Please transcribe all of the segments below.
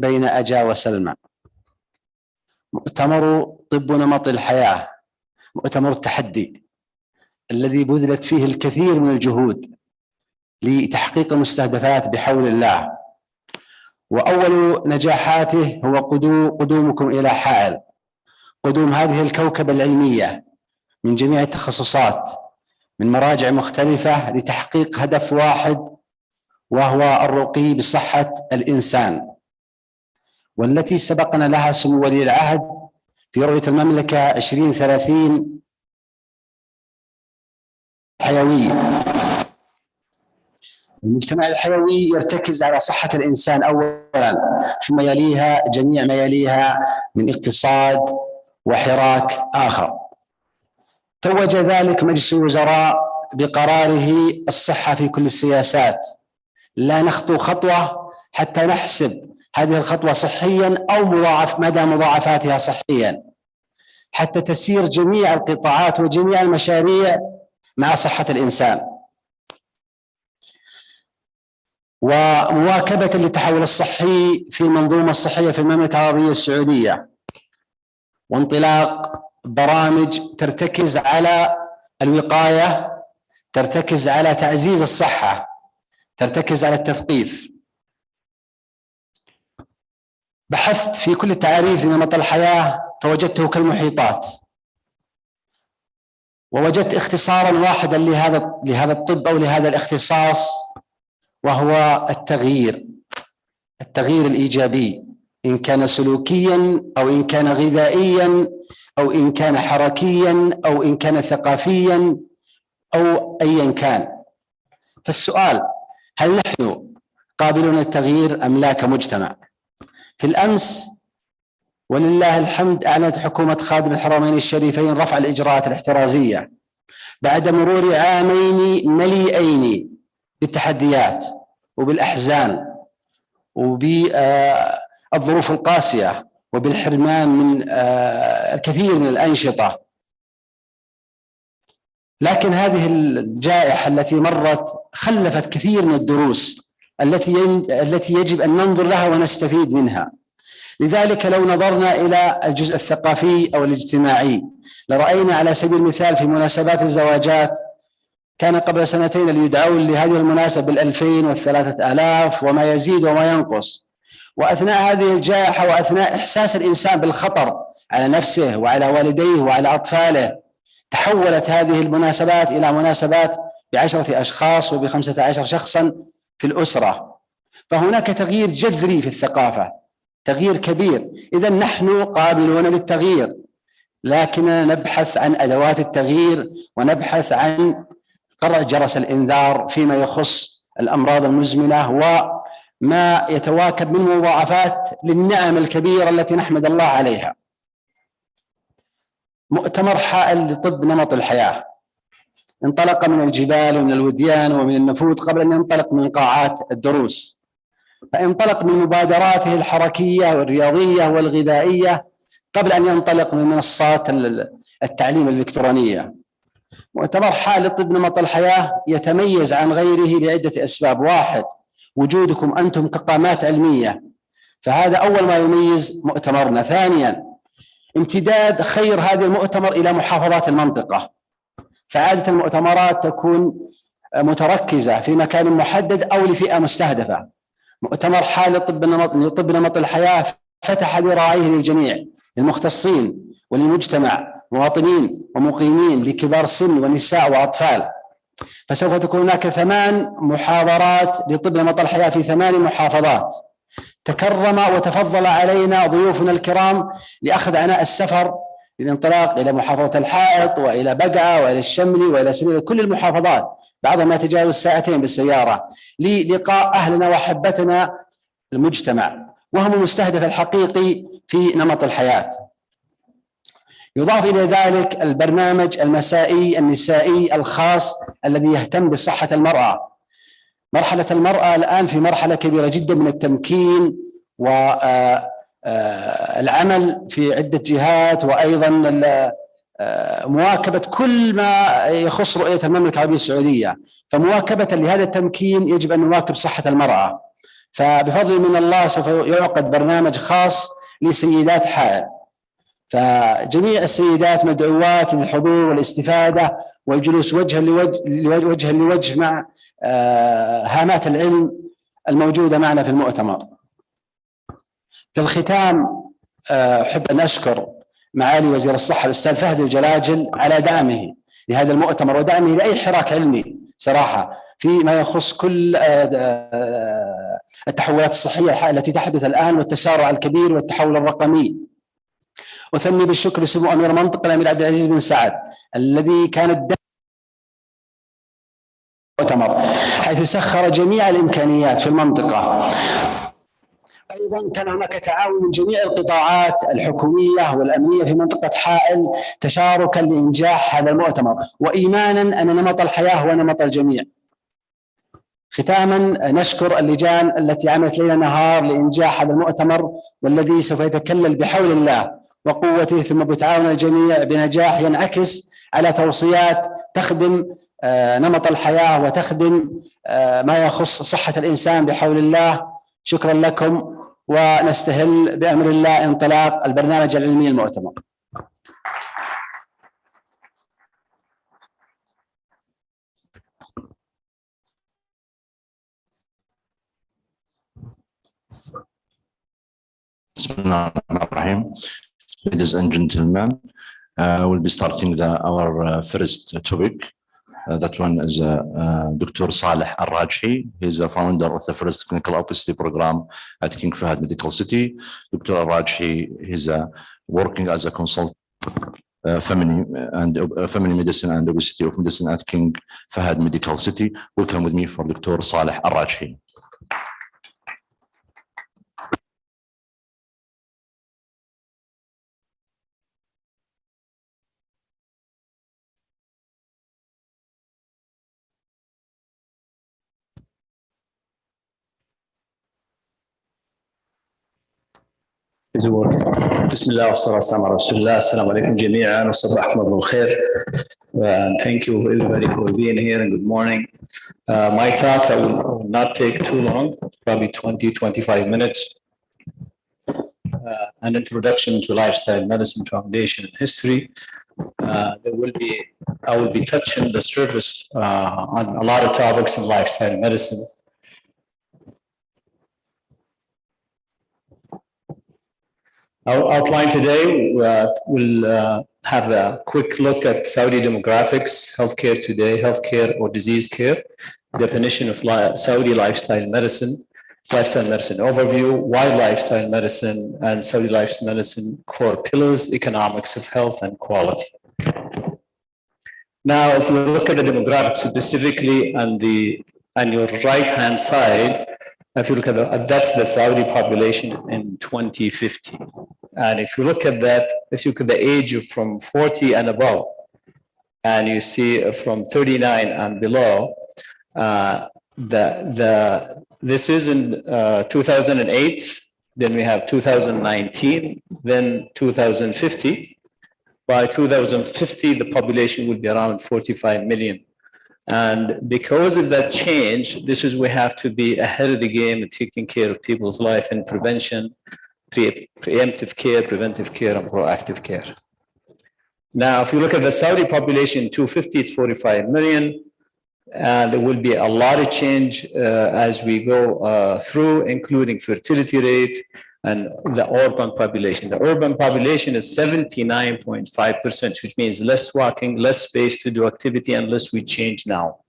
بين أجا وسلمى. مؤتمر طب نمط الحياة، مؤتمر التحدي الذي بذلت فيه الكثير من الجهود لتحقيق المستهدفات بحول الله، وأول نجاحاته هو قدومكم إلى حائل، قدوم هذه الكوكبة العلمية من جميع التخصصات من مراجع مختلفة لتحقيق هدف واحد، وهو الرقي بصحة الإنسان، والتي سبقنا لها سمو ولي العهد في رؤية المملكة 2030 حيوي. المجتمع الحيوي يرتكز على صحة الإنسان أولا، ثم يليها جميع ما يليها من اقتصاد وحراك آخر. توج ذلك مجلس الوزراء بقراره الصحة في كل السياسات، لا نخطو خطوة حتى نحسب هذه الخطوة صحيا أو مدى مضاعفاتها صحيا، حتى تسير جميع القطاعات وجميع المشاريع مع صحة الإنسان، ومواكبة للتحول الصحي في المنظومة الصحية في المملكة العربية السعودية، وانطلاق برامج ترتكز على الوقاية، ترتكز على تعزيز الصحة، ترتكز على التثقيف. بحثت في كل التعاريف لنمط الحياة فوجدته كالمحيطات، ووجدت اختصارا واحدا لهذا الطب أو لهذا الاختصاص، وهو التغيير الإيجابي، إن كان سلوكيا أو إن كان غذائيا أو إن كان حركيا أو إن كان ثقافيا أو أيا كان. فالسؤال: هل نحن قابلون للتغيير أم لا كمجتمع؟ في الأمس ولله الحمد أعلنت حكومة خادم الحرمين الشريفين رفع الإجراءات الاحترازية بعد مرور عامين مليئين بالتحديات وبالأحزان وبالظروف القاسية وبالحرمان من الكثير من الأنشطة. لكن هذه الجائحة التي مرت خلفت كثير من الدروس التي يجب أن ننظر لها ونستفيد منها. لذلك لو نظرنا إلى الجزء الثقافي أو الاجتماعي لرأينا على سبيل المثال في مناسبات الزواجات كان قبل سنتين اللي يدعون لهذه المناسبة 2000 و3000 وما يزيد وما ينقص، وأثناء هذه الجائحة وأثناء إحساس الإنسان بالخطر على نفسه وعلى والديه وعلى أطفاله تحولت هذه المناسبات إلى مناسبات ب10 أشخاص وب15 شخصا في الأسرة. فهناك تغيير جذري في الثقافة، تغيير كبير. إذن نحن قابلون للتغيير، لكننا نبحث عن أدوات التغيير ونبحث عن قرع جرس الإنذار فيما يخص الأمراض المزمنة وما يتواكب من مضاعفات للنعم الكبيرة التي نحمد الله عليها. مؤتمر حائل لطب نمط الحياة انطلق من الجبال ومن الوديان ومن النفوذ قبل أن ينطلق من قاعات الدروس، فانطلق من مبادراته الحركية والرياضية والغذائية قبل أن ينطلق من منصات التعليم الإلكترونية. مؤتمر حائل لطب نمط الحياة يتميز عن غيره لعدة أسباب. واحد: وجودكم أنتم كقامات علمية، فهذا أول ما يميز مؤتمرنا. ثانياً: امتداد خير هذا المؤتمر إلى محافظات المنطقة، فعادة المؤتمرات تكون متركزة في مكان محدد أو لفئة مستهدفة. مؤتمر حائل لطب نمط الحياة فتح ذراعيه للجميع، للمختصين وللمجتمع، مواطنين ومقيمين، لكبار السن ونساء وأطفال. فسوف تكون هناك 8 محاضرات لطب نمط الحياة في 8 محافظات. تكرم وتفضل علينا ضيوفنا الكرام لأخذ عناء السفر للانطلاق إلى محافظة الحائط وإلى بقعة وإلى الشملي وإلى سليل، كل المحافظات، بعضها ما يتجاوز ساعتين بالسيارة، للقاء أهلنا وأحبتنا المجتمع، وهم المستهدف الحقيقي في نمط الحياة. يضاف إلى ذلك البرنامج المسائي النسائي الخاص الذي يهتم بصحة المرأة. مرحلة المرأة الآن في مرحلة كبيرة جدا من التمكين والعمل في عدة جهات، وأيضا مواكبة كل ما يخص رؤية المملكة العربية السعودية. فمواكبة لهذا التمكين يجب أن نواكب صحة المرأة. فبفضل من الله سوف يعقد برنامج خاص لسيدات حائل، فجميع السيدات مدعوات للحضور والاستفادة والجلوس وجها لوجه مع هامات العلم الموجودة معنا في المؤتمر. في الختام أحب أن أشكر معالي وزير الصحة الأستاذ فهد الجلاجل على دعمه لهذا المؤتمر ودعمه لأي حراك علمي صراحة فيما يخص كل التحولات الصحية التي تحدث الآن والتسارع الكبير والتحول الرقمي. وثني بالشكر سمو أمير منطقة الأمير عبد العزيز بن سعد الذي كان المؤتمر حيث سخر جميع الإمكانيات في المنطقة. أيضا كان هناك تعاون من جميع القطاعات الحكومية والأمنية في منطقة حائل تشاركا لإنجاح هذا المؤتمر وإيمانا أن نمط الحياة هو نمط الجميع. ختاما نشكر اللجان التي عملت ليل نهار لإنجاح هذا المؤتمر والذي سوف يتكلل بحول الله وقوته ثم بتعاون الجميع بنجاح ينعكس على توصيات تخدم نمط الحياة وتخدم ما يخص صحة الإنسان بحول الله. شكرا لكم ونستهل بأمر الله انطلاق البرنامج العلمي المؤتمر. بسم الله الرحمن الرحيم. Ladies and gentlemen, we'll be starting our first topic. That one is Dr. Saleh Al-Rajhi. He's the founder of the first clinical obesity program at King Fahd Medical City. Dr. Al-Rajhi is working as a consultant family medicine and obesity of medicine at King Fahd Medical City. Welcome with me for Dr. Saleh Al-Rajhi. بسم الله والصلاة والسلام على رسول الله. السلام عليكم جميعا وصباحكم بالخير. Thank you everybody for being here and good morning. My talk I will not take too long, probably 20-25 minutes. An introduction to lifestyle medicine foundation and history. I will be touching the surface on a lot of topics in lifestyle medicine. Our outline today will have a quick look at Saudi demographics, healthcare today, healthcare or disease care, definition of Saudi lifestyle medicine overview, why lifestyle medicine and Saudi lifestyle medicine core pillars, economics of health and quality. Now, if you look at the demographics specifically on your right-hand side, if you look at that's the Saudi population in 2050. And if you look at that, if you look at the age of from 40 and above, and you see from 39 and below, this is in 2008, then we have 2019, then 2050. By 2050, the population will be around 45 million. And because of that change, we have to be ahead of the game in taking care of people's life and prevention, preemptive care, preventive care, and proactive care. Now, if you look at the Saudi population, 250 is 45 million. There will be a lot of change as we go through, including fertility rate and the urban population. The urban population is 79.5%, which means less walking, less space to do activity unless we change now.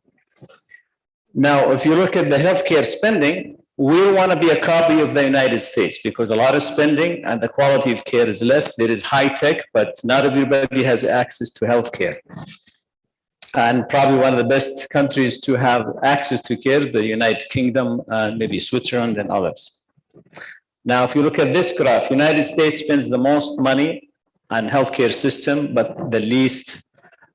Now, if you look at the healthcare spending, we want to be a copy of the United States because a lot of spending and the quality of care is less. There is high tech, but not everybody has access to healthcare. And probably one of the best countries to have access to care, the United Kingdom, and maybe Switzerland and others. Now, if you look at this graph, United States spends the most money on healthcare system, but the least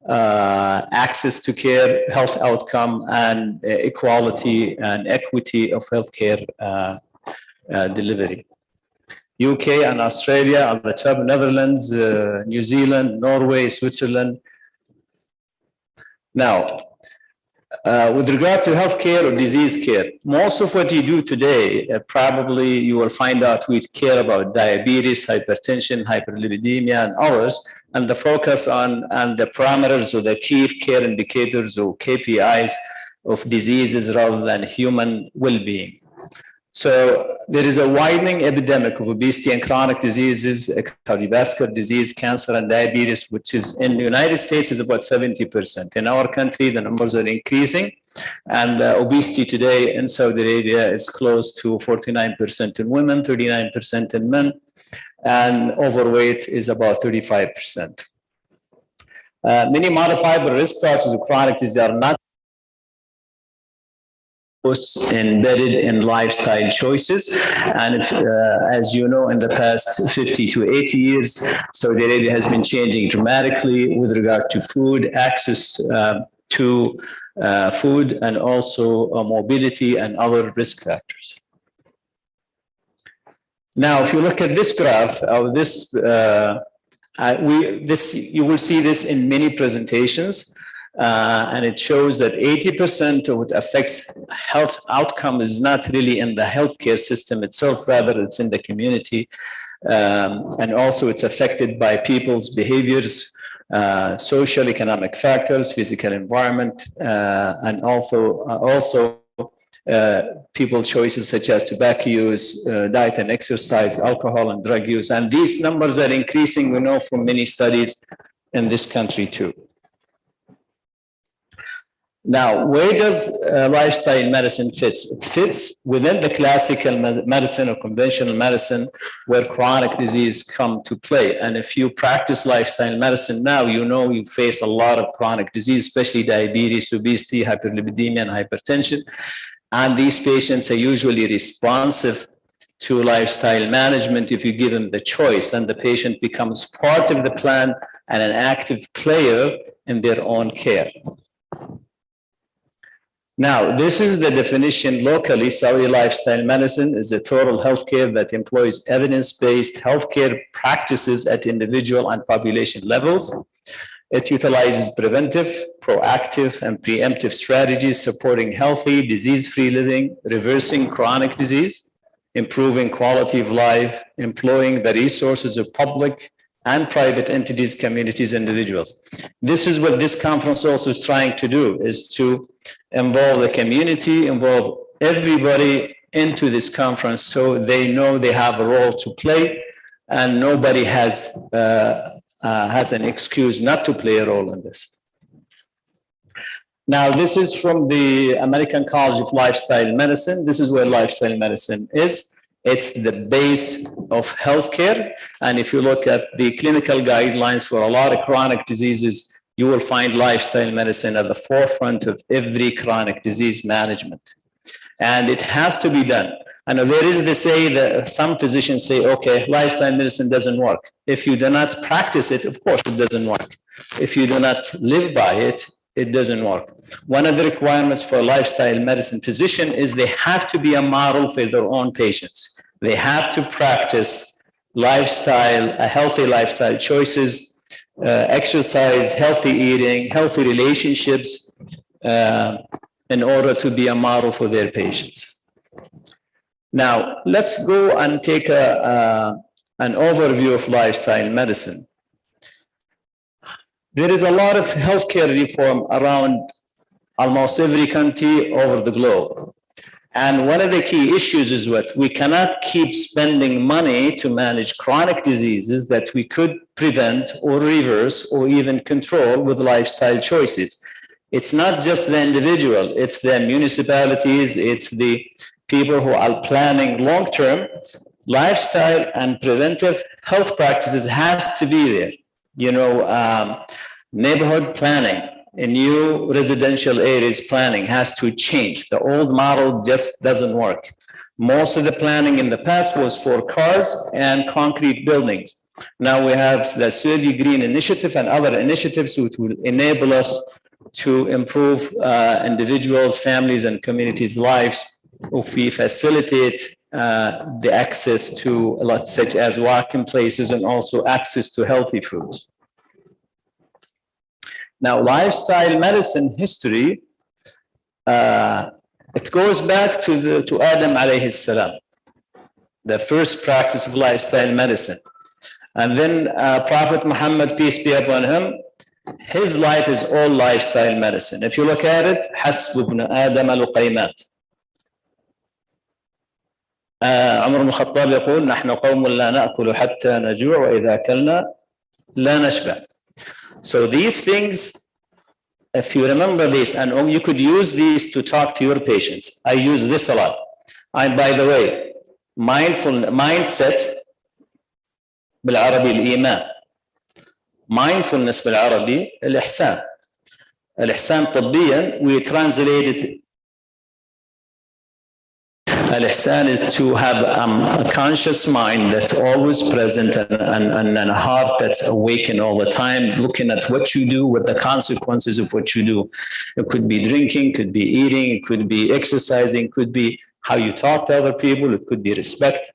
access to care, health outcome, and equality and equity of healthcare delivery. UK and Australia are the top, Netherlands, New Zealand, Norway, Switzerland. Now, With regard to healthcare or disease care, most of what you do today, probably you will find out we care about diabetes, hypertension, hyperlipidemia, and others, and the focus on the parameters or the key care indicators or KPIs of diseases rather than human well-being. So there is a widening epidemic of obesity and chronic diseases, cardiovascular disease, cancer, and diabetes, which is in the United States is about 70%. In our country, the numbers are increasing, and obesity today in Saudi Arabia is close to 49% in women, 39% in men, and overweight is about 35%. Many modifiable risk factors of chronic disease are not embedded in lifestyle choices, and if, as you know, in the past 50 to 80 years, Saudi Arabia has been changing dramatically with regard to food, access to food, and also mobility and other risk factors. Now, if you look at this graph of this, you will see this in many presentations. And it shows that 80% of what affects health outcome is not really in the healthcare system itself, rather it's in the community. And also it's affected by people's behaviors, social, economic factors, physical environment, and also people's choices such as tobacco use, diet and exercise, alcohol and drug use. And these numbers are increasing, we know from many studies in this country too. Now, where does lifestyle medicine fit? It fits within the classical medicine or conventional medicine where chronic disease come to play. And if you practice lifestyle medicine now, you know you face a lot of chronic disease, especially diabetes, obesity, hyperlipidemia, and hypertension. And these patients are usually responsive to lifestyle management if you give them the choice, and the patient becomes part of the plan and an active player in their own care. Now, this is the definition locally. Saudi lifestyle medicine is a total healthcare that employs evidence-based healthcare practices at individual and population levels. It utilizes preventive, proactive, and preemptive strategies supporting healthy, disease-free living, reversing chronic disease, improving quality of life, employing the resources of public and private entities, communities, individuals. This is what this conference also is trying to do, is to involve the community, involve everybody into this conference so they know they have a role to play and nobody has an excuse not to play a role in this. Now, this is from the American College of Lifestyle Medicine. This is where lifestyle medicine is. It's the base of healthcare. And if you look at the clinical guidelines for a lot of chronic diseases, you will find lifestyle medicine at the forefront of every chronic disease management. And it has to be done. And there is the say that some physicians say, okay, lifestyle medicine doesn't work. If you do not practice it, of course it doesn't work. If you do not live by it, it doesn't work. One of the requirements for a lifestyle medicine physician is they have to be a model for their own patients. They have to practice lifestyle, a healthy lifestyle choices, exercise, healthy eating, healthy relationships, in order to be a model for their patients. Now, let's go and take an overview of lifestyle medicine. There is a lot of healthcare reform around almost every country over the globe. And one of the key issues is what we cannot keep spending money to manage chronic diseases that we could prevent or reverse or even control with lifestyle choices. It's not just the individual, it's the municipalities, it's the people who are planning long-term. Lifestyle and preventive health practices has to be there. You know, neighborhood planning, a new residential areas planning has to change. The old model just doesn't work. Most of the planning in the past was for cars and concrete buildings. Now we have the Saudi Green Initiative and other initiatives which will enable us to improve individuals, families, and communities' lives if we facilitate the access to a lot such as walking places and also access to healthy foods. Now, lifestyle medicine history It goes back to Adam alayhi salam, the first practice of lifestyle medicine. And then Prophet Muhammad, peace be upon him, his life is all lifestyle medicine. If you look at it, حسب ابن آدم لقيمات. عمر بن الخطاب يقول نحن قوم لا نأكل حتى نجوع وإذا أكلنا لا نشبع. So these things, if you remember this, and you could use these to talk to your patients. I use this a lot. And by the way, mindset بالعربي الإيمان. Mindfulness بالعربي الإحسان. الإحسان طبيا we translate it. الإحسان is to have a conscious mind that's always present and a heart that's awakened all the time, looking at what you do, what the consequences of what you do. It could be drinking, could be eating, it could be exercising, could be how you talk to other people, it could be respect.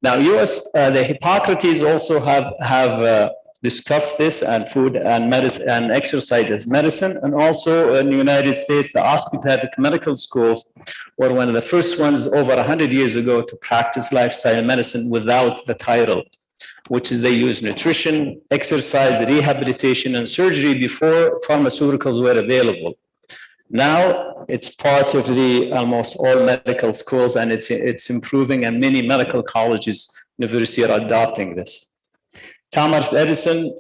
Now, the Hippocrates also have discussed this, and food and medicine and exercise as medicine, and also in the United States, the osteopathic medical schools were one of the first ones over 100 years ago to practice lifestyle medicine without the title, which is they use nutrition, exercise, rehabilitation, and surgery before pharmaceuticals were available. Now it's part of the almost all medical schools, and it's improving, and many medical colleges, universities are adopting this. Thomas Edison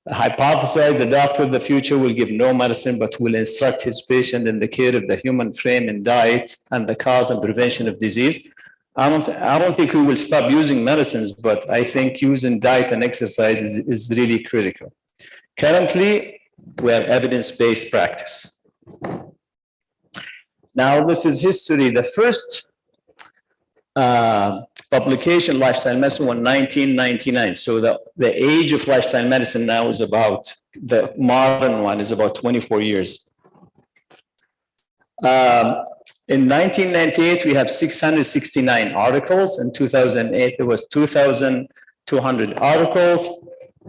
hypothesized the doctor of the future will give no medicine, but will instruct his patient in the care of the human frame and diet and the cause and prevention of disease. I don't think we will stop using medicines, but I think using diet and exercise is really critical. Currently, we have evidence-based practice. Now, this is history. The first publication, Lifestyle Medicine, was 1999. So the age of lifestyle medicine now is about, the modern one is about 24 years. In 1998, we have 669 articles. In 2008, there was 2,200 articles.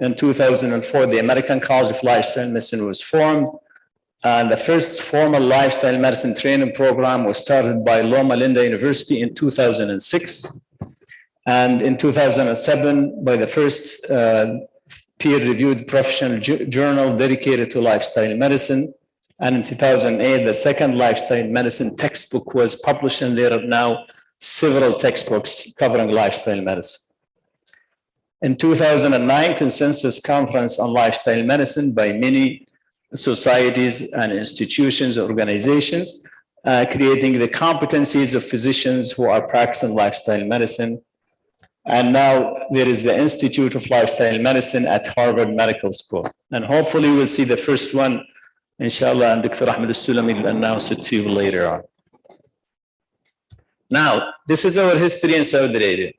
In 2004, the American College of Lifestyle Medicine was formed. And the first formal lifestyle medicine training program was started by Loma Linda University in 2006. And in 2007, by the first peer-reviewed professional journal dedicated to lifestyle medicine. And in 2008, the second lifestyle medicine textbook was published, and there are now several textbooks covering lifestyle medicine. In 2009, consensus conference on lifestyle medicine by many societies and institutions, organizations, creating the competencies of physicians who are practicing lifestyle medicine. And now there is the Institute of Lifestyle Medicine at Harvard Medical School. And hopefully we'll see the first one, inshallah, and Dr. Ahmed Al-Sulami will announce it to you later on. Now, this is our history in Saudi Arabia.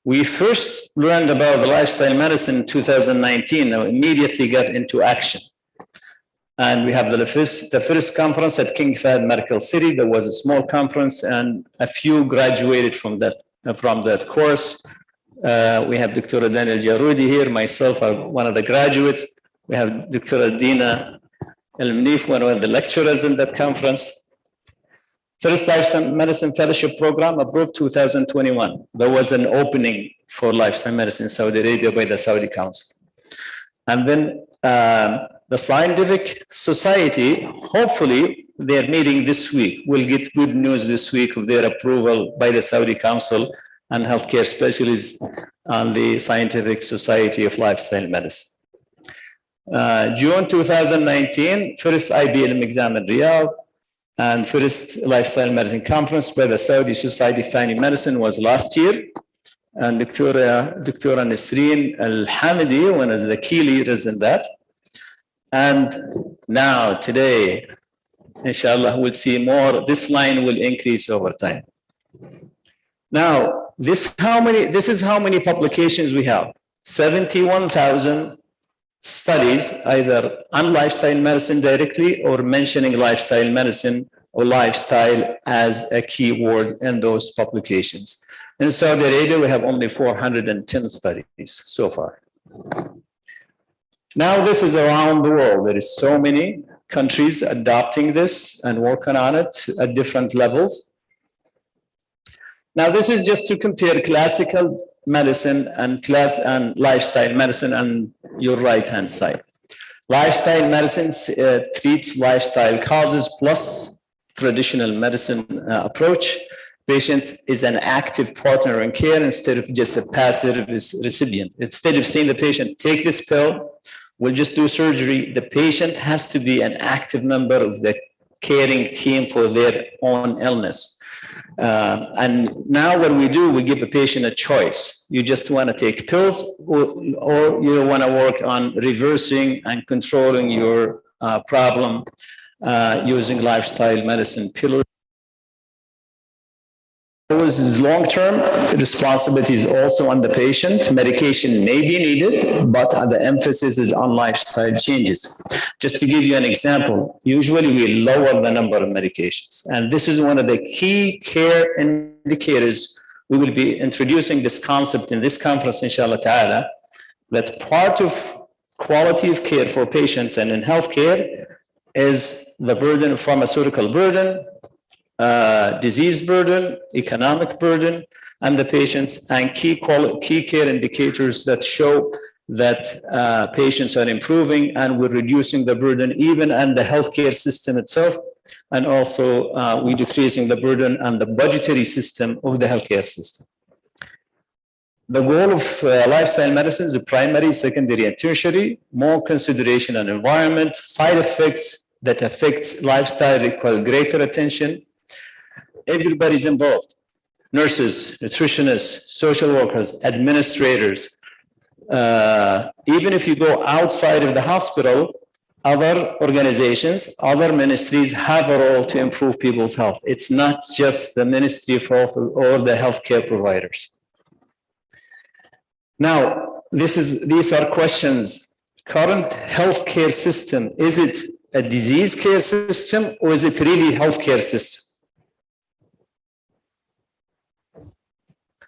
We first learned about the lifestyle medicine in 2019, and immediately got into action. And we have the first conference at King Fahd Medical City. There was a small conference, and a few graduated from that course. We have Dr. Daniel Jarudi here, myself, are one of the graduates. We have Dr. Adina El-Mnif, one of the lecturers in that conference. First Lifestyle Medicine Fellowship Program approved 2021. There was an opening for lifestyle medicine in Saudi Arabia by the Saudi Council. And then the Scientific Society, hopefully they're meeting this week. We'll get good news this week of their approval by the Saudi Council and healthcare specialists on the Scientific Society of Lifestyle Medicine. June 2019, first IBLM exam in Riyadh, and first Lifestyle Medicine Conference by the Saudi Society of Family Medicine was last year. And Dr. Nisreen Al-Hamidi, one of the key leaders in that. And now, today, inshallah, we'll see more. This line will increase over time. Now, this is how many publications we have. 71,000 studies, either on lifestyle medicine directly or mentioning lifestyle medicine or lifestyle as a key word in those publications. In Saudi Arabia, we have only 410 studies so far. Now, this is around the world. There is so many. countries adopting this and working on it at different levels. Now, this is just to compare classical medicine and lifestyle medicine on your right-hand side. Lifestyle medicine treats lifestyle causes plus traditional medicine approach. Patient is an active partner in care instead of just a passive recipient. Instead of saying the patient, take this pill, we'll just do surgery, the patient has to be an active member of the caring team for their own illness. And now what we do, we give the patient a choice. You just want to take pills or you want to work on reversing and controlling your problem using lifestyle medicine pillars. This is long-term. Responsibility is also on the patient. Medication may be needed, but the emphasis is on lifestyle changes. Just to give you an example, usually we lower the number of medications. And this is one of the key care indicators. We will be introducing this concept in this conference, inshallah ta'ala, that part of quality of care for patients and in healthcare is the burden of pharmaceutical burden, disease burden, economic burden, and the patients, and key care indicators that show that patients are improving and we're reducing the burden even on the healthcare system itself, and also we're decreasing the burden on the budgetary system of the healthcare system. The goal of lifestyle medicine is primary, secondary, and tertiary. More consideration on environment, side effects that affect lifestyle require greater attention. Everybody's involved. Nurses, nutritionists, social workers, administrators. Even if you go outside of the hospital, other organizations, other ministries have a role to improve people's health. It's not just the Ministry of Health or the healthcare providers. Now, these are questions. Current healthcare system, is it a disease care system or is it really healthcare system?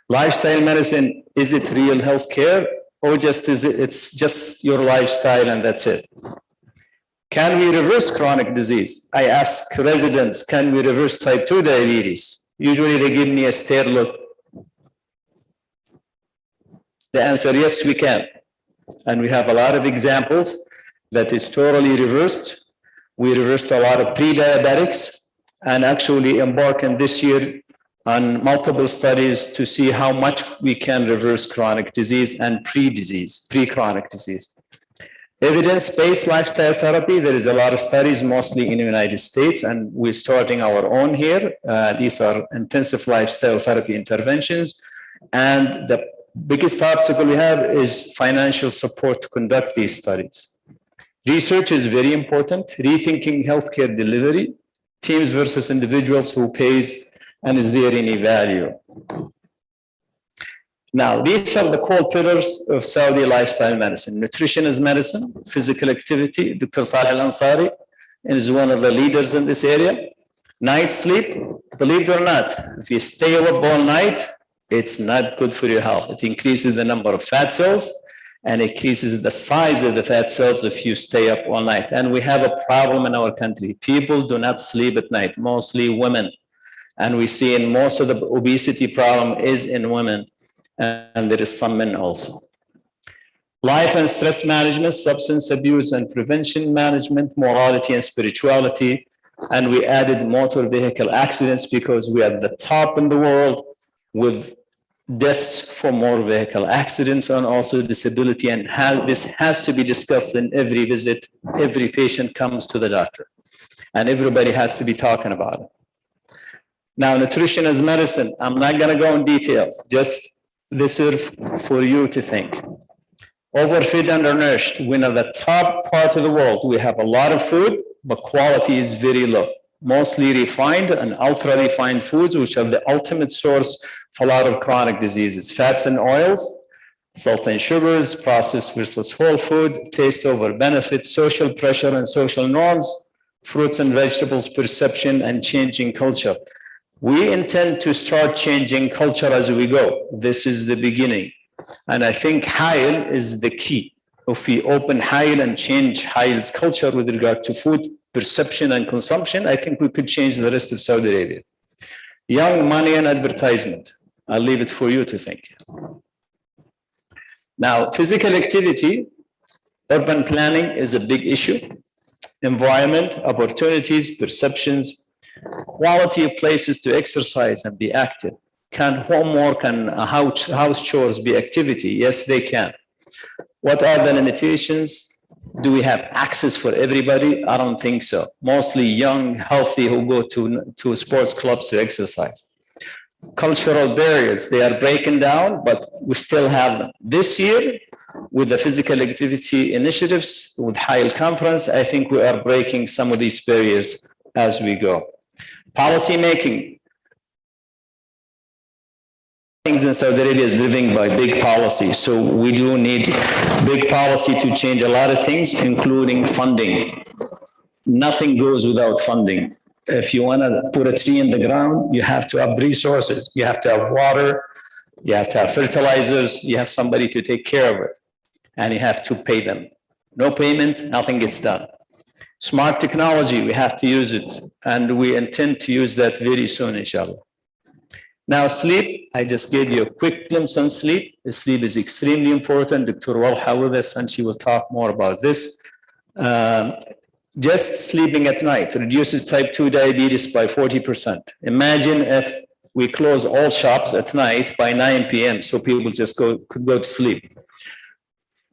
Lifestyle medicine, is it real healthcare or it's just your lifestyle and that's it? Can we reverse chronic disease? I ask residents, can we reverse type 2 diabetes? Usually they give me a stare look. The answer, yes, we can. And we have a lot of examples that it's totally reversed. We reversed a lot of pre-diabetics and actually embark on this year on multiple studies to see how much we can reverse chronic disease and pre-chronic disease. Evidence-based lifestyle therapy, there is a lot of studies, mostly in the United States, and we're starting our own here. These are intensive lifestyle therapy interventions. And the biggest obstacle we have is financial support to conduct these studies. Research is very important. Rethinking healthcare delivery, teams versus individuals, who pays and is there any value? Now, these are the core pillars of Saudi lifestyle medicine. Nutrition is medicine, physical activity. Dr. Salih Al-Ansari is one of the leaders in this area. Night sleep, believe it or not, if you stay up all night, it's not good for your health. It increases the number of fat cells and increases the size of the fat cells if you stay up all night. And we have a problem in our country. People do not sleep at night, mostly women. And we see in most of the obesity problem is in women, and there is some men also. Life and stress management, substance abuse and prevention management, morality and spirituality. And we added motor vehicle accidents because we are at the top in the world with deaths from motor vehicle accidents and also disability. And this has to be discussed in every visit. Every patient comes to the doctor and everybody has to be talking about it. Now, nutrition is medicine. I'm not going to go in details, just this is for you to think. Overfed, undernourished. We're in the top part of the world. We have a lot of food, but quality is very low. Mostly refined and ultra-refined foods, which are the ultimate source for a lot of chronic diseases. Fats and oils, salt and sugars, processed versus whole food, taste over benefit, social pressure and social norms, fruits and vegetables perception, and changing culture. We intend to start changing culture as we go. This is the beginning. And I think Hail is the key. If we open Hail and change Hail's culture with regard to food perception and consumption, I think we could change the rest of Saudi Arabia. Young money and advertisement. I'll leave it for you to think. Now, physical activity, urban planning is a big issue. Environment, opportunities, perceptions, quality of places to exercise and be active. Can homework and house chores be activity? Yes, they can. What are the limitations? Do we have access for everybody? I don't think so. Mostly young, healthy who go to sports clubs to exercise. Cultural barriers, they are breaking down, but we still have them. This year, with the physical activity initiatives, with Hail conference, I think we are breaking some of these barriers as we go. Policy making. Things in Saudi Arabia is driven by big policy. So we do need big policy to change a lot of things, including funding. Nothing goes without funding. If you want to put a tree in the ground, you have to have resources. You have to have water. You have to have fertilizers. You have somebody to take care of it. And you have to pay them. No payment, nothing gets done. Smart technology, we have to use it. And we intend to use that very soon, inshallah. Now, sleep, I just gave you a quick glimpse on sleep. Sleep is extremely important. Dr. Walha with us, and she will talk more about this. Just sleeping at night reduces type 2 diabetes by 40%. Imagine if we close all shops at night by 9 p.m. so people just could go to sleep.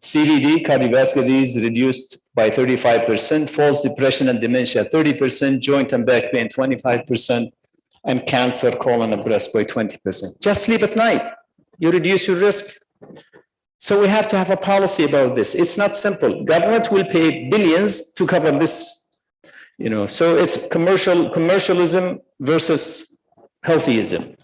CVD, cardiovascular disease, reduced by 35%, false depression and dementia 30%, joint and back pain 25%, and cancer, colon and breast by 20%. Just sleep at night. You reduce your risk. So we have to have a policy about this. It's not simple. Government will pay billions to cover this, so it's commercialism versus healthyism.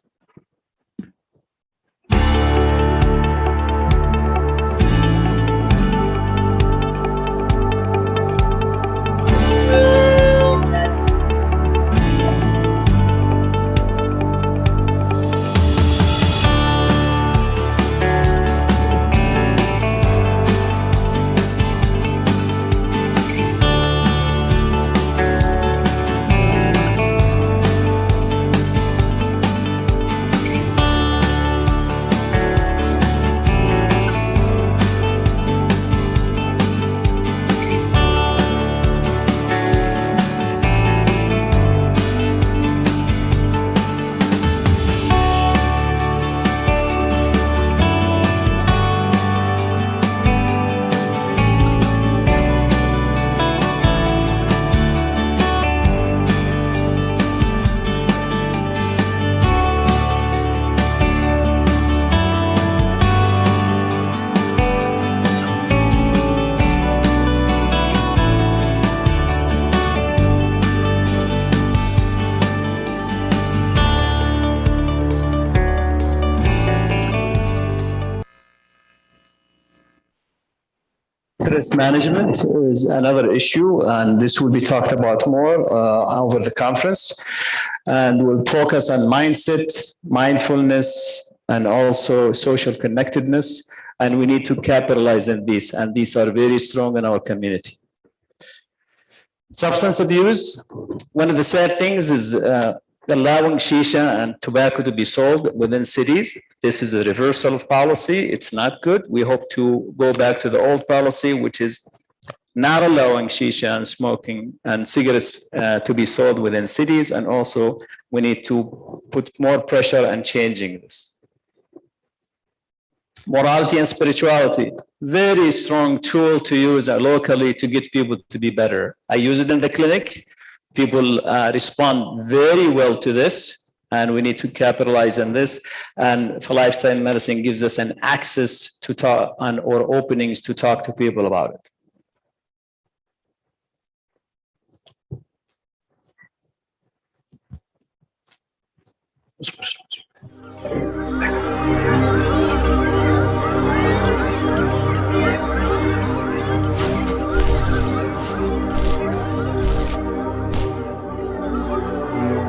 Stress management is another issue, and this will be talked about more over the conference. And we'll focus on mindset, mindfulness, and also social connectedness. And we need to capitalize on these, and these are very strong in our community. Substance abuse, one of the sad things is allowing shisha and tobacco to be sold within cities. This is a reversal of policy. It's not good. We hope to go back to the old policy, which is not allowing shisha and smoking and cigarettes to be sold within cities. And also, we need to put more pressure on changing this. Morality and spirituality, very strong tool to use locally to get people to be better. I use it in the clinic. People respond very well to this, and we need to capitalize on this. And for lifestyle medicine gives us an access to talk or openings to talk to people about it.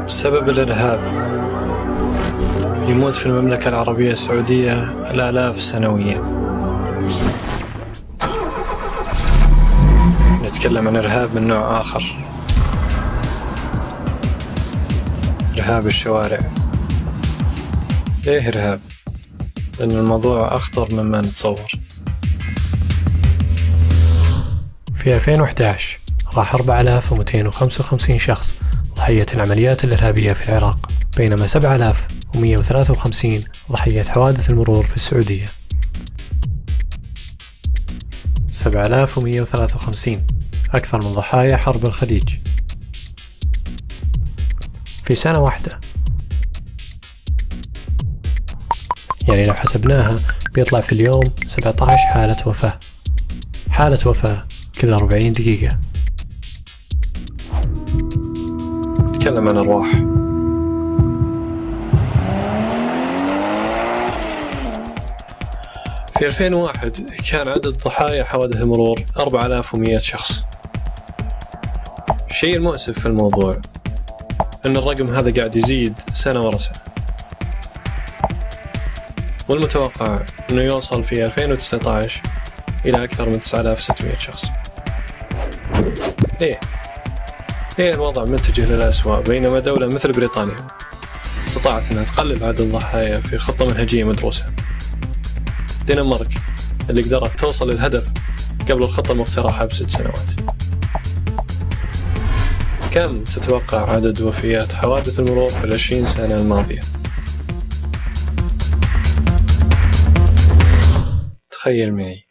بسبب الإرهاب يموت في المملكة العربية السعودية الآلاف سنويا. نتكلم عن إرهاب من نوع آخر إرهاب الشوارع. ليه إرهاب؟ لأن الموضوع أخطر مما نتصور. في 2011 راح 4255 شخص ضحية العمليات الإرهابية في العراق، بينما 7153 ضحية حوادث المرور في السعودية. 7153 أكثر من ضحايا حرب الخليج في سنة واحدة. يعني لو حسبناها بيطلع في اليوم 17 حالة وفاة، حالة وفاة كل 40 دقيقة. نتكلم عن أرواح. في 2001 كان عدد ضحايا حوادث المرور 4100 شخص. الشيء المؤسف في الموضوع أن الرقم هذا قاعد يزيد سنة ورا سنة، والمتوقع أنه يوصل في 2019 إلى أكثر من 9600 شخص. ليه الوضع متجه للأسوأ بينما دولة مثل بريطانيا استطاعت أنها تقلل عدد الضحايا في خطة منهجية مدروسة؟ دنمارك اللي قدرت توصل للهدف قبل الخطة المقترحة ب6 سنوات. كم تتوقع عدد وفيات حوادث المرور في 20 سنة الماضية؟ تخيل معي: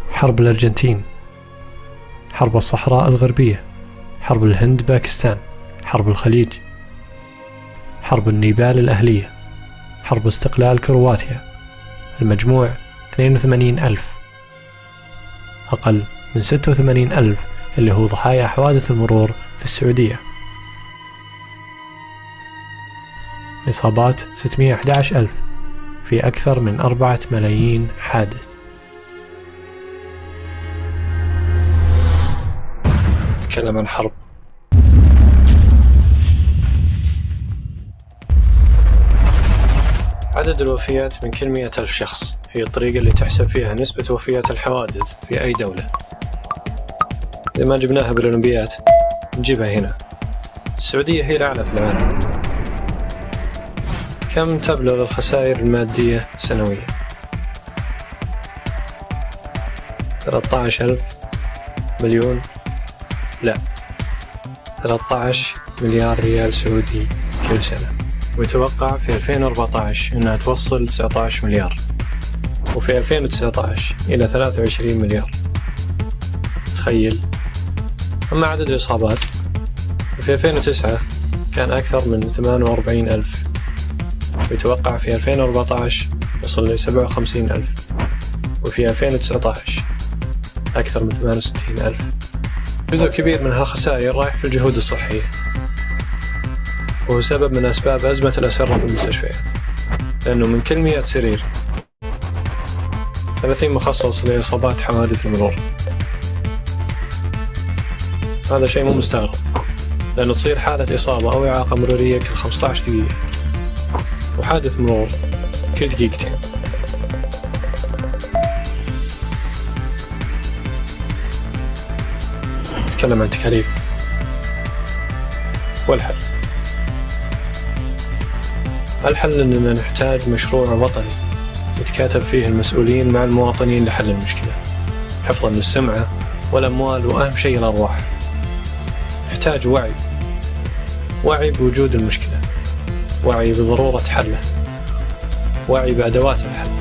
حرب الأرجنتين، حرب الصحراء الغربية، حرب الهند باكستان، حرب الخليج، حرب النيبال الأهلية، حرب استقلال كرواتيا. المجموع 82,000، أقل من 86,000 اللي هو ضحايا حوادث المرور في السعودية. الإصابات 611,000 في أكثر من 4 ملايين حادث. نتكلم عن حرب. عدد الوفيات من كل 100,000 شخص هي الطريقة اللي تحسب فيها نسبة وفيات الحوادث في أي دولة. إذا ما جبناها بالأولمبيات نجيبها هنا. السعودية هي الأعلى في العالم. كم تبلغ الخسائر المادية سنويا؟ 13,000 مليون؟ لا، 13 مليار ريال سعودي كل سنة. ويتوقع في 2014 أنها توصل 19 مليار، وفي 2019 إلى 23 مليار. تخيل. أما عدد الإصابات في 2009 كان أكثر من 48,000، ويتوقع في 2014 يصل ل 57,000، وفي 2019 أكثر من 68,000. جزء كبير من هالخسائر رايح في الجهود الصحية، وهو سبب من أسباب أزمة الأسرة في المستشفيات، لأنه من كل 100 سرير 30 مخصص لإصابات حوادث المرور. هذا شيء مو مستغرب، لأنه تصير حالة إصابة أو إعاقة مرورية كل 15 دقيقة، وحادث مرور كل دقيقتين. نتكلم عن تكاليف والحل. الحل أننا نحتاج مشروع وطني يتكاتب فيه المسؤولين مع المواطنين لحل المشكلة، حفظا للسمعة والأموال، وأهم شيء الأرواح. نحتاج وعي بوجود المشكلة، وعي بضرورة حله، وعي بأدوات الحل.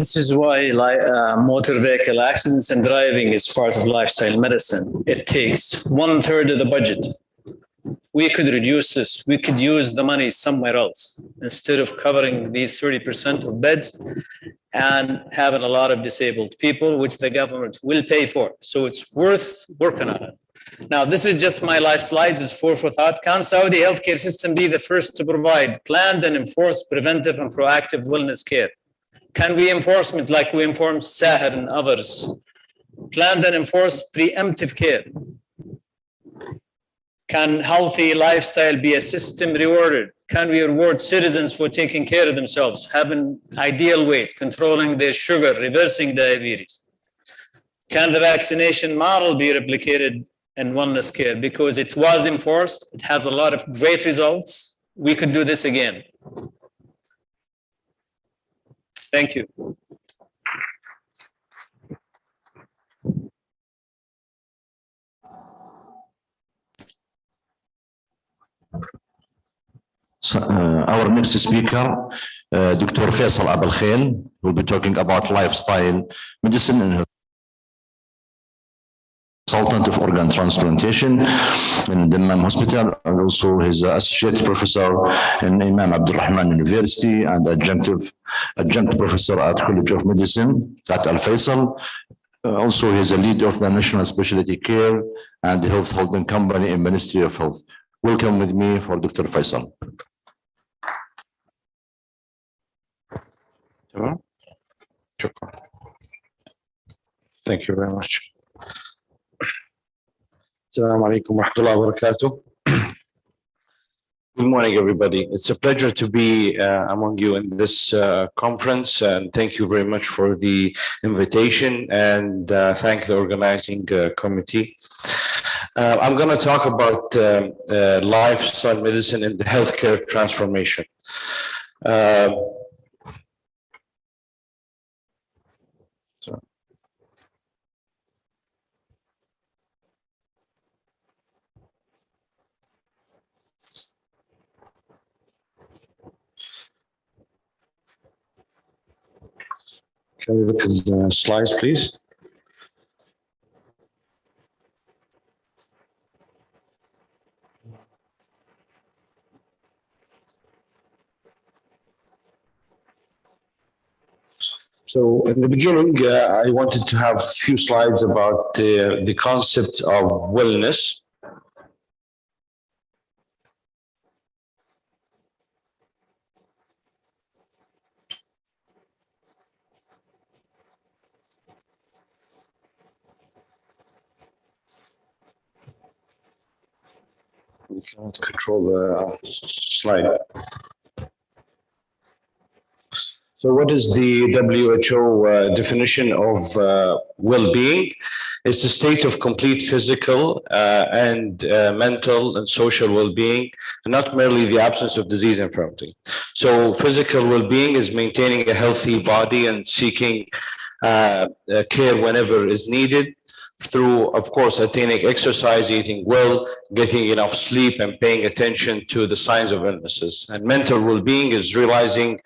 This is why motor vehicle accidents and driving is part of lifestyle medicine. It takes 1/3 of the budget. We could reduce this. We could use the money somewhere else instead of covering these 30% of beds and having a lot of disabled people, which the government will pay for. So it's worth working on it. Now, this is just my last slides. It's food for thought. Can Saudi healthcare system be the first to provide planned and enforced preventive and proactive wellness care? Can we enforcement like we enforce Sahar and others? Planned and enforced preemptive care. Can healthy lifestyle be a system rewarded? Can we reward citizens for taking care of themselves, having ideal weight, controlling their sugar, reversing diabetes? Can the vaccination model be replicated in wellness care? Because it was enforced, it has a lot of great results. We could do this again. Thank you. So, our next speaker, Dr. Faisal Abelkhail, will be talking about lifestyle medicine and consultant of organ transplantation in the Dammam Hospital, and also his associate professor in Imam Abdul Rahman University and adjunct professor at College of Medicine at Al Faisal. Also, he's a lead of the National Specialty Care and the Health Holding Company in Ministry of Health. Welcome with me for Dr. Faisal. Thank you very much. Assalamu alaikum wa rahmatullahi wa barakatuh. Good morning, everybody. It's a pleasure to be among you in this conference, and thank you very much for the invitation, and thank the organizing committee. I'm going to talk about lifestyle medicine and the healthcare transformation. Can we look at the slides, please? So in the beginning, I wanted to have a few slides about the concept of wellness. You cannot control the slide. So what is the WHO definition of well-being? It's a state of complete physical and mental and social well-being, and not merely the absence of disease and infirmity. So physical well-being is maintaining a healthy body and seeking care whenever is needed, through, of course, attaining exercise, eating well, getting enough sleep, and paying attention to the signs of illnesses. And mental well-being is realizing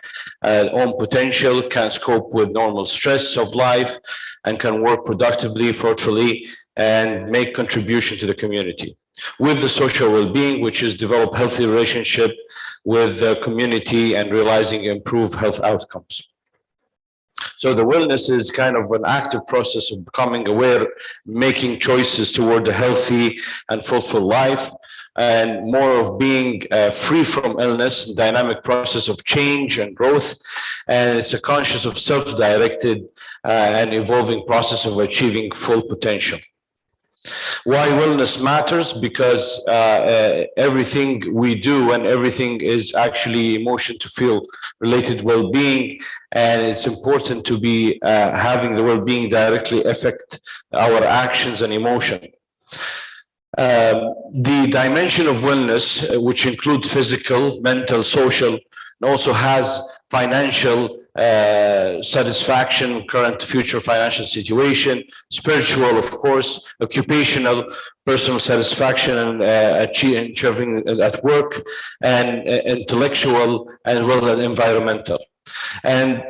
own potential, can cope with normal stress of life, and can work productively, fruitfully, and make contribution to the community. With the social well-being, which is develop healthy relationship with the community and realizing improved health outcomes. So the wellness is kind of an active process of becoming aware, making choices toward a healthy and fulfilled life, and more of being free from illness, dynamic process of change and growth. And it's a conscious of self-directed and evolving process of achieving full potential. Why wellness matters? Because everything we do and everything is actually emotion to feel related well-being, and it's important to be having the well-being directly affect our actions and emotion. The dimension of wellness, which includes physical, mental, social, and also has financial satisfaction, current, future financial situation, spiritual, of course, occupational, personal satisfaction, and achieving at work, and intellectual, as well as environmental. And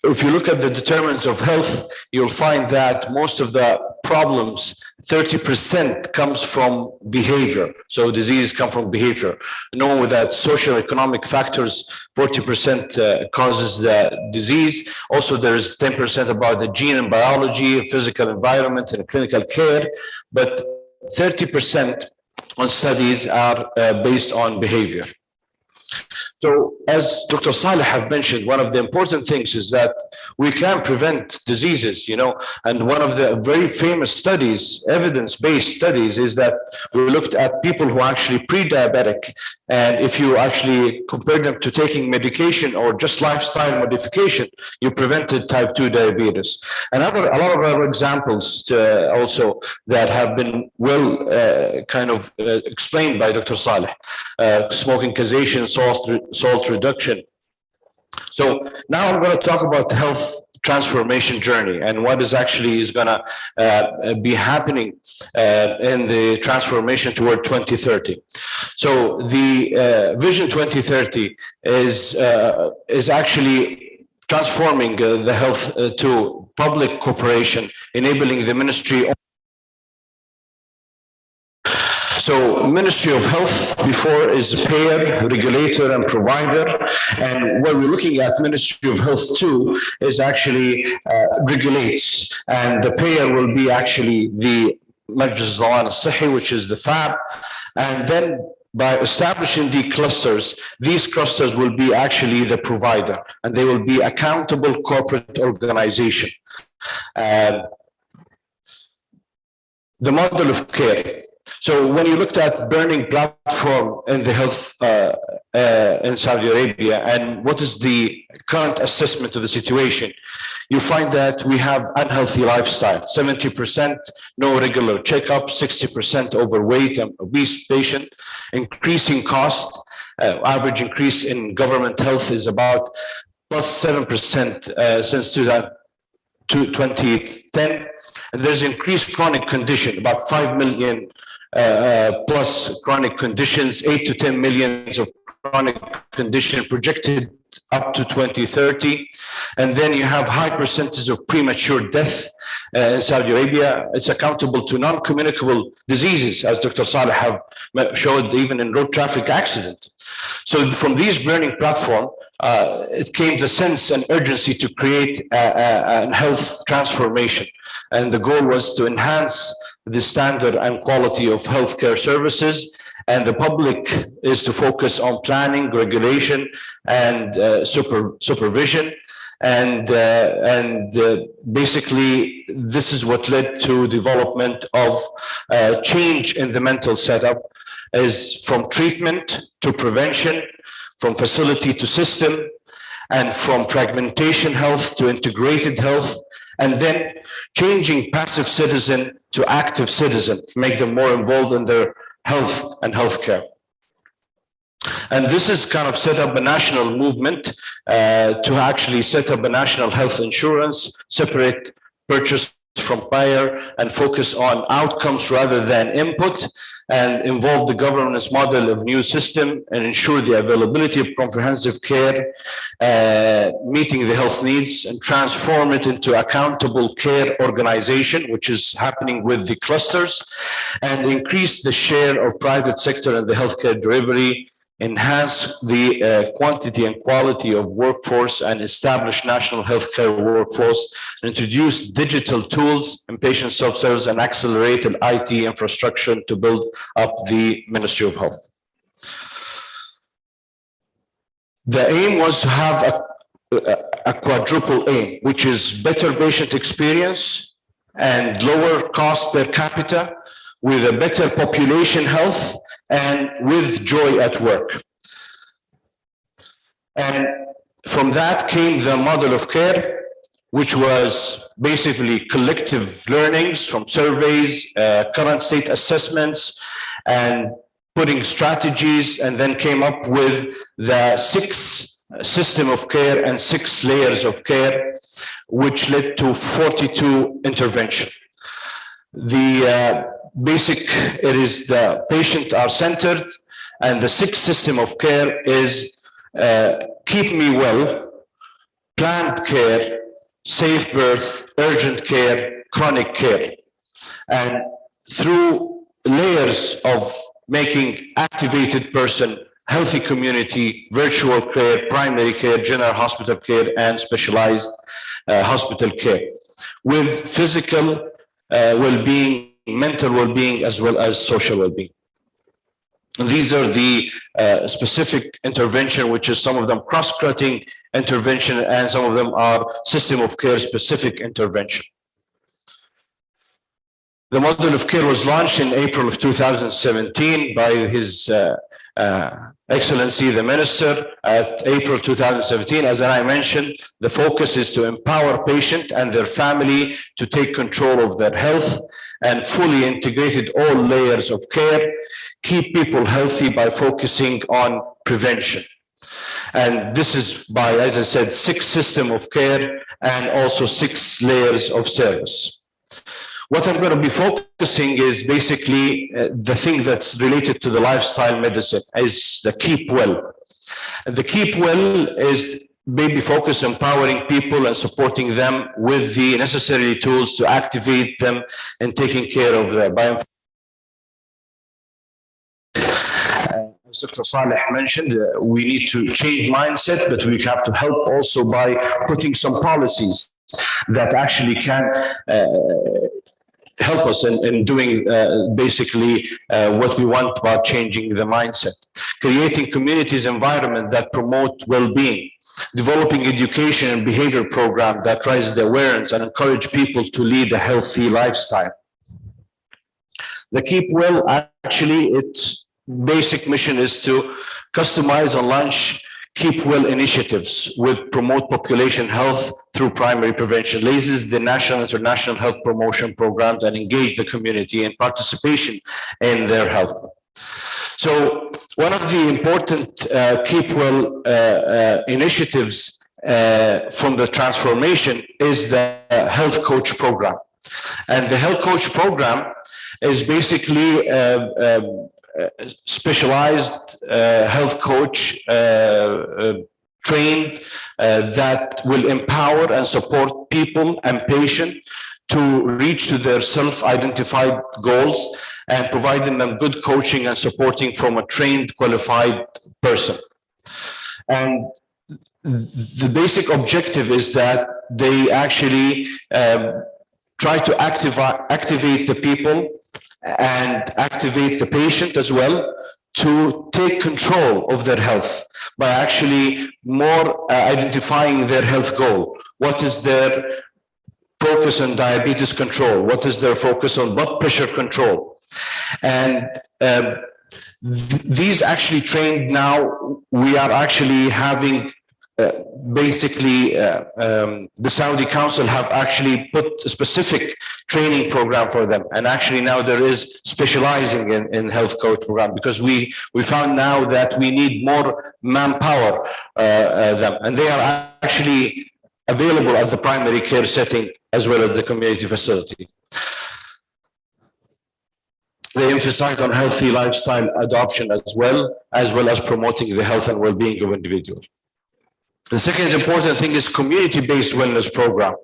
if you look at the determinants of health, you'll find that most of the problems, 30% comes from behavior. So diseases come from behavior. Knowing that social economic factors, 40% causes the disease. Also, there is 10% about the gene and biology, physical environment, and clinical care. But 30% on studies are based on behavior. So as Dr. Saleh have mentioned, one of the important things is that we can prevent diseases, and one of the very famous studies, evidence-based studies, is that we looked at people who are actually pre-diabetic, and if you actually compare them to taking medication or just lifestyle modification, you prevented type 2 diabetes. And a lot of other examples also that have been well explained by Dr. Saleh, smoking cessation, salt reduction. So now I'm going to talk about the health transformation journey and what is going to be happening in the transformation toward 2030. So the Vision 2030 is actually transforming the health to public cooperation, enabling the ministry. So Ministry of Health before is payer, regulator, and provider. And what we're looking at Ministry of Health too is actually regulates. And the payer will be actually the Majlis Zawan al-Sahi, which is the FAB. And then by establishing the clusters, these clusters will be actually the provider, and they will be accountable corporate organization. The model of care. So when you looked at burning platform in the health in Saudi Arabia, and what is the current assessment of the situation, you find that we have unhealthy lifestyle, 70% no regular checkup, 60% overweight and obese patient, increasing cost, average increase in government health is about plus 7% since 2010. And there's increased chronic condition, about 5 million plus chronic conditions, 8 to 10 million of chronic condition projected up to 2030. And then you have high percentage of premature death in Saudi Arabia. It's accountable to non-communicable diseases, as Dr. Saleh have showed even in road traffic accident. So from these burning platform, it came the sense and urgency to create a health transformation. And the goal was to enhance the standard and quality of healthcare services, and the public is to focus on planning, regulation, and supervision. And basically, this is what led to development of change in the mental setup, is from treatment to prevention, from facility to system, and from fragmentation health to integrated health, and then changing passive citizen to active citizen, make them more involved in their health and healthcare. And this is kind of set up a national movement to actually set up a national health insurance, separate purchase from payer, and focus on outcomes rather than input, and involve the governance model of new system and ensure the availability of comprehensive care, meeting the health needs, and transform it into accountable care organization, which is happening with the clusters, and increase the share of private sector in the healthcare delivery, enhance the quantity and quality of workforce, and establish national healthcare workforce, introduce digital tools and patient self-service, and accelerate an IT infrastructure to build up the Ministry of Health. The aim was to have a quadruple aim, which is better patient experience and lower cost per capita, with a better population health, and with joy at work. And from that came the model of care, which was basically collective learnings from surveys, current state assessments, and putting strategies, and then came up with the 6 system of care and 6 layers of care, which led to 42 intervention. The it is the patient are centered, and the 6th system of care is keep me well, planned care, safe birth, urgent care, chronic care. And through layers of making activated person, healthy community, virtual care, primary care, general hospital care, and specialized hospital care, with physical well-being mental well-being, as well as social well-being. And these are the specific intervention, which is some of them cross-cutting intervention, and some of them are system of care specific intervention. The model of care was launched in April of 2017 by His Excellency the Minister at April 2017. As I mentioned, the focus is to empower patient and their family to take control of their health and fully integrated all layers of care, keep people healthy by focusing on prevention. And this is by, as I said, 6 systems of care and also 6 layers of service. What I'm going to be focusing is basically the thing that's related to the lifestyle medicine, is the Keep Well. And the Keep Well is maybe focus empowering people and supporting them with the necessary tools to activate them and taking care of their bioinformation. As Dr. Saleh mentioned, we need to change mindset, but we have to help also by putting some policies that actually can help us in doing basically what we want about changing the mindset. Creating communities environment that promote well-being, developing education and behavior program that raises the awareness and encourage people to lead a healthy lifestyle. The Keep Well, actually, its basic mission is to customize and launch Keep Well initiatives with promote population health through primary prevention, raises the national and international health promotion programs, and engage the community in participation in their health. So one of the important Keep Well initiatives from the transformation is the health coach program. And the health coach program is basically specialized health coach trained that will empower and support people and patients to reach to their self-identified goals and providing them good coaching and supporting from a trained, qualified person. And the basic objective is that they actually try to activate the people and activate the patient as well to take control of their health by actually more identifying their health goal. What is their focus on diabetes control? What is their focus on blood pressure control? And these actually trained now, we are actually having basically the Saudi Council have actually put a specific training program for them, and actually now there is specializing in health coach program, because we found now that we need more manpower them, and they are actually available at the primary care setting as well as the community facility. They emphasize on healthy lifestyle adoption as well as promoting the health and well-being of individuals. The second important thing is community-based wellness program.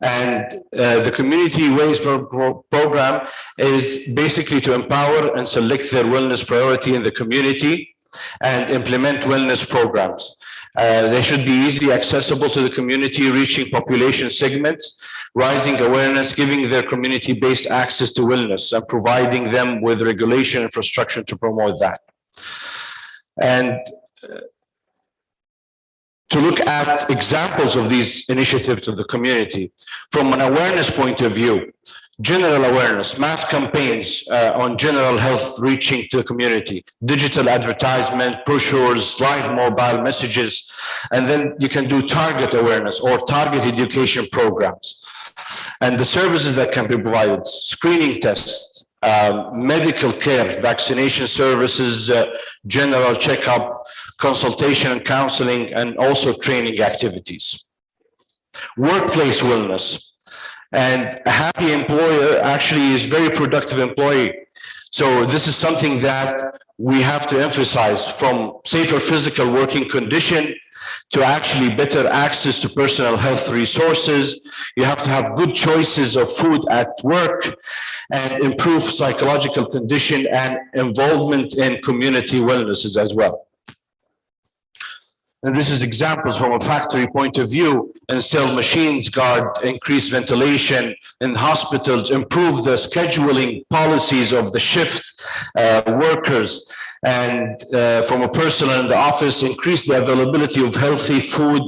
And the community-based program is basically to empower and select their wellness priority in the community and implement wellness programs. They should be easily accessible to the community, reaching population segments, raising awareness, giving their community-based access to wellness, and providing them with regulation infrastructure to promote that. And to look at examples of these initiatives of the community from an awareness point of view, general awareness, mass campaigns on general health reaching to the community, digital advertisement, brochures, live mobile messages, and then you can do target awareness or target education programs. And the services that can be provided, screening tests, medical care, vaccination services, general checkup, consultation and counseling, and also training activities. Workplace wellness. And a happy employer actually is very productive employee. So this is something that we have to emphasize, from safer physical working condition to actually better access to personal health resources. You have to have good choices of food at work and improve psychological condition and involvement in community wellnesses as well. And this is examples from a factory point of view: install machines guard, increase ventilation in hospitals, improve the scheduling policies of the shift workers, and from a personal in the office, increase the availability of healthy food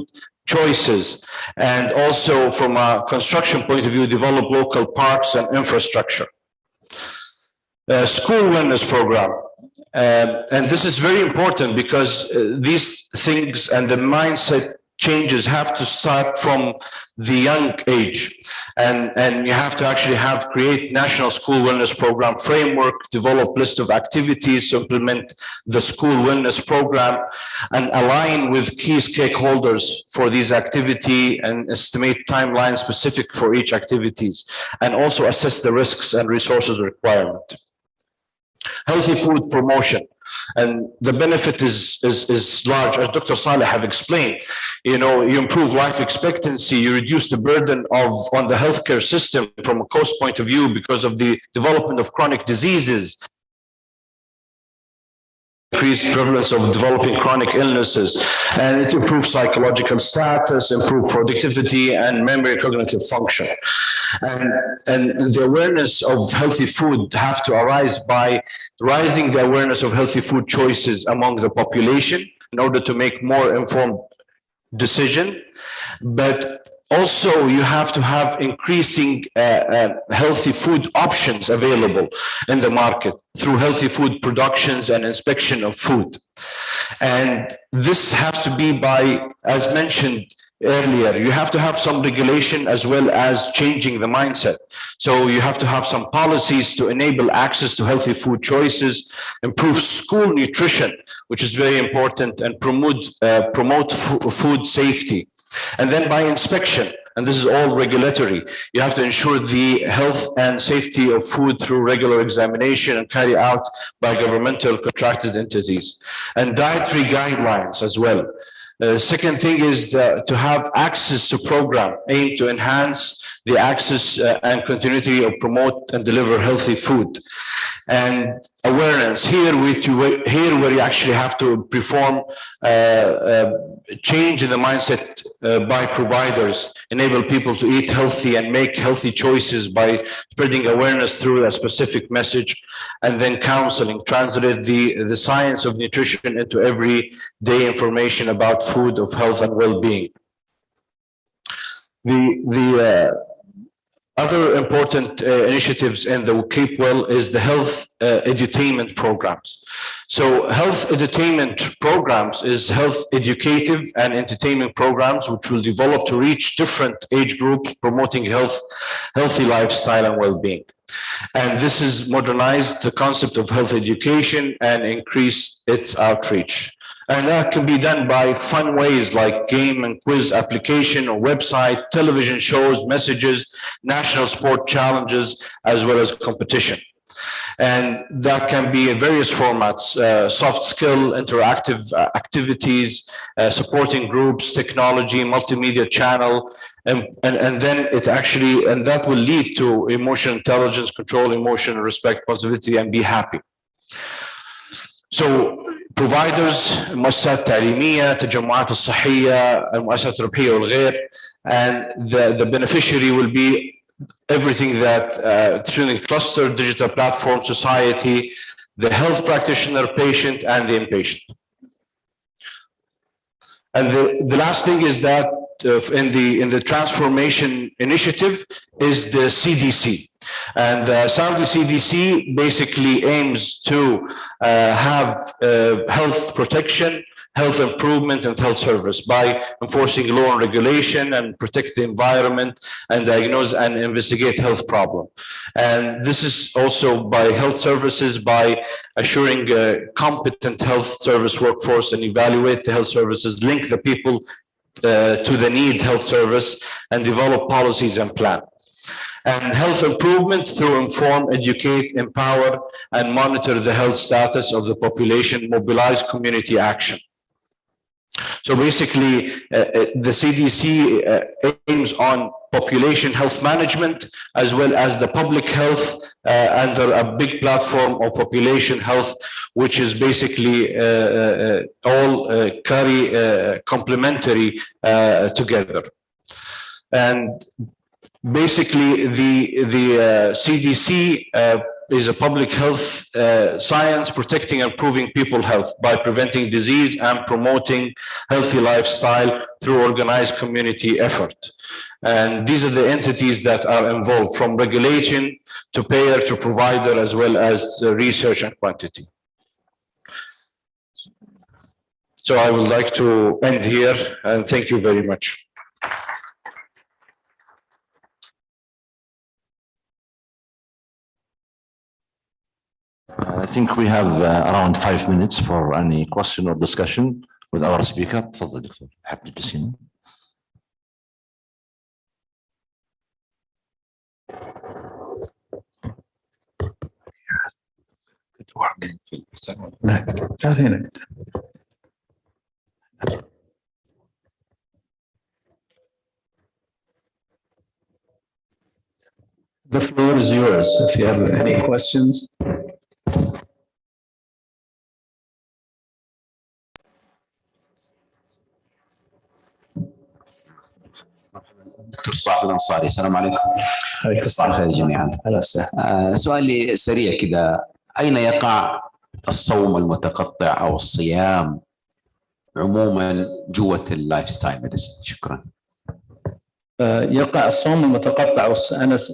choices, and also from a construction point of view, develop local parks and infrastructure. School wellness program. And this is very important because these things and the mindset changes have to start from the young age, and you have to actually create national school wellness program framework, develop list of activities to implement the school wellness program, and align with key stakeholders for these activity and estimate timelines specific for each activities, and also assess the risks and resources requirement. Healthy food promotion, and the benefit is large, as Dr. Saleh have explained. You know, you improve life expectancy, you reduce the burden on the healthcare system from a cost point of view because of the development of chronic diseases, increased prevalence of developing chronic illnesses, and it improves psychological status, improve productivity and memory cognitive function. And the awareness of healthy food have to arise by raising the awareness of healthy food choices among the population in order to make more informed decision. But also, you have to have increasing healthy food options available in the market through healthy food productions and inspection of food. And this has to be by, as mentioned earlier, you have to have some regulation as well as changing the mindset. So you have to have some policies to enable access to healthy food choices, improve school nutrition, which is very important, and promote food safety. And then by inspection, and this is all regulatory, you have to ensure the health and safety of food through regular examination and carry out by governmental contracted entities, and dietary guidelines as well. Second thing is to have access to program aimed to enhance the access and continuity of promote and deliver healthy food. And awareness, here where you actually have to perform change in the mindset by providers, enable people to eat healthy and make healthy choices by spreading awareness through a specific message, and then counseling, translate the science of nutrition into everyday information about food of health and well-being. The other important initiatives in the Keep Well is the health edutainment programs. So health edutainment programs is health educative and entertainment programs which will develop to reach different age groups, promoting healthy lifestyle and well-being. And this is modernized the concept of health education and increase its outreach. And that can be done by fun ways like game and quiz application or website, television shows, messages, national sport challenges, as well as competition. And that can be in various formats, soft skill, interactive activities, supporting groups, technology, multimedia channel, and then it actually, and that will lead to emotional intelligence, control emotion, respect, positivity, and be happy. So providers, المؤسسات التعليمية, التجمعات الصحية, المؤسسات الربحية والغير, and the beneficiary will be everything that through the cluster, digital platform, society, the health practitioner, patient, and the inpatient. And the last thing is that in the transformation initiative is the CDC. And Saudi CDC basically aims to have health protection, health improvement, and health service by enforcing law and regulation and protect the environment and diagnose and investigate health problem. And this is also by health services, by assuring a competent health service workforce and evaluate the health services, link the people to the need health service, and develop policies and plan. And health improvement through inform, educate, empower, and monitor the health status of the population, mobilize community action. So basically, the CDC aims on population health management as well as the public health under a big platform of population health, which is basically all carry complementary together. And basically, the CDC is a public health science protecting and improving people's health by preventing disease and promoting healthy lifestyle through organized community effort. And these are the entities that are involved, from regulation to payer to provider, as well as research and quantity. So I would like to end here, and thank you very much. I think we have around 5 minutes for any question or discussion with our speaker. تفضل دكتور حابب تجلسين. The floor is yours if you have any questions. دكتور صاحب الأنصاري، السلام عليكم. صباح الخير جميعا. سؤالي سريع كذا، أين يقع الصوم المتقطع أو الصيام عموما جوة اللايف ستايل ميديسن؟ شكرا. يقع الصوم المتقطع،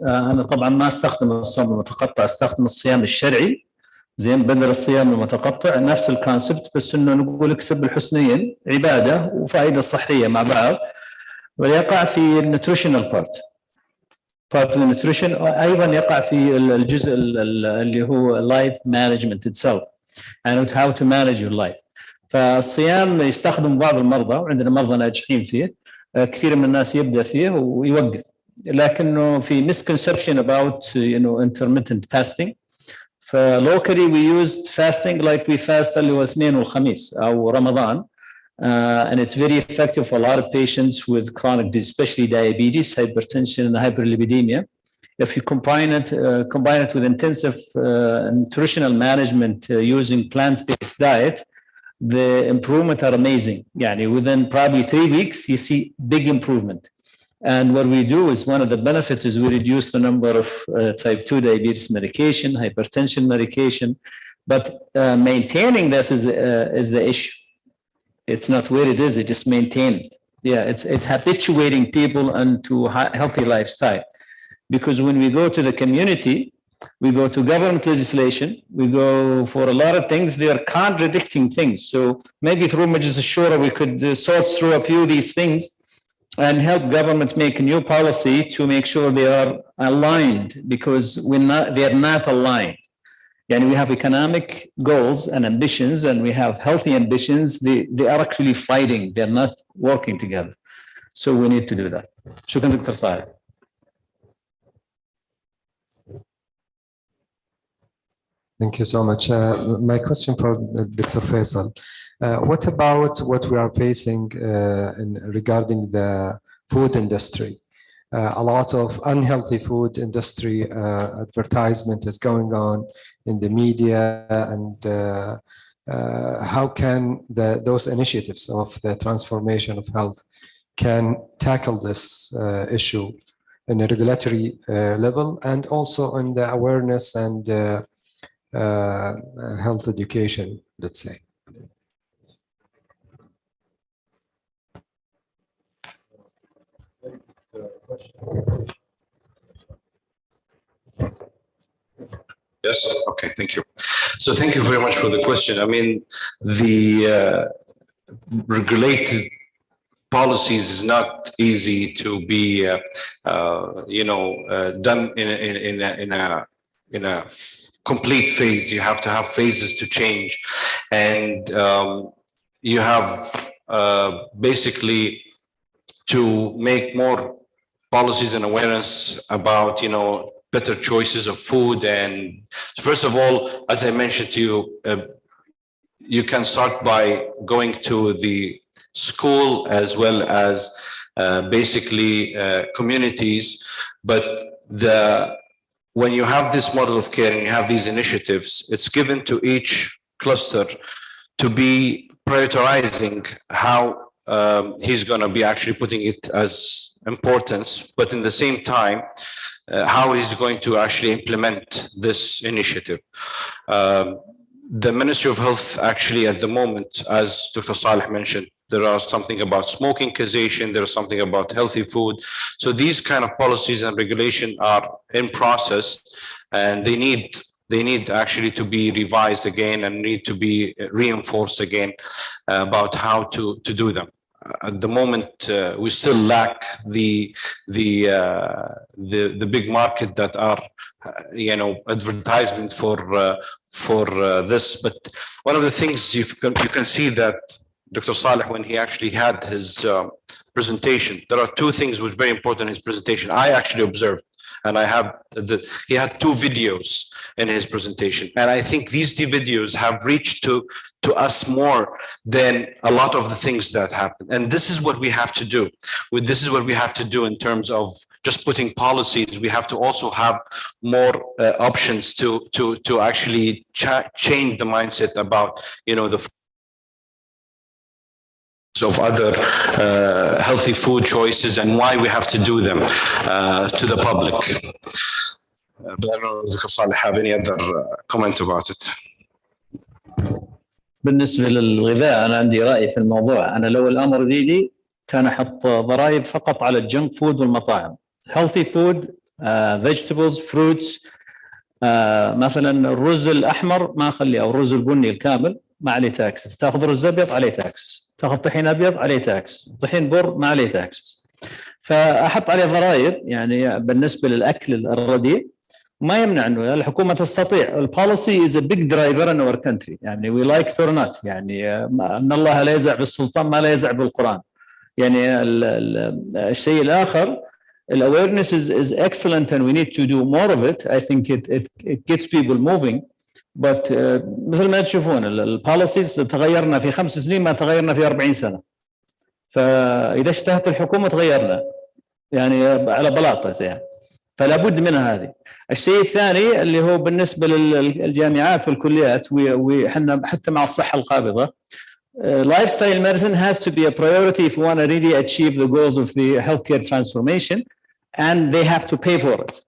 أنا طبعا ما أستخدم الصوم المتقطع، أستخدم الصيام الشرعي زين بدل الصيام المتقطع، نفس الكونسبت، بس إنه نقول اكسب الحسنيين، عبادة وفائدة صحية مع بعض. ويقع في النيوتريشنال بارت النيوتريشن، ايضا يقع في الجزء اللي هو لايف مانجمنت itself and how to manage your life. فالصيام يستخدم بعض المرضى، وعندنا مرضى ناجحين فيه، كثير من الناس يبدا فيه ويوقف، لكنه في misconception about intermittent fasting. فلوكالي we used fasting like we fast اللي هو الاثنين والخميس او رمضان. And it's very effective for a lot of patients with chronic disease, especially diabetes, hypertension, and hyperlipidemia. If you combine it with intensive nutritional management using plant-based diet, the improvement are amazing. Yani within probably 3 weeks, you see big improvement. And what we do is, one of the benefits is we reduce the number of type 2 diabetes medication, hypertension medication, but maintaining this is the issue. It's not where it is, it just maintained it. Yeah, it's habituating people into healthy lifestyle. Because when we go to the community, we go to government legislation, we go for a lot of things, they are contradicting things. So maybe through Majlis al-Shura, we could sort through a few of these things and help government make a new policy to make sure they are aligned, because they are not aligned. Yani we have economic goals and ambitions, and we have healthy ambitions. They are actually fighting. They're not working together. So we need to do that. Shukran, Dr. Saad. Thank you so much. My question for Dr. Faisal. What about what we are facing regarding the food industry? A lot of unhealthy food industry advertisement is going on in the media, and how can those initiatives of the transformation of health can tackle this issue in a regulatory level, and also on the awareness and health education, let's say? Yes, okay, thank you. So thank you very much for the question. I mean, the regulated policies is not easy to be, done in a complete phase. You have to have phases to change, and you have basically to make more policies and awareness about, better choices of food. And first of all, as I mentioned to you, you can start by going to the school as well as basically communities. But when you have this model of care and you have these initiatives, it's given to each cluster to be prioritizing how he's going to be actually putting it as importance, but in the same time, how he's going to actually implement this initiative. The Ministry of Health actually at the moment, as Dr. Saleh mentioned, there are something about smoking cessation, there is something about healthy food. So these kind of policies and regulation are in process, and they need actually to be revised again and need to be reinforced again about how to do them. At the moment, we still lack the big market that are, advertisement for this. But one of the things you can see that Dr. Saleh, when he actually had his presentation, there are two things which were very important in his presentation. I actually observed, and he had two videos in his presentation. And I think these two videos have reached to us more than a lot of the things that happen. And this is what we have to do. This is what we have to do in terms of just putting policies. We have to also have more options to actually change the mindset about, the of other healthy food choices and why we have to do them to the public. But I don't know if Dr. Saleh have any other comment about it. بالنسبة للغذاء أنا عندي رأي في الموضوع. أنا لو الأمر بيدي كان أحط ضرائب فقط على الجنك فود والمطاعم. healthy food, vegetables, fruits. مثلا الرز الأحمر ما أخليه، أو الرز البني الكامل ما عليه تاكسس. تاخذ رز أبيض عليه تاكسس، تاخذ طحين أبيض عليه تاكسس، طحين بر ما عليه تاكسس. فأحط عليه ضرائب يعني بالنسبة للأكل الرديء. ما يمنع انه الحكومه تستطيع. البوليسي is a big driver in our country. يعني we like it or not. يعني ان الله لا يزع بالسلطان ما لا يزع بالقران. يعني الشيء الاخر awareness is excellent and we need to do more of it. I think it gets people moving. But مثل ما تشوفون البوليسيز تغيرنا في 5 سنين ما تغيرنا في 40 سنه. فاذا اجتهدت الحكومه تغيرنا يعني على بلاطه يعني. فلا بد منها هذه. الشيء الثاني اللي هو بالنسبة للجامعات والكليات وحنا حتى مع الصحة القابضة. Lifestyle medicine has to be a priority if we want to really achieve the goals of the healthcare transformation, and they have to pay for it.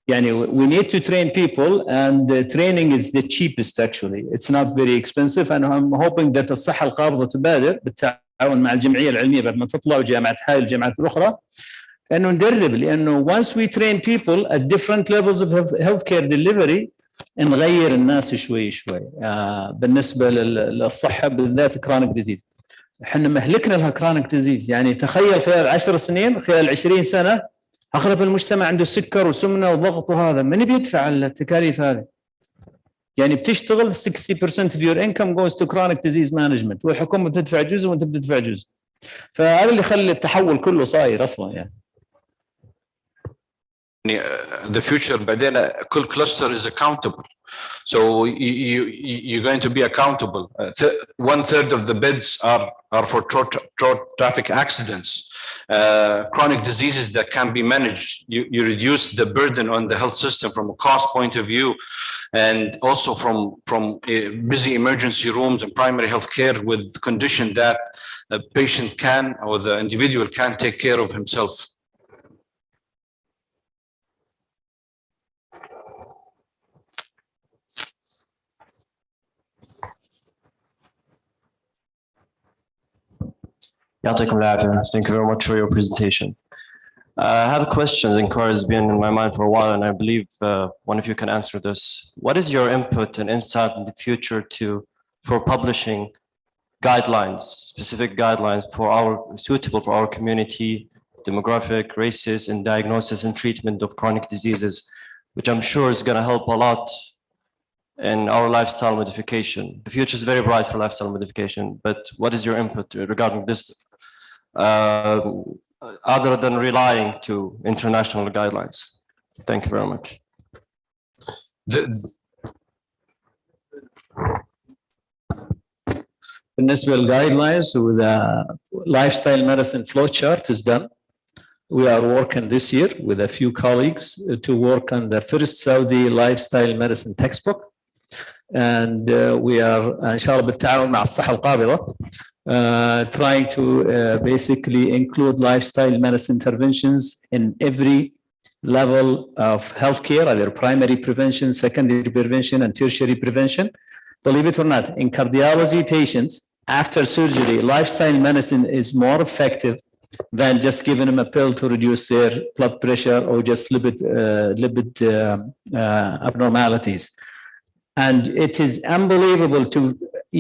يعني we need to train people, and the training is the cheapest actually. It's not very expensive, and I'm hoping that الصحة القابضة تبادر بالتعاون مع الجمعية العلمية بعد ما تطلع وجامعة حائل والجامعات الأخرى انه ندرب. لانه once we train people at different levels of healthcare delivery نغير الناس شوي شوي. بالنسبه للصحه بالذات كرونيك ديزيز احنا مهلكنا لها كرونيك ديزيز. يعني تخيل خلال 10 سنين خلال 20 سنه اغلب المجتمع عنده سكر وسمنه وضغط، وهذا من بيدفع التكاليف هذه؟ يعني بتشتغل 60% of your income goes to chronic disease management، والحكومه بتدفع جزء وانت بتدفع جزء. فهذا اللي خلى التحول كله صاير اصلا يعني. The future بعدين كل cluster is accountable, so you're going to be accountable. 1/3 of the beds are for traffic accidents, chronic diseases that can be managed. You reduce the burden on the health system from a cost point of view, and also from busy emergency rooms and primary health care with the condition that a patient can or the individual can take care of himself. Thank you very much for your presentation. I have a question that has been in my mind for a while, and I believe one of you can answer this. What is your input and insight in the future for publishing guidelines, specific guidelines suitable for our community, demographic, races, and diagnosis and treatment of chronic diseases, which I'm sure is going to help a lot in our lifestyle modification? The future is very bright for lifestyle modification, but what is your input regarding this, other than relying to international guidelines? Thank you very much. بالنسبة للguidelines the lifestyle medicine flow chart is done. We are working this year with a few colleagues to work on the first Saudi lifestyle medicine textbook. And we are إن شاء الله بالتعاون مع الصحة القابضة trying to basically include lifestyle medicine interventions in every level of healthcare, either primary prevention, secondary prevention, and tertiary prevention. Believe it or not, in cardiology patients, after surgery, lifestyle medicine is more effective than just giving them a pill to reduce their blood pressure or just lipid abnormalities. And it is unbelievable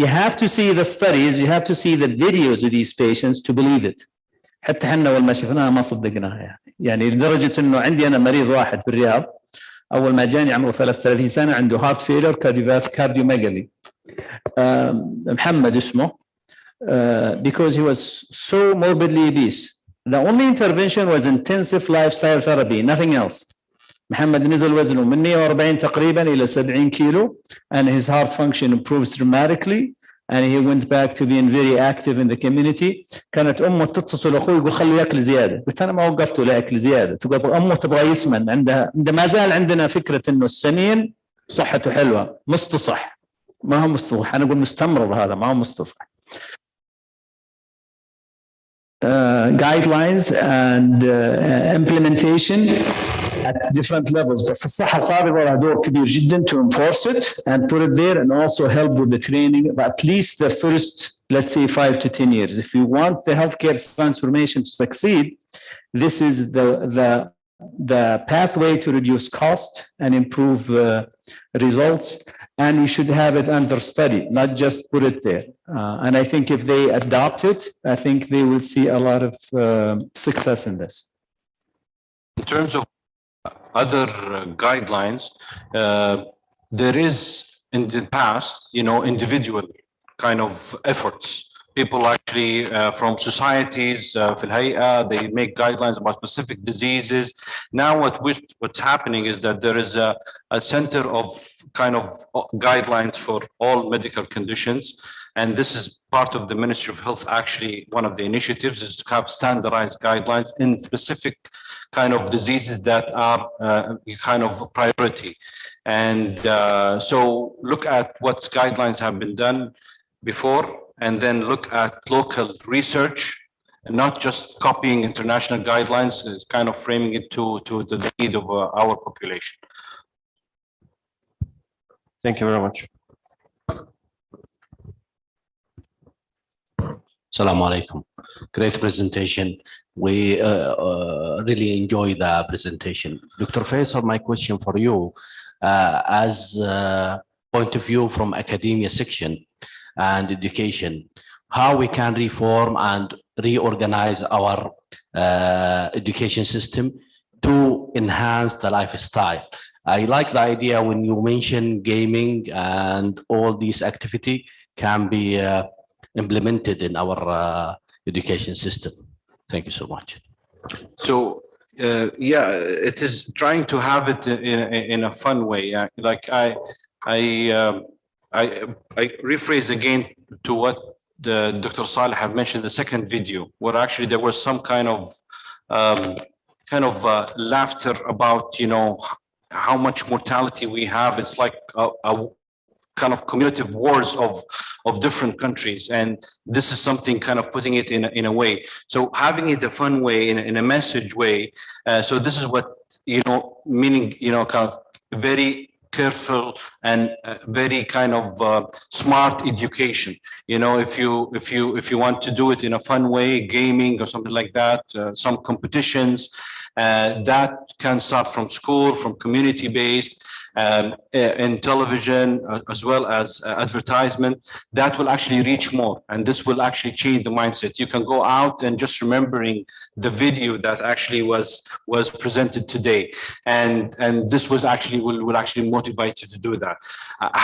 you have to see the studies, you have to see the videos of these patients to believe it. حتى احنا اول ما شفناها ما صدقناها يعني لدرجه انه عندي انا مريض واحد بالرياض اول ما جاني عمره 33 سنه عنده هارت فيلر كارديوميجالي محمد اسمه because he was so morbidly obese. The only intervention was intensive lifestyle therapy, nothing else. محمد نزل وزنه من 140 تقريبا الى 70 كيلو and his heart function improves dramatically and he went back to being very active in the community. كانت امه تتصل اخوي يقول خليه ياكل زياده، قلت انا ما وقفته لاكل زياده، تقول امه تبغى يسمن، عندها ما زال عندنا فكره انه السمين صحته حلوه، مستصح ما هو مستصح، انا اقول مستمرض هذا ما هو مستصح. Guidelines and implementation at different levels, بس الصحة القابضة لها دور كبير جدا to enforce it and put it there and also help with the training, but at least the first, let's say 5 to 10 years. If you want the healthcare transformation to succeed, this is the pathway to reduce cost and improve results. And we should have it under study, not just put it there. And I think if they adopt it, I think they will see a lot of success in this. In terms of other guidelines, there is in the past, individual kind of efforts. People actually from societies, في الحياة, they make guidelines about specific diseases. Now what's happening is that there is a center of kind of guidelines for all medical conditions. And this is part of the Ministry of Health. Actually, one of the initiatives is to have standardized guidelines in specific kind of diseases that are kind of a priority. And so look at what guidelines have been done before, and then look at local research, and not just copying international guidelines, it's kind of framing it to the need of our population. Thank you very much. Assalamu alaikum. Great presentation. We really enjoy the presentation. Dr. Faisal, my question for you, as point of view from academia section and education, how we can reform and reorganize our education system to enhance the lifestyle. I like the idea when you mention gaming and all these activity can be implemented in our education system. Thank you so much. So yeah, it is trying to have it in a fun way. Like I rephrase again to what Dr. Saleh have mentioned in the second video, where actually there was some kind of laughter about how much mortality we have. It's like a kind of cumulative wars of different countries, and this is something kind of putting it in a way. So having it a fun way, in a message way. So this is what meaning kind of very careful and very kind of smart education. If you want to do it in a fun way, gaming or something like that, some competitions that can start from school, from community-based. In television as well as advertisement, that will actually reach more, and this will actually change the mindset. You can go out and just remembering the video that actually was presented today, and this was actually will actually motivate you to do that.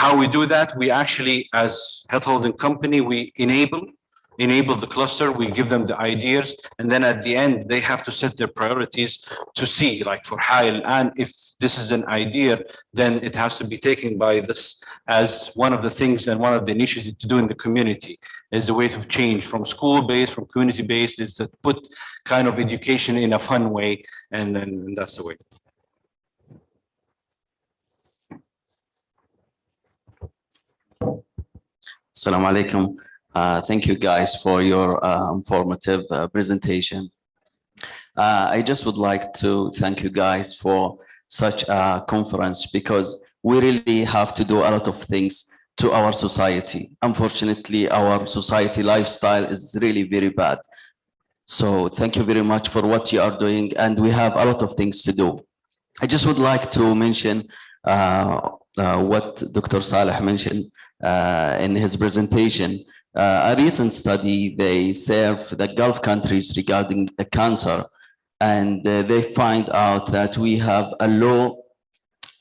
How we do that? We actually, as health holding company, we enable enable the cluster, we give them the ideas, and then at the end, they have to set their priorities to see, like for Hail, and if this is an idea, then it has to be taken by this as one of the things and one of the initiatives to do in the community. Is a way of change from school-based, from community-based, is to put kind of education in a fun way, and that's the way. Assalamu alaikum. Thank you guys for your informative presentation. I just would like to thank you guys for such a conference, because we really have to do a lot of things to our society. Unfortunately, our society lifestyle is really very bad. So thank you very much for what you are doing, and we have a lot of things to do. I just would like to mention what Dr. Saleh mentioned in his presentation. A recent study, they serve the Gulf countries regarding the cancer, and they find out that we have a low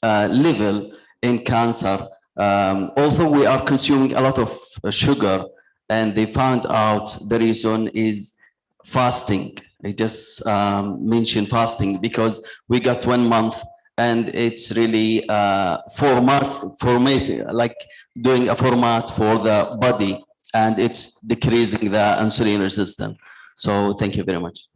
level in cancer, although we are consuming a lot of sugar, and they found out the reason is fasting. I just mentioned fasting because we got 1 month, and it's really format, like doing a format for the body, and it's decreasing the insulin resistance. So thank you very much.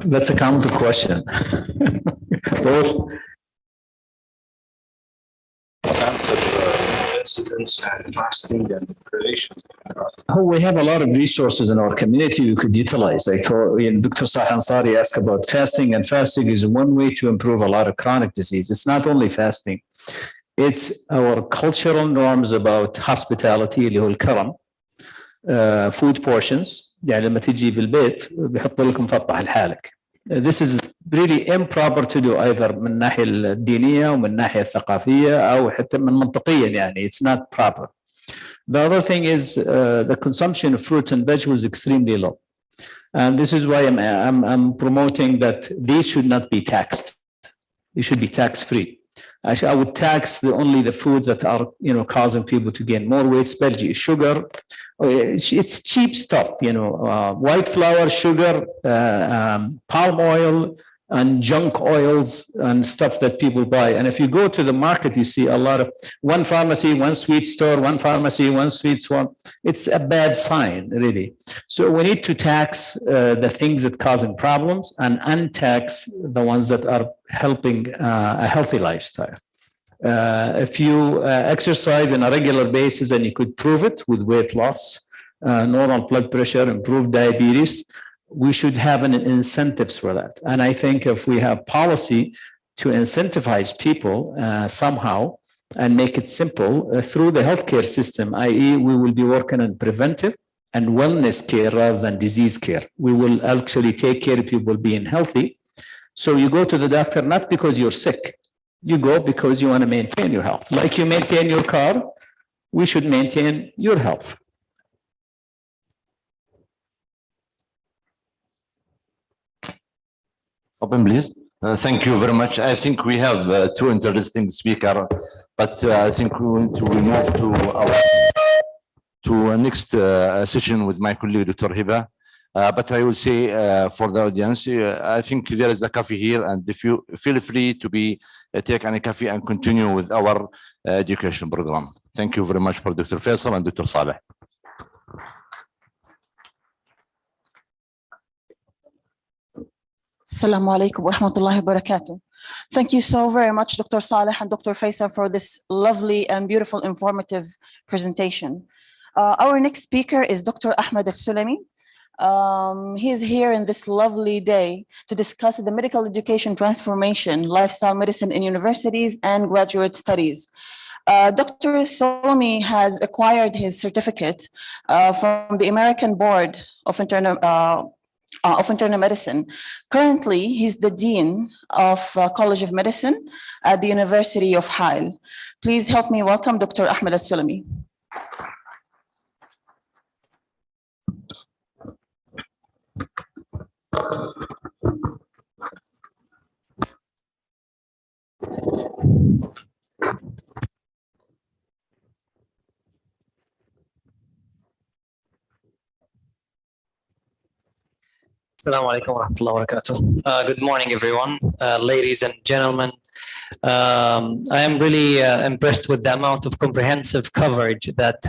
That's a counter question. Both incidents and fasting and relations. We have a lot of resources in our community we could utilize. I told Dr. Sah Ansari asked about fasting, and fasting is one way to improve a lot of chronic disease. It's not only fasting, it's our cultural norms about hospitality اللي هو الكرم, food portions. يعني لما تيجي بالبيت بيحط لك مفطح لحالك. This is really improper to do, either من الناحية الدينية ومن الناحية الثقافية أو حتى من منطقيا, يعني it's not proper. The other thing is the consumption of fruits and vegetables is extremely low. And this is why I'm promoting that these should not be taxed. They should be tax-free. Actually, I would tax only the foods that are, causing people to gain more weight, especially sugar. It's cheap stuff, white flour, sugar, palm oil, and junk oils and stuff that people buy. And if you go to the market, you see a lot of one pharmacy, one sweet store, one pharmacy, one sweet store. It's a bad sign, really. So we need to tax the things that are causing problems and untax the ones that are helping a healthy lifestyle. If you exercise on a regular basis, and you could prove it with weight loss, normal blood pressure, improved diabetes, we should have an incentives for that. And I think if we have policy to incentivize people somehow and make it simple through the healthcare system, i.e. we will be working on preventive and wellness care rather than disease care. We will actually take care of people being healthy. So you go to the doctor not because you're sick, you go because you want to maintain your health. Like you maintain your car, we should maintain your health. Open, please. Thank you very much. I think we have two interesting speakers, but I think we want to move to our next session with my colleague, Dr. Hiba. But I will say for the audience, I think there is a coffee here, and if you feel free to take any coffee and continue with our education program. Thank you very much for Dr. Faisal and Dr. Saleh. Assalamu alaikum wa rahmatullahi wa barakatuh. Thank you so very much, Dr. Saleh and Dr. Faisal, for this lovely and beautiful, informative presentation. Our next speaker is Dr. Ahmed Al-Sulami. He is here in this lovely day to discuss the medical education transformation, lifestyle medicine in universities and graduate studies. Dr. Sulami has acquired his certificate from the American Board of Internal Medicine. Currently, he's the Dean of College of Medicine at the University of Hail. Please help me welcome Dr. Ahmed Al-Sulami. Assalamu alaikum wa rahmatullahi wa barakatuh. Good morning, everyone, ladies and gentlemen. I am really impressed with the amount of comprehensive coverage that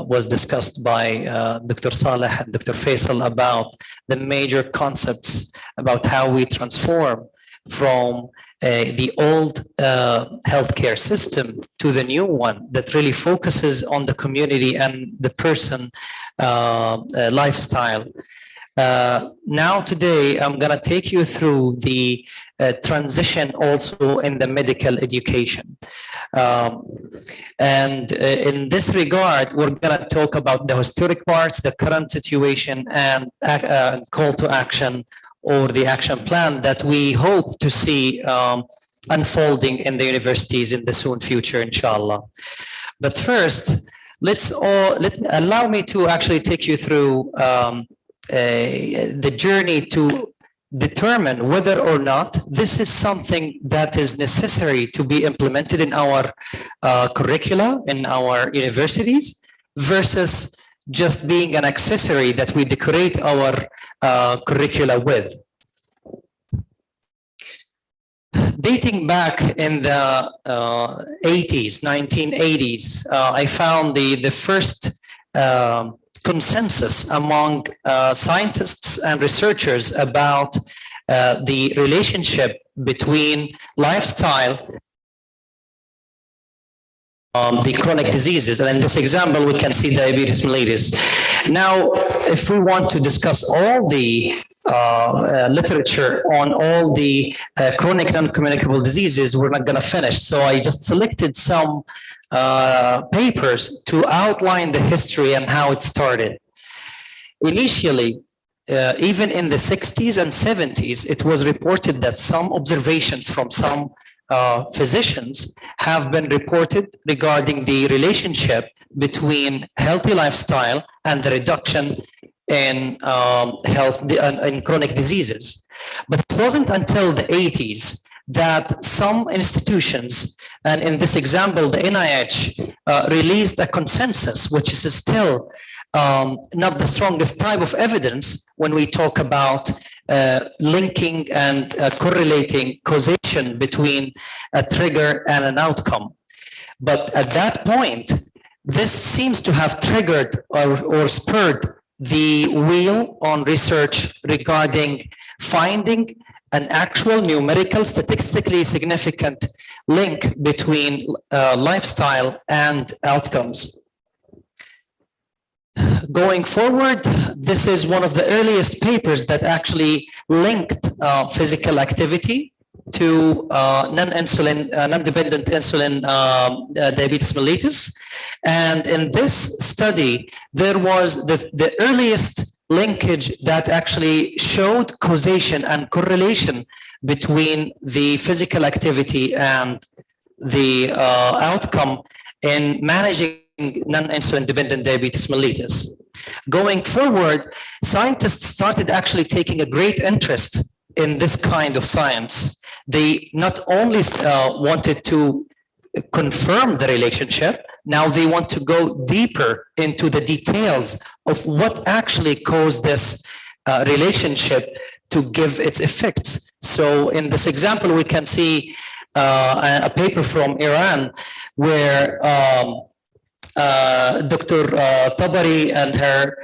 was discussed by Dr. Saleh and Dr. Faisal about the major concepts about how we transform from the old healthcare system to the new one that really focuses on the community and the person lifestyle. Now today, I'm going to take you through the transition also in the medical education. And in this regard, we're going to talk about the historic parts, the current situation, and call to action or the action plan that we hope to see unfolding in the universities in the soon future, inshallah. But first, allow me to actually take you through the journey to determine whether or not this is something that is necessary to be implemented in our curricula, in our universities, versus just being an accessory that we decorate our curricula with. Dating back in the 1980s, I found the first consensus among scientists and researchers about the relationship between lifestyle, the chronic diseases. And in this example, we can see diabetes mellitus. Now, if we want to discuss all the literature on all the chronic non-communicable diseases, we're not going to finish. So I just selected some papers to outline the history and how it started. Initially, even in the 60s and 70s, it was reported that some observations from some physicians have been reported regarding the relationship between healthy lifestyle and the reduction in in chronic diseases. But it wasn't until the 80s that some institutions, and in this example, the NIH, released a consensus, which is still not the strongest type of evidence when we talk about linking and correlating causation between a trigger and an outcome. But at that point, this seems to have triggered or spurred the wheel on research regarding finding an actual numerical, statistically significant link between lifestyle and outcomes. Going forward, this is one of the earliest papers that actually linked physical activity to non-dependent insulin diabetes mellitus. And in this study, there was the earliest linkage that actually showed causation and correlation between the physical activity and the outcome in managing non-insulin dependent diabetes mellitus. Going forward, scientists started actually taking a great interest in this kind of science. They not only wanted to confirm the relationship, now they want to go deeper into the details of what actually caused this relationship to give its effects. So in this example, we can see a paper from Iran where Dr. Tabari and her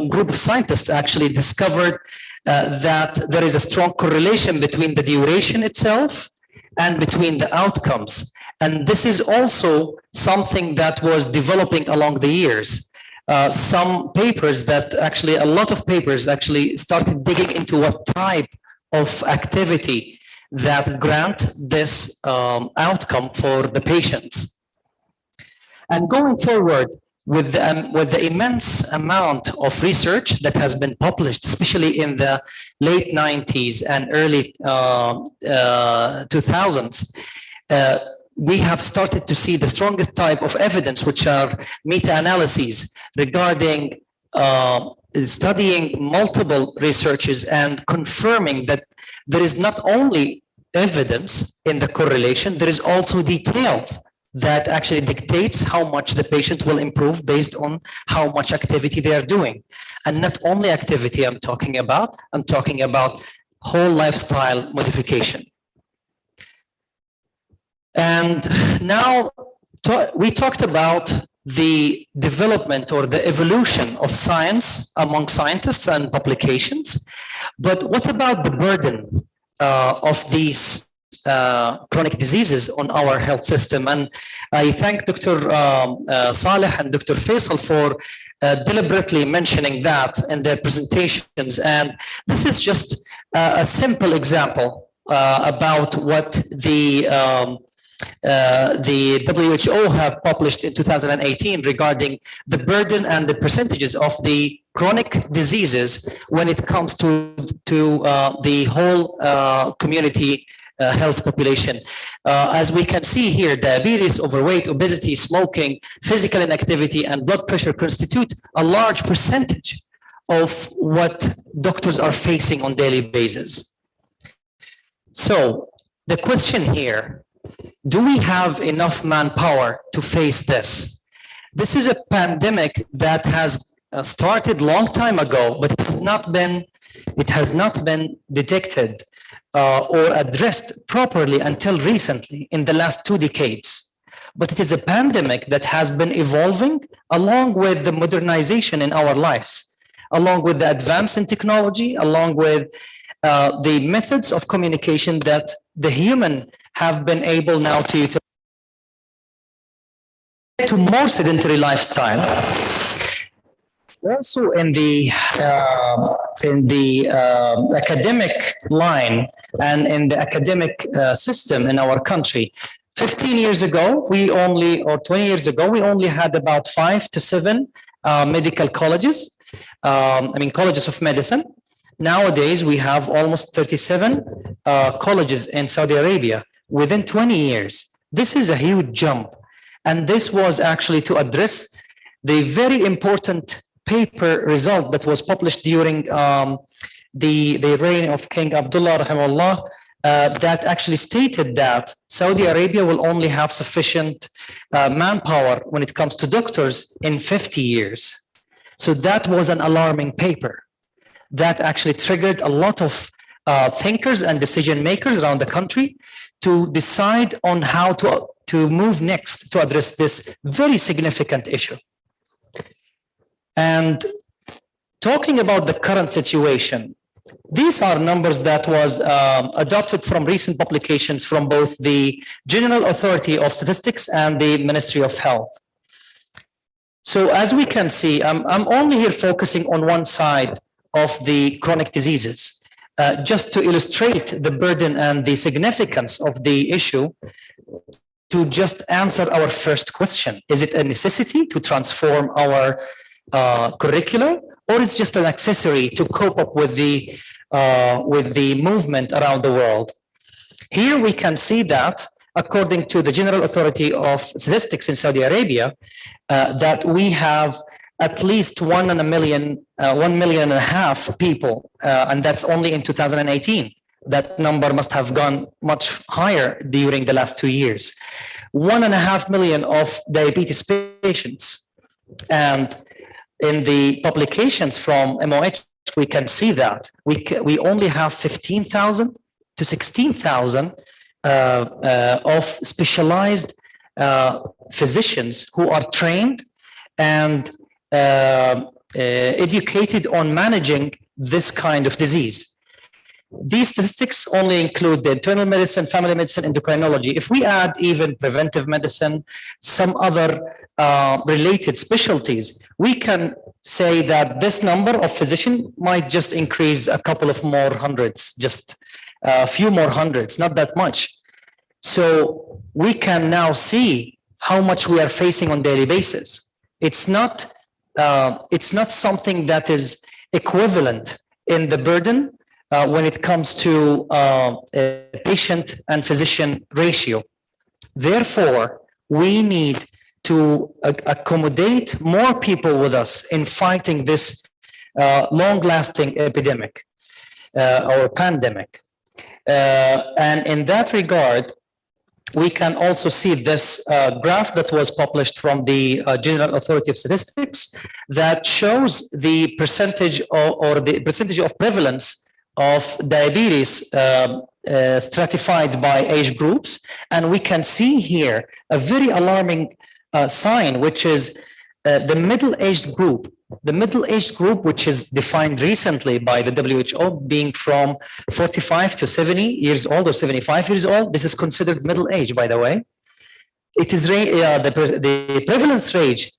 group of scientists actually discovered that there is a strong correlation between the duration itself and between the outcomes. And this is also something that was developing along the years. Some papers that actually, a lot of papers actually started digging into what type of activity that grant this outcome for the patients. And going forward, with the immense amount of research that has been published, especially in the late 90s and early 2000s, we have started to see the strongest type of evidence, which are meta-analyses regarding studying multiple researches and confirming that there is not only evidence in the correlation, there is also details that actually dictates how much the patient will improve based on how much activity they are doing. And not only activity I'm talking about whole lifestyle modification. And now we talked about the development or the evolution of science among scientists and publications, but what about the burden of these chronic diseases on our health system? And I thank Dr. Saleh and Dr. Faisal for deliberately mentioning that in their presentations. And this is just a simple example about what the WHO have published in 2018 regarding the burden and the percentages of the chronic diseases when it comes to the whole community health population. As we can see here, diabetes, overweight, obesity, smoking, physical inactivity, and blood pressure constitute a large percentage of what doctors are facing on a daily basis. So the question here, do we have enough manpower to face this? This is a pandemic that has started a long time ago, but it has not been detected or addressed properly until recently in the last 2 decades. But it is a pandemic that has been evolving along with the modernization in our lives, along with the advance in technology, along with the methods of communication that the human have been able now to utilize to more sedentary lifestyle. Also in the academic line and in the academic system in our country, 15 years ago, or 20 years ago, we only had about 5 to 7 medical colleges, colleges of medicine. Nowadays, we have almost 37 colleges in Saudi Arabia within 20 years. This is a huge jump. And this was actually to address the very important paper result that was published during the reign of King Abdullah, rahimahullah, that actually stated that Saudi Arabia will only have sufficient manpower when it comes to doctors in 50 years. So that was an alarming paper that actually triggered a lot of thinkers and decision makers around the country to decide on how to move next to address this very significant issue. And talking about the current situation, these are numbers that was adopted from recent publications from both the General Authority of Statistics and the Ministry of Health. So as we can see, I'm only here focusing on one side of the chronic diseases, just to illustrate the burden and the significance of the issue, to just answer our first question. Is it a necessity to transform our curricula, or it's just an accessory to cope up with the movement around the world? Here we can see that, according to the General Authority of Statistics in Saudi Arabia, that we have at least 1.5 million people, and that's only in 2018. That number must have gone much higher during the last 2 years. 1.5 million of diabetes patients. And in the publications from MOH, we can see that we only have 15,000 to 16,000 of specialized physicians who are trained and educated on managing this kind of disease. These statistics only include the internal medicine, family medicine, endocrinology. If we add even preventive medicine, some other related specialties, we can say that this number of physicians might just increase a couple of more hundreds, just a few more hundreds, not that much. So we can now see how much we are facing on a daily basis. It's not something that is equivalent in the burden when it comes to patient and physician ratio. Therefore, we need to accommodate more people with us in fighting this long-lasting epidemic or pandemic. And in that regard, we can also see this graph that was published from the General Authority of Statistics that shows the percentage or the percentage of prevalence of diabetes stratified by age groups. And we can see here a very alarming sign, which is the middle-aged group. The middle-aged group, which is defined recently by the WHO, being from 45 to 70 years old or 75 years old. This is considered middle age, by the way. It is the prevalence range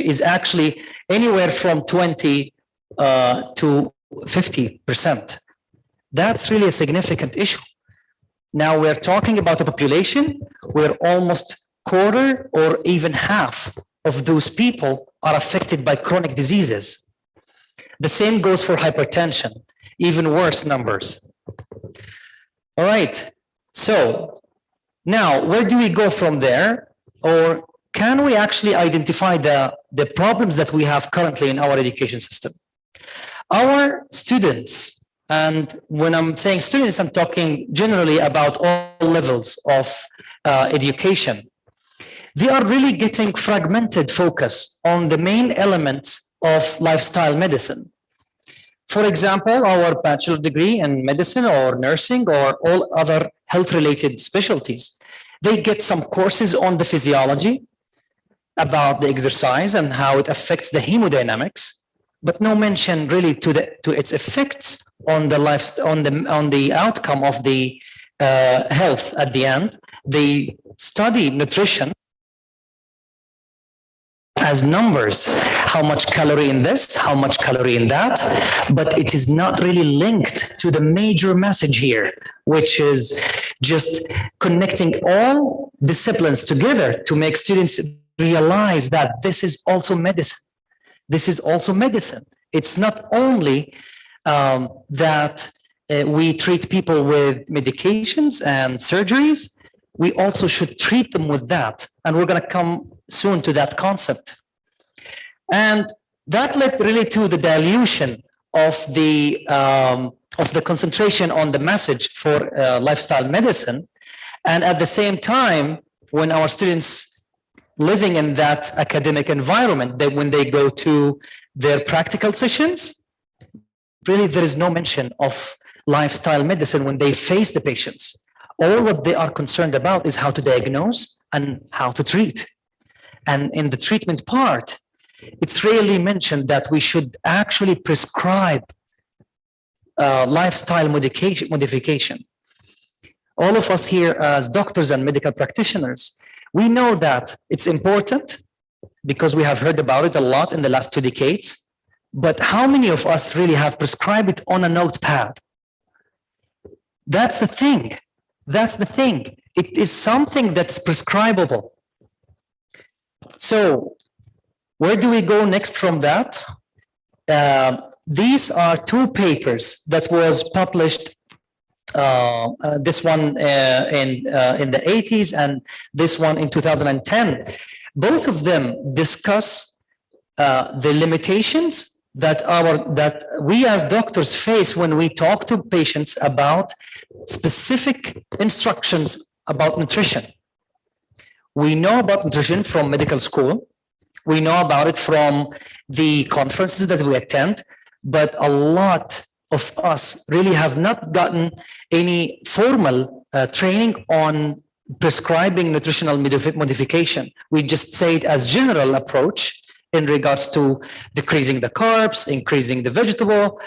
is actually anywhere from 20 to 50%. That's really a significant issue. Now we're talking about a population where almost quarter or even half of those people are affected by chronic diseases. The same goes for hypertension, even worse numbers. All right, so now where do we go from there? Or can we actually identify the problems that we have currently in our education system? Our students, and when I'm saying students, I'm talking generally about all levels of education. They are really getting fragmented focus on the main elements of lifestyle medicine. For example, our bachelor degree in medicine or nursing or all other health-related specialties, they get some courses on the physiology, about the exercise and how it affects the hemodynamics, but no mention really to its effects on the on the outcome of the health at the end. They study nutrition as numbers, how much calorie in this, how much calorie in that, but it is not really linked to the major message here, which is just connecting all disciplines together to make students realize that this is also medicine. This is also medicine. It's not only that we treat people with medications and surgeries, we also should treat them with that. And we're going to come soon to that concept. And that led really to the dilution of the concentration on the message for lifestyle medicine. And at the same time, when our students living in that academic environment, that when they go to their practical sessions, really there is no mention of lifestyle medicine when they face the patients. All what they are concerned about is how to diagnose and how to treat. And in the treatment part, it's rarely mentioned that we should actually prescribe lifestyle modification. All of us here as doctors and medical practitioners, we know that it's important because we have heard about it a lot in the last 2 decades, but how many of us really have prescribed it on a notepad? That's the thing. That's the thing. It is something that's prescribable. So where do we go next from that? These are 2 papers that was published, this one in the 80s and this one in 2010. Both of them discuss the limitations that we as doctors face when we talk to patients about specific instructions about nutrition. We know about nutrition from medical school. We know about it from the conferences that we attend, but a lot of us really have not gotten any formal training on prescribing nutritional modification. We just say it as general approach in regards to decreasing the carbs, increasing the vegetable,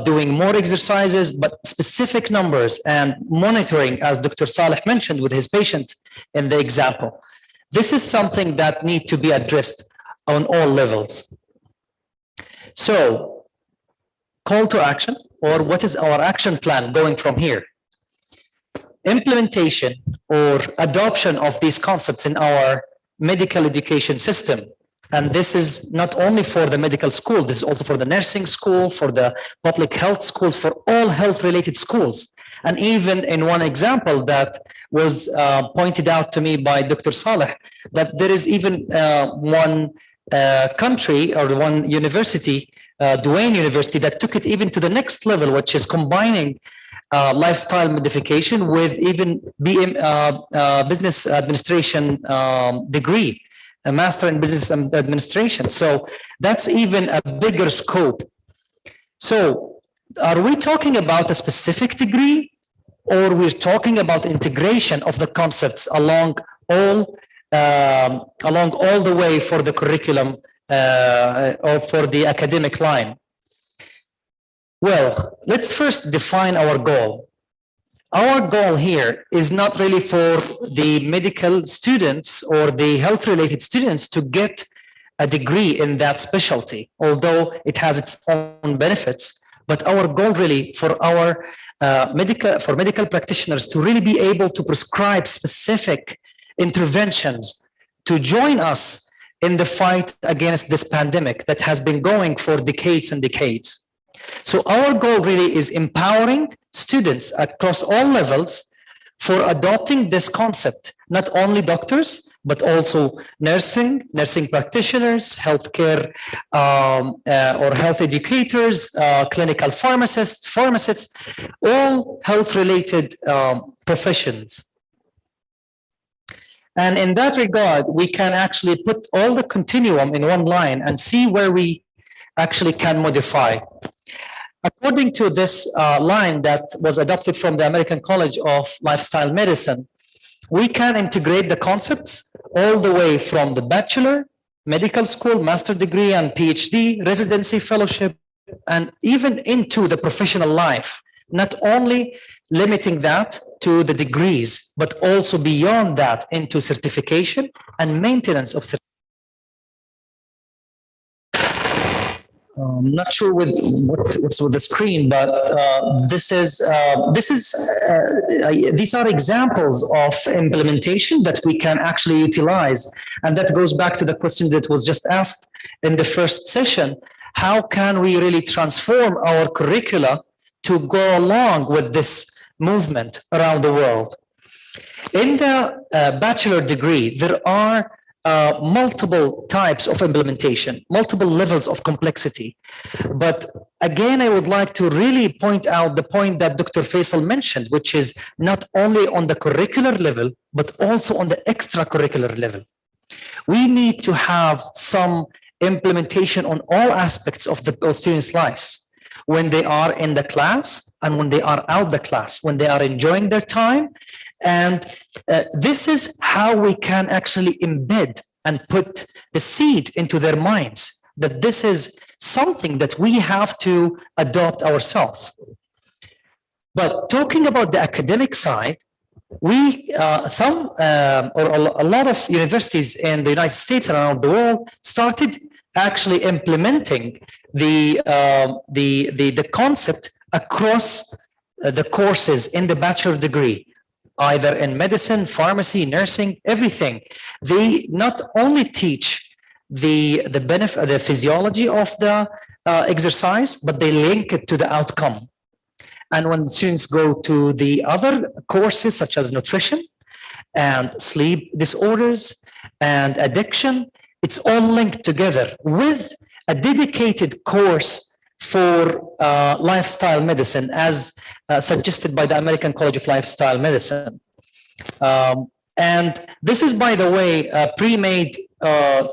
doing more exercises, but specific numbers and monitoring, as Dr. Saleh mentioned with his patient in the example. This is something that needs to be addressed on all levels. So, call to action, or what is our action plan going from here? Implementation or adoption of these concepts in our medical education system. And this is not only for the medical school, this is also for the nursing school, for the public health schools, for all health-related schools. And even in one example that was pointed out to me by Dr. Saleh, that there is even one country or one university, Duane University, that took it even to the next level, which is combining lifestyle modification with even business administration degree, a master in business administration. So that's even a bigger scope. So are we talking about a specific degree, or we're talking about integration of the concepts along all the way for the curriculum or for the academic line? Well, let's first define our goal. Our goal here is not really for the medical students or the health-related students to get a degree in that specialty, although it has its own benefits. But our goal really for our medical practitioners to really be able to prescribe specific interventions to join us in the fight against this pandemic that has been going for decades and decades. So our goal really is empowering students across all levels for adopting this concept, not only doctors, but also nursing practitioners, healthcare or health educators, clinical pharmacists, all health-related professions. And in that regard, we can actually put all the continuum in one line and see where we actually can modify. According to this line that was adopted from the American College of Lifestyle Medicine, we can integrate the concepts all the way from the bachelor, medical school, master degree, and PhD, residency, fellowship, and even into the professional life, not only limiting that to the degrees, but also beyond that into certification and maintenance of certification. I'm not sure with what's with the screen, but these are examples of implementation that we can actually utilize, and that goes back to the question that was just asked in the first session. How can we really transform our curricula to go along with this movement around the world? In the bachelor degree, there are multiple types of implementation, multiple levels of complexity. But again, I would like to really point out the point that Dr. Faisal mentioned, which is not only on the curricular level, but also on the extracurricular level. We need to have some implementation on all aspects of the students' lives, when they are in the class and when they are out the class, when they are enjoying their time. And this is how we can actually embed and put the seed into their minds that this is something that we have to adopt ourselves. But talking about the academic side, we a lot of universities in the United States and around the world started actually implementing the concept across the courses in the bachelor degree, either in medicine, pharmacy, nursing, everything. They not only teach the benefit, the physiology of the exercise, but they link it to the outcome. And when students go to the other courses, such as nutrition and sleep disorders and addiction, it's all linked together with a dedicated course for lifestyle medicine, as suggested by the American College of Lifestyle Medicine. And this is, by the way, a pre-made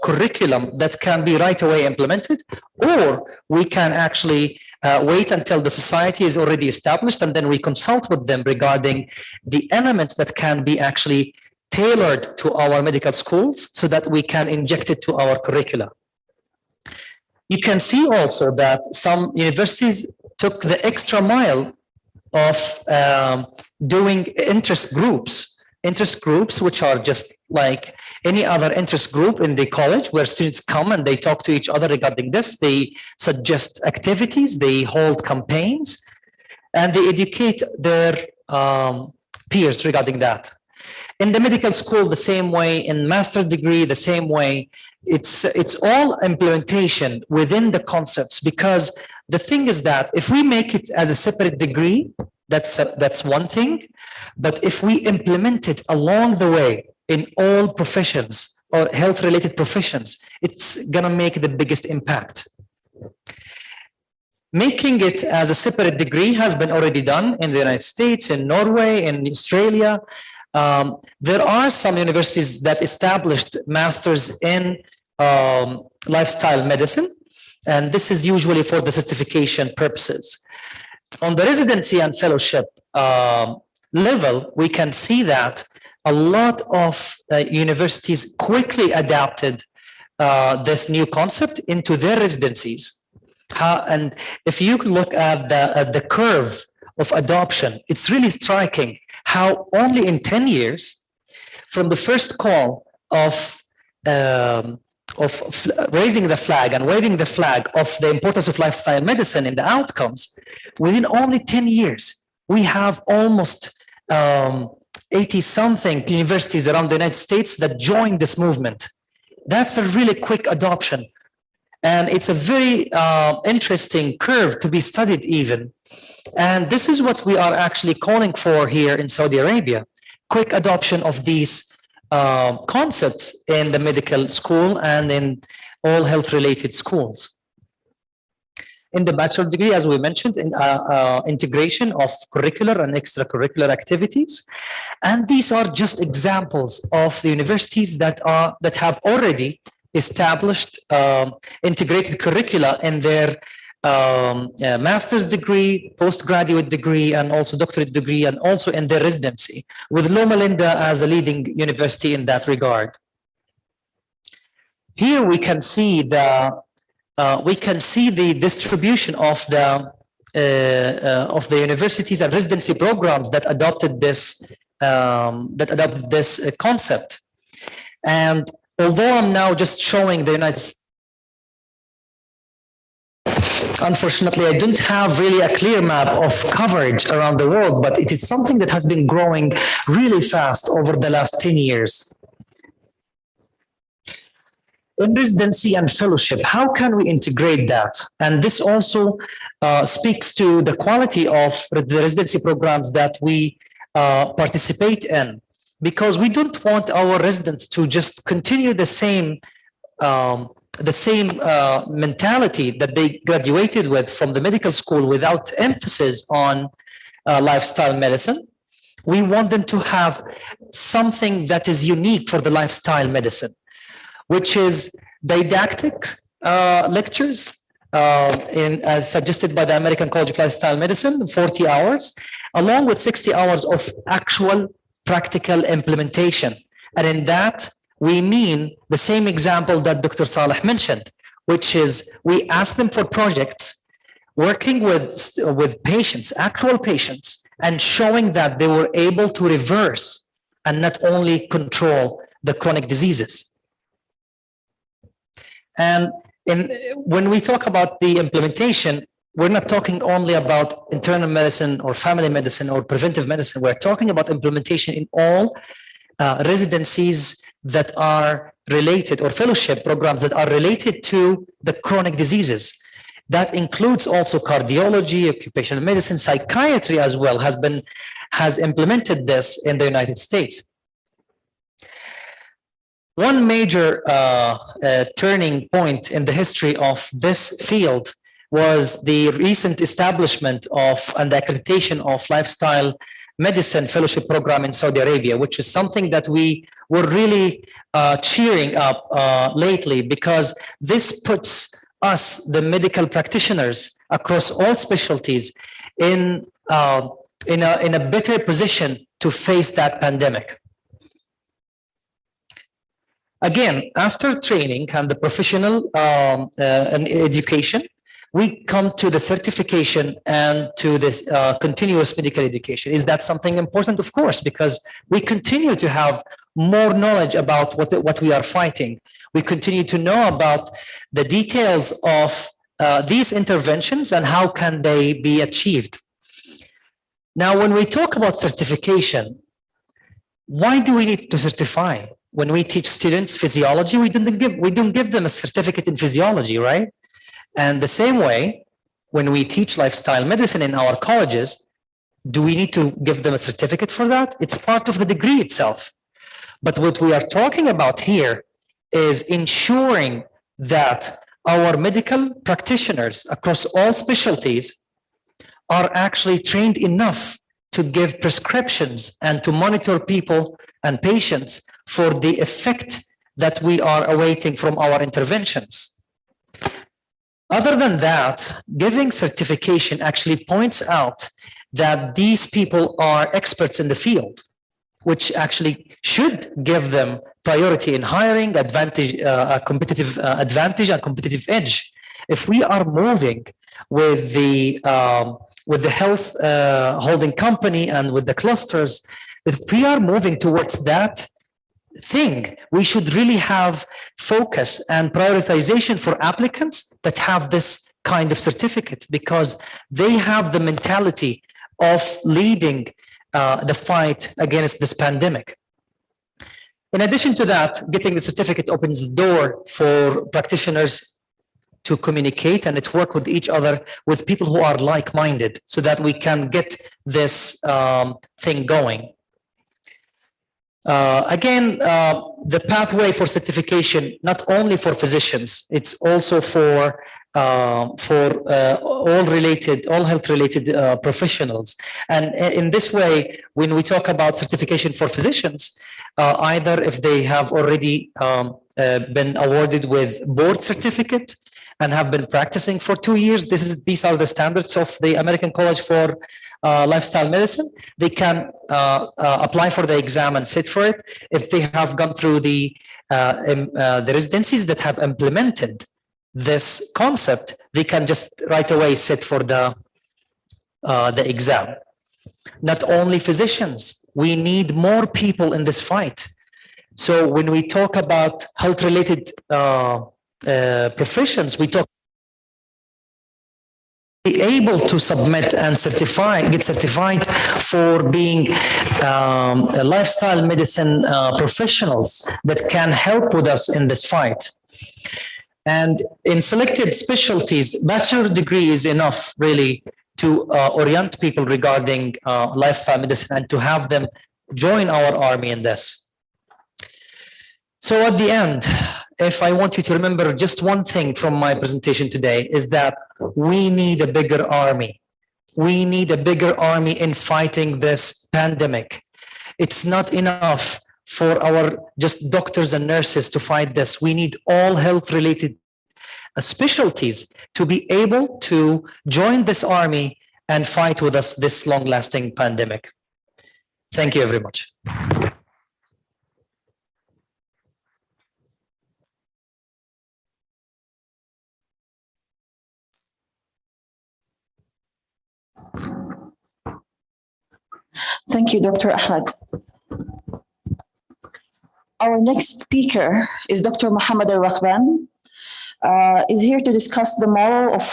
curriculum that can be right away implemented, or we can actually wait until the society is already established, and then we consult with them regarding the elements that can be actually tailored to our medical schools so that we can inject it to our curricula. You can see also that some universities took the extra mile of doing interest groups, which are just like any other interest group in the college, where students come and they talk to each other regarding this. They suggest activities, they hold campaigns, and they educate their peers regarding that. In the medical school, the same way. In master's degree, the same way. It's all implementation within the concepts, because the thing is that if we make it as a separate degree, that's one thing. But if we implement it along the way in all professions or health-related professions, it's gonna make the biggest impact. Making it as a separate degree has been already done in the United States, in Norway, in Australia. There are some universities that established masters in lifestyle medicine, and this is usually for the certification purposes. On the residency and fellowship level, we can see that a lot of universities quickly adapted this new concept into their residencies. And if you look at the curve of adoption, it's really striking how only in 10 years, from the first call of raising the flag and waving the flag of the importance of lifestyle medicine in the outcomes, within only 10 years, we have almost 80-something universities around the United States that joined this movement. That's a really quick adoption. And it's a very interesting curve to be studied even. And this is what we are actually calling for here in Saudi Arabia, quick adoption of these concepts in the medical school and in all health-related schools. In the bachelor degree, as we mentioned, in integration of curricular and extracurricular activities. And these are just examples of the universities that have already established integrated curricula in their master's degree, postgraduate degree, and also doctorate degree, and also in their residency, with Loma Linda as a leading university in that regard. Here we can see the distribution of the universities and residency programs that adopted this concept. And although I'm now just showing the United States, unfortunately, I don't have really a clear map of coverage around the world, but it is something that has been growing really fast over the last 10 years. In residency and fellowship, how can we integrate that? And this also speaks to the quality of the residency programs that we participate in, because we don't want our residents to just continue the same mentality that they graduated with from the medical school without emphasis on lifestyle medicine. We want them to have something that is unique for the lifestyle medicine, which is didactic lectures as suggested by the American College of Lifestyle Medicine, 40 hours, along with 60 hours of actual practical implementation. And in that, we mean the same example that Dr. Saleh mentioned, which is we ask them for projects working with patients, actual patients, and showing that they were able to reverse and not only control the chronic diseases. And when we talk about the implementation, we're not talking only about internal medicine or family medicine or preventive medicine. We're talking about implementation in all residencies that are related, or fellowship programs that are related to the chronic diseases. That includes also cardiology, occupational medicine, psychiatry as well has implemented this in the United States. One major turning point in the history of this field was the recent establishment of and the accreditation of lifestyle medicine fellowship program in Saudi Arabia, which is something that we were really cheering up lately, because this puts us, the medical practitioners across all specialties, in a better position to face that pandemic. Again, after training and the professional and education, we come to the certification and to this continuous medical education. Is that something important? Of course, because we continue to have more knowledge about what we are fighting. We continue to know about the details of these interventions and how can they be achieved. Now, when we talk about certification, why do we need to certify? When we teach students physiology, we don't give them a certificate in physiology, right? And the same way, when we teach lifestyle medicine in our colleges, do we need to give them a certificate for that? It's part of the degree itself. But what we are talking about here is ensuring that our medical practitioners across all specialties are actually trained enough to give prescriptions and to monitor people and patients for the effect that we are awaiting from our interventions. Other than that, giving certification actually points out that these people are experts in the field, which actually should give them priority in hiring, advantage, a competitive advantage and competitive edge. If we are moving with the health holding company and with the clusters, if we are moving towards that thing, we should really have focus and prioritization for applicants that have this kind of certificate, because they have the mentality of leading the fight against this pandemic. In addition to that, getting the certificate opens the door for practitioners to communicate and network with each other, with people who are like-minded, so that we can get this thing going. Again, the pathway for certification, not only for physicians, it's also for all health-related professionals. And in this way, when we talk about certification for physicians, either if they have already been awarded with board certificate and have been practicing for 2 years, these are the standards of the American College for Lifestyle Medicine. They can apply for the exam and sit for it. If they have gone through the residencies that have implemented this concept, they can just right away sit for the exam. Not only physicians, we need more people in this fight. So when we talk about health-related professions, we talk be able to submit and get certified for being lifestyle medicine professionals that can help with us in this fight. And in selected specialties, bachelor degree is enough really to orient people regarding lifestyle medicine and to have them join our army in this. So at the end, if I want you to remember just one thing from my presentation today, is that we need a bigger army. We need a bigger army in fighting this pandemic. It's not enough for our just doctors and nurses to fight this. We need all health-related specialties to be able to join this army and fight with us this long-lasting pandemic. Thank you very much. Thank you, Dr. Ahmed. Our next speaker is Dr. Mohammed Al-Rakhban. Is here to discuss the model of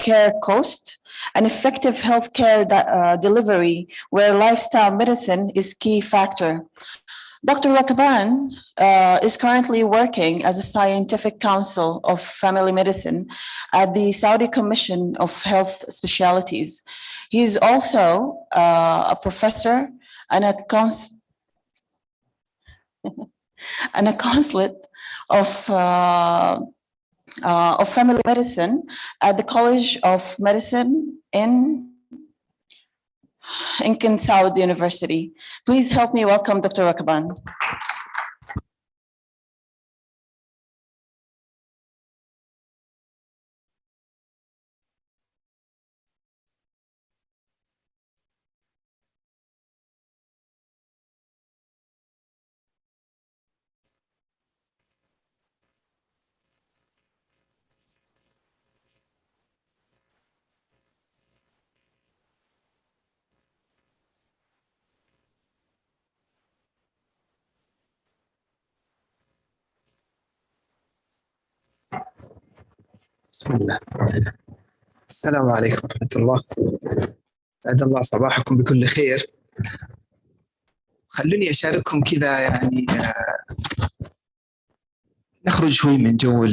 care cost and effective healthcare delivery, where lifestyle medicine is key factor. Dr. Rakhban is currently working as a scientific counsel of family medicine at the Saudi Commission of Health Specialities. He is also a professor and a consulate of family medicine at the College of Medicine in King Saud University. Please help me welcome Dr. Rakhban. بسم الله. السلام عليكم ورحمة الله. أسعد الله صباحكم بكل خير. خلوني أشارككم كذا يعني نخرج شوي من جو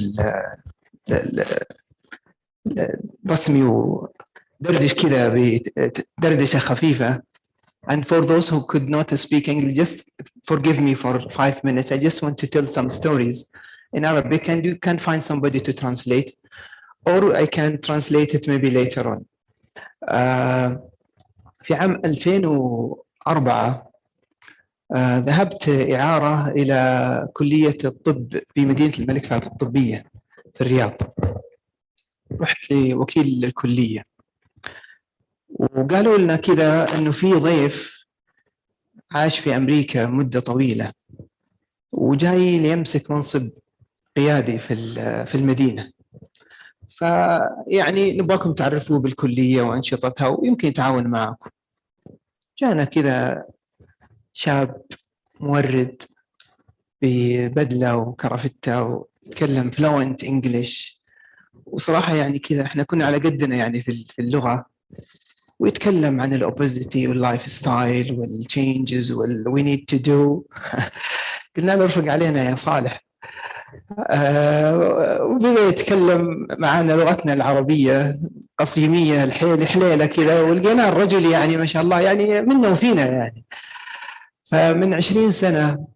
الرسمي ودردش كذا بدردشة خفيفة. And for those who could not speak English, just forgive me for 5 minutes. I just want to tell some stories in Arabic, and you can find somebody to translate, or I can translate it maybe later on. في عام 2004 ذهبت إعارة إلى كلية الطب بمدينة الملك فهد الطبية في الرياض. رحت لوكيل الكلية وقالوا لنا كذا إنه في ضيف عاش في أمريكا مدة طويلة وجاي ليمسك منصب قيادي في المدينة، فيعني نبغاكم تعرفوا بالكلية وأنشطتها ويمكن يتعاون معكم. جانا كذا شاب مورد ببدلة وكرافتة ويتكلم فلوينت انجلش، وصراحة يعني كذا احنا كنا على قدنا يعني في اللغة، ويتكلم عن الأوبوزيتي واللايف ستايل والتشينجز والوي نيد تو دو. قلنا له ارفق علينا يا صالح. وبدأ يتكلم معنا لغتنا العربية قصيمية الحليلة كذا، ولقينا الرجل يعني ما شاء الله يعني منا وفينا يعني. فمن 20 سنة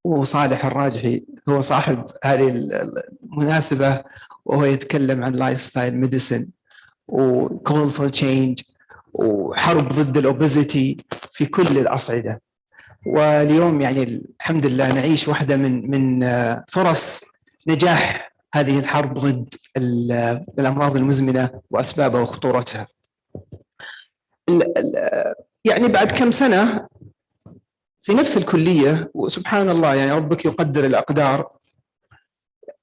وصالح الراجحي هو صاحب هذه المناسبة، وهو يتكلم عن لايف ستايل ميديسن وكول فور تشينج وحرب ضد الأوبيزيتي في كل الأصعدة. واليوم يعني الحمد لله نعيش واحدة من فرص نجاح هذه الحرب ضد الأمراض المزمنة وأسبابها وخطورتها. يعني بعد كم سنة في نفس الكلية، وسبحان الله يعني ربك يقدر الأقدار،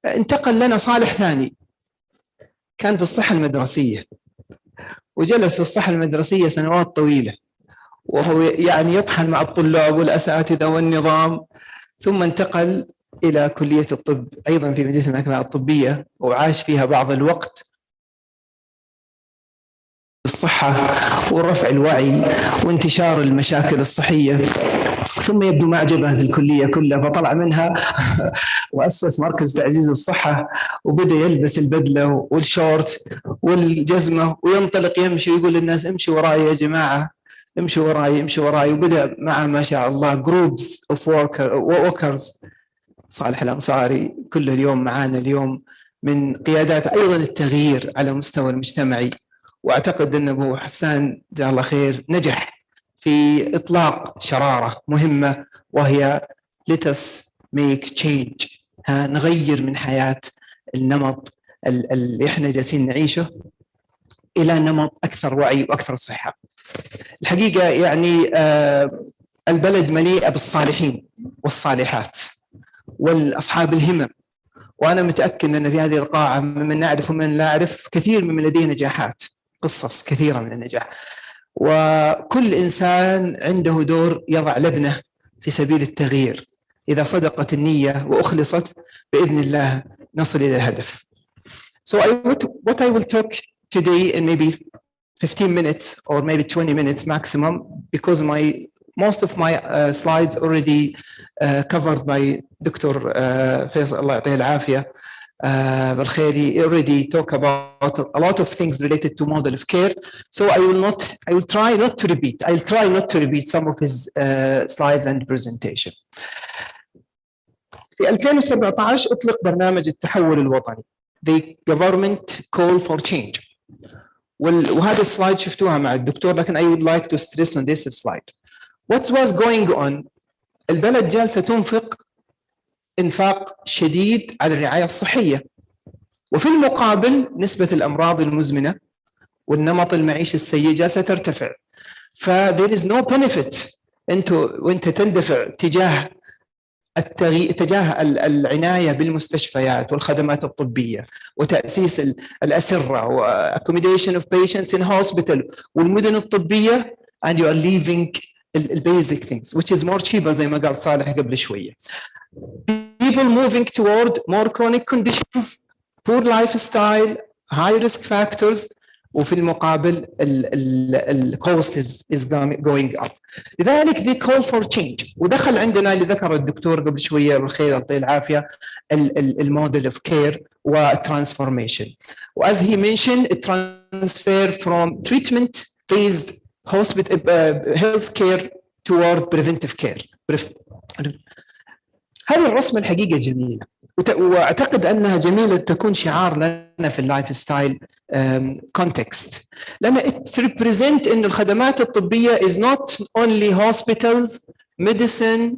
انتقل لنا صالح ثاني كان في الصحة المدرسية، وجلس في الصحة المدرسية سنوات طويلة، وهو يعني يطحن مع الطلاب والأساتذة والنظام، ثم انتقل إلى كلية الطب أيضا في مدينة الملك فهد الطبية، وعاش فيها بعض الوقت الصحة ورفع الوعي وانتشار المشاكل الصحية. ثم يبدو ما أعجبه الكلية كلها فطلع منها وأسس مركز تعزيز الصحة، وبدأ يلبس البدلة والشورت والجزمة وينطلق يمشي ويقول للناس امشي وراي يا جماعة، امشي وراي امشي وراي. وبدأ مع ما شاء الله جروبس اوف ووركرز. صالح الأنصاري كل اليوم معانا اليوم من قيادات أيضا التغيير على مستوى المجتمعي، وأعتقد أن أبو حسان جزاه الله خير نجح في إطلاق شرارة مهمة، وهي let us make change. نغير من حياة النمط اللي إحنا جالسين نعيشه إلى نمط أكثر وعي وأكثر صحة. الحقيقة يعني البلد مليئة بالصالحين والصالحات والأصحاب الهمم، وأنا متأكد أن في هذه القاعة من نعرف ومن لا نعرف كثير من لديه نجاحات، قصص كثيرة من النجاح، وكل إنسان عنده دور يضع لبنة في سبيل التغيير. إذا صدقت النية وأخلصت بإذن الله نصل إلى الهدف. So what I will talk today in maybe 15 minutes or maybe 20 minutes maximum, because most of my slides already covered by Dr. Faisal, Allah يعطيه العافية بالخير, already talk about a lot of things related to model of care. So I will try not to repeat some of his slides and presentation. في 2017 أطلق برنامج التحول الوطني The Government Call for Change. وهذا السلايد شفتوها مع الدكتور، لكن I would like to stress on this slide. What was going on? البلد جالسة تنفق إنفاق شديد على الرعاية الصحية، وفي المقابل نسبة الأمراض المزمنة والنمط المعيشي السيء جالسة ترتفع. there is no benefit وانت تندفع تجاه العناية بالمستشفيات والخدمات الطبية وتأسيس الأسرة و accommodation of patients in hospital والمدن الطبية, and you are leaving basic things which is more cheaper زي ما قال صالح قبل شوية. People moving toward more chronic conditions, poor lifestyle, high risk factors, وفي المقابل ال cost is going up. لذلك they call for change. ودخل عندنا اللي ذكر الدكتور قبل شوية بالخير يعطيه العافية الموديل اوف كير والترانسفورميشن. وas he mentioned a transfer from treatment based health care toward preventive care. هذه الرسمة الحقيقة جميلة، واعتقد انها جميله تكون شعار لنا في اللايف ستايل context لان it represent ان الخدمات الطبيه is not only hospitals, medicine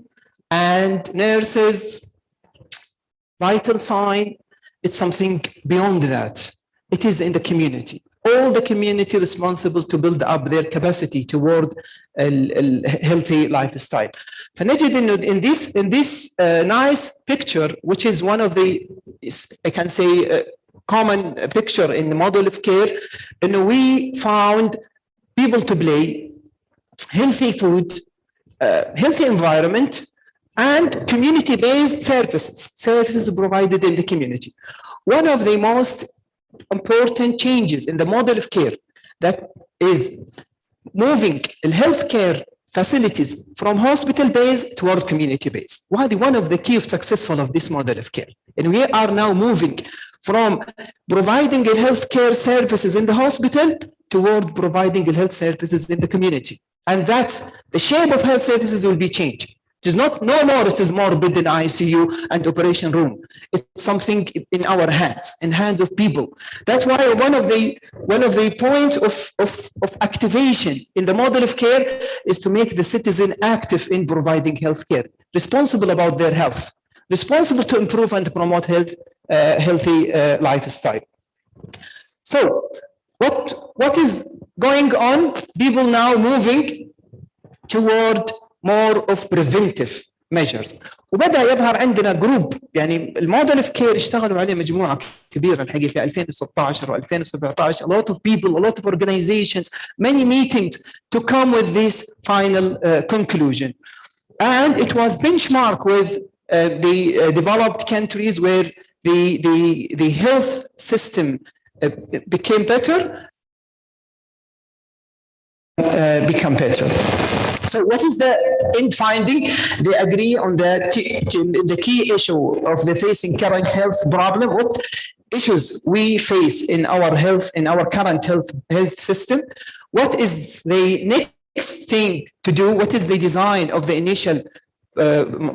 and nurses, vital sign. It's something beyond that. It is in the community. All the community responsible to build up their capacity toward a healthy lifestyle. فنجد إنه in this nice picture, which is one of the, I can say, common picture in the model of care, and we found people to play, healthy food, healthy environment, and community-based services provided in the community. One of the most important changes in the model of care that is moving the healthcare facilities from hospital-based toward community-based. One of the key of successful of this model of care. And we are now moving from providing healthcare services in the hospital toward providing health services in the community. And that's the shape of health services will be changed. It is not no more, it is more bed in ICU and operation room. It's something in our hands, in hands of people. That's why one of the point of activation in the model of care is to make the citizen active in providing health care, responsible about their health, responsible to improve and promote healthy lifestyle. So what is going on? People now moving toward more of preventive measures. وبدأ يظهر عندنا جروب يعني الموديل اوف كير اشتغلوا عليه مجموعة كبيرة الحقيقة في 2016 و 2017 a lot of people, a lot of organizations, many meetings to come with this final conclusion. And it was benchmarked with the developed countries where the health system became better, become better. So what is the end finding? They agree on the key issue of the facing current health problem. What issues we face in our health, in our current health system? What is the next thing to do? What is the design of the initial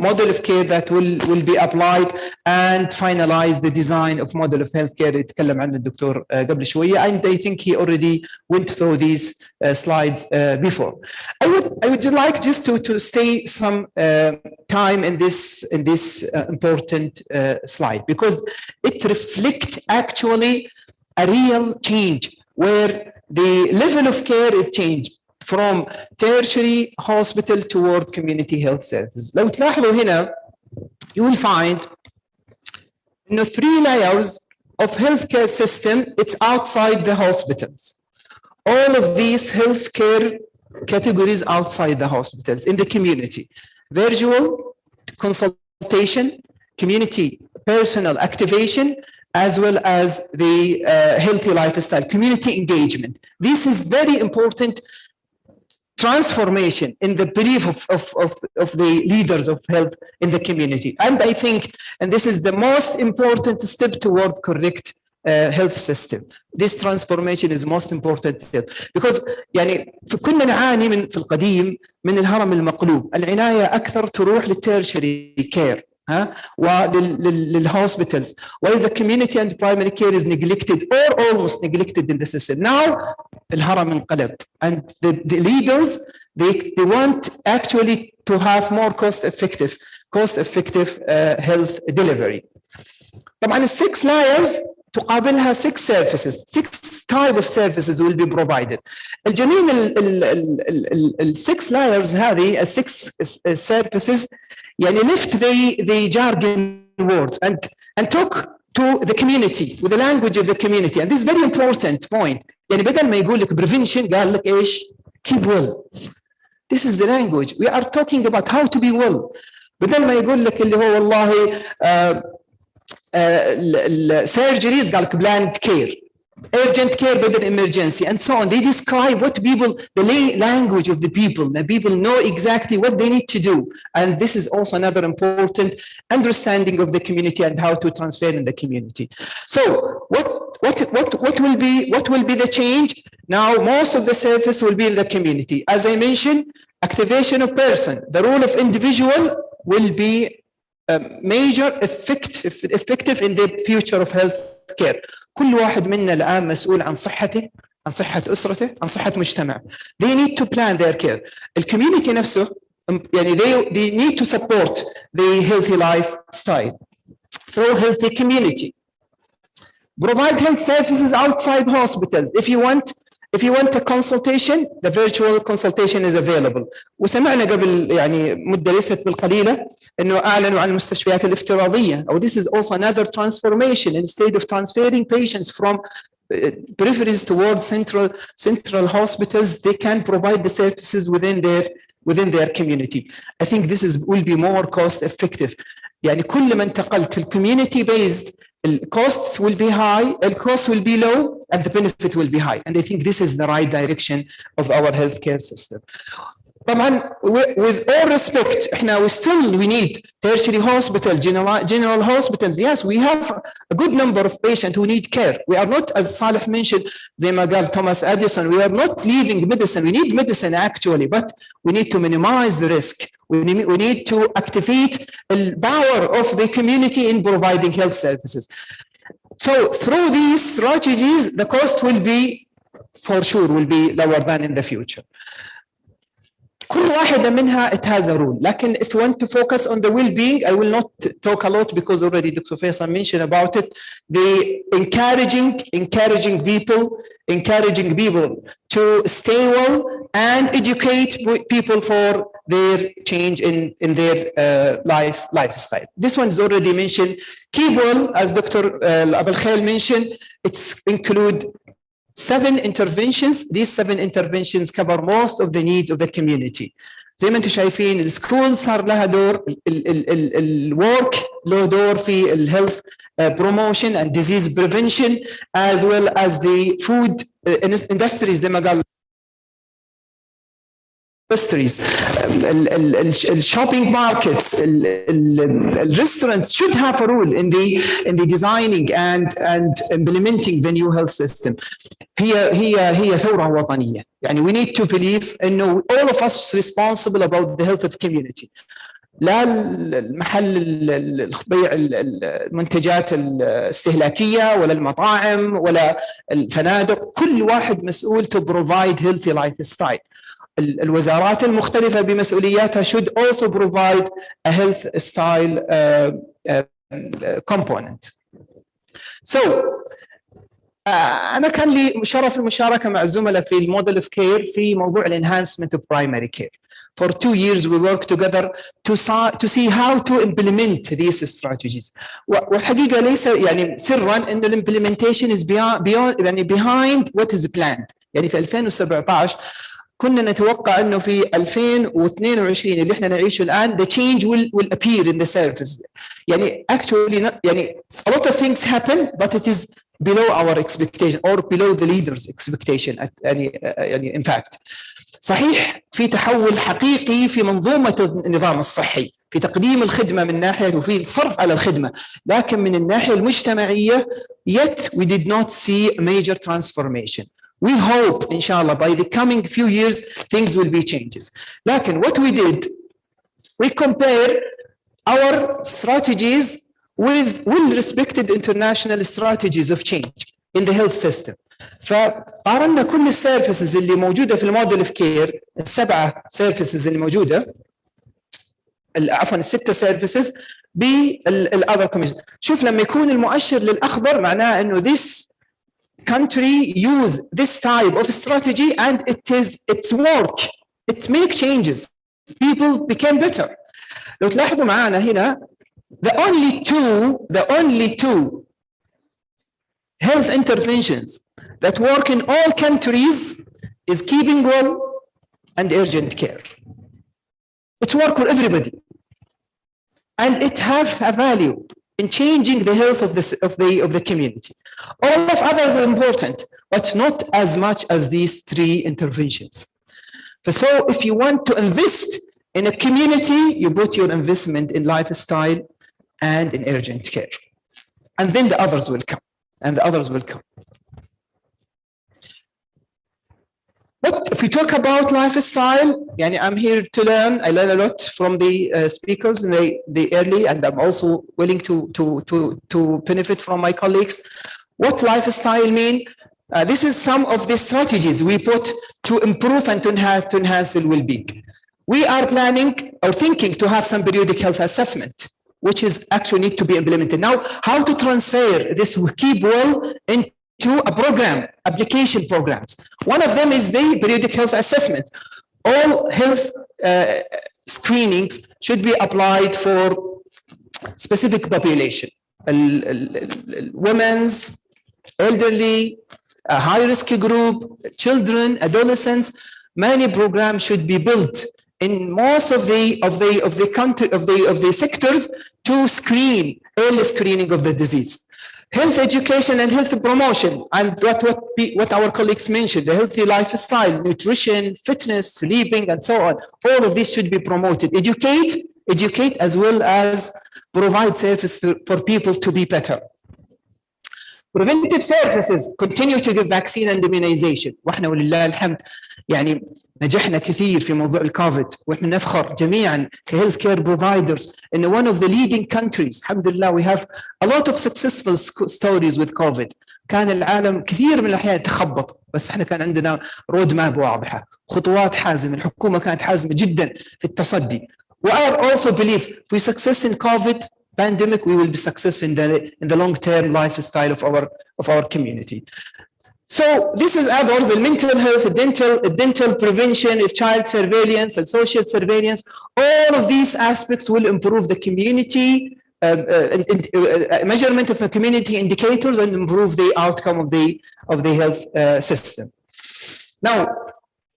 model of care that will be applied and finalize the design of model of healthcare يتكلم عنه الدكتور قبل شوية, and I think he already went through these slides before. I would like just to stay some time in this important slide because it reflects actually a real change where the level of care is changed from tertiary hospital toward community health services. لو تلاحظوا هنا, you will find you know, 3 layers of healthcare system. It's outside the hospitals. All of these healthcare categories outside the hospitals in the community. Virtual consultation, community personal activation, as well as the healthy lifestyle, community engagement. This is very important transformation in the belief of the leaders of health in the community. And I think, and this is the most important step toward correct health system. This transformation is most important because يعني كنا نعاني في القديم من الهرم المقلوب. العناية أكثر تروح للتيرشري كير وللhospitals, while the community and primary care is neglected or almost neglected in the system. Now الهرم انقلب, and the leaders they want actually to have more cost-effective health delivery. طبعا ال 6 layers تقابلها 6 services, 6 type of services will be provided. الجميل ال 6 layers هذه ال 6 services يعني lift the jargon words and talk to the community with the language of the community, and this is very important point. يعني بدل ما يقول لك prevention قال لك ايش؟ keep well. This is the language. We are talking about how to be well. بدل ما يقول لك اللي هو والله surgeries قال لك planned care, urgent care بدل emergency, and so on. They describe what people, the language of the people. The people know exactly what they need to do, and this is also another important understanding of the community and how to transfer in the community. So what will be the change? Now most of the service will be in the community. As I mentioned, activation of person, the role of individual will be major effective in the future of health care. كل واحد منا الآن مسؤول عن صحته، عن صحة أسرته، عن صحة مجتمع. They need to plan their care. الكوميونتي نفسه يعني they need to support the healthy lifestyle through healthy community. Provide health services outside hospitals. If you want a consultation, the virtual consultation is available. وسمعنا قبل يعني مدة ليست بالقليلة إنه أعلنوا عن المستشفيات الافتراضية. أو this is also another transformation. Instead of transferring patients from peripheries towards central hospitals, they can provide the services within their community. I think this will be more cost effective. يعني كل ما انتقلت community based, the costs will be high, the cost will be low, and the benefit will be high. And I think this is the right direction of our healthcare system. طبعا with all respect, we need tertiary hospital, general hospitals. Yes, we have a good number of patients who need care. We are not, as Salih mentioned, زي ما قال Thomas Edison, we are not leaving medicine. We need medicine actually, but we need to minimize the risk. We need to activate the power of the community in providing health services. So through these strategies, the cost will be, for sure, will be lower than in the future. كل واحدة منها it has a rule. لكن if you want to focus on the well-being, I will not talk a lot because already Dr. Faisal mentioned about it. The encouraging people to stay well and educate people for their change in their lifestyle. This one is already mentioned. Keep well, as Dr. Abul Khail mentioned, it's include 7 interventions. These 7 interventions cover most of the needs of the community. زي ما انتم شايفين السكول صار لها دور، الورك له دور في الهيلث promotion and disease prevention, as well as the food industries زي ما قال industries, shopping markets, restaurants should have a role in the designing and implementing the new health system. هي ثورة وطنية. يعني we need to believe إنه all of us responsible about the health of community. لا المحل بيع المنتجات الاستهلاكية ولا المطاعم ولا الفنادق، كل واحد مسؤول to provide healthy lifestyle. الوزارات المختلفة بمسؤولياتها should also provide a health style component. So أنا كان لي شرف المشاركة مع الزملاء في الموديل اوف كير في موضوع الانهانسمنت اوف برايمري كير. For 2 years we worked together to see how to implement these strategies. والحقيقة ليس يعني سرا إن الimplementation is behind what is planned. يعني في 2017 كنا نتوقع انه في 2022 اللي احنا نعيشه الان the change will appear in the service. يعني actually يعني a lot of things happen but it is below our expectation or below the leaders' expectation. يعني in fact صحيح في تحول حقيقي في منظومة النظام الصحي في تقديم الخدمة من ناحية وفي الصرف على الخدمة، لكن من الناحية المجتمعية yet we did not see a major transformation. We hope, inshallah, by the coming few years, things will be changes. Lakin what we did, we compared our strategies with well-respected international strategies of change in the health system. فقارنا كل السيرفيسز اللي موجودة في الموديل اوف كير، ال7 سيرفيسز اللي موجودة، عفوا ال6 سيرفيسز بالأذر كوميشن. شوف لما يكون المؤشر للأخضر معناه إنه this country use this type of strategy and it's work, it make changes, people became better. لو تلاحظوا معانا هنا the only two health interventions that work in all countries is keeping well and urgent care. It work for everybody and it have a value in changing the health of the community. All of others are important, but not as much as these 3 interventions. So if you want to invest in a community, you put your investment in lifestyle and in urgent care. And then the others will come, and the others will come. But if we talk about lifestyle, I'm here to learn. I learn a lot from the speakers in the early, and I'm also willing to benefit from my colleagues. What lifestyle mean? This is some of the strategies we put to improve and to enhance the well-being. We are planning or thinking to have some periodic health assessment, which is actually need to be implemented. Now, how to transfer this keep well into a program, application programs. One of them is the periodic health assessment. All health screenings should be applied for specific population, women's, elderly, a high-risk group, children, adolescents. Many programs should be built in most of the country of the sectors to screen, early screening of the disease. Health education and health promotion, and what our colleagues mentioned, the healthy lifestyle, nutrition, fitness, sleeping, and so on. All of this should be promoted. Educate as well as provide service for people to be better. Preventive services, continue to give vaccine and immunization. واحنا ولله الحمد نجحنا كثير في موضوع الكوفيد، واحنا نفخر جميعا كهيلث كير بروفايدرز in one of the leading countries. الحمد لله we have a lot of successful stories with COVID. كان العالم كثير من الأحيان تخبط، بس احنا كان عندنا رود ماب واضحة، خطوات حازمة، الحكومة كانت حازمة جدا في التصدي. We also believe if we success in COVID pandemic, we will be successful in the long-term lifestyle of our community. So this is others, the mental health, dental prevention, child surveillance, and social surveillance. All of these aspects will improve the community measurement of the community indicators and improve the outcome of the health system. Now,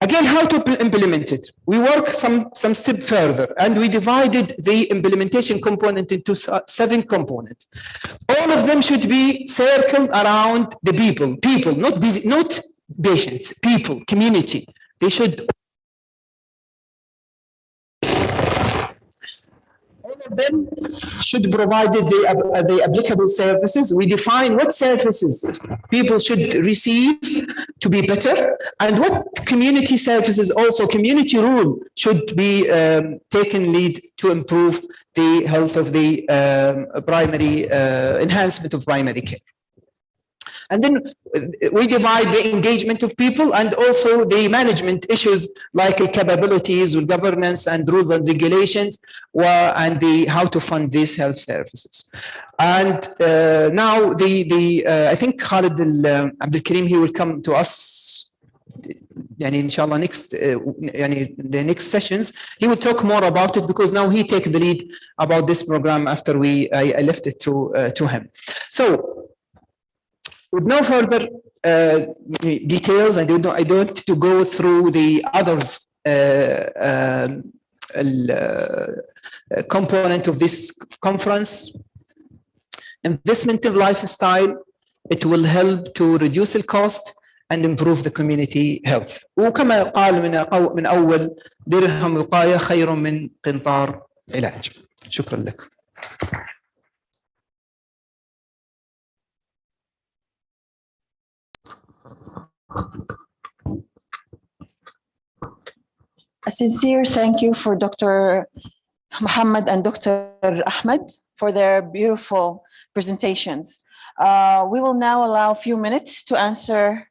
again, how to implement it? We work some step further, and we divided the implementation component into 7 components. All of them should be circled around the people, not patients, people, community. They should. All of them should provide the applicable services. We define what services people should receive to be better, and what community services, also community rule, should be taken lead to improve the health of the primary enhancement of primary care. And then we divide the engagement of people and also the management issues like the capabilities, governance, and rules and regulations, and how to fund these health services. And now I think Khalid Abdul Karim, he will come to us inshallah the next sessions. He will talk more about it because now he take the lead about this program after I left it to him. So, with no further details, I don't want to go through the others component of this conference. Investment in lifestyle, it will help to reduce the cost and improve the community health. وكما قال من أول درهم وقاية خير من قنطار علاج. شكرا لك. A sincere thank you for Dr. Muhammad and Dr. Ahmed for their beautiful presentations. We will now allow a few minutes to answer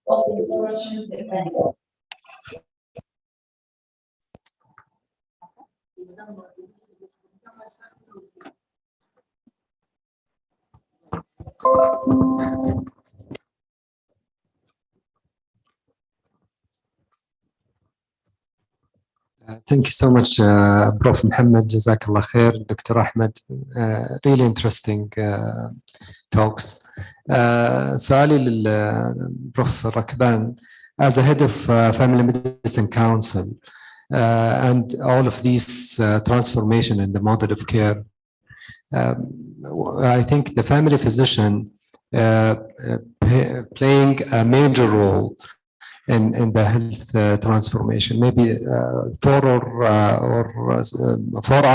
all these questions. Thank you so much, Prof. Muhammad. Jazakallah khair, Dr. Ahmed. Really interesting talks. سؤالي للبروف ركبان, as a head of Family Medicine Council and all of these transformation in the model of care, I think the family physician playing a major role in the health transformation. Maybe 4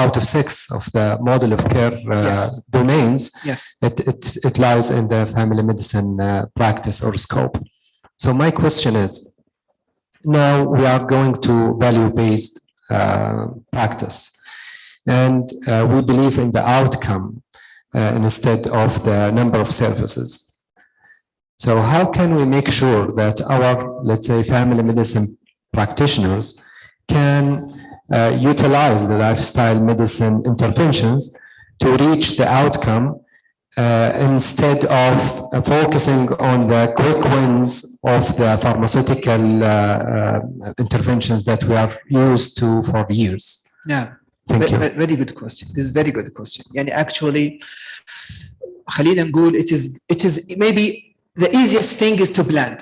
out of 6 of the model of care domains, it lies in the family medicine practice or scope. So my question is, now we are going to value-based practice, and we believe in the outcome instead of the number of services. So how can we make sure that our, let's say, family medicine practitioners can utilize the lifestyle medicine interventions to reach the outcome instead of focusing on the quick wins of the pharmaceutical interventions that we are used to for years? Yeah. Thank you. Very good question. This is very good question. Yani actually, خلينا نقول it is maybe the easiest thing is to plan,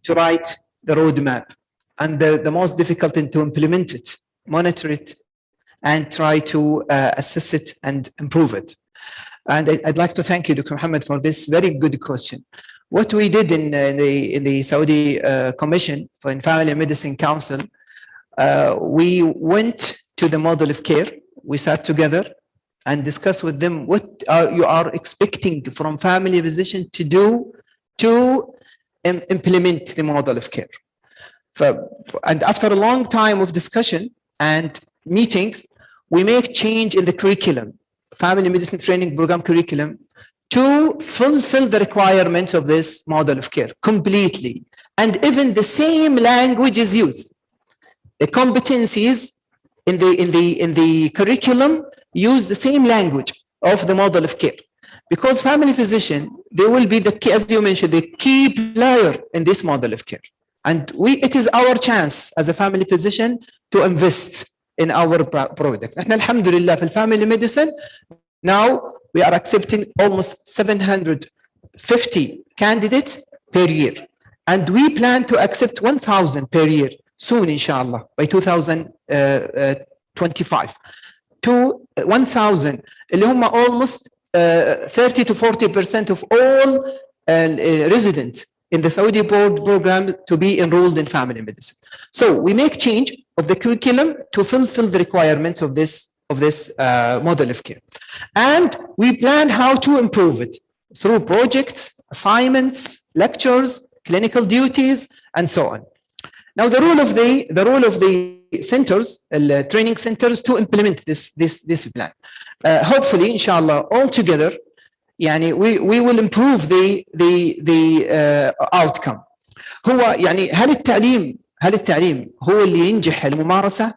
to write the roadmap, and the most difficult thing to implement it, monitor it, and try to assess it and improve it. And I'd like to thank you, Dr. Mohammed, for this very good question. What we did in the Saudi Commission for Family Medicine Council, we went to the model of care. We sat together and discussed with them what you are expecting from family physician to do to implement the model of care. And after a long time of discussion and meetings, we make change in the curriculum, family medicine training program curriculum, to fulfill the requirements of this model of care completely. And even the same language is used. The competencies in the curriculum use the same language of the model of care, because family physician, they will be the key, as you mentioned, the key player in this model of care. And it is our chance as a family physician to invest in our product. And alhamdulillah, for family medicine, now we are accepting almost 750 candidates per year. And we plan to accept 1,000 per year soon, inshallah, by 2025. To 1,000, اللي هم almost 30 to 40% of all residents in the Saudi board program to be enrolled in family medicine. So we make change of the curriculum to fulfill the requirements of this model of care. And we plan how to improve it through projects, assignments, lectures, clinical duties, and so on. Now the role of the centers, training centers, to implement this plan. Hopefully, inshallah, all together, يعني we will improve the outcome. هو يعني هل التعليم هو اللي ينجح الممارسة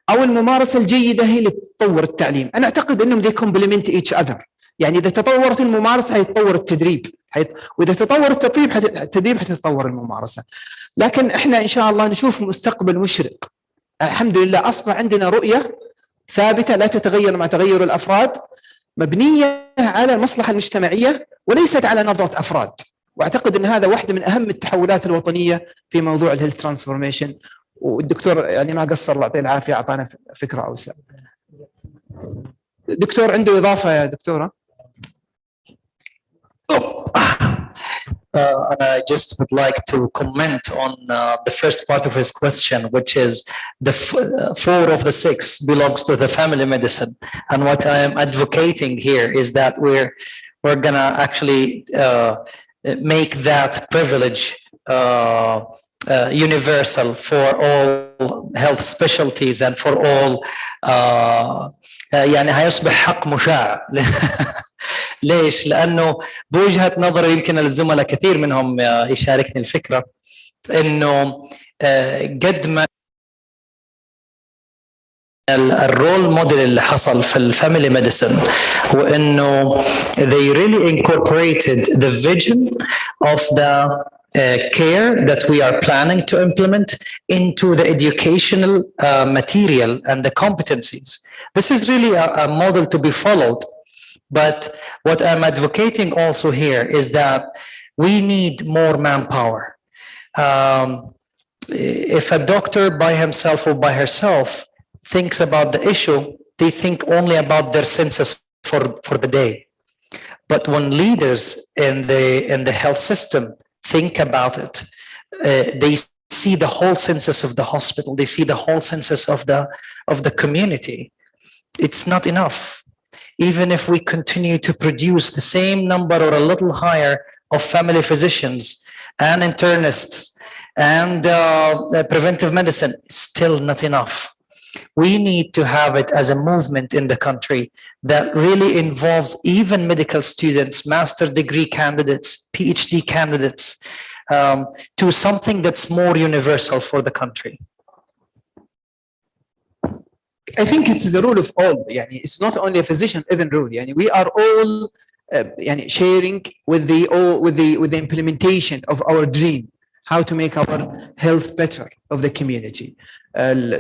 أو الممارسة الجيدة هي اللي تطور التعليم؟ أنا أعتقد أنهم they complement each other. يعني إذا تطورت الممارسة هيتطور التدريب، وإذا تطور التدريب هتتطور الممارسة. لكن إحنا إن شاء الله نشوف مستقبل مشرق. الحمد لله أصبح عندنا رؤية ثابتة لا تتغير مع تغير الأفراد، مبنية على المصلحة المجتمعية وليست على نظرة أفراد. واعتقد ان هذا واحده من اهم التحولات الوطنيه في موضوع الهيلث ترانسفورميشن، والدكتور يعني ما قصر الله يعطيه العافيه اعطانا فكره اوسع. دكتور عنده اضافه يا دكتوره؟ And I just would like to comment on the first part of his question, which is the 4 of the 6 belongs to the family medicine. And what I am advocating here is that we're gonna actually make that privilege universal for all health specialties and for all يعني هيصبح حق مشاع. ليش؟ لأنه بوجهة نظري يمكن الزملاء كثير منهم يشاركني الفكرة إنه قد ما الرول موديل اللي حصل في الفاميلي ميديسن وإنه they really incorporated the vision of the care that we are planning to implement into the educational material and the competencies. This is really a model to be followed. But what I'm advocating also here is that we need more manpower. If a doctor by himself or by herself thinks about the issue, they think only about their census for the day. But when leaders in the health system think about it, they see the whole census of the hospital, they see the whole census of the community. It's not enough. Even if we continue to produce the same number or a little higher of family physicians, and internists and preventive medicine is still not enough. We need to have it as a movement in the country that really involves even medical students, master degree candidates, PhD candidates, to something that's more universal for the country. I think it's the role of all. It's not only a physician-driven role. We are all sharing with the implementation of our dream, how to make our health better of the community.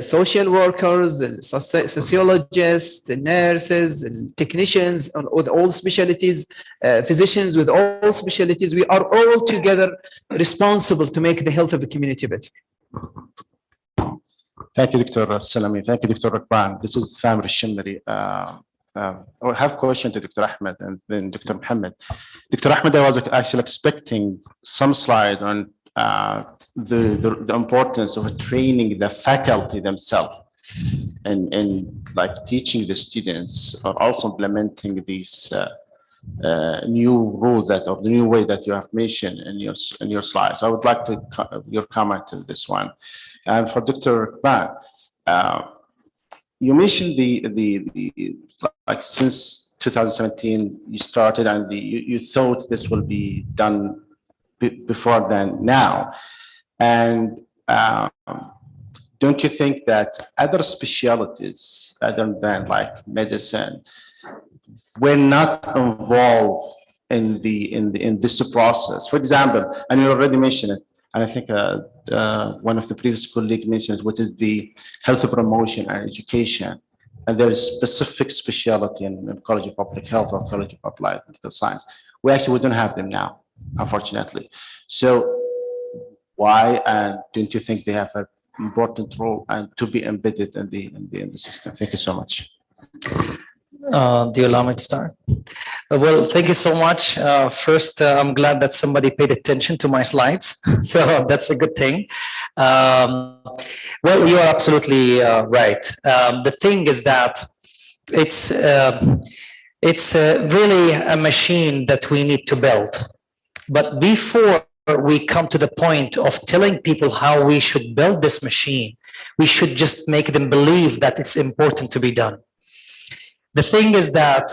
Social workers, sociologists, the nurses, technicians, with all specialties, physicians with all specialties, we are all together responsible to make the health of the community better. Thank you, Dr. Salami. Thank you, Dr. Rakban. This is Thamr Shimri. I have a question to Dr. Ahmed and then Dr. Mohammed. Dr. Ahmed, I was actually expecting some slide on the importance of training the faculty themselves and like teaching the students or also implementing these new rules that or the new way that you have mentioned in your slides. I would like to your comment on this one. And for Dr. Rakban, you mentioned the like since 2017 you started and you thought this will be done before than now, and don't you think that other specialties other than like medicine were not involved in this process? For example, and you already mentioned it, and I think one of the previous colleagues mentioned, what is the health promotion and education, and there is specific specialty in College of Public Health or College of Applied Medical Science. We don't have them now, unfortunately. So why and don't you think they have an important role and to be embedded in the system? Thank you so much. Do you allow me to start? Well, thank you so much. First, I'm glad that somebody paid attention to my slides, so that's a good thing. Well, you are absolutely right. The thing is that it's really a machine that we need to build. But before we come to the point of telling people how we should build this machine, we should just make them believe that it's important to be done. The thing is that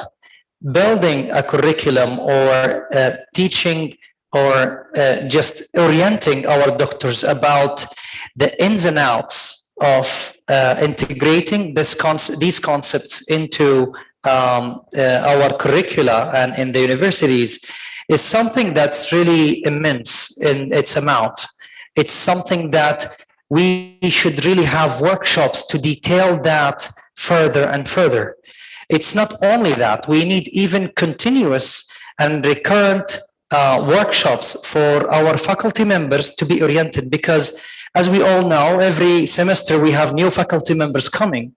building a curriculum or teaching or just orienting our doctors about the ins and outs of integrating these concepts into our curricula and in the universities is something that's really immense in its amount. It's something that we should really have workshops to detail that further and further. It's not only that, we need even continuous and recurrent workshops for our faculty members to be oriented, because as we all know, every semester we have new faculty members coming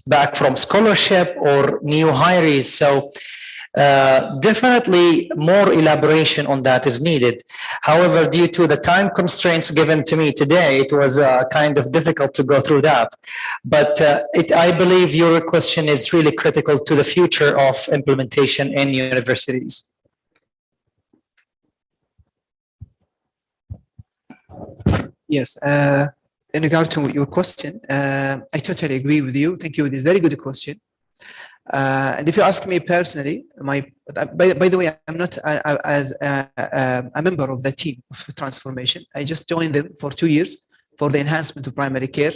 back from scholarship or new hirees. So definitely more elaboration on that is needed. However, due to the time constraints given to me today, it was kind of difficult to go through that. But I believe your question is really critical to the future of implementation in universities. Yes, in regard to your question, I totally agree with you. Thank you. This is a very good question. And if you ask me personally, by the way, I'm not as a member of the team of transformation. I just joined them for 2 years for the enhancement of primary care.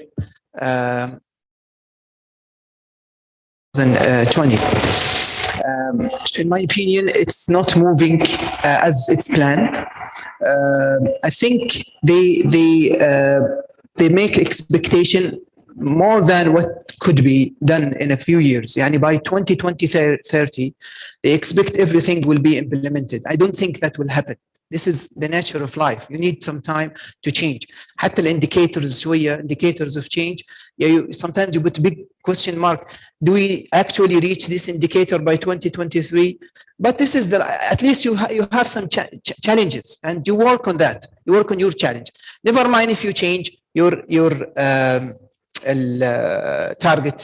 2020. In my opinion, it's not moving as it's planned. I think they make expectation more than what could be done in a few years. Yani by 2020-30, they expect everything will be implemented. I don't think that will happen. This is the nature of life. You need some time to change. حتى الindicators شوية, indicators of change. Sometimes you put a big question mark. Do we actually reach this indicator by 2023? But this is at least you have some challenges and you work on that. You work on your challenge. Never mind if you change your target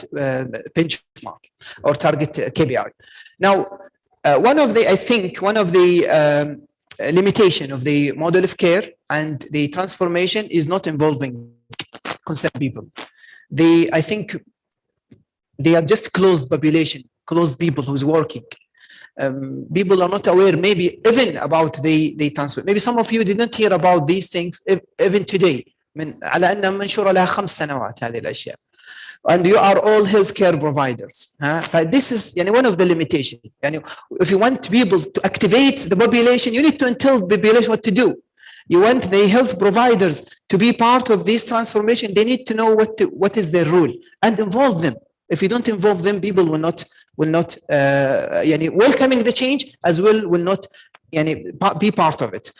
benchmark or target KPI. Now, one of the limitation of the model of care, and the transformation is not involving concerned people. I think they are just closed population, closed people who's working. People are not aware maybe even about the transfer. Maybe some of you did not hear about these things even today. على أنها منشورة لها 5 سنوات هذه الأشياء. And you are all healthcare providers. This is one of the limitations. If you want people to activate the population, you need to tell the population what to do. You want the health providers to be part of this transformation. They need to know what is their role and involve them. If you don't involve them, people will not welcoming the change as well will not be part of it.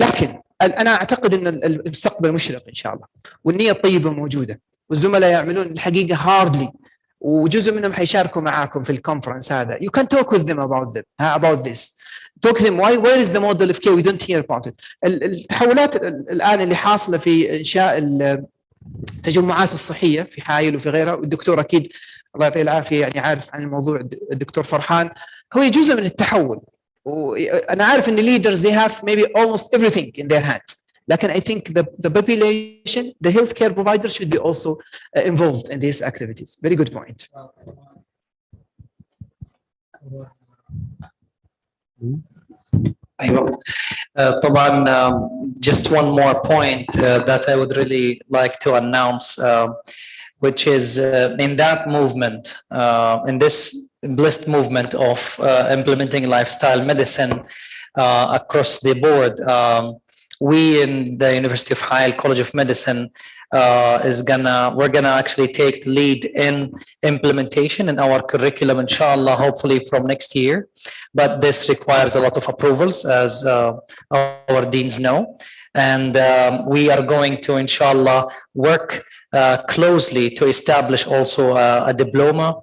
لكن أنا أعتقد أن المستقبل مشرق إن شاء الله، والنية الطيبة موجودة، والزملاء يعملون الحقيقة هاردلي، وجزء منهم حيشاركوا معاكم في الكونفرنس هذا. You can talk with them about this. Talk to them. Where is the model of care? We don't hear about it. التحولات الآن اللي حاصلة في إنشاء التجمعات الصحية في حائل وفي غيرها، والدكتور أكيد الله يعطيه العافية عارف عن الموضوع، الدكتور فرحان، هو جزء من التحول. وأنا عارف إن leaders they have maybe almost everything in their hands. لكن I think the population, the healthcare providers should be also involved in these activities. Very good point. أيوة. طبعا just one more point that I would really like to announce, which is in that movement, in this blessed movement of implementing lifestyle medicine across the board, we in the University of Hail College of Medicine we're gonna actually take the lead in implementation in our curriculum, inshallah, hopefully from next year. But this requires a lot of approvals, as our deans know. And we are going to, inshallah, work closely to establish also a diploma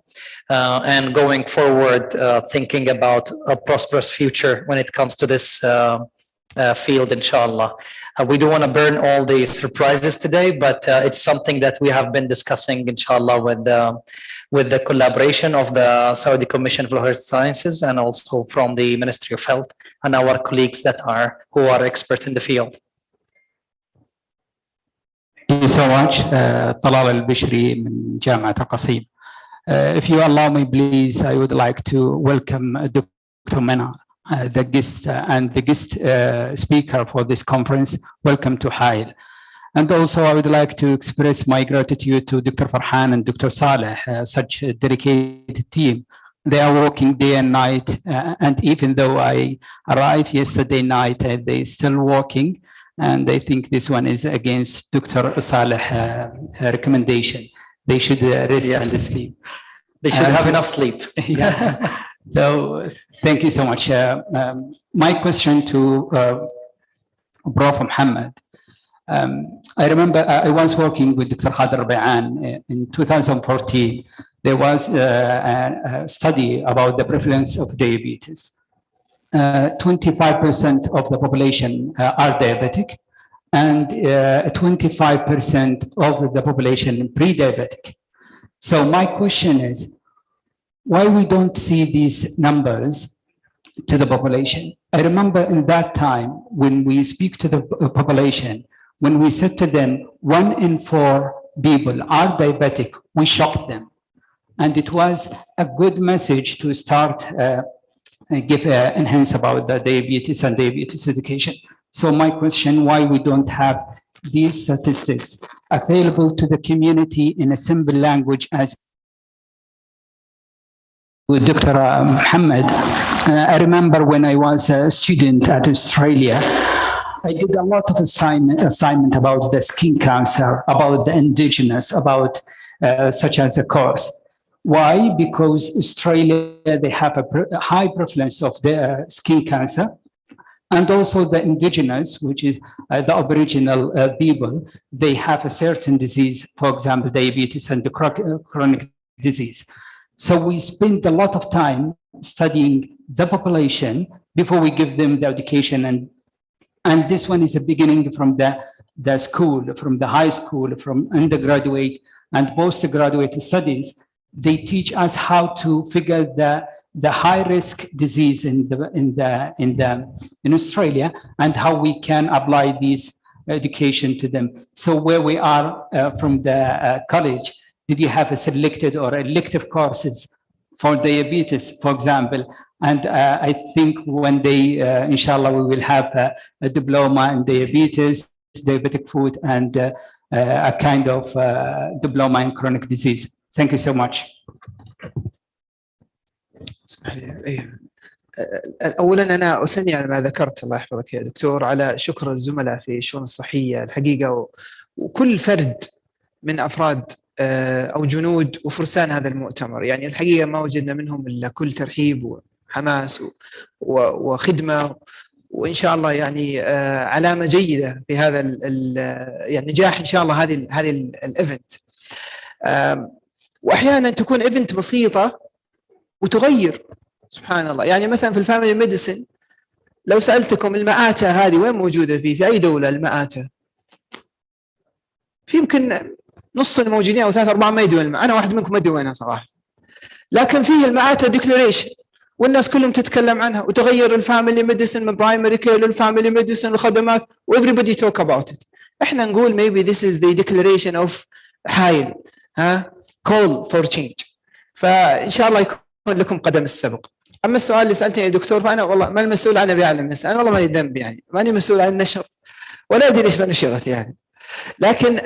and going forward, thinking about a prosperous future when it comes to this field, inshallah. We don't want to burn all the surprises today, but it's something that we have been discussing, inshallah, with the collaboration of the Saudi Commission for Health Sciences and also from the Ministry of Health and our colleagues who are experts in the field. Thank you so much. Talal al-Bishri من جامعة القصيم. If you allow me, please, I would like to welcome Dr. Mena, the guest and the guest speaker for this conference. Welcome to Hail. And also I would like to express my gratitude to Dr. Farhan and Dr. Saleh, such a dedicated team. They are working day and night, and even though I arrived yesterday night, they're still working. And I think this one is against Dr. Saleh recommendation. They should rest and sleep. They should have enough sleep. Yeah. So thank you so much. My question to Prof. Muhammad. I remember I was working with Dr. Khader Bayan in 2014. There was a study about the prevalence of diabetes. 25% of the population are diabetic, and 25% of the population pre-diabetic. So my question is, why we don't see these numbers to the population? I remember in that time when we speak to the population, when we said to them, 1 in 4 people are diabetic, we shocked them. And it was a good message to start enhance about the diabetes and diabetes education. So my question, why we don't have these statistics available to the community in a simple language as with Dr. Muhammad. I remember when I was a student at Australia, I did a lot of assignment about the skin cancer, about the indigenous, about such as a course. Why? Because Australia, they have a high prevalence of the skin cancer, and also the indigenous, which is the Aboriginal people, they have a certain disease, for example, diabetes and the chronic disease. So we spend a lot of time studying the population before we give them the education. And this one is the beginning from the school, from the high school, from undergraduate and postgraduate studies. they teach us how to figure the high risk disease in Australia and how we can apply this education to them. So where we are from the college, did you have a selected or elective courses for diabetes, for example? And I think one day, inshallah, we will have a diploma in diabetes, diabetic food, and a kind of diploma in chronic disease. Thank you so much. اولا انا اثني على ما ذكرت الله يحفظك يا دكتور على شكر الزملاء في الشؤون الصحيه الحقيقه وكل فرد من افراد او جنود وفرسان هذا المؤتمر، يعني الحقيقه ما وجدنا منهم الا كل ترحيب وحماس وخدمه، وان شاء الله يعني علامه جيده في هذا يعني نجاح ان شاء الله هذه الايفنت. واحيانا تكون ايفنت بسيطه وتغير سبحان الله. يعني مثلا في الفاميلي ميديسن لو سالتكم المآتة هذه وين موجوده في اي دوله المآتة؟ في يمكن نص الموجودين او 3 4 ما يدرون، انا واحد منكم ما ادري وينها صراحه، لكن فيه المآتة ديكلاريشن والناس كلهم تتكلم عنها، وتغير الفاميلي ميديسن من برايمري كير للفاميلي ميديسن والخدمات وeverybody talk about it. احنا نقول maybe this is the declaration of حائل، call for change. فان شاء الله يكون لكم قدم السبق. اما السؤال اللي سالتني يا دكتور، فانا والله ما المسؤول عنه بيعلم نفسه، انا والله ماني ذنب، يعني ماني مسؤول عن النشر ولا ادري ليش ما نشرت يعني. لكن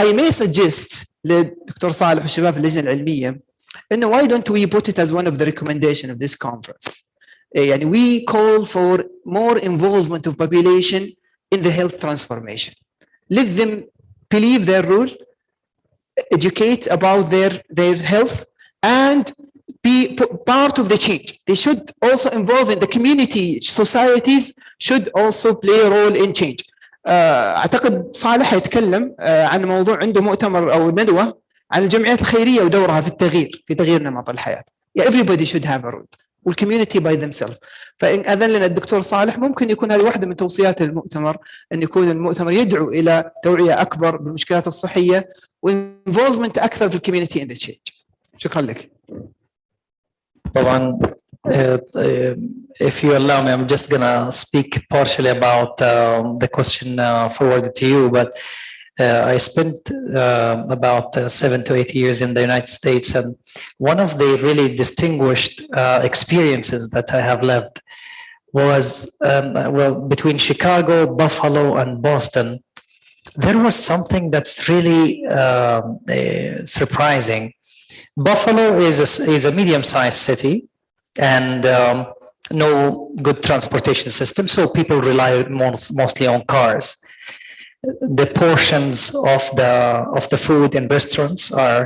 I may suggest للدكتور صالح والشباب في اللجنه العلميه انه why don't we put it as one of the recommendation of this conference. يعني we call for more involvement of population in the health transformation. Let them believe their role, educate about their health, and be part of the change. They should also involve in the community. Societies should also play a role in change. أعتقد صالح يتكلم عن موضوع عنده مؤتمر أو ندوة عن الجمعيات الخيرية ودورها في التغيير، في تغيير نمط الحياة. Everybody should have a role. والcommunity by themselves. فإن أذن لنا الدكتور صالح ممكن يكون هذه واحدة من توصيات المؤتمر، أن يكون المؤتمر يدعو إلى توعية أكبر بالمشكلات الصحية وinvolvement أكثر في الcommunity in the change. شكرا لك. طبعا if you allow me, I'm just gonna speak partially about the question forwarded to you, but I spent about 7 to 8 years in the United States, and one of the really distinguished experiences that I have lived was well, between Chicago, Buffalo, and Boston. There was something that's really surprising. Buffalo is a medium-sized city, and no good transportation system, so people rely mostly on cars. The portions of the food in restaurants are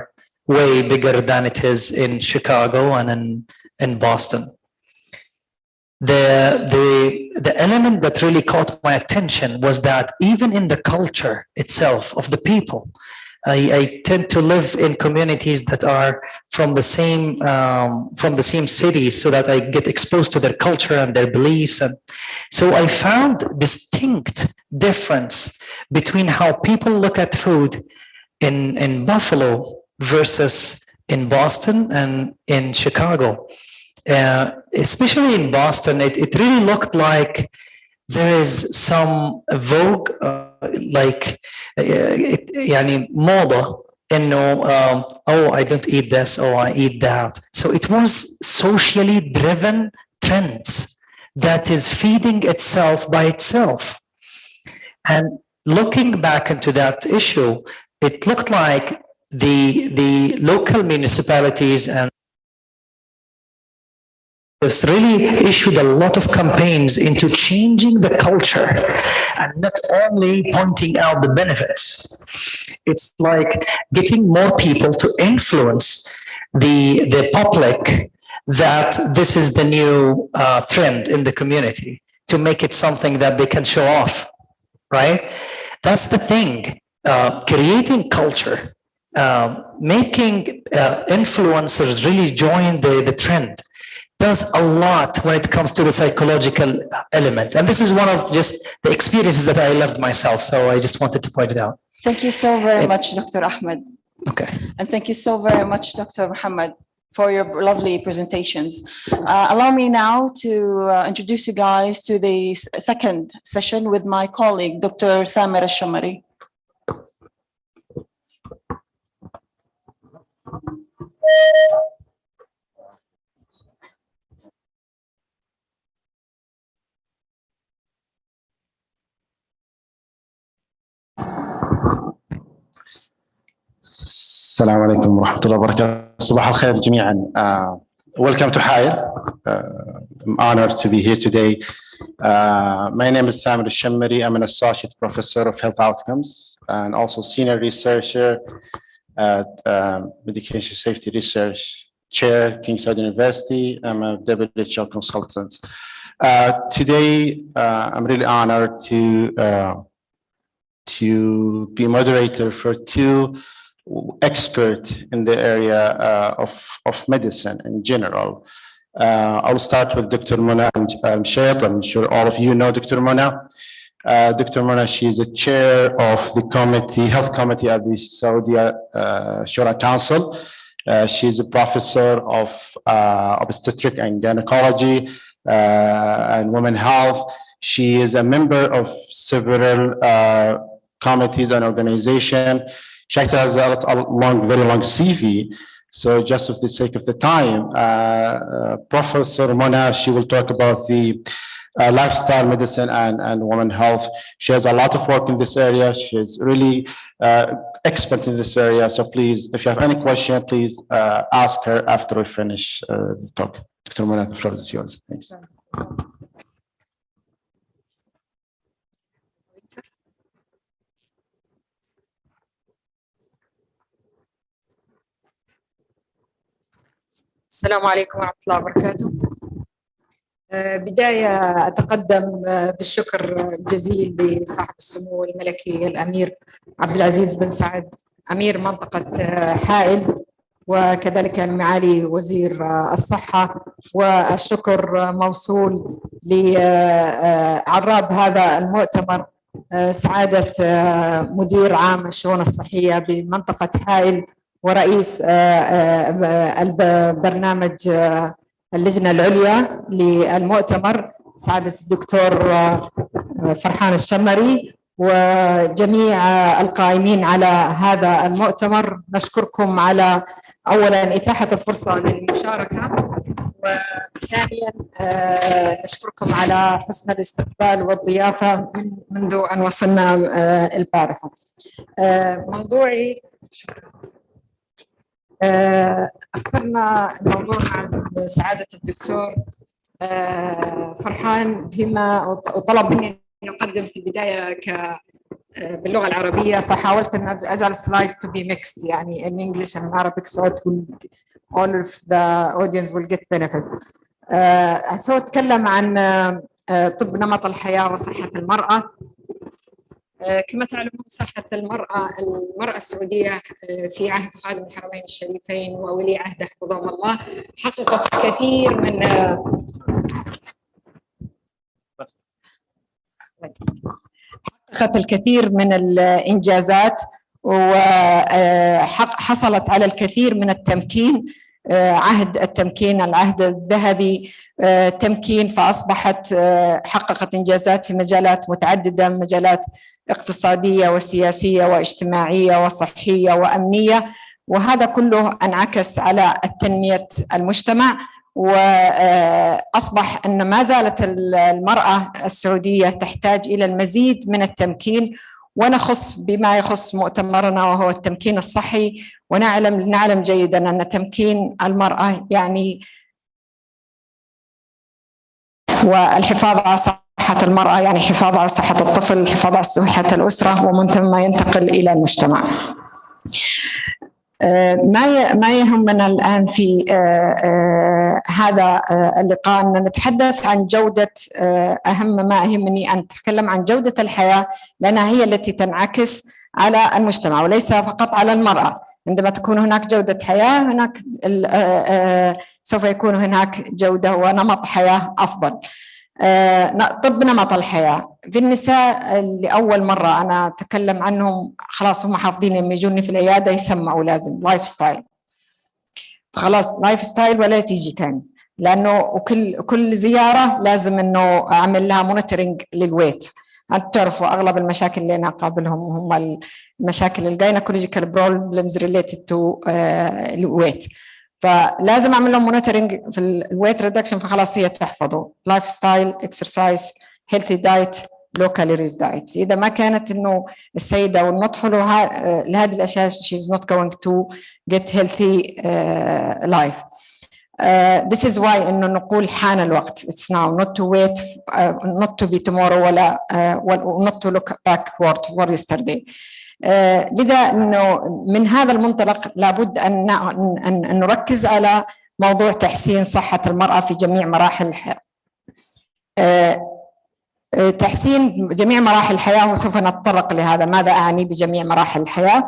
way bigger than it is in Chicago and in Boston. The element that really caught my attention was that even in the culture itself of the people, I tend to live in communities that are from the same cities, so that I get exposed to their culture and their beliefs, and so I found distinct difference between how people look at food in Buffalo versus in Boston and in Chicago. Especially in Boston, it really looked like there is some vogue, like يعني موضة إنه oh, I don't eat this, oh, I eat that. So it was socially driven trends that is feeding itself by itself. And looking back into that issue, it looked like the local municipalities and has really issued a lot of campaigns into changing the culture and not only pointing out the benefits. It's like getting more people to influence the public that this is the new trend in the community, to make it something that they can show off, right? That's the thing, creating culture, making influencers really join the trend does a lot when it comes to the psychological element. And this is one of just the experiences that I loved myself. So I just wanted to point it out. Thank you so very much, Dr. Ahmed. Okay. And thank you so very much, Dr. Muhammad, for your lovely presentations. Allow me now to introduce you guys to the second session with my colleague, Dr. Thamer al-Shamari. السلام عليكم ورحمة الله وبركاته. صباح الخير جميعا. Welcome to حائل. I'm honored to be here today. My name is Thamer al-Shamari. I'm an associate professor of health outcomes and also senior researcher at medication safety research chair, King Saud University. I'm a WHO consultant. Today, I'm really honored to be moderator for two experts in the area of medicine in general. I'll start with Dr. Mona Mshaid. I'm sure all of you know Dr. Mona. Dr. Mona, she is the chair of the health committee at the Saudi Shura Council. She is a professor of obstetric and gynecology and women health. She is a member of several committees and organizations. She actually has a very long CV. So just for the sake of the time, Professor Mona, she will talk about the lifestyle medicine and women health. She has a lot of work in this area. She is really expert in this area. So please, if you have any question, please ask her after we finish the talk. Dr. Mona, the floor is yours. Thanks. السلام عليكم ورحمة الله وبركاته. بداية أتقدم بالشكر الجزيل لصاحب السمو الملكي الأمير عبد العزيز بن سعد أمير منطقة حائل، وكذلك معالي وزير الصحة، والشكر موصول لعراب هذا المؤتمر سعادة مدير عام الشؤون الصحية بمنطقة حائل ورئيس البرنامج اللجنة العليا للمؤتمر سعادة الدكتور فرحان الشمري، وجميع القائمين على هذا المؤتمر. نشكركم على أولا إتاحة الفرصة للمشاركة، وثانيا نشكركم على حسن الاستقبال والضيافة منذ أن وصلنا البارحة. موضوعي اخترنا الموضوع عن سعادة الدكتور فرحان بما وطلب مني أن أقدم في البداية باللغة العربية، فحاولت أن أجعل السلايدز to be mixed، يعني in English and Arabic so all of the audience will get benefit. سوف أتكلم عن طب نمط الحياة وصحة المرأة. كما تعلمون صحة المرأة السعودية في عهد خادم الحرمين الشريفين وولي عهده حفظهم الله حققت الكثير من الإنجازات، وحصلت على الكثير من التمكين. عهد التمكين، العهد الذهبي تمكين، فأصبحت حققت إنجازات في مجالات متعددة، مجالات اقتصادية وسياسية واجتماعية وصحية وأمنية، وهذا كله انعكس على تنمية المجتمع. وأصبح أن ما زالت المرأة السعودية تحتاج إلى المزيد من التمكين، ونخص بما يخص مؤتمرنا وهو التمكين الصحي. ونعلم جيدا أن تمكين المرأة يعني والحفاظ على صحة المرأة يعني حفاظ على صحة الطفل، الحفاظ على صحة الأسرة، ومن ثم ينتقل إلى المجتمع. ما يهمنا الآن في هذا اللقاء أن نتحدث عن جودة، أهم ما يهمني أن أتكلم عن جودة الحياة، لأنها هي التي تنعكس على المجتمع وليس فقط على المرأة. عندما تكون هناك جودة حياة سوف يكون هناك جودة ونمط حياة أفضل. طب نمط الحياة في النساء اللي أول مرة أنا أتكلم عنهم، خلاص هم حافظين لما يجوني في العيادة يسمعوا لازم لايف ستايل، خلاص لايف ستايل ولا تيجي تاني، لأنه كل زيارة لازم إنه أعمل لها مونيتورنج للويت. أنتم تعرفوا أغلب المشاكل اللي أنا أقابلهم هم المشاكل الجاينكولوجيكال بروبلمز ريليتد تو الويت، فلازم اعمل لهم مونيتورنج في الويت ريدكشن. فخلاص هي تحفظه لايف ستايل، اكسرسايز، هيلثي دايت، لو كالوريز دايت. اذا ما كانت انه السيده والنوت فولو لهذه الاشياء she is not going to get healthy life. This is why انه نقول حان الوقت. It's now not to wait, not to be tomorrow ولا not to look backward for yesterday. لذا انه من هذا المنطلق لابد ان نركز على موضوع تحسين صحة المرأة في جميع مراحل الحياة. تحسين جميع مراحل الحياة، وسوف نتطرق لهذا ماذا أعني بجميع مراحل الحياة،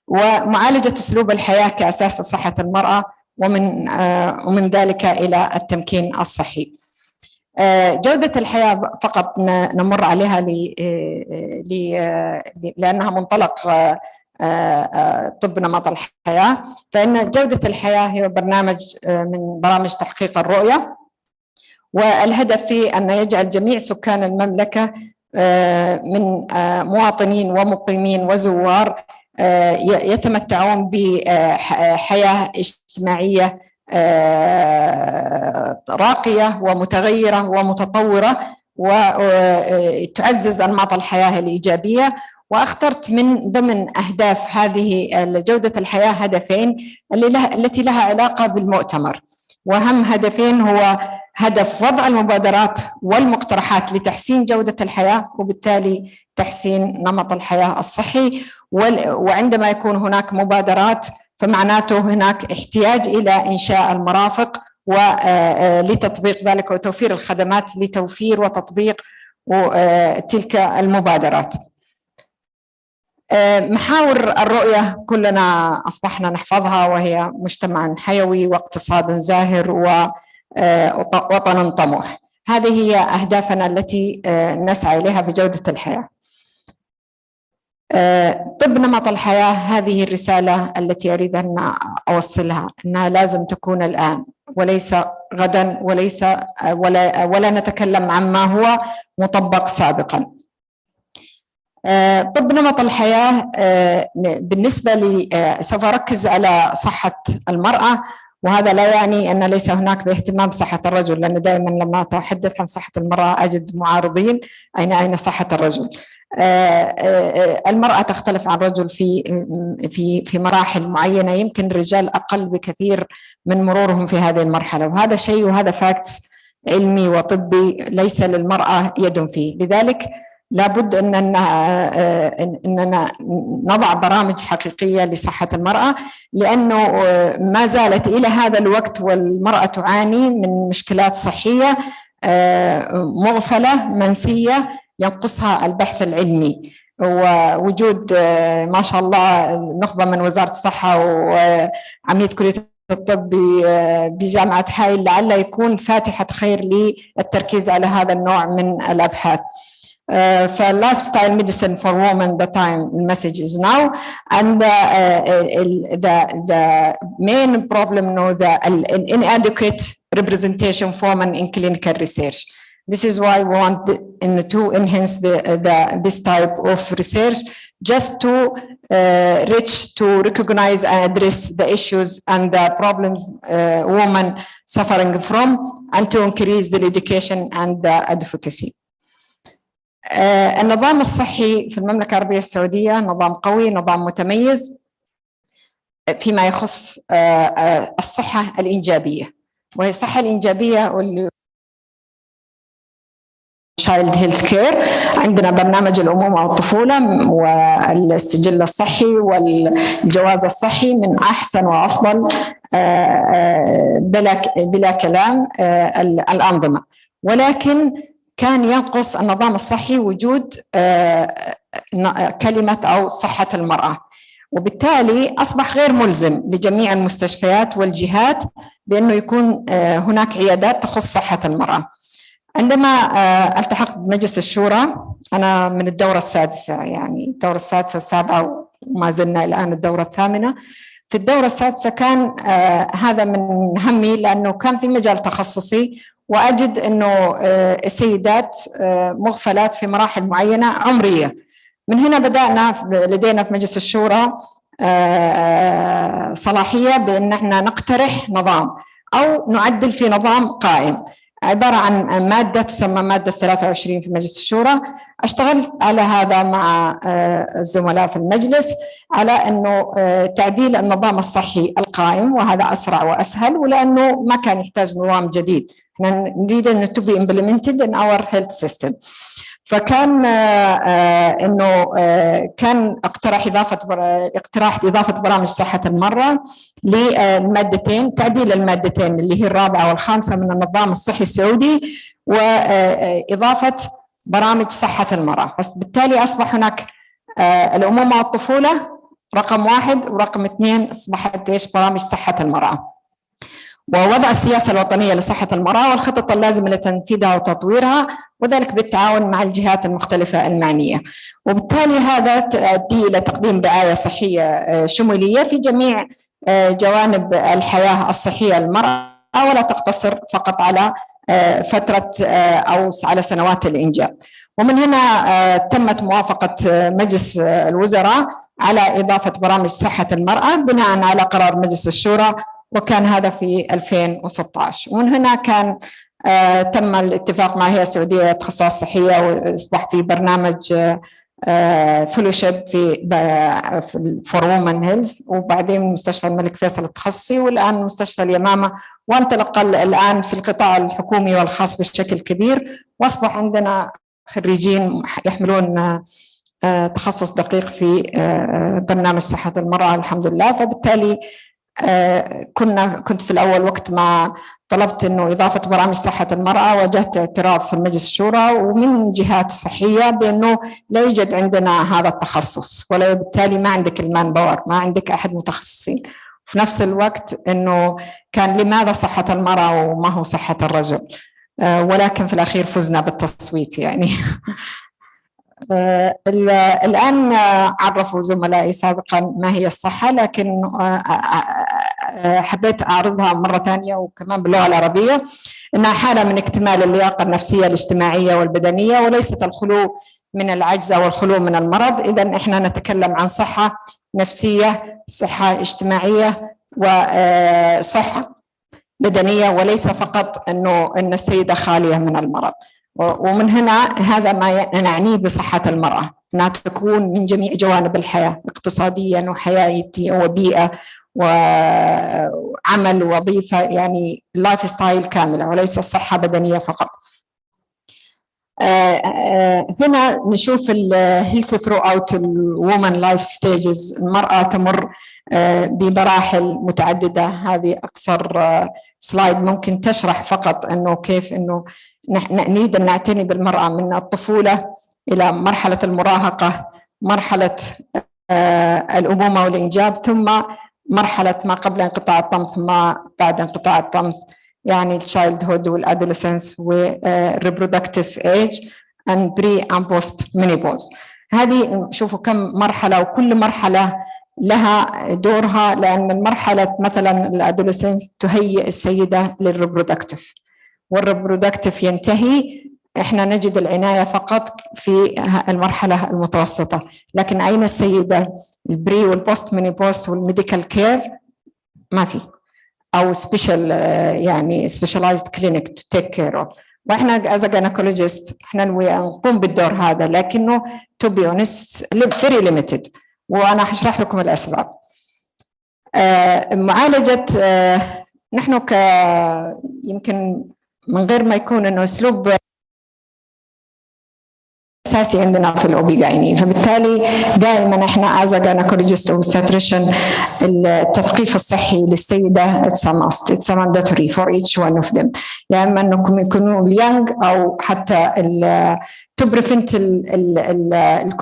ومعالجة أسلوب الحياة كأساس صحة المرأة، ومن ذلك إلى التمكين الصحي. جودة الحياة فقط نمر عليها لأنها منطلق طب نمط الحياة. فإن جودة الحياة هي برنامج من برامج تحقيق الرؤية، والهدف فيه أن يجعل جميع سكان المملكة من مواطنين ومقيمين وزوار يتمتعون بحياة اجتماعية راقية ومتغيرة ومتطورة، وتعزز أنماط الحياة الإيجابية. واخترت من ضمن أهداف هذه جودة الحياة هدفين التي لها علاقة بالمؤتمر، وأهم هدفين هو هدف وضع المبادرات والمقترحات لتحسين جودة الحياة، وبالتالي تحسين نمط الحياة الصحي. وعندما يكون هناك مبادرات فمعناته هناك احتياج إلى إنشاء المرافق ولتطبيق ذلك، وتوفير الخدمات لتوفير وتطبيق تلك المبادرات. محاور الرؤية كلنا أصبحنا نحفظها، وهي مجتمع حيوي واقتصاد زاهر ووطن طموح. هذه هي أهدافنا التي نسعى إليها بجودة الحياة. طب نمط الحياة، هذه الرسالة التي أريد أن أوصلها، أنها لازم تكون الآن وليس غدا، ولا نتكلم عما هو مطبق سابقا. طب نمط الحياة بالنسبة لي سوف أركز على صحة المرأة، وهذا لا يعني أن ليس هناك باهتمام بصحة الرجل، لأن دائما لما أتحدث عن صحة المرأة أجد معارضين أين صحة الرجل. المرأة تختلف عن الرجل في مراحل معينة، يمكن الرجال أقل بكثير من مرورهم في هذه المرحلة، وهذا شيء وهذا فاكتس علمي وطبي ليس للمرأة يد فيه. لذلك لابد أننا نضع برامج حقيقية لصحة المرأة، لأنه ما زالت إلى هذا الوقت والمرأة تعاني من مشكلات صحية مغفلة منسية ينقصها البحث العلمي. ووجود ما شاء الله نخبة من وزارة الصحة وعميد كلية الطب بجامعة حائل لعل يكون فاتحة خير للتركيز على هذا النوع من الأبحاث. فlifestyle medicine for women, the time message is now, and the main problem the inadequate representation of women in clinical research. This is why we want to enhance this type of research, just to reach to recognize and address the issues and the problems women suffering from, and to increase the education and the advocacy. النظام الصحي في المملكة العربية السعودية نظام قوي، نظام متميز فيما يخص الصحة الإنجابية، وهي الصحة الإنجابية child health care. عندنا برنامج الأمومة والطفولة والسجل الصحي والجواز الصحي من أحسن وأفضل بلا كلام الأنظمة، ولكن كان ينقص النظام الصحي وجود كلمة أو صحة المرأة، وبالتالي أصبح غير ملزم لجميع المستشفيات والجهات بأنه يكون هناك عيادات تخص صحة المرأة. عندما التحقت بمجلس الشورى، أنا من الدورة السادسة، يعني الدورة السادسة والسابعة وما زلنا الآن الدورة الثامنة. في الدورة السادسة كان هذا من همي، لأنه كان في مجال تخصصي وأجد أنه السيدات مغفلات في مراحل معينة عمرية. من هنا بدأنا لدينا في مجلس الشورى صلاحية بأن احنا نقترح نظام أو نعدل في نظام قائم، عبارة عن مادة تسمى مادة 23 في مجلس الشورى. اشتغلت على هذا مع الزملاء في المجلس على أنه تعديل النظام الصحي القائم، وهذا أسرع وأسهل، ولأنه ما كان يحتاج نظام جديد. احنا نريد أن to be implemented in our health system. فكان انه كان اقتراح اضافه برامج صحه المراه للمادتين، تعديل المادتين اللي هي الرابعه والخامسه من النظام الصحي السعودي، واضافه برامج صحه المراه. بس بالتالي اصبح هناك الامومه والطفوله رقم 1، ورقم 2 اصبحت ايش؟ برامج صحه المراه. ووضع السياسة الوطنية لصحة المرأة والخطط اللازمة لتنفيذها وتطويرها، وذلك بالتعاون مع الجهات المختلفة المعنية. وبالتالي هذا تؤدي إلى تقديم رعاية صحية شمولية في جميع جوانب الحياة الصحية للمرأة، ولا تقتصر فقط على فترة أو على سنوات الإنجاب. ومن هنا تمت موافقة مجلس الوزراء على إضافة برامج صحة المرأة بناء على قرار مجلس الشورى، وكان هذا في 2016. ومن هنا كان تم الاتفاق مع الهيئة السعودية للتخصصات الصحية، واصبح في برنامج فلوشيب في فور وومن هيلث، وبعدين مستشفى الملك فيصل التخصصي، والآن مستشفى اليمامة، وانطلق الآن في القطاع الحكومي والخاص بشكل كبير، واصبح عندنا خريجين يحملون تخصص دقيق في برنامج صحة المرأة الحمد لله. فبالتالي كنت في الأول وقت ما طلبت إنه إضافة برامج صحة المرأة، واجهت اعتراض في المجلس الشورى ومن جهات صحية بأنه لا يوجد عندنا هذا التخصص، ولا بالتالي ما عندك المان باور، ما عندك أحد متخصصين. في نفس الوقت إنه كان لماذا صحة المرأة وما هو صحة الرجل، ولكن في الأخير فزنا بالتصويت يعني. الآن عرفوا زملائي سابقا ما هي الصحة، لكن حبيت أعرضها مرة ثانية وكمان باللغة العربية. إنها حالة من اكتمال اللياقة النفسية الاجتماعية والبدنية، وليست الخلو من العجز أو الخلو من المرض. إذن إحنا نتكلم عن صحة نفسية، صحة اجتماعية، وصحة بدنية، وليس فقط إن السيدة خالية من المرض. ومن هنا هذا ما نعنيه بصحة المرأة، أنها تكون من جميع جوانب الحياة، اقتصاديا وحياتية وبيئة وعمل ووظيفة، يعني لايف ستايل كاملة، وليس الصحة بدنية فقط. هنا نشوف الهيلث ثرو اوت الوومن لايف ستيجز. المرأة تمر بمراحل متعددة. هذه أقصر سلايد ممكن تشرح فقط أنه كيف أنه نريد أن نعتني بالمرأة من الطفولة إلى مرحلة المراهقة، مرحلة الأمومة والإنجاب، ثم مرحلة ما قبل انقطاع الطمث ما بعد انقطاع الطمث، يعني الشايلد هود والادوليسنس والريبرودكتيف ايج and pre and post menopause. هذه شوفوا كم مرحلة، وكل مرحلة لها دورها، لأن المرحلة مثلا الادوليسنس تهيئ السيدة للريبرودكتيف، والريبرودكتيف ينتهي، احنا نجد العناية فقط في المرحلة المتوسطة. لكن أين السيدة؟ البري والبوست منيبوس والميديكال كير ما في، أو سبيشال يعني سبيشالايزد كلينيك تو تيك كير. واحنا as a gynecologist احنا نقوم بالدور هذا، لكنه to be honest very limited، وأنا هشرح لكم الأسباب. معالجة نحن يمكن من غير ما يكون انه اسلوب اساسي عندنا في الاوبيجايني، فبالتالي دائما احنا as a gynecologist or obstetrician التثقيف الصحي للسيده it's a must, it's a mandatory for each one of them. يا اما انكم يكونوا اليانج او حتى to prevent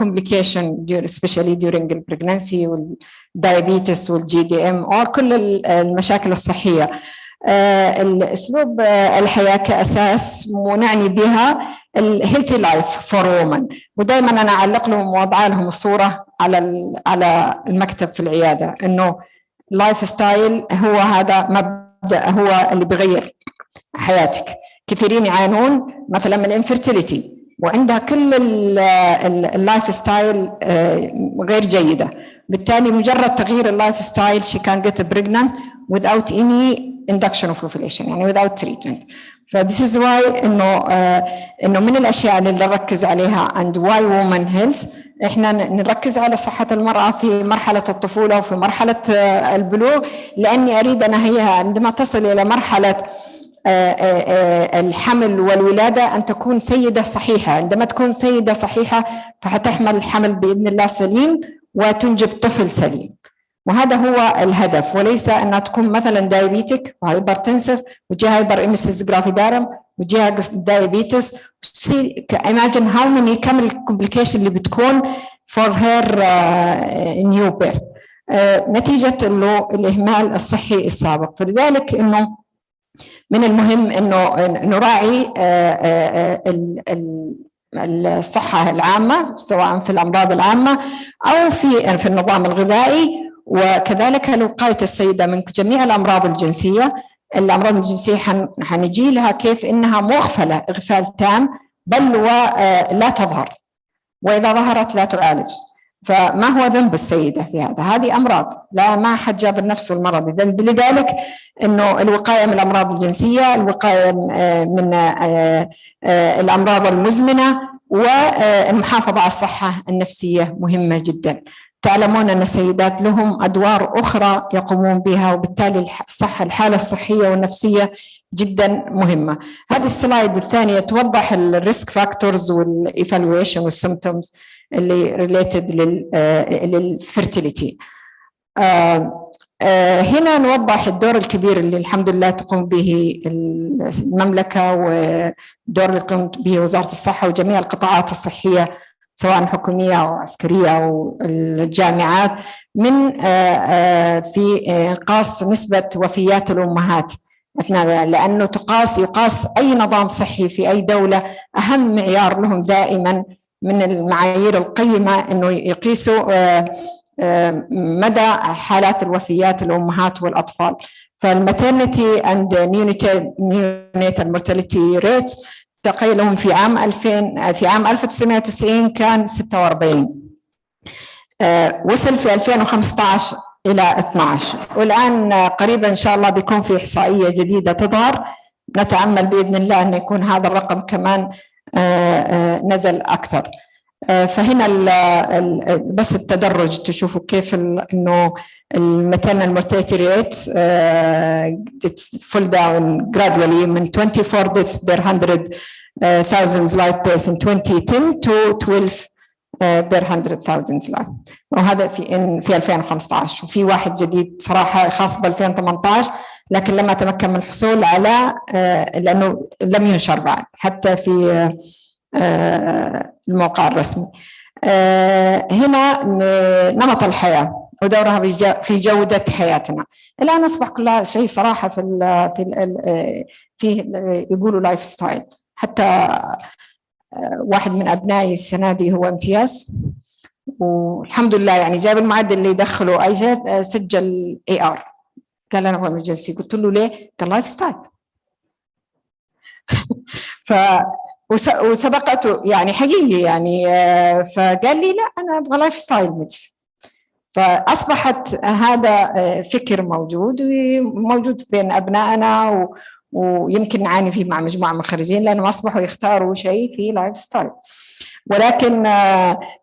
complication especially during the pregnancy والdiabetes والGDM or كل المشاكل الصحيه. الأسلوب الحياة كأساس ونعني بها الهيلثي لايف فور وومن، ودائما أنا أعلق لهم وأضع لهم الصورة على المكتب في العيادة إنه لايف ستايل هو هذا مبدأ، هو اللي بيغير حياتك. كثيرين يعانون مثلا من الانفيرتيليتي وعندها كل اللايف ستايل غير جيدة، بالتالي مجرد تغيير اللايف ستايل she can get pregnant without any induction of ovulation، يعني without treatment. فthis is why إنه من الأشياء اللي نركز عليها and why women health إحنا نركز على صحة المرأة في مرحلة الطفولة وفي مرحلة البلوغ، لأني أريد أن هي عندما تصل إلى مرحلة الحمل والولادة أن تكون سيدة صحيحة. عندما تكون سيدة صحيحة فحتحمل الحمل بإذن الله سليم وتنجب طفل سليم، وهذا هو الهدف، وليس أنها تكون مثلا دايابيتك وهايبرتنسف وجيها هايبر إميسيس جرافيدارم وجيها دايابيتس. imagine how many كم الكومبليكيشن اللي بتكون for her new birth نتيجة الإهمال الصحي السابق. فلذلك إنه من المهم إنه نراعي الصحة العامة سواء في الأمراض العامة أو في النظام الغذائي، وكذلك وقاية السيدة من جميع الأمراض الجنسية. الأمراض الجنسية حنجي لها كيف إنها مغفلة إغفال تام بل ولا تظهر، وإذا ظهرت لا تعالج. فما هو ذنب السيدة في هذا؟ هذه أمراض لا ما حد جاب النفس والمرض. لذلك إنه الوقاية من الأمراض الجنسية، الوقاية من الأمراض المزمنة، والمحافظة على الصحة النفسية مهمة جدا. تعلمون أن السيدات لهم أدوار أخرى يقومون بها، وبالتالي الصحة الحالة الصحية والنفسية جدا مهمة. هذه السلايد الثانية توضح الريسك فاكتورز والإيفالويشن والسيمبتومز اللي ريليتد للفيرتيليتي. هنا نوضح الدور الكبير اللي الحمد لله تقوم به المملكة، والدور اللي تقوم به وزارة الصحة وجميع القطاعات الصحية سواء حكومية أو عسكرية أو الجامعات من في إنقاص نسبة وفيات الأمهات، لأنه يقاس أي نظام صحي في أي دولة. أهم معيار لهم دائما من المعايير القيمة إنه يقيسوا مدى حالات الوفيات الأمهات والأطفال. فالماترنتي and neonatal mortality rates تقيلهم في عام 1990 كان 46، وصل في 2015 إلى 12، والآن قريبا إن شاء الله بيكون في إحصائية جديدة تظهر، نتأمل بإذن الله أن يكون هذا الرقم كمان نزل أكثر. فهنا بس التدرج تشوفوا كيف إنه الماترنال mortality rate it's fall down gradually من 24 deaths per 100,000 life births in 2010 to 12 per 100,000 life، وهذا في 2015. وفي واحد جديد صراحة خاص ب 2018 لكن لما تمكن من الحصول على لأنه لم ينشر بعد حتى في الموقع الرسمي. هنا نمط الحياة ودورها في جودة حياتنا. الآن أصبح كل شيء صراحة في يقولوا لايف ستايل. حتى واحد من أبنائي السنة دي هو امتياز والحمد لله يعني جاب المعدل اللي يدخله أي شيء، سجل AR. قال أنا هو إمرجنسي. قلت له ليه؟ قال لايف ستايل. وسبقته يعني حقيقي يعني، فقال لي لا أنا أبغى لايف ستايل ميديسن. فأصبحت هذا فكر موجود بين أبنائنا ويمكن نعاني فيه مع مجموعة من الخريجين لأنهم أصبحوا يختاروا شيء في لايف ستايل. ولكن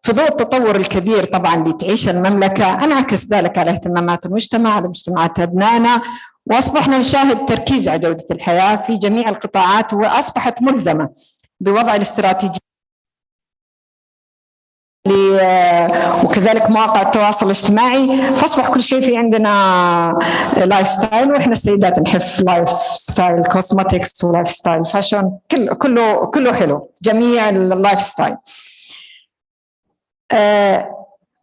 في ضوء التطور الكبير طبعا اللي تعيش المملكة انعكس ذلك على اهتمامات المجتمع، على مجتمعات أبنائنا، وأصبحنا نشاهد تركيز على جودة الحياة في جميع القطاعات، وأصبحت ملزمة بوضع الاستراتيجية وكذلك مواقع التواصل الاجتماعي. فاصبح كل شيء في عندنا لايف ستايل، واحنا السيدات نحف لايف ستايل كوزماتكس ولايف ستايل فاشن، كله حلو، جميع اللايف ستايل.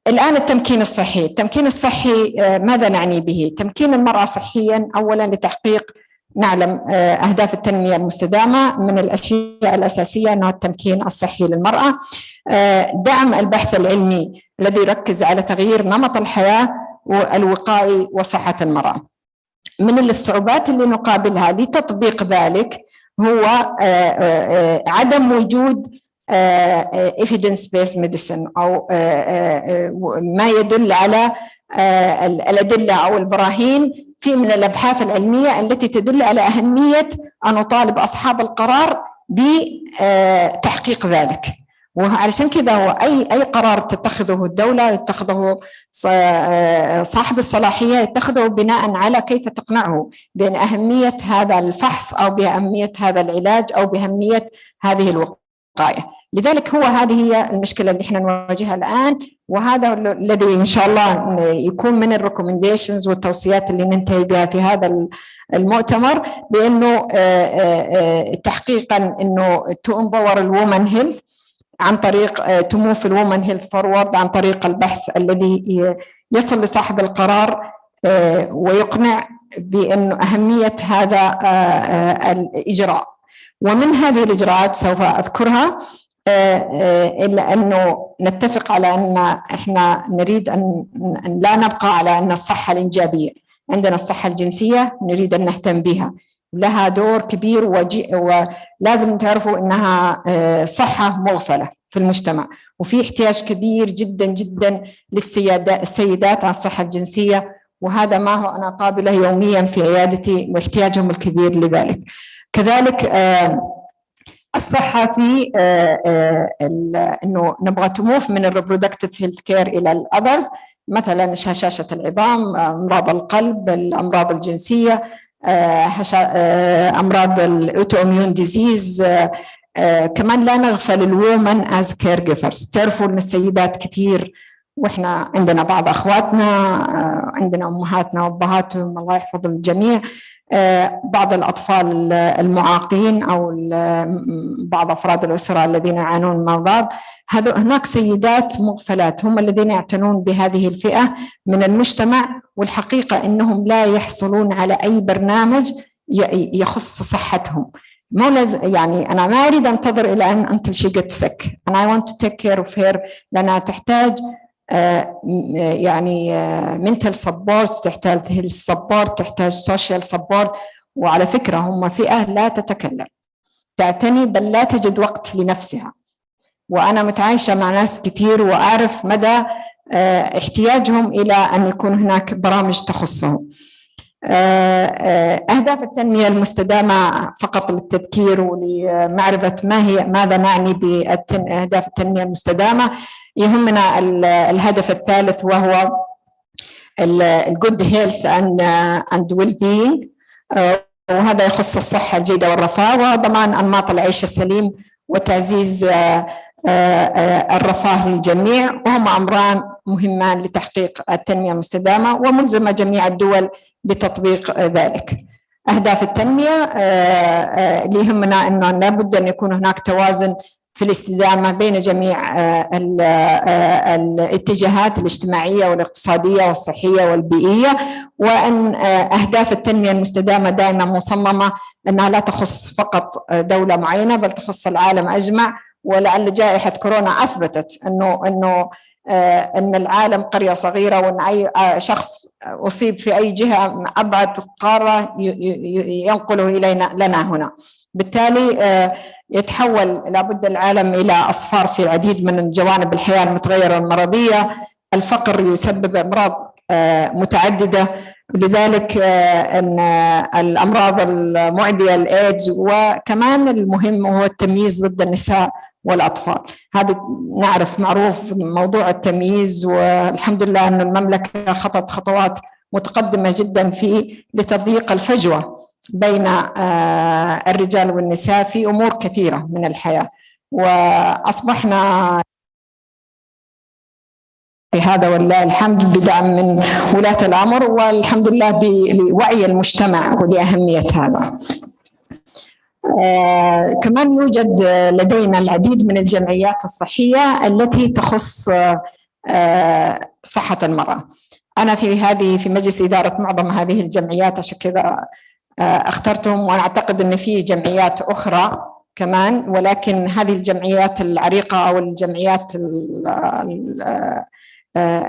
الآن التمكين الصحي. التمكين الصحي ماذا نعني به؟ تمكين المرأة صحيا أولا لتحقيق نعلم أهداف التنمية المستدامة من الأشياء الأساسية أنه التمكين الصحي للمرأة، دعم البحث العلمي الذي يركز على تغيير نمط الحياة والوقائي وصحة المرأة. من الصعوبات اللي نقابلها لتطبيق ذلك هو عدم وجود evidence-based medicine أو ما يدل على الأدلة أو البراهين في من الأبحاث العلمية التي تدل على أهمية أن نطالب أصحاب القرار بتحقيق ذلك. وعلشان كذا هو أي قرار تتخذه الدولة يتخذه صاحب الصلاحية يتخذه بناء على كيف تقنعه بأن أهمية هذا الفحص أو بأهمية هذا العلاج أو بأهمية هذه الوقاية. لذلك هذه هي المشكلة اللي احنا نواجهها الآن، وهذا الذي إن شاء الله يكون من الريكومنديشنز والتوصيات اللي ننتهي بها في هذا المؤتمر، بأنه تحقيقا أنه to empower الwoman health عن طريق to move الwoman health forward عن طريق البحث الذي يصل لصاحب القرار ويقنع بأنه أهمية هذا الإجراء. ومن هذه الإجراءات سوف أذكرها، إلا أنه نتفق على أن إحنا نريد أن لا نبقى على أن الصحة الإنجابية، عندنا الصحة الجنسية نريد أن نهتم بها، لها دور كبير ولازم تعرفوا أنها صحة مغفلة في المجتمع، وفي احتياج كبير جدا جدا للسيدات عن الصحة الجنسية، وهذا ما هو أنا قابله يوميا في عيادتي واحتياجهم الكبير لذلك. كذلك الصحة في أنه نبغى تموف من الريبرودكتيف هيلث كير إلى الأذرز، مثلا هشاشة العظام، أمراض القلب، الأمراض الجنسية، أمراض الأوتوميون ديزيز. كمان لا نغفل الوومن از كير جيفرز. تعرفوا أن السيدات كثير، وإحنا عندنا بعض أخواتنا، عندنا أمهاتنا وأبهاتهم الله يحفظ الجميع، بعض الأطفال المعاقين أو بعض أفراد الأسرة الذين يعانون من أمراض، هناك سيدات مغفلات هم الذين يعتنون بهذه الفئة من المجتمع، والحقيقة أنهم لا يحصلون على أي برنامج يخص صحتهم. يعني أنا ما أريد أنتظر إلى أن until she gets sick and I want to take care of her، لأنها تحتاج يعني mental support، تحتاج health support، تحتاج social support. وعلى فكرة هم فئة لا تتكلم، تعتني بل لا تجد وقت لنفسها، وأنا متعايشة مع ناس كثير وأعرف مدى احتياجهم إلى أن يكون هناك برامج تخصهم. أهداف التنمية المستدامة فقط للتذكير ولمعرفة ماذا نعني بأهداف التنمية المستدامة. يهمنا الهدف الثالث وهو الجود هيلث and well-being، وهذا يخص الصحة الجيدة والرفاه وضمان أنماط العيش السليم وتعزيز الرفاه للجميع، وهم أمران مهمان لتحقيق التنمية المستدامة وملزمة جميع الدول بتطبيق ذلك. أهداف التنمية اللي يهمنا أنه لابد أن يكون هناك توازن في الاستدامة بين جميع الاتجاهات الاجتماعية والاقتصادية والصحية والبيئية، وأن أهداف التنمية المستدامة دائما مصممة أنها لا تخص فقط دولة معينة بل تخص العالم أجمع. ولعل جائحة كورونا أثبتت أن العالم قرية صغيرة، وأن أي شخص أصيب في أي جهة أبعد قارة ينقله لنا هنا. بالتالي يتحول لابد العالم إلى أصفار في العديد من جوانب الحياة المتغيرة المرضية. الفقر يسبب أمراض متعددة، لذلك أن الأمراض المعدية الإيدز، وكمان المهم هو التمييز ضد النساء والأطفال. هذا نعرف معروف موضوع التمييز، والحمد لله أن المملكة خطت خطوات متقدمة جدا في لتضييق الفجوة بين الرجال والنساء في أمور كثيرة من الحياة، وأصبحنا في هذا والله الحمد بدعم من ولاة الأمر، والحمد لله بوعي المجتمع ولأهمية هذا. كمان يوجد لدينا العديد من الجمعيات الصحية التي تخص صحة المرأة. أنا في مجلس إدارة معظم هذه الجمعيات، عشان كذا اخترتهم، وأنا أعتقد أن في جمعيات أخرى كمان، ولكن هذه الجمعيات العريقة أو الجمعيات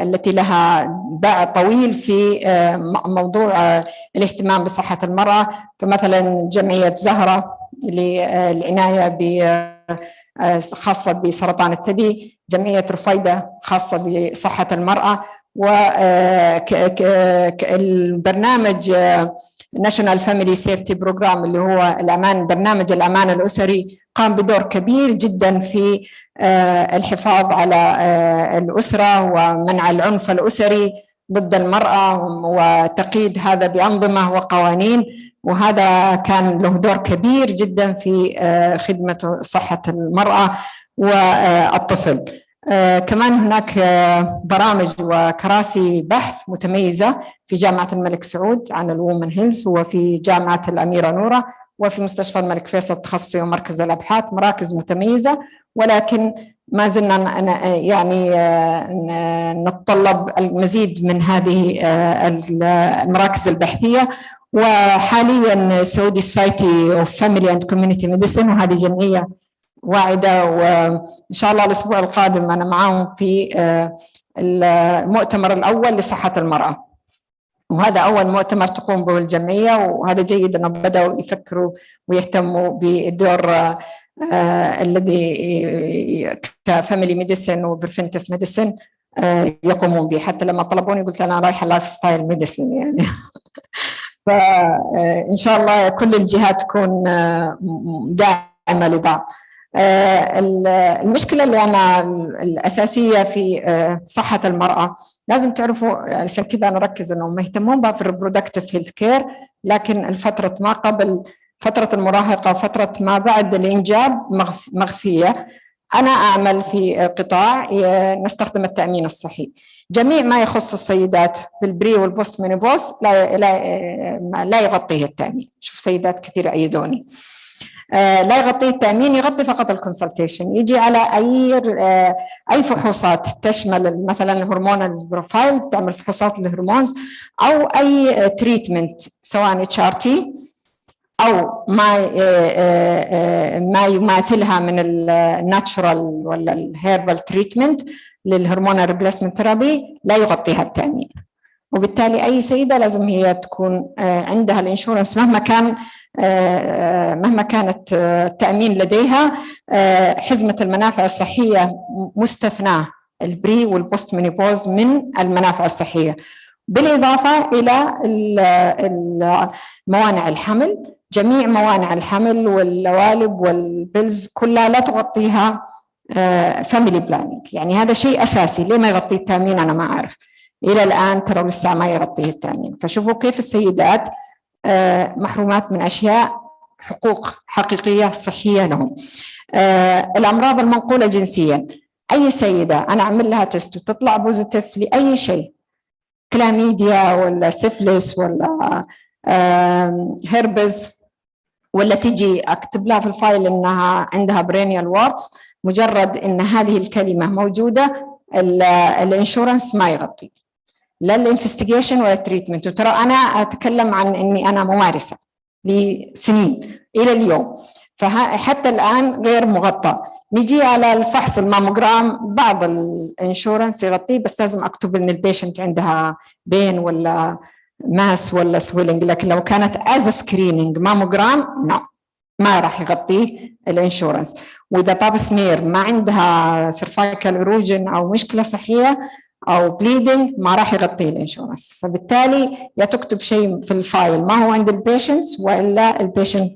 التي لها باع طويل في موضوع الاهتمام بصحة المرأة. فمثلا جمعية زهرة للعناية خاصة بسرطان الثدي، جمعية رفيدة خاصة بصحة المرأة، والبرنامج National Family Safety Program اللي هو برنامج الأمان الأسري قام بدور كبير جدا في الحفاظ على الأسرة ومنع العنف الأسري ضد المرأة وتقييد هذا بأنظمة وقوانين، وهذا كان له دور كبير جدا في خدمة صحة المرأة والطفل. كمان هناك برامج وكراسي بحث متميزة في جامعة الملك سعود عن الوومن هيلث، وفي جامعة الأميرة نورة، وفي مستشفى الملك فيصل التخصصي ومركز الأبحاث، مراكز متميزة، ولكن ما زلنا يعني نتطلب المزيد من هذه المراكز البحثية. وحاليا سعودي Society of Family and Community Medicine، وهذه جمعية واعدة، وإن شاء الله الأسبوع القادم أنا معهم في المؤتمر الأول لصحة المرأة، وهذا أول مؤتمر تقوم به الجمعية، وهذا جيد أنهم بدأوا يفكروا ويهتموا بالدور الذي كفاميلي ميديسن وبريفنتيف ميديسن يقومون به. حتى لما طلبوني قلت أنا رايحة لايف ستايل ميديسن يعني فإن شاء الله كل الجهات تكون داعمة لبعض. المشكلة اللي أنا الأساسية في صحة المرأة لازم تعرفوا، عشان كذا أنا أركز أنهم يهتمون بها في الريبرودكتيف هيلث كير، لكن الفترة ما قبل فترة المراهقة وفترة ما بعد الإنجاب مخفية. أنا أعمل في قطاع نستخدم التأمين الصحي، جميع ما يخص السيدات بالبري والبوست مينوبوز لا يغطيه التأمين. شوف سيدات كثير أيدوني لا يغطي التأمين، يغطي فقط الكونسلتيشن، يجي على أي فحوصات تشمل مثلا الهرمونال بروفايل، تعمل فحوصات الهرمونز، أو أي تريتمنت سواء HRT أو ما يماثلها من الناتشورال ولا الهيربال تريتمنت للهرمونال ريبليسمنت ثيرابي لا يغطيها التأمين. وبالتالي أي سيدة لازم هي تكون عندها الانشورنس مهما كانت التأمين لديها حزمة المنافع الصحية مستثناة البري والبوست مينوبوز من المنافع الصحية، بالإضافة إلى موانع الحمل. جميع موانع الحمل واللوالب والبلز كلها لا تغطيها فاميلي بلانينج، يعني هذا شيء أساسي. ليه ما يغطي التأمين أنا ما أعرف إلى الآن، ترى لسه ما يغطيه التأمين. فشوفوا كيف السيدات محرومات من أشياء، حقوق حقيقية صحية لهم. الأمراض المنقولة جنسيا، أي سيدة أنا أعمل لها تست وتطلع بوزيتيف لأي شيء، كلاميديا ولا سيفلس ولا هيربز، ولا تجي أكتب لها في الفايل إنها عندها برينيال وارتس، مجرد إن هذه الكلمة موجودة الانشورنس ما يغطي لا الانفستيجيشن ولا التريتمنت. وترى أنا أتكلم عن إني أنا ممارسة لسنين إلى اليوم، فحتى الآن غير مغطى. نجي على الفحص الماموجرام، بعض الانشورنس يغطيه، بس لازم أكتب إن البيشنت عندها بين ولا ماس ولا سويلنج، لكن لو كانت از سكرينينج ماموجرام ما راح يغطيه الانشورنس. واذا باب سمير ما عندها سيرفايكال اروجن او مشكله صحيه او بليدنج ما راح يغطيه الانشورنس. فبالتالي يا تكتب شيء في الفايل ما هو عند البيشنت، والا البيشنت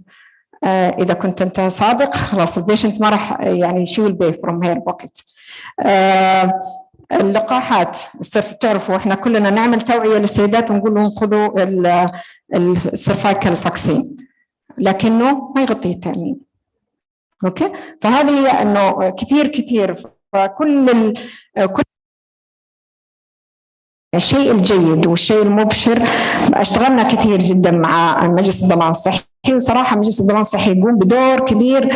اذا كنت انت صادق خلاص البيشنت ما راح يعني شو البي فروم هير بوكيت. اللقاحات تعرفوا احنا كلنا نعمل توعيه للسيدات ونقول لهم خذوا السيرفايكال فاكسين، لكنه ما يغطي التأمين. اوكي، فهذه هي انه كثير فكل الشيء الجيد والشيء المبشر. اشتغلنا كثير جدا مع مجلس الضمان الصحي، وصراحه مجلس الضمان الصحي يقوم بدور كبير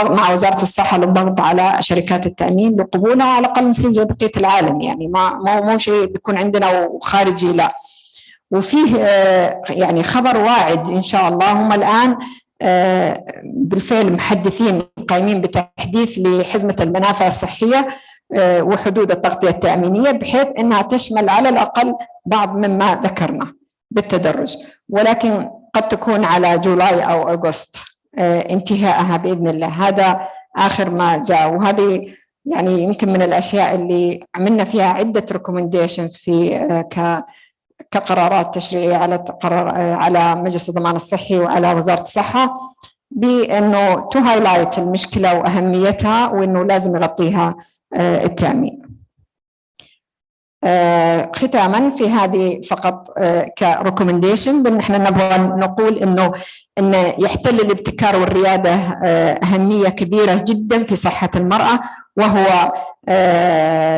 مع وزاره الصحه للضغط على شركات التامين لقبولها على الاقل نصير زي بقيه العالم، يعني مو شيء بيكون عندنا وخارجي لا. وفيه يعني خبر واعد إن شاء الله. هم الآن بالفعل محدثين قايمين بتحديث لحزمة المنافع الصحية وحدود التغطية التأمينية بحيث أنها تشمل على الأقل بعض مما ذكرنا بالتدرج، ولكن قد تكون على جولاي أو أغسطس انتهائها بإذن الله. هذا آخر ما جاء، وهذه يعني يمكن من الأشياء اللي عملنا فيها عدة recommendations في كقرارات تشريعية على مجلس الضمان الصحي وعلى وزارة الصحة، بأنه to highlight المشكلة وأهميتها وأنه لازم يغطيها التأمين. ختاما في هذه فقط كريكومنديشن بأن احنا نبغى نقول أن يحتل الابتكار والريادة أهمية كبيرة جدا في صحة المرأة، وهو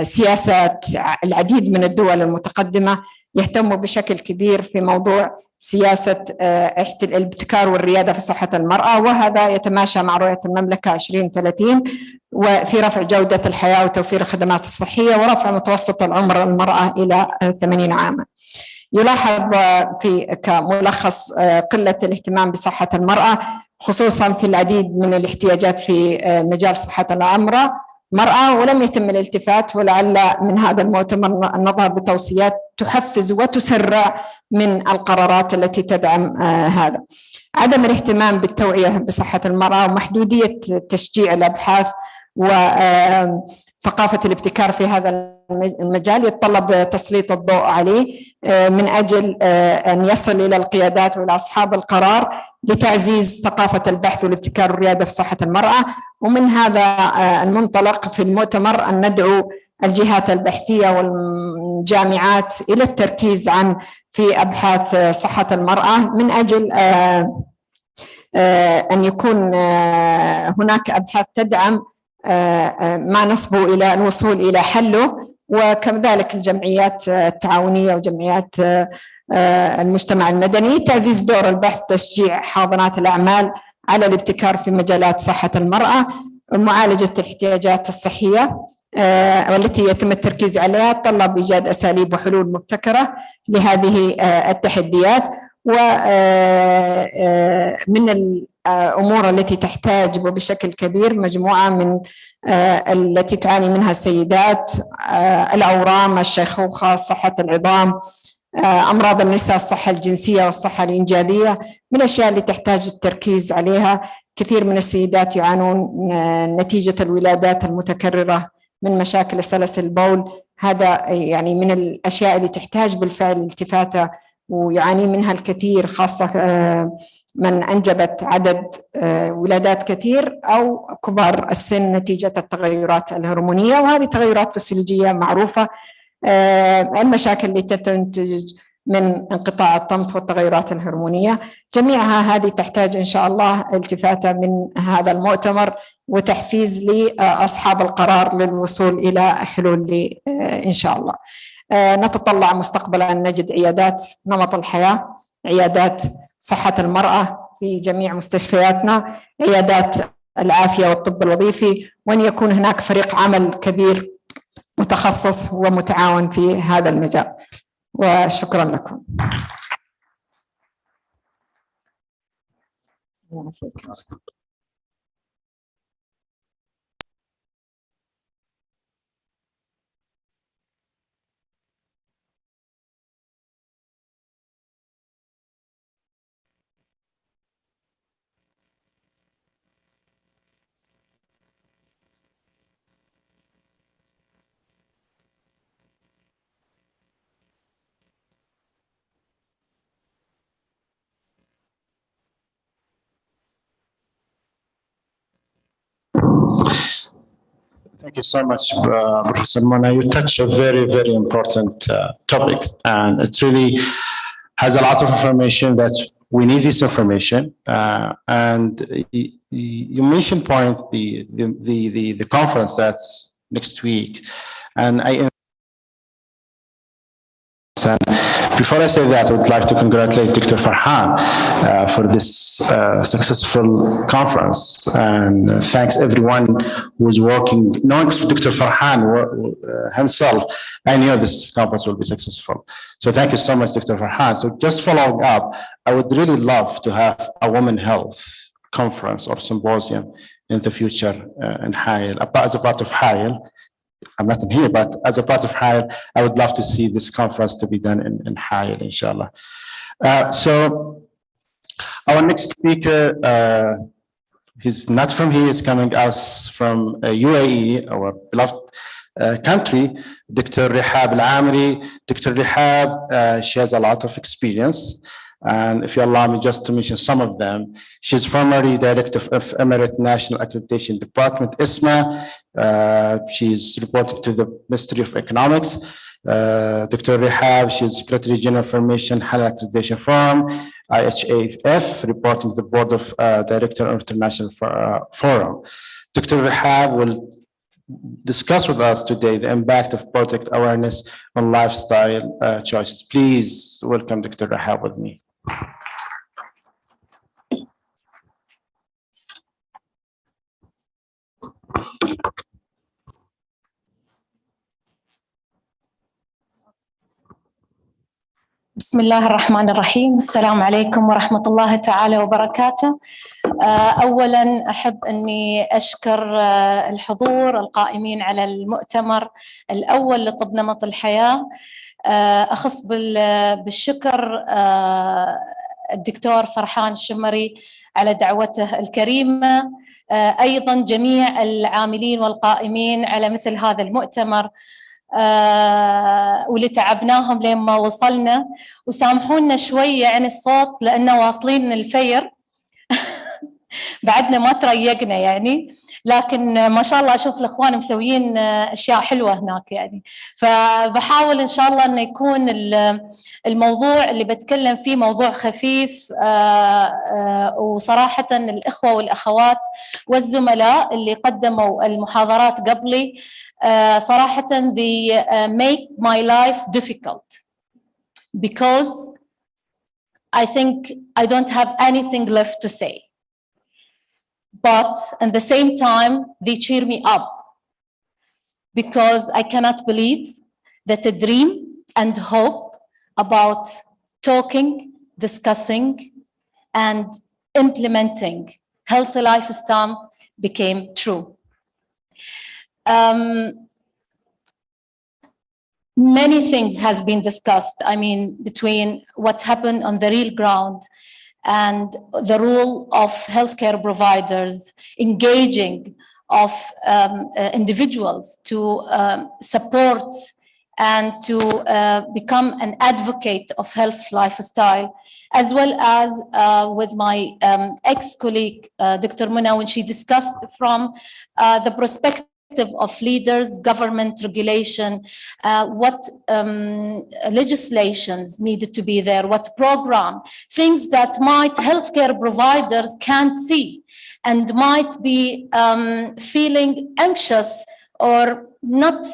سياسة العديد من الدول المتقدمة يهتموا بشكل كبير في موضوع سياسة الابتكار والريادة في صحة المرأة، وهذا يتماشى مع رؤية المملكة 2030 وفي رفع جودة الحياة وتوفير الخدمات الصحية ورفع متوسط العمر المرأة إلى 80 عاما. يلاحظ في كملخص قلة الاهتمام بصحة المرأة خصوصا في العديد من الاحتياجات في مجال صحة المرأة، ولم يتم الالتفات، ولعل من هذا المؤتمر النظر بتوصيات تحفز وتسرع من القرارات التي تدعم هذا. عدم الاهتمام بالتوعية بصحة المرأة ومحدودية تشجيع الأبحاث وثقافة الابتكار في هذا المجال يتطلب تسليط الضوء عليه من أجل أن يصل إلى القيادات وإلى أصحاب القرار لتعزيز ثقافة البحث والابتكار والريادة في صحة المرأة. ومن هذا المنطلق في المؤتمر أن ندعو الجهات البحثية والجامعات إلى التركيز في أبحاث صحة المرأة من أجل أن يكون هناك أبحاث تدعم ما نصبو إلى الوصول إلى حله، وكذلك الجمعيات التعاونية وجمعيات المجتمع المدني تعزيز دور البحث تشجيع حاضنات الأعمال على الابتكار في مجالات صحة المرأة ومعالجة الاحتياجات الصحية والتي يتم التركيز عليها، تطلب إيجاد أساليب وحلول مبتكرة لهذه التحديات. ومن الأمور التي تحتاج وبشكل كبير مجموعة من التي تعاني منها السيدات: الأورام، الشيخوخة، صحة العظام، أمراض النساء، الصحة الجنسية والصحة الإنجابية، من الأشياء اللي تحتاج التركيز عليها. كثير من السيدات يعانون نتيجة الولادات المتكررة من مشاكل سلس البول، هذا يعني من الأشياء اللي تحتاج بالفعل التفاتة ويعاني منها الكثير، خاصة من أنجبت عدد ولادات كثير أو كبار السن نتيجة التغيرات الهرمونية، وهذه تغيرات فسيولوجية معروفة. المشاكل اللي تنتج من انقطاع الطمث والتغيرات الهرمونية جميعها هذه تحتاج إن شاء الله التفاتة من هذا المؤتمر وتحفيز لأصحاب القرار للوصول إلى حلول إن شاء الله. نتطلع مستقبلا أن نجد عيادات نمط الحياة، عيادات صحة المرأة في جميع مستشفياتنا، عيادات العافية والطب الوظيفي، وأن يكون هناك فريق عمل كبير متخصص ومتعاون في هذا المجال. وشكرا لكم. Thank you so much, Professor Mona. You touch a very, very important topic, and it really has a lot of information that we need this information. And you mentioned the conference that's next week, and Before I say that, I would like to congratulate Dr. Farhan for this successful conference, and thanks everyone who was working. Knowing Dr. Farhan himself, I knew this conference will be successful. So thank you so much, Dr. Farhan. So just following up, I would really love to have a women health conference or symposium in the future in Hail, as a part of Hail. I'm not in here, but as a part of Hail, I would love to see this conference to be done in Hail, inshallah. So our next speaker, he's not from here, he's coming us from UAE, our beloved country, Dr. Rihab Al-Amri. Dr. Rihab, she has a lot of experience. And if you allow me just to mention some of them, she's formerly director of Emirate National Accreditation Department, ISMA. She's reporting to the Ministry of Economics. Dr. Rihab, she's Secretary General for Mission Halal Accreditation Forum, IHAF, reporting to the Board of Director of International Forum. Dr. Rihab will discuss with us today the impact of product awareness on lifestyle choices. Please welcome Dr. Rihab with me. بسم الله الرحمن الرحيم. السلام عليكم ورحمة الله تعالى وبركاته. أولاً أحب أني أشكر الحضور القائمين على المؤتمر الأول لطب نمط الحياة. أخص بالشكر الدكتور فرحان الشمري على دعوته الكريمة، أيضاً جميع العاملين والقائمين على مثل هذا المؤتمر واللي تعبناهم لين ما وصلنا. وسامحونا شوية عن الصوت لأنه واصلين الفير بعدنا ما تريقنا يعني، لكن ما شاء الله أشوف الإخوان مسويين أشياء حلوة هناك يعني. فبحاول إن شاء الله أنه يكون الموضوع اللي بتكلم فيه موضوع خفيف، وصراحة الإخوة والأخوات والزملاء اللي قدموا المحاضرات قبلي صراحة they make my life difficult because I think I don't have anything left to say. But at the same time, they cheer me up because I cannot believe that a dream and hope about talking, discussing, and implementing healthy lifestyle became true. Many things has been discussed, I mean, between what happened on the real ground and the role of healthcare providers engaging of individuals to support and to become an advocate of health lifestyle, as well as with my ex-colleague, Dr. Muna, when she discussed from the perspective of leaders, government regulation, what legislations needed to be there, what program, things that might healthcare providers can't see and might be feeling anxious or not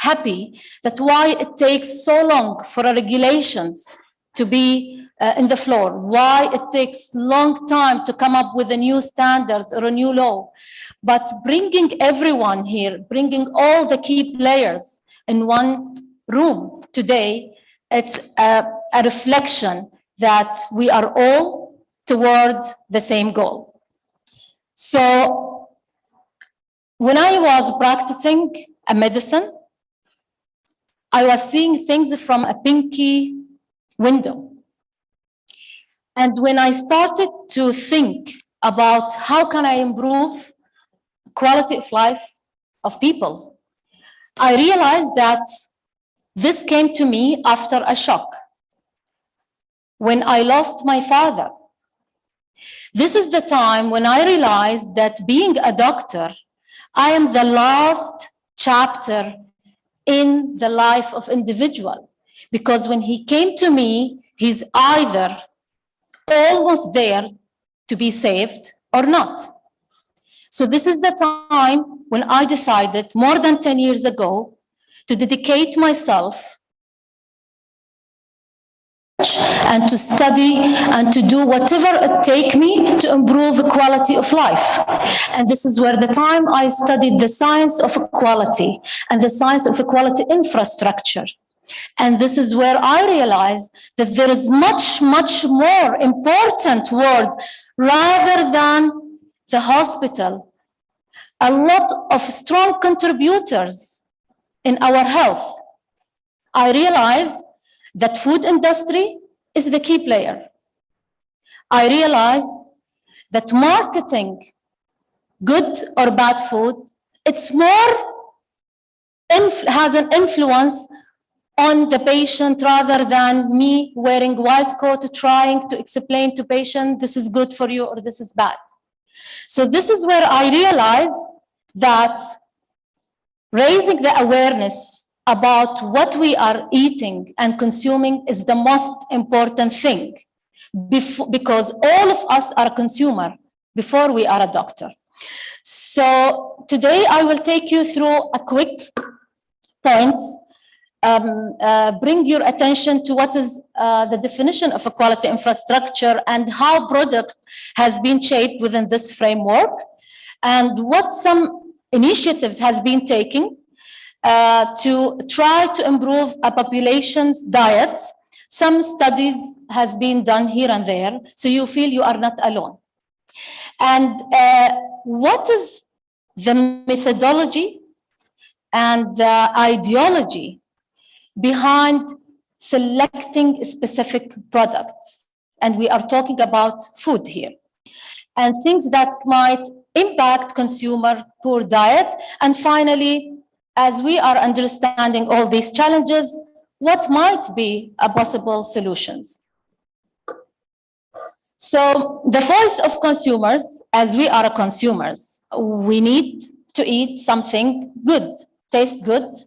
happy that why it takes so long for regulations to be in the floor, why it takes long time to come up with a new standards or a new law. But bringing everyone here, bringing all the key players in one room today, it's a reflection that we are all towards the same goal. So when I was practicing a medicine, I was seeing things from a pinky window. And when I started to think about how can I improve quality of life of people, I realized that this came to me after a shock. When I lost my father, this is the time when I realized that being a doctor, I am the last chapter in the life of individual, because when he came to me, he's either almost there to be saved or not. So this is the time when I decided more than 10 years ago to dedicate myself and to study and to do whatever it takes me to improve the quality of life. And this is where the time I studied the science of equality and the science of equality infrastructure. And this is where I realized that there is much, much more important word rather than the hospital. A lot of strong contributors in our health. I realized that food industry is the key player. I realized that marketing good or bad food, it's more, has an influence on the patient rather than me wearing white coat trying to explain to patient, this is good for you or this is bad. So this is where I realized that raising the awareness about what we are eating and consuming is the most important thing, because all of us are a consumer before we are a doctor. So today I will take you through a quick points, bring your attention to what is the definition of a quality infrastructure and how product has been shaped within this framework, and what some initiatives has been taken to try to improve a population's diet. Some studies has been done here and there, so you feel you are not alone. And what is the methodology and the ideology behind selecting specific products? And we are talking about food here, and things that might impact consumer poor diet. And finally, as we are understanding all these challenges, what might be a possible solutions? So the voice of consumers, as we are consumers, we need to eat something good, taste good.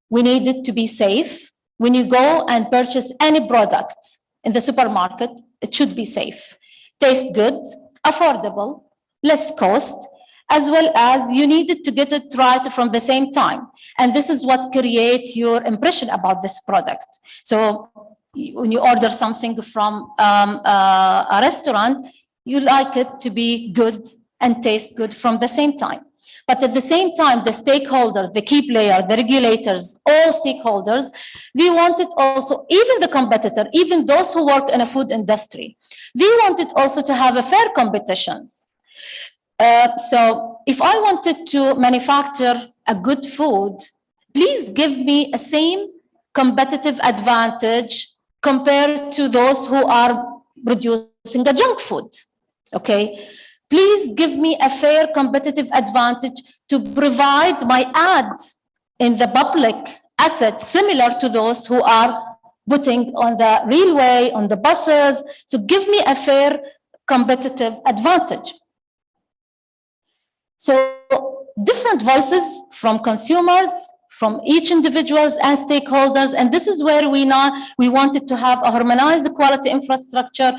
We need it to be safe. When you go and purchase any product in the supermarket, it should be safe, taste good, affordable, less cost, as well as you needed to get it right from the same time. And this is what creates your impression about this product. So when you order something from a restaurant, you like it to be good and taste good from the same time. But at the same time, the stakeholders, the key players, the regulators, all stakeholders, they wanted also, even the competitor, even those who work in a food industry, they wanted also to have a fair competitions. So if I wanted to manufacture a good food, please give me a same competitive advantage compared to those who are producing the junk food, okay? Please give me a fair competitive advantage to provide my ads in the public asset similar to those who are putting on the railway, on the buses. So give me a fair competitive advantage. So different voices from consumers, from each individuals and stakeholders, and this is where we wanted to have a harmonized quality infrastructure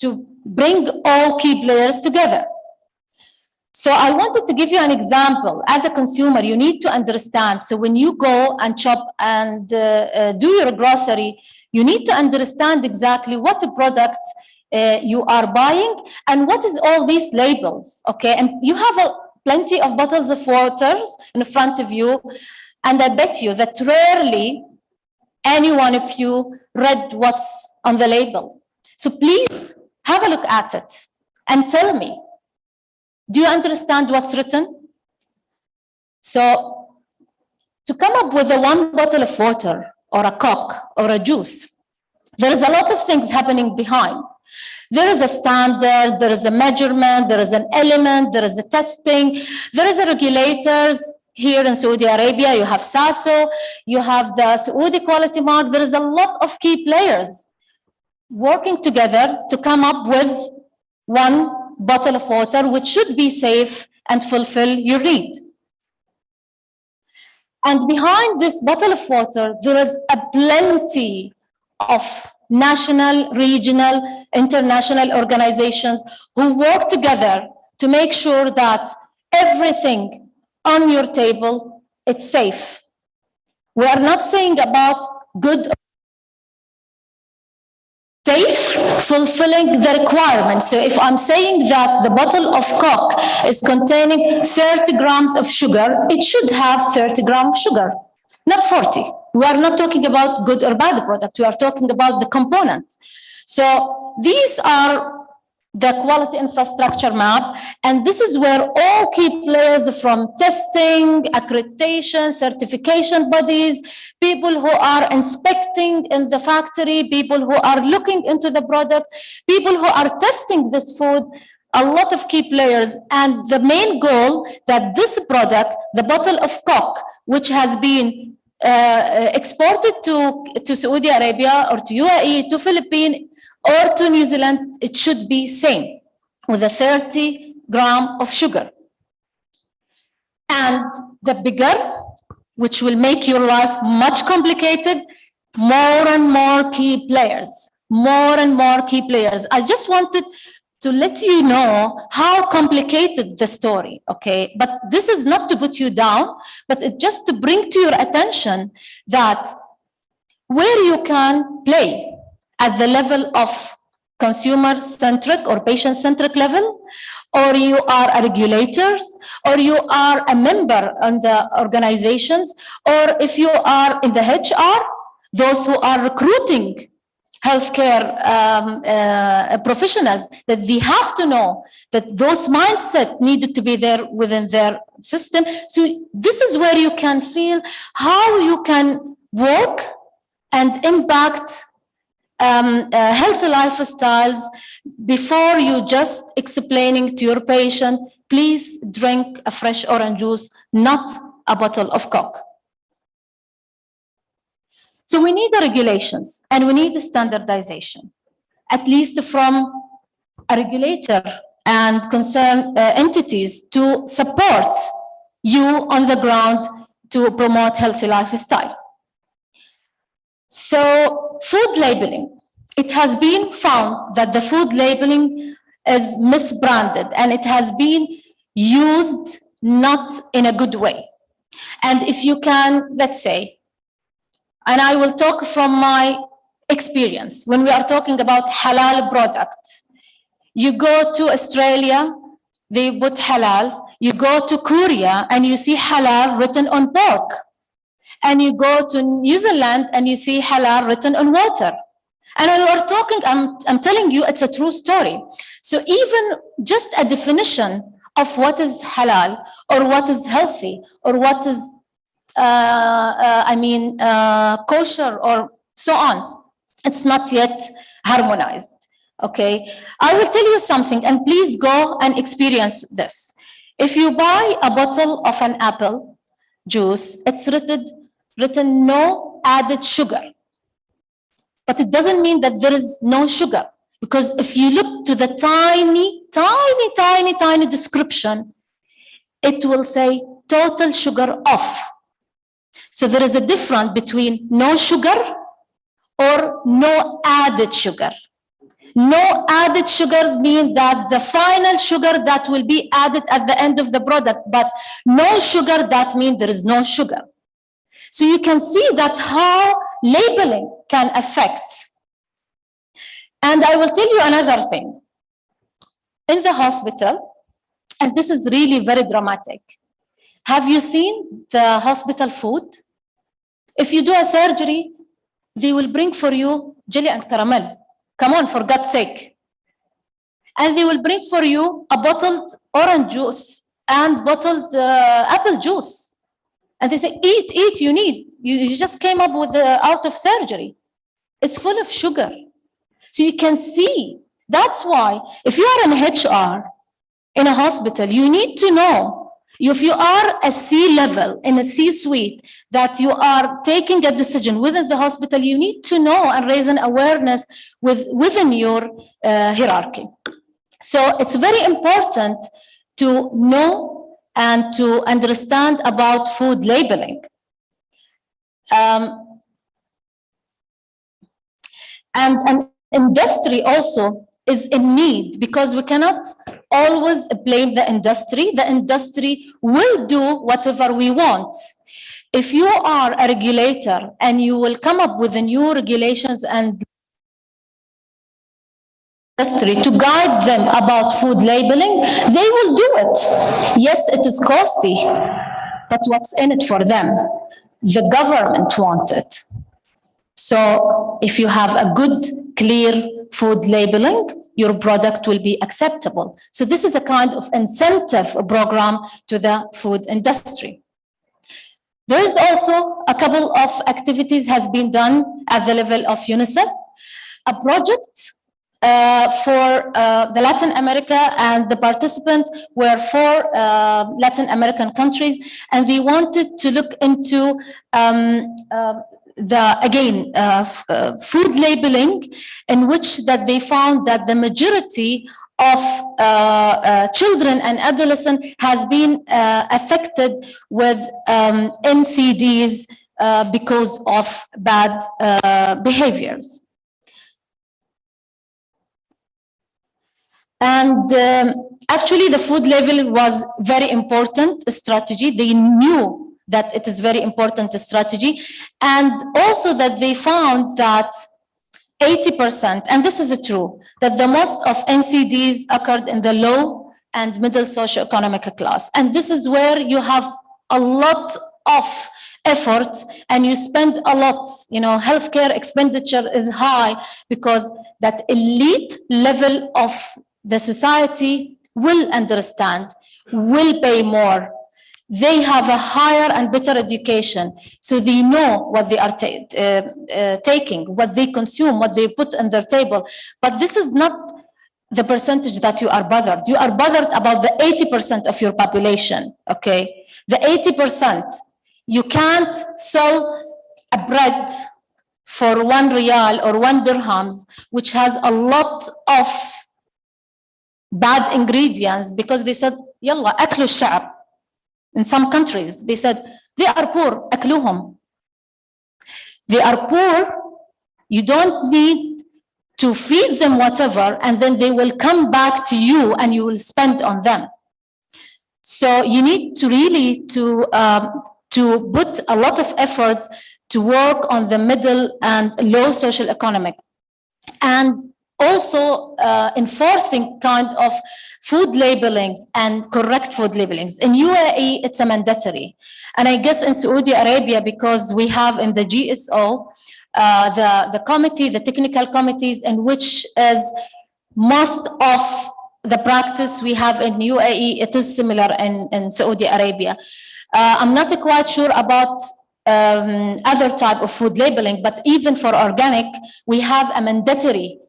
to bring all key players together. So I wanted to give you an example. As a consumer, you need to understand. So when you go and shop and do your grocery, you need to understand exactly what product you are buying and what is all these labels, okay? And you have plenty of bottles of water in front of you, and I bet you that rarely any one of you read what's on the label. So please have a look at it and tell me, do you understand what's written? So to come up with a one bottle of water or a Coke or a juice, there is a lot of things happening behind. There is a standard, there is a measurement, there is an element, there is a testing, there is a regulators. Here in Saudi Arabia, you have SASO, you have the Saudi quality mark. There is a lot of key players working together to come up with one bottle of water, which should be safe and fulfill your need. And behind this bottle of water, there is a plenty of national, regional, international organizations who work together to make sure that everything on your table, it's safe. We are not saying about good fulfilling the requirements. So if I'm saying that the bottle of Coke is containing 30 grams of sugar, it should have 30 grams of sugar, not 40. We are not talking about good or bad product. We are talking about the components. So these are the quality infrastructure map, and this is where all key players from testing, accreditation, certification bodies, people who are inspecting in the factory, people who are looking into the product, people who are testing this food, a lot of key players, and the main goal that this product, the bottle of Coke, which has been exported to Saudi Arabia or to UAE, to Philippines, or to New Zealand, it should be same with a 30 gram of sugar. And the bigger, which will make your life much complicated, more and more key players, more and more key players. I just wanted to let you know how complicated the story, okay? But this is not to put you down, but it's just to bring to your attention that where you can play at the level of consumer-centric or patient-centric level, or you are a regulator, or you are a member in the organizations, or if you are in the HR, those who are recruiting healthcare professionals, that they have to know that those mindset needed to be there within their system. So this is where you can feel how you can work and impact healthy lifestyles before you just explaining to your patient, please drink a fresh orange juice, not a bottle of Coke. So we need the regulations and we need the standardization, at least from a regulator and concerned entities to support you on the ground to promote healthy lifestyle. So food labeling, it has been found that the food labeling is misbranded and it has been used not in a good way. And if you can, let's say, and I will talk from my experience, when we are talking about halal products, you go to Australia, they put halal, you go to Korea and you see halal written on pork. And you go to New Zealand and you see halal written on water. And we are talking, I'm telling you, it's a true story. So even just a definition of what is halal or what is healthy or what is, kosher or so on, it's not yet harmonized, okay? I will tell you something and please go and experience this. If you buy a bottle of an apple juice, it's written no added sugar. But it doesn't mean that there is no sugar, because if you look to the tiny description, it will say total sugar off. So there is a difference between no sugar or no added sugar. No added sugars mean that the final sugar that will be added at the end of the product, but no sugar, that means there is no sugar. So you can see that how labeling can affect. And I will tell you another thing. In the hospital, and this is really very dramatic, have you seen the hospital food? If you do a surgery, they will bring for you jelly and caramel. Come on, for God's sake. And they will bring for you a bottled orange juice and bottled apple juice. And they say, eat, you need. You just came up with out of surgery. It's full of sugar. So you can see, that's why if you are an HR in a hospital, you need to know, if you are a C-level in a C-suite, that you are taking a decision within the hospital, you need to know and raise an awareness within your hierarchy. So it's very important to know and to understand about food labeling. And industry also is in need, because we cannot always blame the industry. The industry will do whatever we want. If you are a regulator and you will come up with the new regulations and industry to guide them about food labeling, they will do it. Yes, it is costly, but what's in it for them? The government wants it. So if you have a good, clear food labeling, your product will be acceptable. So this is a kind of incentive program to the food industry. There is also a couple of activities has been done at the level of UNICEF, a project for the Latin America, and the participants were 4 Latin American countries, and they wanted to look into food labeling, in which that they found that the majority of children and adolescents has been affected with NCDs because of bad behaviors. And actually, the food label was very important strategy. They knew that it is very important strategy, and also that they found that 80%, and this is true, that the most of NCDs occurred in the low and middle socioeconomic class. And this is where you have a lot of effort and you spend a lot, healthcare expenditure is high because that elite level of the society will understand, will pay more. They have a higher and better education, so they know what they are taking, what they consume, what they put on their table. But this is not the percentage that you are bothered. You are bothered about the 80% of your population, okay? The 80%, you can't sell a bread for 1 riyal or 1 dirhams, which has a lot of bad ingredients, because they said, yalla, aklu sha'ab. In some countries, they said, they are poor, akluhum. They are poor, you don't need to feed them whatever, and then they will come back to you and you will spend on them. So you need to really to put a lot of efforts to work on the middle and low social economic. And also enforcing kind of food labelings and correct food labelings. In UAE, it's a mandatory. And I guess in Saudi Arabia, because we have in the GSO, the committee, the technical committees, in which is most of the practice we have in UAE, it is similar in Saudi Arabia. I'm not quite sure about other type of food labeling, but even for organic, we have a mandatory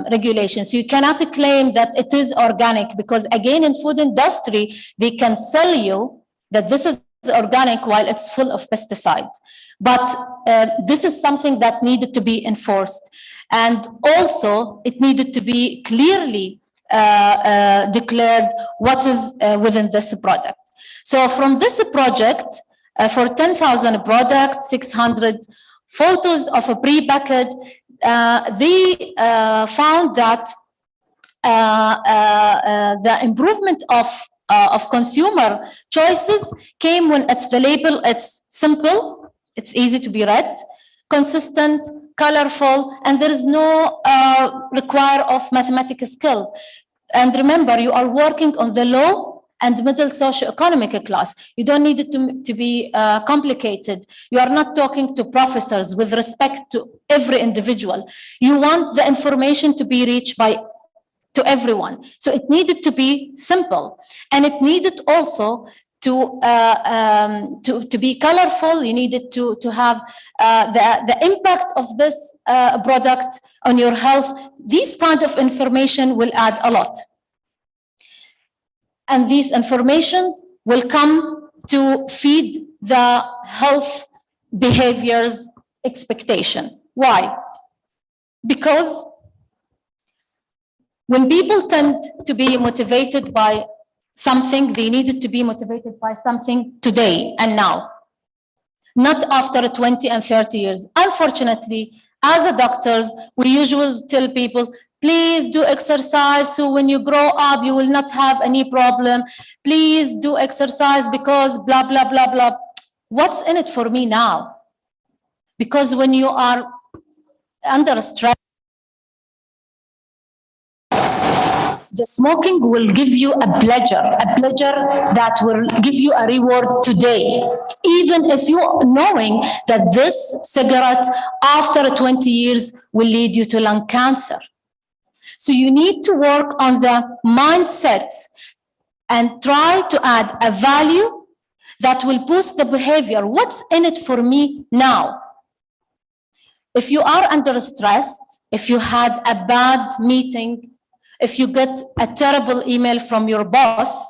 regulation. So you cannot claim that it is organic, because again, in food industry, they can sell you that this is organic while it's full of pesticides. But this is something that needed to be enforced. And also it needed to be clearly declared what is within this product. So from this project, for 10,000 products, 600 photos of a pre-packaged, they found that the improvement of consumer choices came when it's the label, it's simple, it's easy to be read, consistent, colorful, and there is no require of mathematical skills. And remember, you are working on the low and middle socioeconomic class. You don't need it to be complicated. You are not talking to professors with respect to every individual. You want the information to be reached to everyone. So it needed to be simple, and it needed also to be colorful. You needed to have the impact of this product on your health. These kind of information will add a lot. And these informations will come to feed the health behaviors expectation. Why? Because when people tend to be motivated by something, they needed to be motivated by something today and now, not after 20 and 30 years. Unfortunately, as a doctors, we usually tell people, please do exercise, so when you grow up, you will not have any problem. Please do exercise because blah, blah, blah, blah. What's in it for me now? Because when you are under stress, The smoking will give you a pleasure that will give you a reward today, even if you knowing that this cigarette after 20 years will lead you to lung cancer. So you need to work on the mindset and try to add a value that will boost the behavior. What's in it for me now? If you are under stress, if you had a bad meeting, if you get a terrible email from your boss,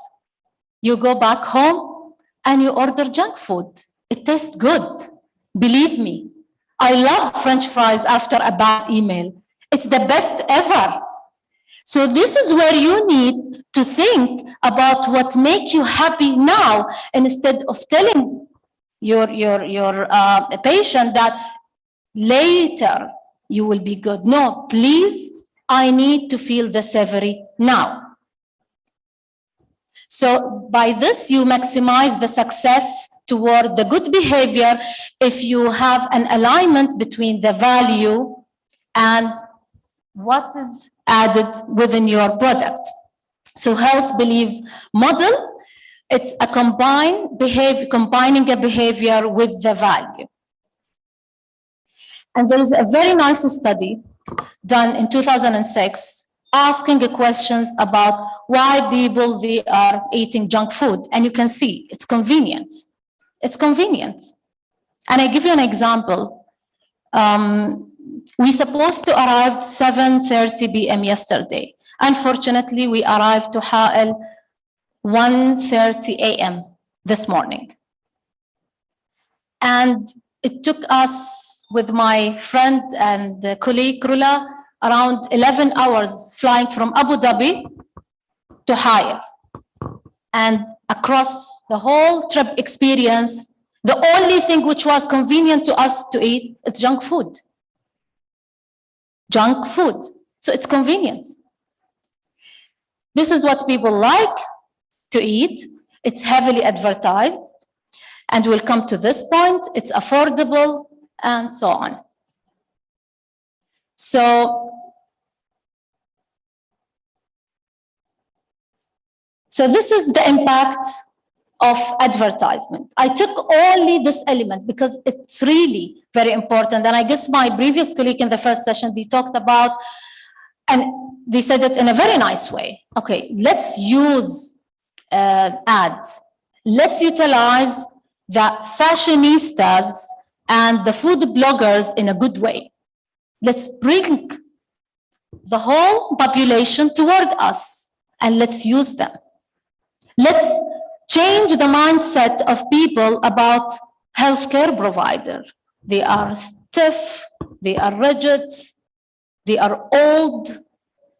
you go back home and you order junk food. It tastes good. Believe me, I love French fries after a bad email. It's the best ever. So this is where you need to think about what makes you happy now, instead of telling your patient that later you will be good. No, please, I need to feel the savory now. So by this, you maximize the success toward the good behavior if you have an alignment between the value and what is added within your product. So health belief model, it's a combining a behavior with the value. And there is a very nice study done in 2006 asking questions about why people they are eating junk food. And you can see it's convenience. It's convenience. And I give you an example. We supposed to arrive 7:30 p.m. yesterday. Unfortunately, we arrived to Ha'il 1:30 a.m. this morning. And it took us, with my friend and colleague Rula, around 11 hours flying from Abu Dhabi to Ha'il. And across the whole trip experience, the only thing which was convenient to us to eat is junk food. Junk food. So it's convenience. This is what people like to eat. It's heavily advertised. And we'll come to this point. It's affordable and so on. So this is the impact of advertisement. I took only this element because it's really very important. And I guess my previous colleague in the first session, they talked about, and they said it in a very nice way. Okay, let's use ads. Let's utilize the fashionistas and the food bloggers in a good way. Let's bring the whole population toward us and let's use them. Let's change the mindset of people about healthcare provider. They are stiff, they are rigid, they are old,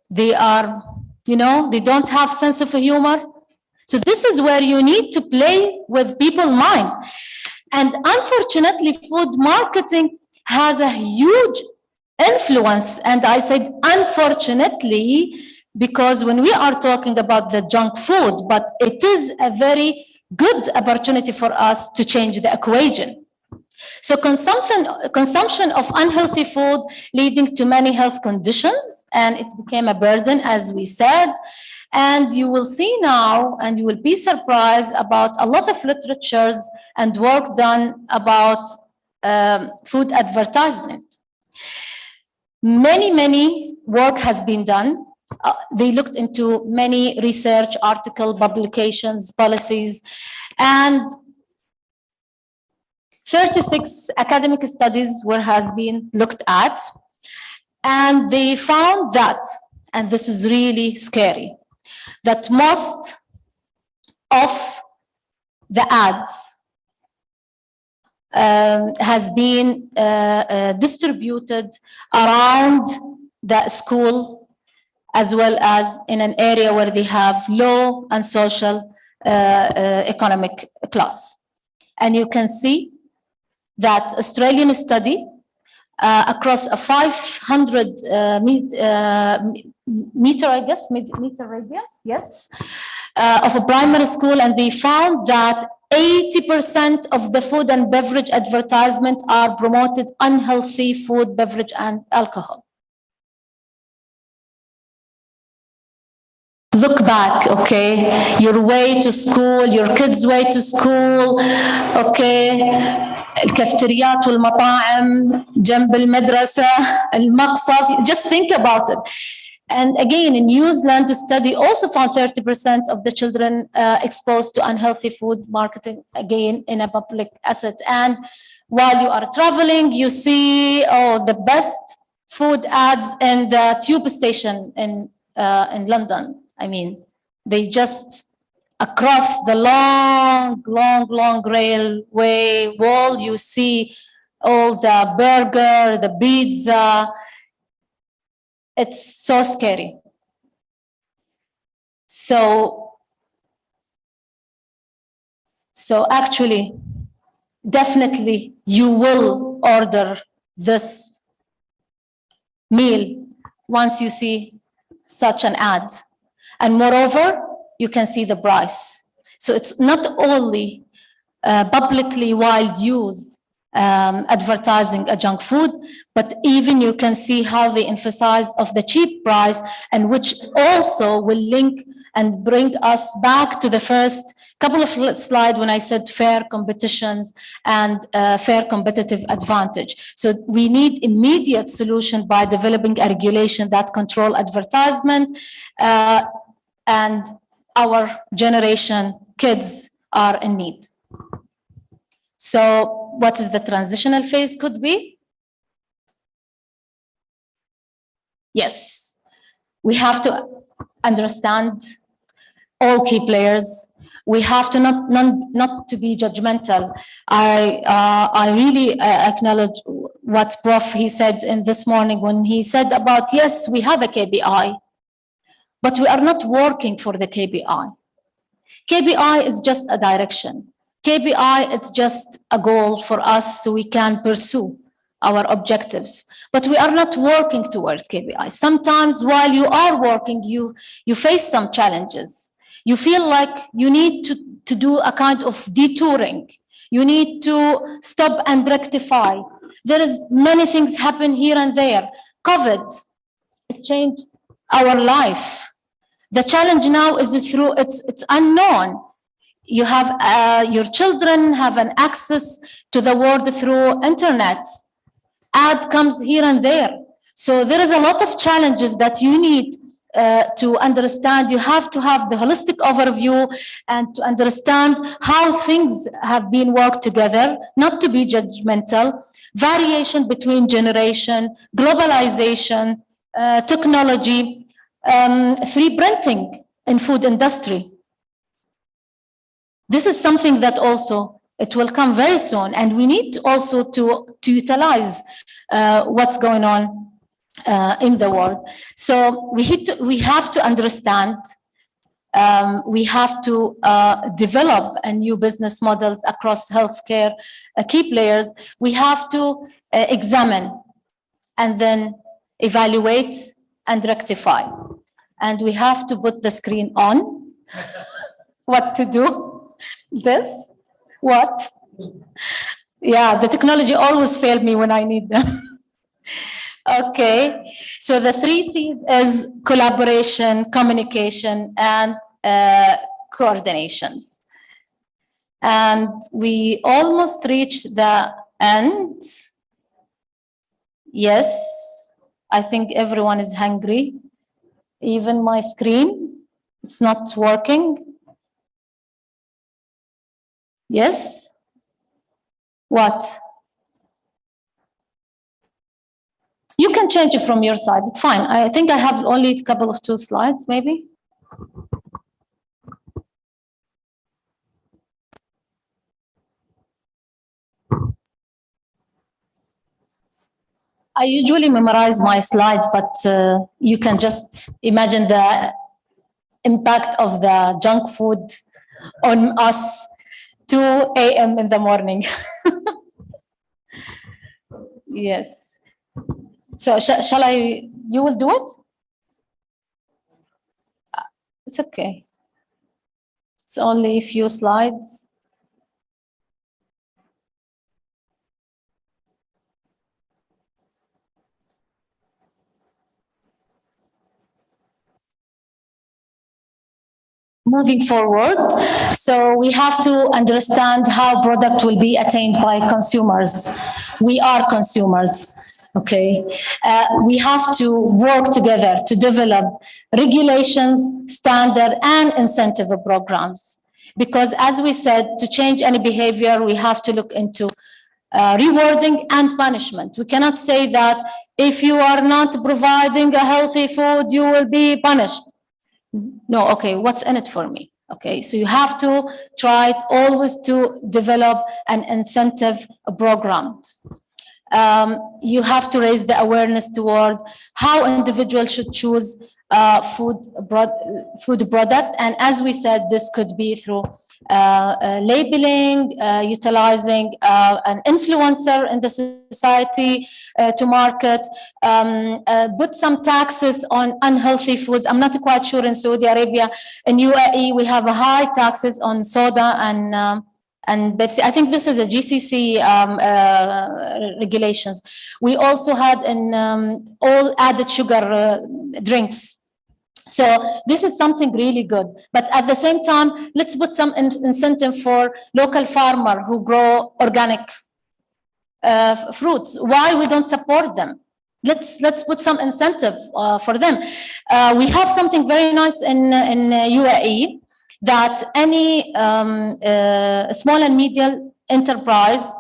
they are, they don't have sense of humor. So this is where you need to play with people's mind. And unfortunately, food marketing has a huge influence. And I said, unfortunately, because when we are talking about the junk food, but it is a very good opportunity for us to change the equation. So consumption of unhealthy food leading to many health conditions, and it became a burden, as we said. And you will see now, and you will be surprised about a lot of literatures and work done about food advertisement. Many work has been done. They looked into many research, article, publications, policies, and 36 academic studies has been looked at. And they found that, and this is really scary, that most of the ads has been distributed around the school, as well as in an area where they have low and social economic class. And you can see that Australian study across a 500 meter, I guess, meter radius, yes, of a primary school, and they found that 80% of the food and beverage advertisement are promoted unhealthy food, beverage, and alcohol. look back, okay? Your way to school, your kids' way to school, okay? الكافتريات والمطاعم جنب المدرسة المقصف. Just think about it. And again, in New Zealand, a study also found 30% of the children exposed to unhealthy food marketing, again, in a public asset. And while you are traveling, you see, the best food ads in the tube station in London. I mean, they just across the long railway wall, you see all the burger, the pizza. It's so scary. So actually, definitely you will order this meal once you see such an ad. And moreover, you can see the price. So it's not only publicly wild use advertising a junk food, but even you can see how they emphasize of the cheap price, and which also will link and bring us back to the first couple of slides when I said fair competitions and fair competitive advantage. So we need immediate solution by developing a regulation that control advertisement, and our generation kids are in need. So what is the transitional phase could be? Yes, we have to understand all key players. We have to not to be judgmental. I really acknowledge what Prof. he said in this morning when he said about, yes, we have a KPI, but we are not working for the KPI. KPI is just a direction. KPI, it's just a goal for us so we can pursue our objectives. But we are not working towards KPI. Sometimes while you are working, you face some challenges. You feel like you need to do a kind of detouring. You need to stop and rectify. There is many things happen here and there. COVID, it changed our life. The challenge now is through, it's unknown. You have, your children have an access to the world through internet. Ad comes here and there. So there is a lot of challenges that you need to understand. You have to have the holistic overview and to understand how things have been worked together, not to be judgmental, variation between generation, globalization, technology, 3D printing in food industry. This is something that also, it will come very soon, and we need also to utilize what's going on in the world. So we have to understand, we have to develop a new business models across healthcare key players. We have to examine and then evaluate and rectify. And we have to put the screen on. What to do? This? What? Yeah, the technology always failed me when I need them. Okay, so the 3 C's is collaboration, communication, and coordinations. And we almost reached the end. Yes, I think everyone is hungry. Even my screen, it's not working. Yes? What? You can change it from your side. It's fine. I think I have only a couple of 2 slides, maybe. I usually memorize my slides, but you can just imagine the impact of the junk food on us 2 a.m. in the morning. Yes. So shall I, you will do it? It's okay. It's only a few slides. moving forward. So we have to understand how product will be attained by consumers. We are consumers. Okay, we have to work together to develop regulations, standard, and incentive programs. Because as we said, to change any behavior, we have to look into rewarding and punishment. We cannot say that if you are not providing a healthy food, you will be punished. No, okay, what's in it for me? Okay, so you have to try always to develop an incentive programs. You have to raise the awareness toward how individuals should choose food product. And as we said, this could be through labeling, utilizing an influencer in the society to market, put some taxes on unhealthy foods. I'm not quite sure in Saudi Arabia. In UAE, we have a high taxes on soda and Pepsi. I think this is a GCC regulations. We also had in all added sugar drinks. So this is something really good. But at the same time, let's put some incentive for local farmer who grow organic fruits. Why we don't support them? Let's put some incentive for them. We have something very nice in UAE, that any small and medium enterprise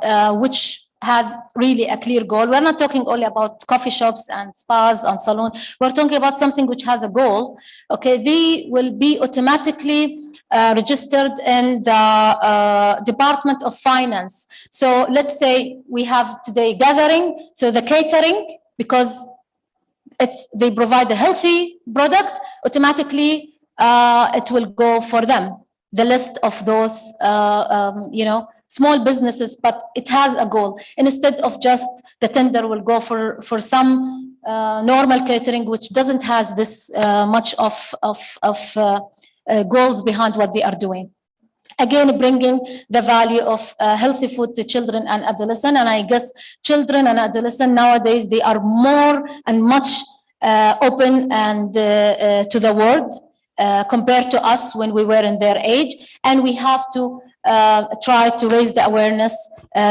which has really a clear goal. We're not talking only about coffee shops and spas and salons. We're talking about something which has a goal. Okay, they will be automatically registered in the Department of Finance. So let's say we have today gathering, so the catering, because they provide a healthy product, automatically it will go for them. The list of those, small businesses, but it has a goal. And instead of just the tender will go for some normal catering, which doesn't has this much of goals behind what they are doing. Again, bringing the value of healthy food to children and adolescents. And I guess children and adolescents nowadays, they are more and much open and to the world compared to us when we were in their age. And we have to try to raise the awareness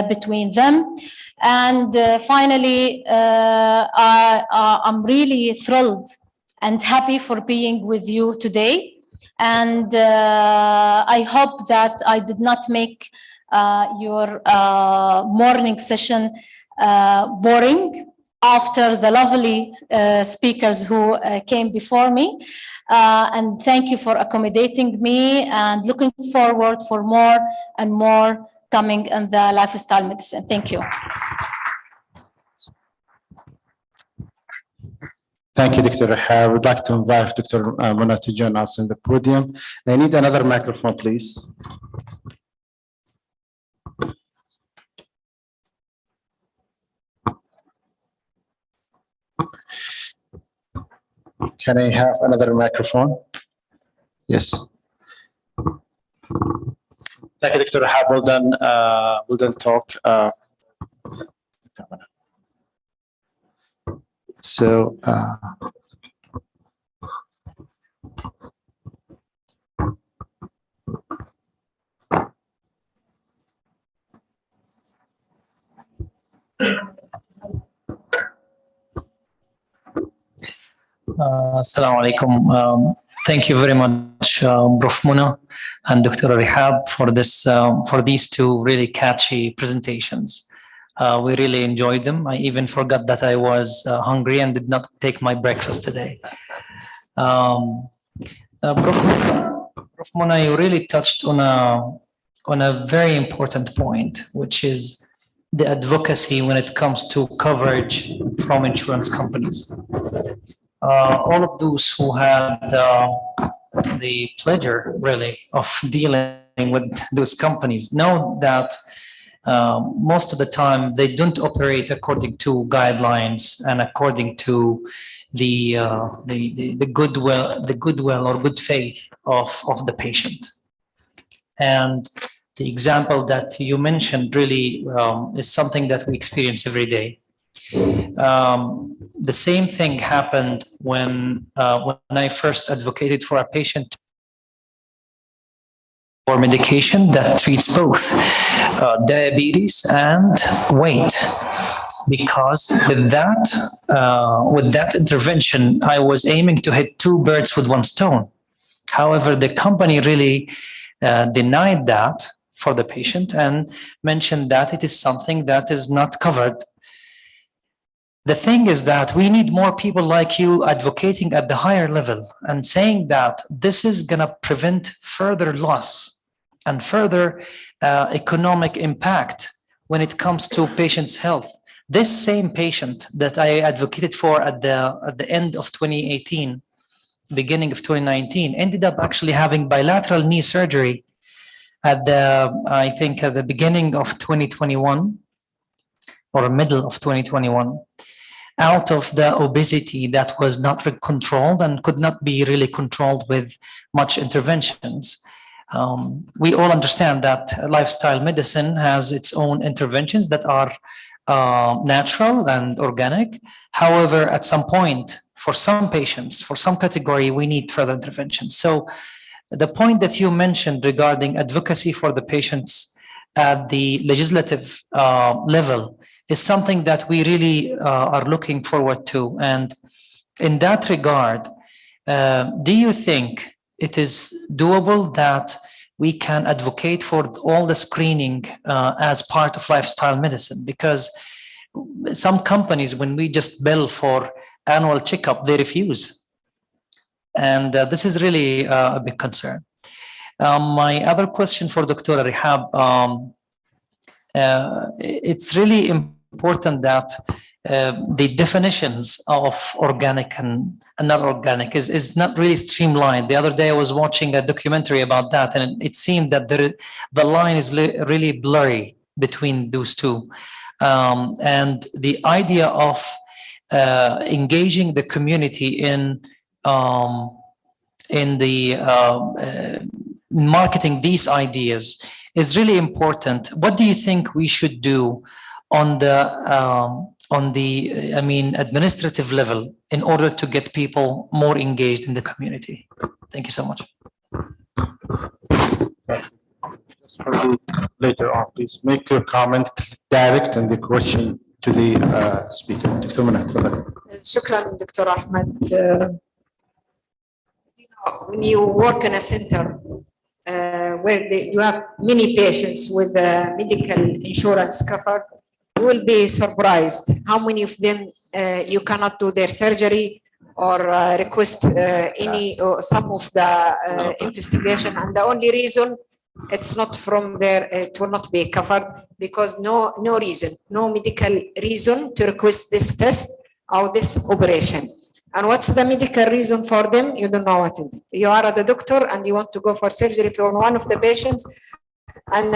between them. And finally, I'm really thrilled and happy for being with you today. And I hope that I did not make your morning session boring after the lovely speakers who came before me. And thank you for accommodating me, and looking forward for more and more coming in the lifestyle medicine. Thank you. Thank you, Dr. I would like to invite Dr. Mona to join us in the podium. I need another microphone, please. Can I have another microphone? Yes. Thank you, Dr. Rahab. Well done talk. Assalamu alaikum. Thank you very much, Prof. Mona and Dr. Rihab, for these two really catchy presentations. We really enjoyed them. I even forgot that I was hungry and did not take my breakfast today. Prof. Mona, you really touched on a very important point, which is the advocacy when it comes to coverage from insurance companies. All of those who had the pleasure, really, of dealing with those companies know that most of the time they don't operate according to guidelines and according to the goodwill or good faith of the patient. And the example that you mentioned really is something that we experience every day. The same thing happened when I first advocated for a patient for medication that treats both diabetes and weight. Because with that intervention, I was aiming to hit two birds with one stone. However, the company really denied that for the patient and mentioned that it is something that is not covered. The thing is that we need more people like you advocating at the higher level and saying that this is going to prevent further loss and further economic impact when it comes to patients' health. This same patient that I advocated for at the end of 2018, beginning of 2019, ended up actually having bilateral knee surgery at the beginning of 2021 or middle of 2021, out of the obesity that was not controlled and could not be really controlled with much interventions. We all understand that lifestyle medicine has its own interventions that are natural and organic. However, at some point, for some patients, for some category, we need further interventions. So the point that you mentioned regarding advocacy for the patients at the legislative level is something that we really are looking forward to. And in that regard, do you think it is doable that we can advocate for all the screening as part of lifestyle medicine? Because some companies, when we just bill for annual checkup, they refuse. And this is really a big concern. My other question for Dr. Rehab, it's really important that the definitions of organic and not organic is not really streamlined. The other day I was watching a documentary about that, and it seemed that the line is really blurry between those two. And the idea of engaging the community in the marketing these ideas is really important. What do you think we should do on the administrative level in order to get people more engaged in the community? Thank you so much. Just for the later on, please make your comment direct and the question to the speaker. Dr. Manal. شكرا دكتور أحمد. When you work in a center where you have many patients with medical insurance covered, you will be surprised how many of them you cannot do their surgery or request any or some of the investigation, and the only reason it's not from there, it will not be covered because no reason, no medical reason to request this test or this operation. And what's the medical reason for them? You don't know what it is. You are the doctor and you want to go for surgery for one of the patients, and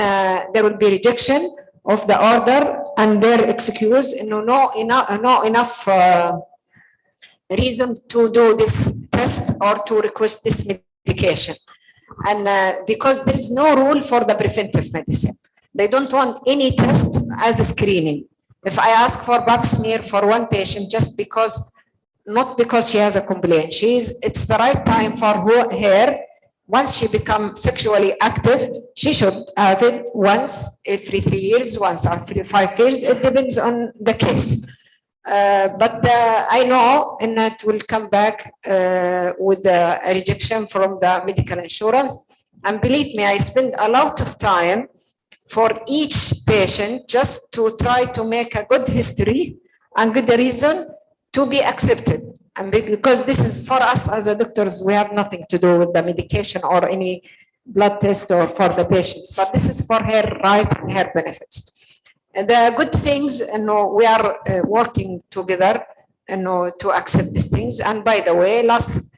there will be rejection of the order and their excuse, no enough reason to do this test or to request this medication. And because there is no rule for the preventive medicine, they don't want any test as a screening. If I ask for pap smear for one patient, just because, not because she has a complaint, it's the right time for her. Once she becomes sexually active, she should have it once every 3 years, once every 5 years. It depends on the case. But I know, and that will come back with a rejection from the medical insurance. And believe me, I spend a lot of time for each patient just to try to make a good history and good reason to be accepted. And because this is for us as a doctors, we have nothing to do with the medication or any blood test or for the patients, but this is for her right and her benefits. And the good things, we are working together, to accept these things. And by the way, last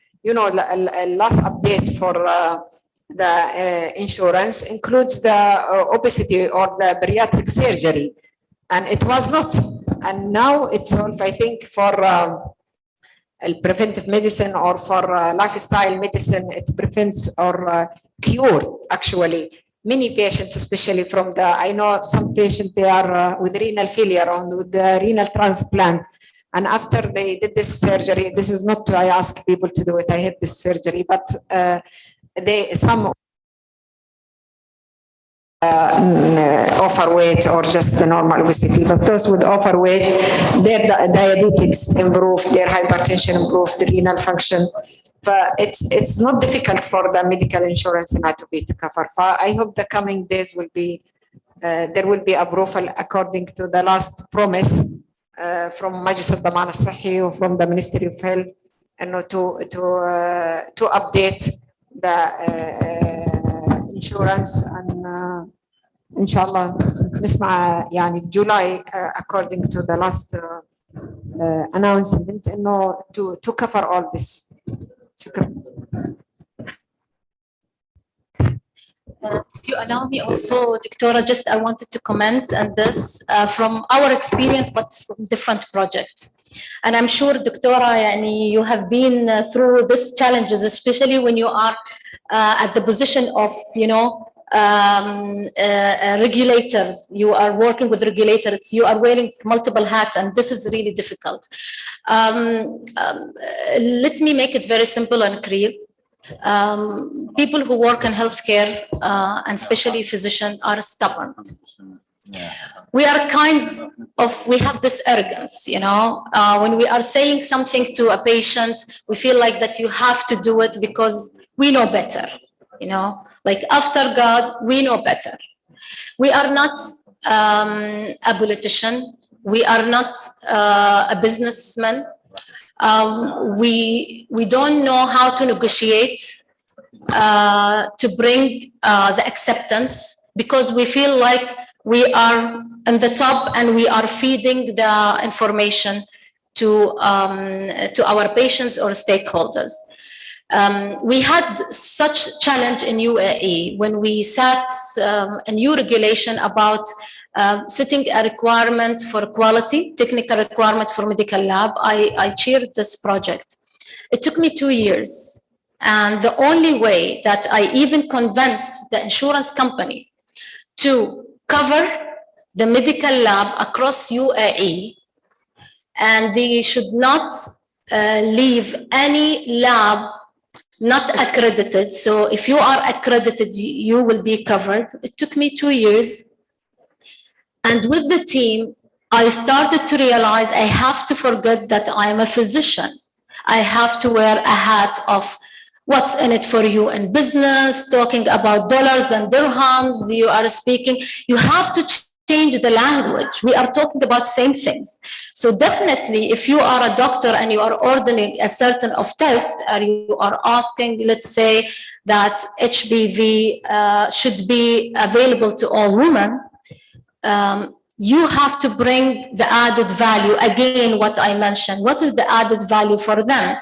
update for the insurance includes the obesity or the bariatric surgery, and it was not. And now it's all, I think, for preventive medicine or for lifestyle medicine, it prevents or cure actually many patients, especially from I know some patients, they are with renal failure or with the renal transplant. And after they did this surgery, this is not, I ask people to do it, I had this surgery, but some overweight or just the normal obesity, but those with overweight, their diabetics improved, their hypertension improved, the renal function. It's not difficult for the medical insurance to cover. I hope the coming days will be there will be approval according to the last promise from Majlis al-Daman al-Sahi or from the Ministry of Health, and to update the insurance, and inshallah نسمع يعني في July according to the last announcement to cover all this. If you allow me also, Doctora, just I wanted to comment on this from our experience, but from different projects. And I'm sure, Doctora, you have been through these challenges, especially when you are at the position of, regulators. You are working with regulators. You are wearing multiple hats, and this is really difficult. Let me make it very simple and clear. People who work in healthcare, and especially physicians, are stubborn. We are we have this arrogance, when we are saying something to a patient, we feel like that you have to do it because we know better, like after God, we know better. We are not a politician. We are not a businessman. We don't know how to negotiate to bring the acceptance, because we feel like we are on the top and we are feeding the information to our patients or stakeholders. We had such challenge in UAE when we set a new regulation about setting a requirement for quality, technical requirement for medical lab. I chaired this project. It took me 2 years. And the only way that I even convinced the insurance company to cover the medical lab across UAE, and they should not leave any lab not accredited. So if you are accredited, you will be covered. It took me 2 years. And with the team, I started to realize I have to forget that I am a physician. I have to wear a hat of what's in it for you in business, talking about dollars and dirhams. You are speaking, you have to change the language. We are talking about same things. So definitely, if you are a doctor and you are ordering a certain of test, or you are asking, let's say, that HPV should be available to all women, you have to bring the added value. Again, what I mentioned, what is the added value for them?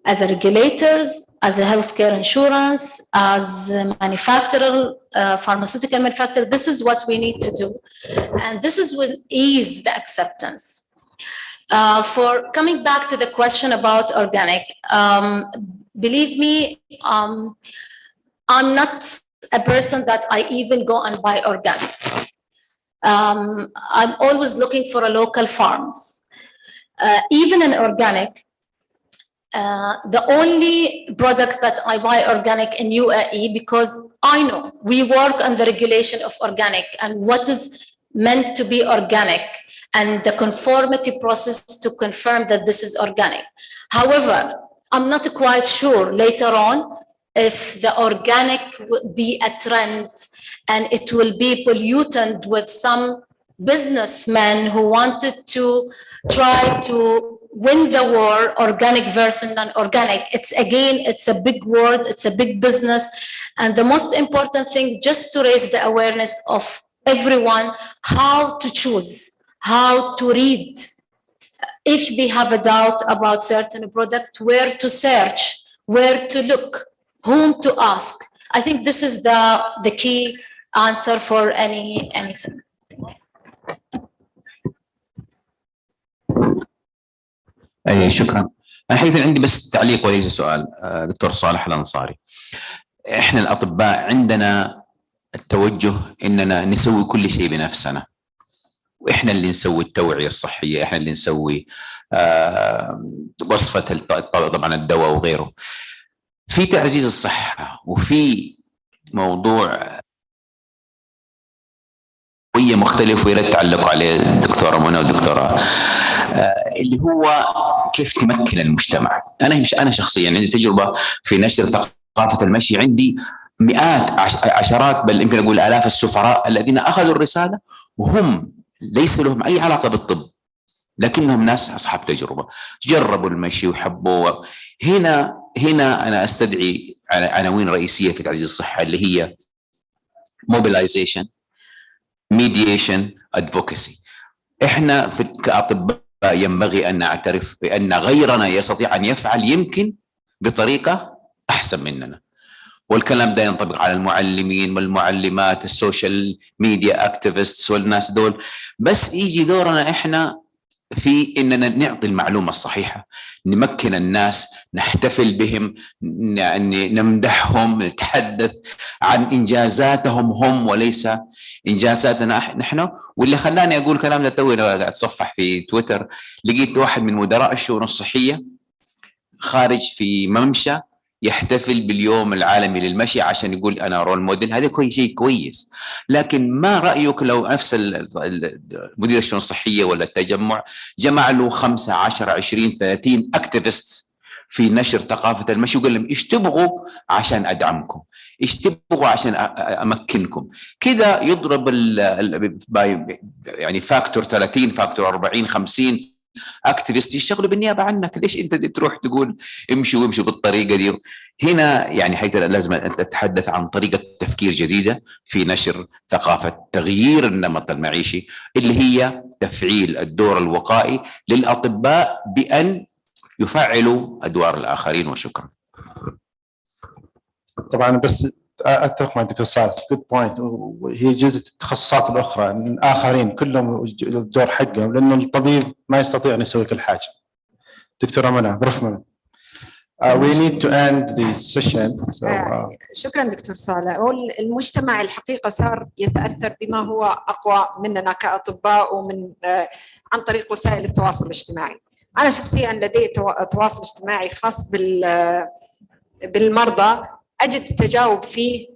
As a regulators, as a healthcare insurance, as a manufacturer, pharmaceutical manufacturer, this is what we need to do. And this will ease the acceptance. For coming back to the question about organic, believe me, I'm not a person that I even go and buy organic. I'm always looking for a local farms. Even in organic, the only product that I buy organic in UAE, because I know we work on the regulation of organic and what is meant to be organic and the conformity process to confirm that this is organic. However, I'm not quite sure later on if the organic will be a trend and it will be pollutant with some businessmen who wanted to try to win the war, organic versus non-organic. It's a big word, it's a big business. And the most important thing, just to raise the awareness of everyone, how to choose, how to read. If they have a doubt about certain product, where to search, where to look, whom to ask. I think this is the key answer for anything. اي شكرا. انا حقيقة عندي بس تعليق وليس سؤال. دكتور صالح الانصاري، احنا الاطباء عندنا التوجه اننا نسوي كل شيء بنفسنا، واحنا اللي نسوي التوعية الصحية، احنا اللي نسوي وصفة طبعا الدواء وغيره. في تعزيز الصحة وفي موضوع شويه مختلف ويا ريت تعلقوا عليه الدكتوره منى والدكتوره اللي هو كيف تمكن المجتمع. انا شخصيا عندي تجربه في نشر ثقافه المشي، عندي مئات عشرات بل يمكن اقول الاف السفراء الذين اخذوا الرساله وهم ليس لهم اي علاقه بالطب، لكنهم ناس اصحاب تجربه، جربوا المشي وحبوه. هنا انا استدعي عناوين رئيسيه في تعزيز الصحه اللي هي mobilization, mediation, advocacy. احنا كاطباء ينبغي ان نعترف بان غيرنا يستطيع ان يفعل يمكن بطريقه احسن مننا، والكلام ده ينطبق على المعلمين والمعلمات، السوشيال ميديا اكتيفيستس والناس دول. بس يجي دورنا احنا في اننا نعطي المعلومه الصحيحه، نمكن الناس، نحتفل بهم، نمدحهم، نتحدث عن انجازاتهم هم وليس انجازاتنا نحن. واللي خلاني اقول كلام ده توي قاعد اتصفح في تويتر، لقيت واحد من مدراء الشؤون الصحيه خارج في ممشى يحتفل باليوم العالمي للمشي عشان يقول انا رول موديل. هذا كل شيء كويس، لكن ما رايك لو نفس مدير الشؤون الصحيه ولا التجمع جمع له 5 10 20 30 اكتيفيست في نشر ثقافه المشي وقال لهم ايش تبغوا عشان ادعمكم، ايش تبغوا عشان امكنكم. كذا يضرب يعني فاكتور 30 فاكتور 40 50 اكتيفيست يشتغلوا بالنيابه عنك. ليش انت تروح تقول امشوا بالطريقه دي؟ هنا يعني حيث لازم ان تتحدث عن طريقه تفكير جديده في نشر ثقافه تغيير النمط المعيشي اللي هي تفعيل الدور الوقائي للاطباء بان يفعلوا ادوار الاخرين. وشكرا. طبعا بس اتفق مع الدكتور صالح، جود بوينت. وهي جزء التخصصات الاخرى الاخرين كلهم الدور حقهم، لانه الطبيب ما يستطيع ان يسوي كل حاجه. دكتوره منى، بروف منى. We need to end the session. شكرا دكتور صالح. هو المجتمع الحقيقه صار يتاثر بما هو اقوى مننا كاطباء ومن عن طريق وسائل التواصل الاجتماعي. انا شخصيا لدي تواصل اجتماعي خاص بالمرضى، أجد التجاوب فيه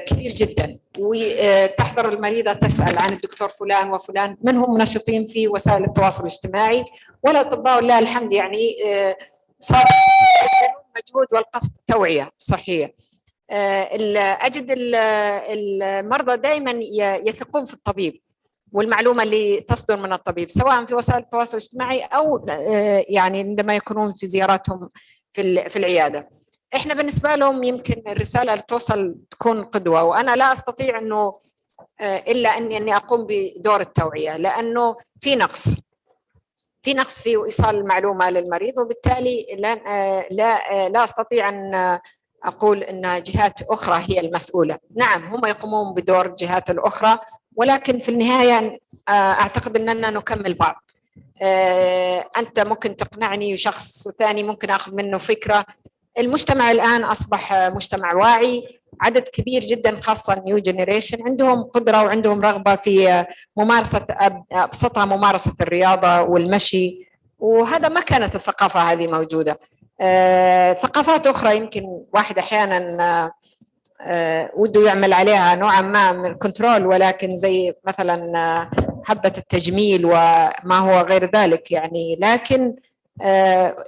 كبير جدا، وتحضر المريضة تسأل عن الدكتور فلان وفلان من هم نشطين في وسائل التواصل الاجتماعي. والأطباء ولله الحمد يعني صار مجهود والقصد توعية صحية. أجد المرضى دائما يثقون في الطبيب والمعلومة اللي تصدر من الطبيب، سواء في وسائل التواصل الاجتماعي أو يعني عندما يكونون في زياراتهم في العيادة. احنا بالنسبه لهم يمكن الرساله اللي توصل تكون قدوه، وانا لا استطيع انه الا اني اقوم بدور التوعيه، لانه في نقص في ايصال المعلومه للمريض، وبالتالي لا استطيع ان اقول ان جهات اخرى هي المسؤوله. نعم هم يقومون بدور الجهات الاخرى، ولكن في النهايه اعتقد اننا نكمل بعض. انت ممكن تقنعني وشخص ثاني ممكن اخذ منه فكره. المجتمع الآن أصبح مجتمع واعي، عدد كبير جدا خاصة نيو جينيريشن عندهم قدرة وعندهم رغبة في ممارسة أبسطها ممارسة الرياضة والمشي، وهذا ما كانت الثقافة هذه موجودة. ثقافات أخرى يمكن واحد أحيانا وده يعمل عليها نوعا ما من كنترول، ولكن زي مثلا حبة التجميل وما هو غير ذلك يعني، لكن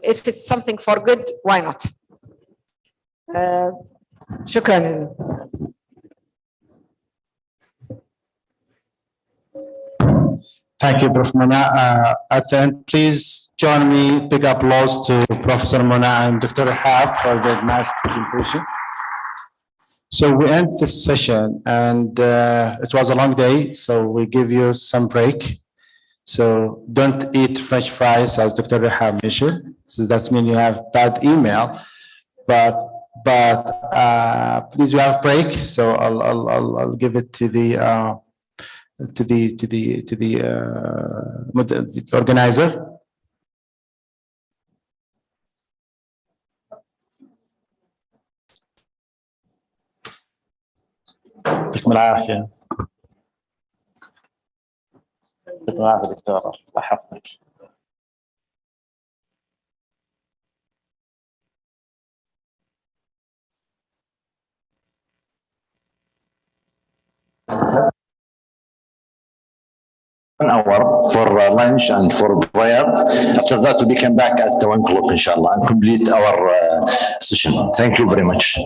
if it's something for good why not. شكرا جزيلا. Thank you, Prof. Mona. At the end, please join me. Big applause to Professor Mona and Dr. Hab for their nice presentation. So we end this session, and it was a long day, so we give you some break. So don't eat French fries, as Dr. Hab mentioned. So that means you have bad email, but please we have break. So I'll give it to the organizer. يعطيكم العافية. يعطيكم العافية دكتورة، الله يحفظك. 1 hour for lunch and for prayer. After that, we come back at 1 o'clock, inshallah, and complete our session. Thank you very much.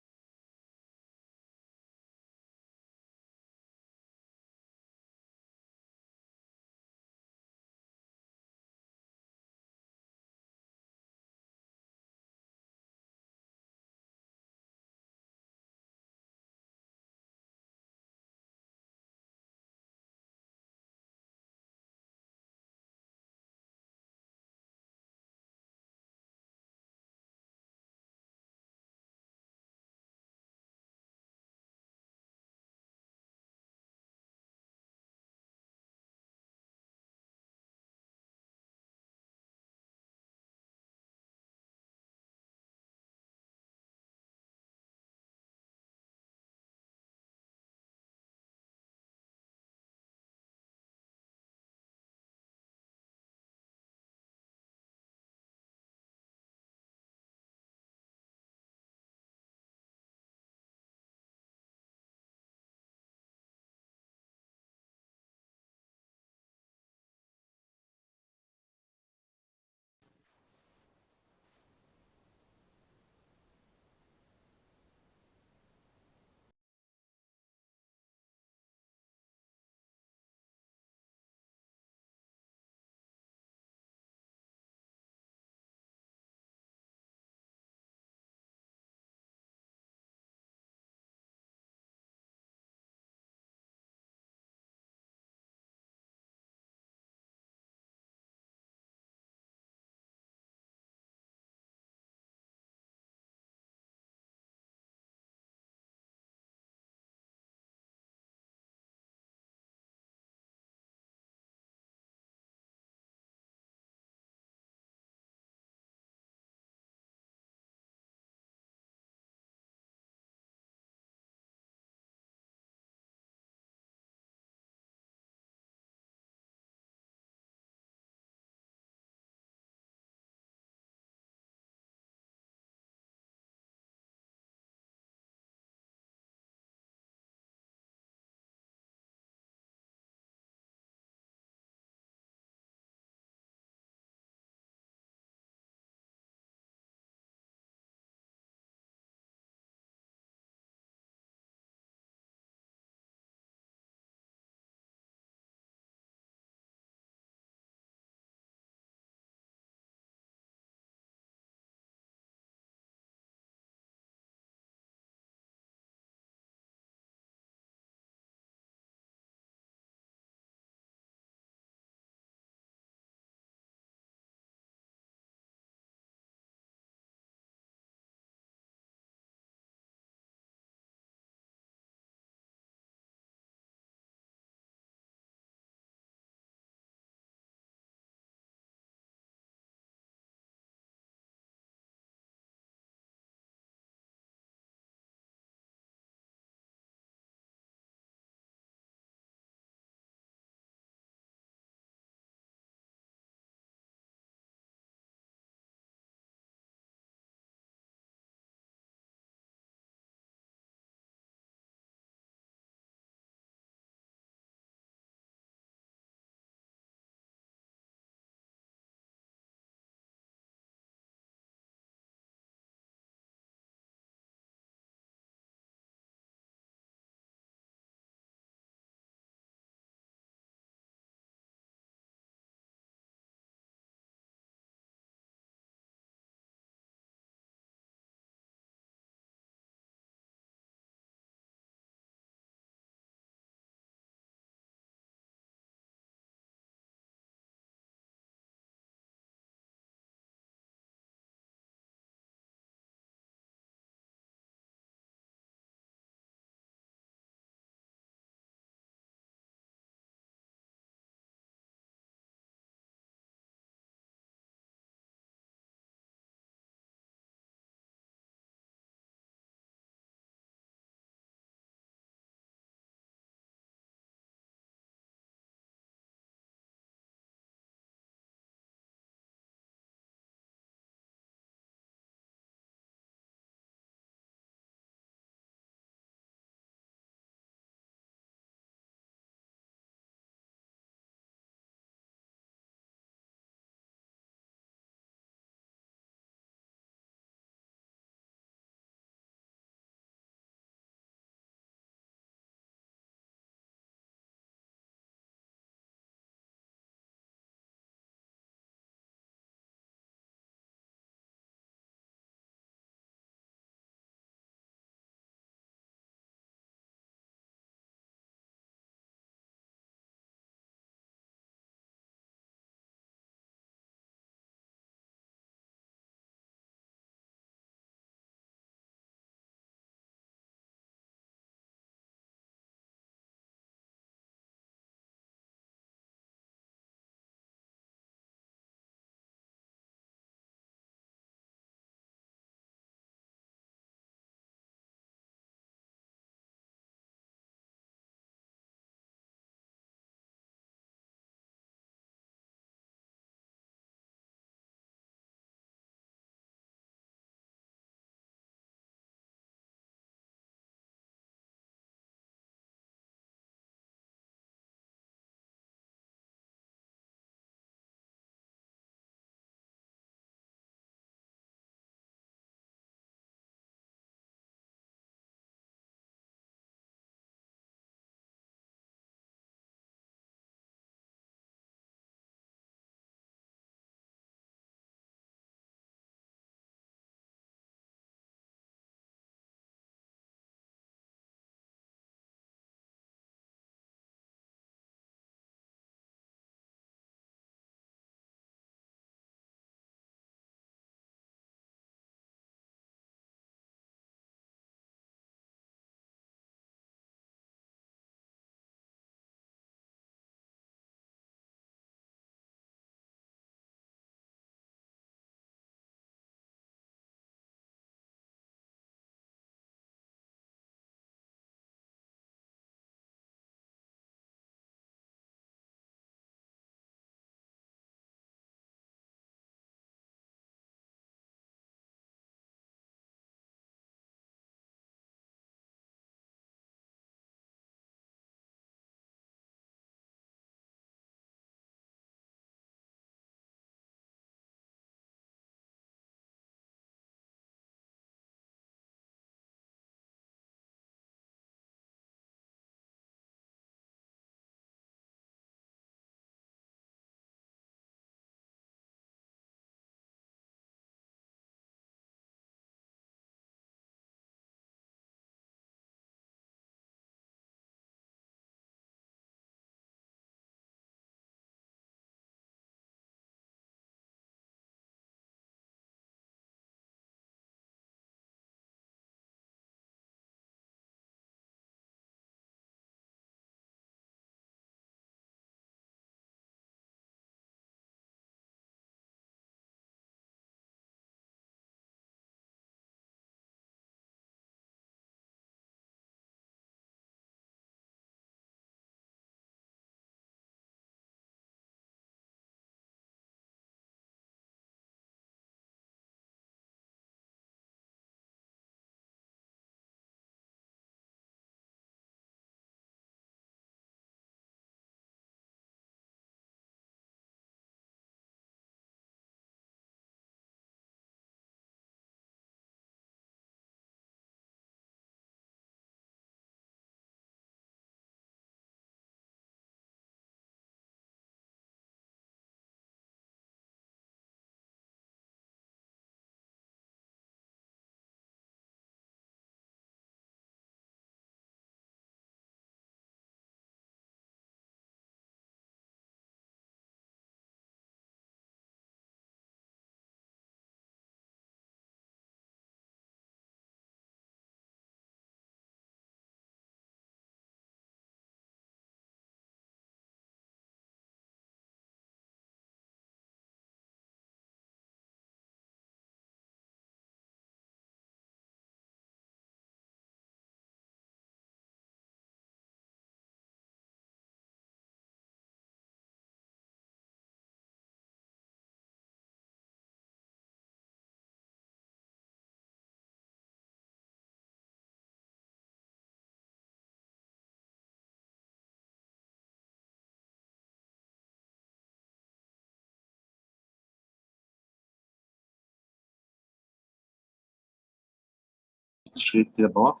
شيء كذا بوقف.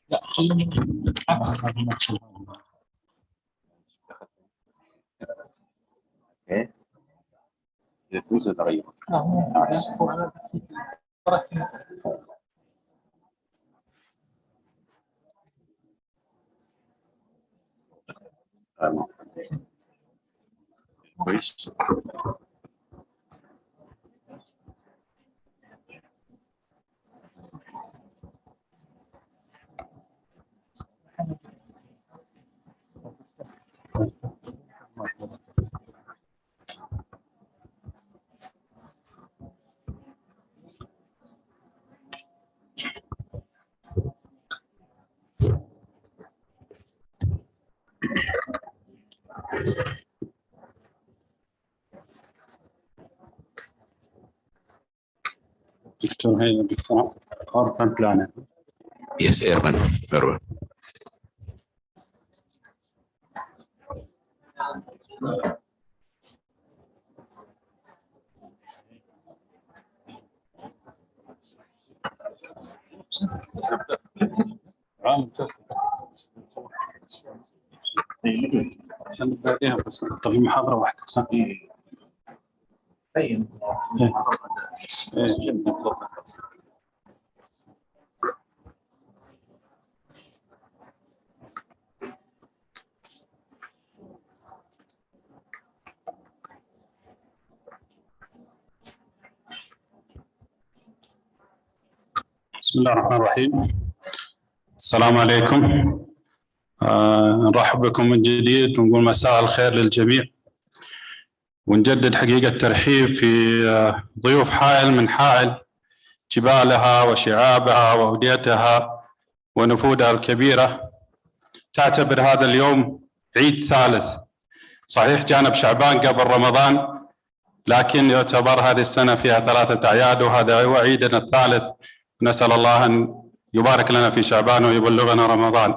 لا خليني عكس. يجوز التغير. كويس. دكتور هي دكتور urban planner. Yes, urban. Very well. عشان بعدين بس طب محاضرة واحدة صح؟ بسم الله الرحمن الرحيم. السلام عليكم. نرحب بكم من جديد ونقول مساء الخير للجميع، ونجدد حقيقة الترحيب في ضيوف حائل من حائل، جبالها وشعابها وأوديتها ونفودها الكبيرة. تعتبر هذا اليوم عيد ثالث، صحيح جانب شعبان قبل رمضان، لكن يعتبر هذه السنة فيها 3 أعياد وهذا هو عيدنا الثالث. نسأل الله أن يبارك لنا في شعبان ويبلغنا رمضان.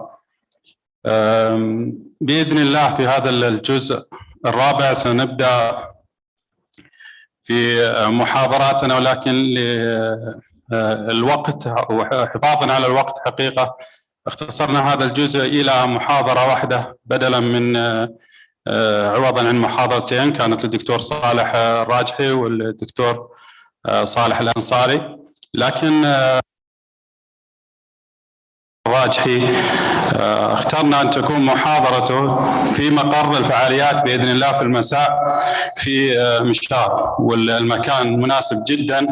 بإذن الله في هذا الجزء الرابع سنبدأ في محاضراتنا، ولكن للوقت وحفاظا على الوقت حقيقة اختصرنا هذا الجزء إلى محاضرة واحدة بدلا من عوضا عن محاضرتين كانت للدكتور صالح الراجحي والدكتور صالح الأنصاري. لكن الراجحي اخترنا أن تكون محاضرته في مقر الفعاليات بإذن الله في المساء في مشار، والمكان مناسب جدا،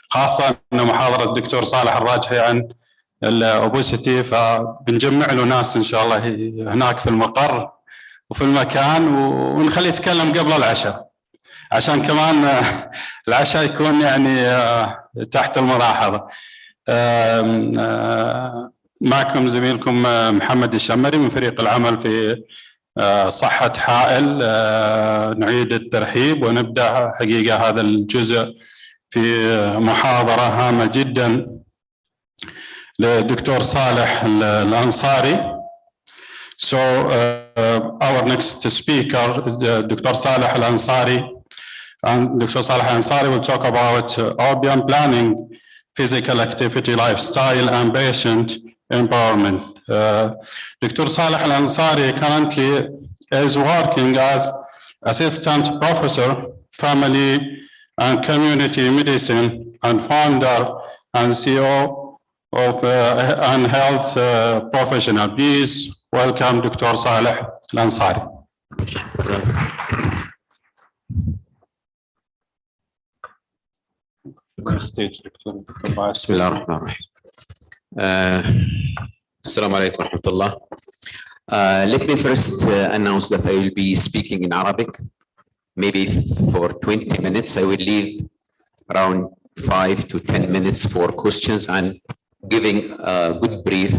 خاصة أن محاضرة الدكتور صالح الراجحي عن الأوبوسيتي، فبنجمع له ناس إن شاء الله هناك في المقر وفي المكان، ونخليه يتكلم قبل العشاء عشان كمان العشاء يكون يعني تحت الملاحظة. معكم زميلكم محمد الشمري من فريق العمل في صحة حائل. نعيد الترحيب ونبدأ حقيقة هذا الجزء في محاضرة هامة جدا للدكتور صالح الأنصاري. So our next speaker is Dr. Saleh Al-Ansari, and Dr. Saleh Al-Ansari will talk about urban planning, physical activity, lifestyle, and patient empowerment. Dr. Saleh Al-Ansari currently is working as assistant professor, family and community medicine, and founder and CEO of and health professional. Please welcome Dr. Saleh Al-Ansari. بسم الله الرحمن الرحيم. السلام عليكم ورحمة الله. Let me first announce that I will be speaking in Arabic. Maybe for 20 minutes. I will leave around 5 to 10 minutes for questions and giving a good brief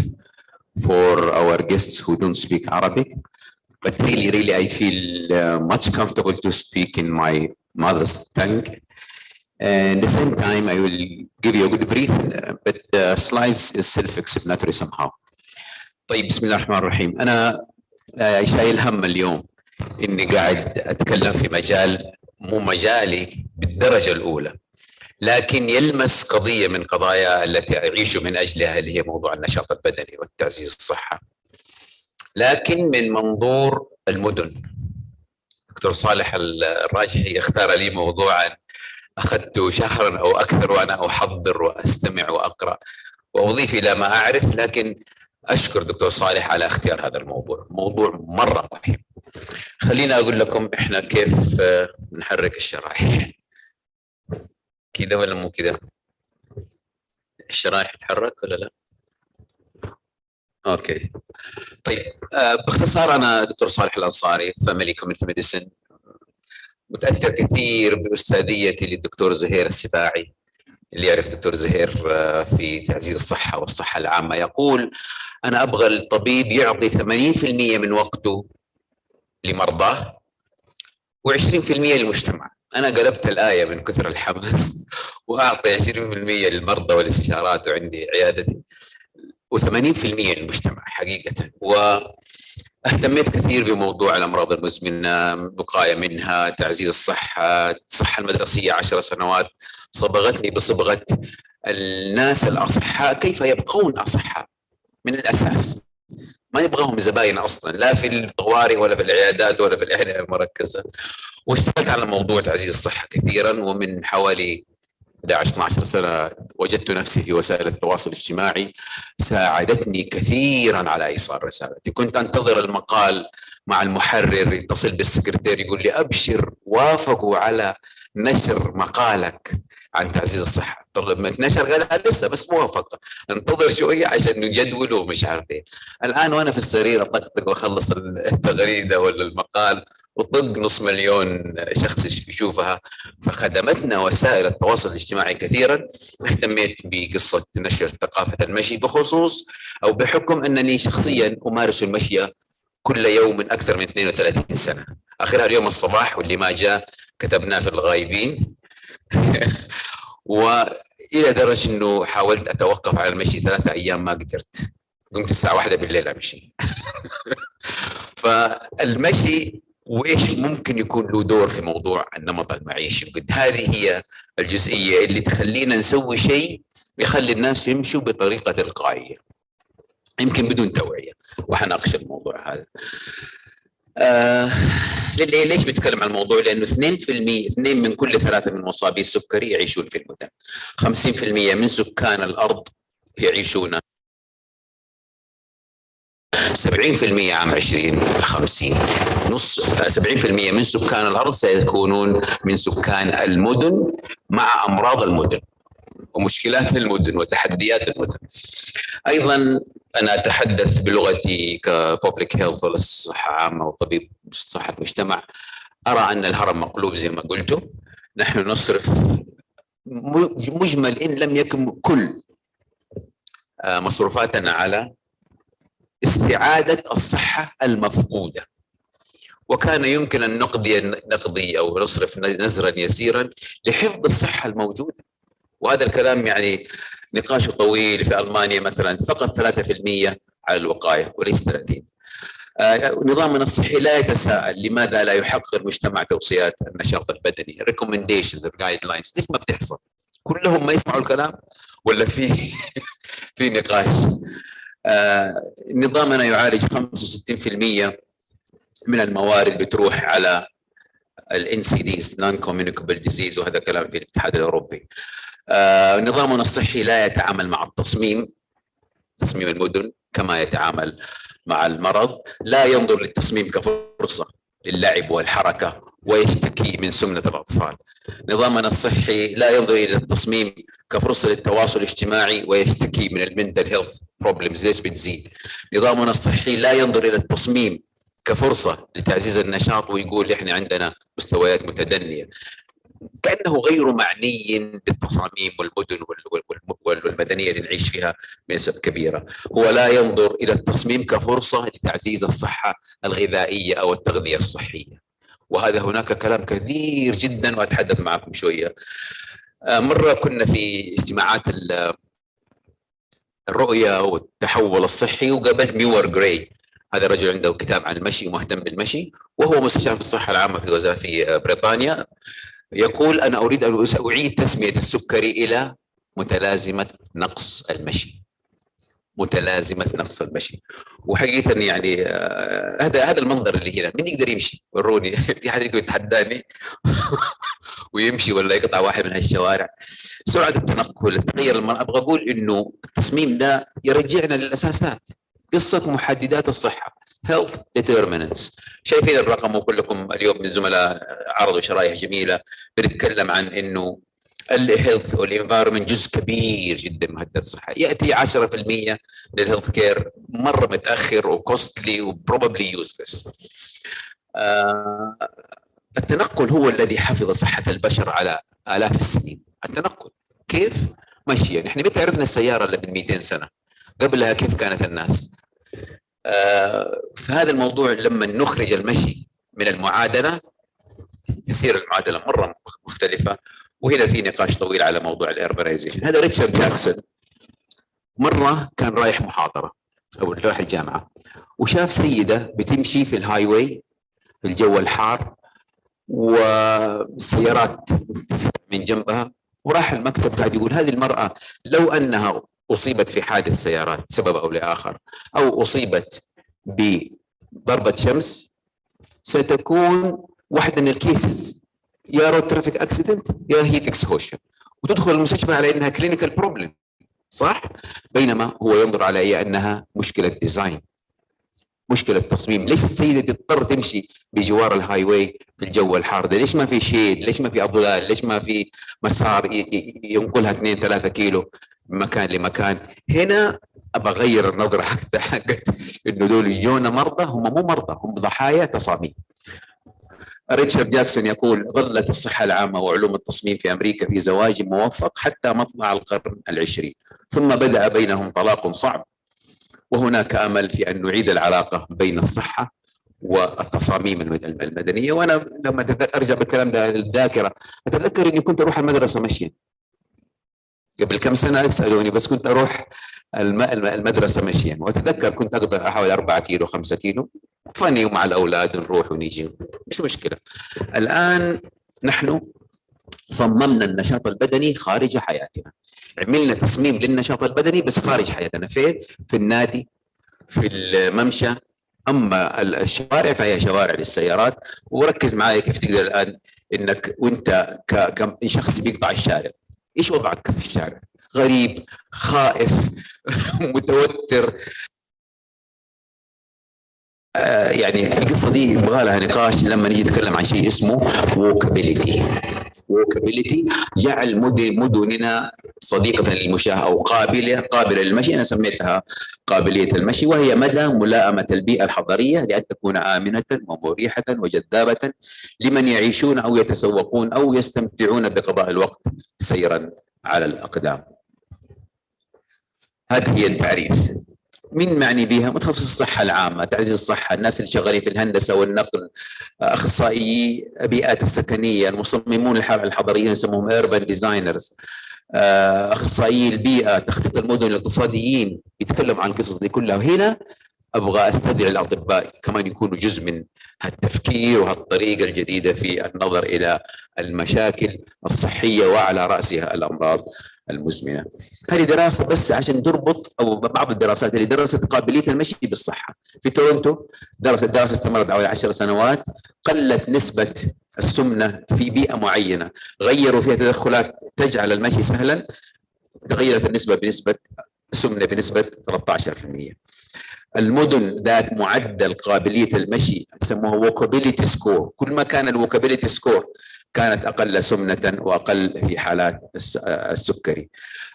for our guests who don't speak Arabic. But really, I feel much comfortable to speak in my mother's tongue. And at the same time, I will give you a good brief, but the slides is self-explanatory somehow. طيب بسم الله الرحمن الرحيم. أنا شايل هم اليوم إني قاعد أتكلم في مجال مو مجالي بالدرجة الأولى. لكن يلمس قضية من قضايا التي أعيش من أجلها، اللي هي موضوع النشاط البدني والتعزيز الصحة، لكن من منظور المدن. دكتور صالح الراجحي اختار لي موضوعا أخذت شهرا أو أكثر وأنا أحضر وأستمع وأقرأ وأضيف إلى ما أعرف، لكن أشكر دكتور صالح على اختيار هذا الموضوع. موضوع مرة مهم. خلينا أقول لكم إحنا كيف نحرك الشرائح. كده ولا مو كده؟ الشرائح تتحرك ولا لا؟ اوكي. طيب باختصار انا دكتور صالح الانصاري، فاميلي كوميونتي ميديسن، متاثر كثير باستاذيتي للدكتور زهير السباعي. اللي يعرف دكتور زهير في تعزيز الصحه والصحه العامه يقول انا ابغى الطبيب يعطي 80% من وقته لمرضاه و20% للمجتمع. أنا قلبت الآية من كثر الحماس، وأعطي 20% للمرضى والاستشارات وعندي عيادتي، و80% للمجتمع حقيقة. واهتميت كثير بموضوع الأمراض المزمنة، بقاية منها، تعزيز الصحة، الصحة المدرسية 10 سنوات صبغتني بصبغة الناس الأصحاء كيف يبقون أصحاء من الأساس. ما نبغاهم زباين اصلا، لا في الطوارئ ولا في العيادات ولا في العنايه المركزه. واشتغلت على موضوع تعزيز الصحه كثيرا، ومن حوالي 11-12 سنه وجدت نفسي في وسائل التواصل الاجتماعي، ساعدتني كثيرا على ايصال رسالتي. كنت انتظر المقال مع المحرر، يتصل بالسكرتير يقول لي ابشر وافقوا على نشر مقالك عن تعزيز الصحه. طلب ما نشر قال لسه بس موافقه، انتظر شويه عشان نجدول ومش عارف ايه. الان وانا في السرير اطقطق واخلص التغريده ولا المقال وطق 500,000 شخص يشوفها. فخدمتنا وسائل التواصل الاجتماعي كثيرا. اهتميت بقصه نشر ثقافه المشي، بخصوص او بحكم انني شخصيا امارس المشي كل يوم من اكثر من 32 سنه، اخرها اليوم الصباح واللي ما جاء كتبناه في الغايبين. والى درجه انه حاولت اتوقف على المشي 3 أيام ما قدرت، قمت الساعه 1 بالليل امشي. فالمشي وايش ممكن يكون له دور في موضوع النمط المعيشي، وقد هذه هي الجزئيه اللي تخلينا نسوي شيء يخلي الناس يمشوا بطريقه تلقائيه يمكن بدون توعيه، وحناقش الموضوع هذا. ليش بتكلم عن الموضوع؟ لانه 2 من كل 3 من مصابي السكري يعيشون في المدن، 50% من سكان الارض يعيشون، 70% عام 2050 نص 70% من سكان الارض سيكونون من سكان المدن مع امراض المدن ومشكلات المدن وتحديات المدن. ايضا انا اتحدث بلغتي كبوبليك هيلث ولا صحه عامه وطبيب صحه مجتمع. ارى ان الهرم مقلوب زي ما قلتوا. نحن نصرف مجمل ان لم يكن كل مصروفاتنا على استعاده الصحه المفقوده، وكان يمكن ان نقضي او نصرف نزرا يسيرا لحفظ الصحه الموجوده. وهذا الكلام يعني نقاشه طويل. في ألمانيا مثلا فقط 3% على الوقاية وليس 30. نظامنا الصحي لا يتساءل لماذا لا يحقق المجتمع توصيات النشاط البدني recommendations guidelines. ليش ما بتحصل؟ كلهم ما يسمعوا الكلام ولا في نقاش؟ نظامنا يعالج 65% من الموارد بتروح على NCDs non communicable disease، وهذا كلام في الاتحاد الأوروبي. نظامنا الصحي لا يتعامل مع تصميم المدن كما يتعامل مع المرض، لا ينظر للتصميم كفرصة للعب والحركة ويشتكي من سمنة الأطفال. نظامنا الصحي لا ينظر إلى التصميم كفرصة للتواصل الاجتماعي ويشتكي من المنتل هيلث بروبلمز ليش بتزيد. نظامنا الصحي لا ينظر إلى التصميم كفرصة لتعزيز النشاط ويقول إحنا عندنا مستويات متدنية، كأنه غير معني بالتصاميم والمدن والمدنية اللي نعيش فيها بنسب كبيرة. هو لا ينظر إلى التصميم كفرصة لتعزيز الصحة الغذائية أو التغذية الصحية. وهذا هناك كلام كثير جدا وأتحدث معكم شوية. مرة كنا في اجتماعات الرؤية والتحول الصحي وقابلت ميور جراي. هذا الرجل عنده كتاب عن المشي ومهتم بالمشي، وهو مستشار في الصحة العامة في بريطانيا. يقول أنا أريد أن أعيد تسمية السكري إلى متلازمة نقص المشي. متلازمة نقص المشي. وحقيقة يعني هذا المنظر اللي هنا، مين يقدر يمشي؟ وروني في حد يقدر يتحداني ويمشي ولا يقطع واحد من هالشوارع. سرعة التنقل، تغير المرأة. أبغى أقول إنه التصميم ده يرجعنا للأساسات، قصة محددات الصحة health determinants. شايفين الرقم وكلكم اليوم من الزملاء عرضوا شرائح جميلة بنتكلم عن إنه الهيلث والانفايرمنت جزء كبير جدا من مهددات الصحة. يأتي 10% للهيلث كير مرة متأخر وكوستلي وبروبابلي يوزلس. التنقل هو الذي حفظ صحة البشر على آلاف السنين. التنقل كيف؟ مشيا. نحن متى عرفنا السيارة اللي من 200 سنة؟ قبلها كيف كانت الناس؟ فهذا الموضوع لما نخرج المشي من المعادلة تصير المعادلة مرة مختلفة. وهنا في نقاش طويل على موضوع الاربنايزيشن. هذا ريتشارد جاكسون مرة كان رايح محاضرة أو رايح الجامعة وشاف سيدة بتمشي في الهاي واي في الجو الحار والسيارات من جنبها، وراح المكتب قاعد يقول هذه المرأة لو أنها أصيبت في حادث سيارات سبب أو لآخر أو أصيبت بضربة شمس ستكون واحدة من الكيسز، يا رود ترافيك اكسيدنت يا هيت اكسبوجر، وتدخل المستشفى على انها كلينيكال بروبلم، صح؟ بينما هو ينظر على انها مشكله ديزاين، مشكله تصميم. ليش السيده تضطر تمشي بجوار الهاي واي في الجو الحار ده؟ ليش ما في شيد؟ ليش ما في اضلال؟ ليش ما في مسار ينقلها 2-3 كيلو من مكان لمكان؟ هنا ابى اغير النظره حقت انه دول يجونا مرضى، هم مو مرضى، هم ضحايا تصاميم. ريتشارد جاكسون يقول ظلت الصحة العامة وعلوم التصميم في أمريكا في زواج موفق حتى مطلع القرن العشرين، ثم بدأ بينهم طلاق صعب، وهناك أمل في أن نعيد العلاقة بين الصحة والتصاميم المدنية. وأنا لما أرجع بالكلام ده للذاكرة أتذكر أني كنت أروح المدرسة مشيا قبل كم سنة، لا تسألوني، بس كنت أروح المدرسة مشيا، وأتذكر كنت أقدر أحاول 4 كيلو 5 كيلو فني ومع الأولاد نروح ونيجي مش مشكلة. الآن نحن صممنا النشاط البدني خارج حياتنا، عملنا تصميم للنشاط البدني بس خارج حياتنا. فين؟ في النادي، في الممشى. أما الشوارع فهي شوارع للسيارات. وركز معايا كيف تقدر الآن إنك وإنت كشخص بيقطع الشارع، إيش وضعك في الشارع؟ غريب، خائف، متوتر. يعني القصه دي يبغى لها نقاش لما نيجي نتكلم عن شيء اسمه ووكابيليتي. جعل مدننا صديقه للمشاة او قابله للمشي. انا سميتها قابليه المشي، وهي مدى ملائمه البيئه الحضريه لان تكون امنه ومريحه وجذابه لمن يعيشون او يتسوقون او يستمتعون بقضاء الوقت سيرا على الاقدام. هذه هي التعريف. مين معني بها؟ متخصص الصحة العامة، تعزيز الصحة، الناس اللي شغالين في الهندسة والنقل، أخصائيي البيئات السكنية، المصممون الحضريين يسموهم urban designers، أخصائيي البيئة، تخطيط المدن، الاقتصاديين، يتكلموا عن القصص دي كلها. وهنا أبغى أستدعي الأطباء كمان يكونوا جزء من هالتفكير وهالطريقة الجديدة في النظر إلى المشاكل الصحية وعلى رأسها الأمراض المزمنة. هذه دراسة بس عشان تربط، أو بعض الدراسات اللي درست قابلية المشي بالصحة. في تورونتو دراسة استمرت حوالي 10 سنوات، قلت نسبة السمنة في بيئة معينة، غيروا فيها تدخلات تجعل المشي سهلا، تغيرت النسبة بنسبة السمنة بنسبة 13%. المدن ذات معدل قابلية المشي يسموها ووكابيليتي سكور، كل ما كان الوكابيليتي سكور كانت أقل سمنة وأقل في حالات السكري.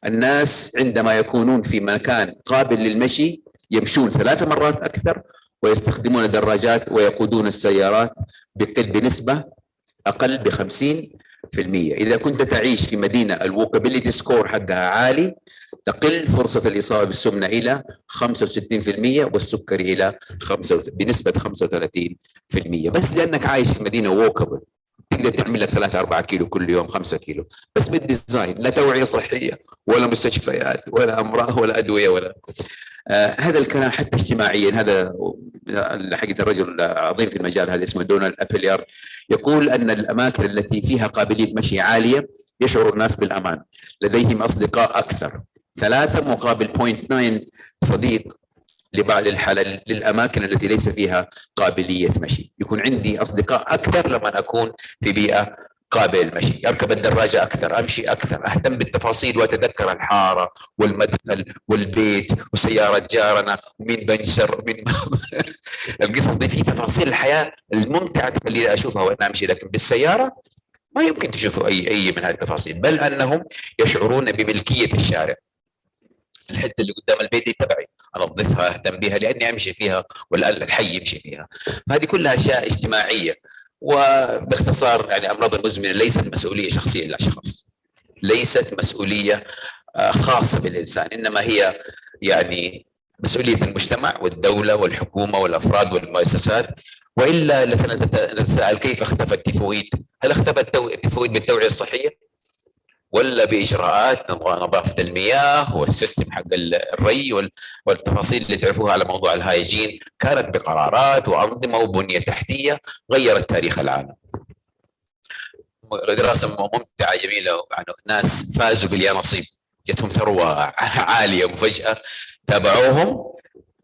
الناس عندما يكونون في مكان قابل للمشي يمشون 3 مرات أكثر، ويستخدمون الدراجات ويقودون السيارات بنسبة أقل ب50%. إذا كنت تعيش في مدينة الوكابيليتي سكور حقها عالي تقل فرصة الإصابة بالسمنة إلى 65% والسكري إلى بنسبة 35%، بس لأنك عايش في مدينة ووكابل تقدر تعمل لك 3-4 كيلو كل يوم، 5 كيلو، بس بالديزاين، لا توعيه صحيه ولا مستشفيات ولا امراض ولا ادويه ولا هذا الكلام حتى اجتماعيا. هذا حقيقه الرجل عظيم في المجال هذا اسمه دونالد أبيليار، يقول ان الاماكن التي فيها قابليه مشي عاليه يشعر الناس بالامان، لديهم اصدقاء اكثر، 3 مقابل 0.9 صديق لبعض الحالة للأماكن التي ليس فيها قابلية مشي. يكون عندي أصدقاء أكثر لما أكون في بيئة قابل المشي، أركب الدراجة أكثر، أمشي أكثر، أهتم بالتفاصيل وأتذكر الحارة والمدخل والبيت وسيارة جارنا ومين بنشر ومين القصص دي في تفاصيل الحياة الممتعة اللي أشوفها وأنا أمشي، لكن بالسيارة ما يمكن تشوفوا أي من هذه التفاصيل، بل أنهم يشعرون بملكية الشارع. الحته اللي قدام البيت دي تبعي، انظفها، اهتم بها لاني امشي فيها ولا الحي يمشي فيها. فهذه كلها اشياء اجتماعيه. وباختصار يعني امراض المزمنه ليست مسؤوليه شخصيه للاشخاص، ليست مسؤوليه خاصه بالانسان، انما هي يعني مسؤوليه المجتمع والدوله والحكومه والافراد والمؤسسات. والا نتساءل كيف اختفى التيفويد؟ هل اختفى التيفويد بالتوعيه الصحيه؟ ولا باجراءات نظافه المياه والسيستم حق الري والتفاصيل اللي تعرفوها على موضوع الهايجين؟ كانت بقرارات وانظمه وبنيه تحتيه غيرت تاريخ العالم. دراسه ممتعه جميله عن ناس فازوا باليانصيب، جتهم ثروه عاليه وفجاه تابعوهم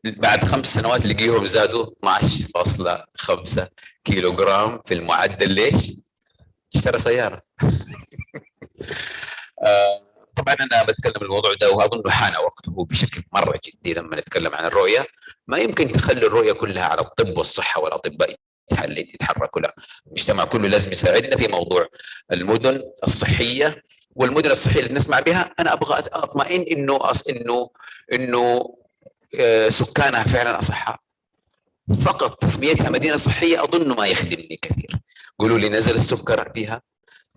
بعد 5 سنوات لقيهم زادوا 12.5 كيلو جرام في المعدل. ليش؟ اشترى سياره. طبعا انا بتكلم الموضوع ده واظن حان وقته بشكل مره جدي لما نتكلم عن الرؤيه. ما يمكن تخلي الرؤيه كلها على الطب والصحه والاطباء يتحركوا، لا، المجتمع كله لازم يساعدنا في موضوع المدن الصحيه. والمدن الصحيه اللي نسمع بها انا ابغى اطمئن انه سكانها فعلا اصحاء. فقط تسميتها مدينه صحيه اظن ما يخدمني كثير. قولوا لي نزل السكر فيها،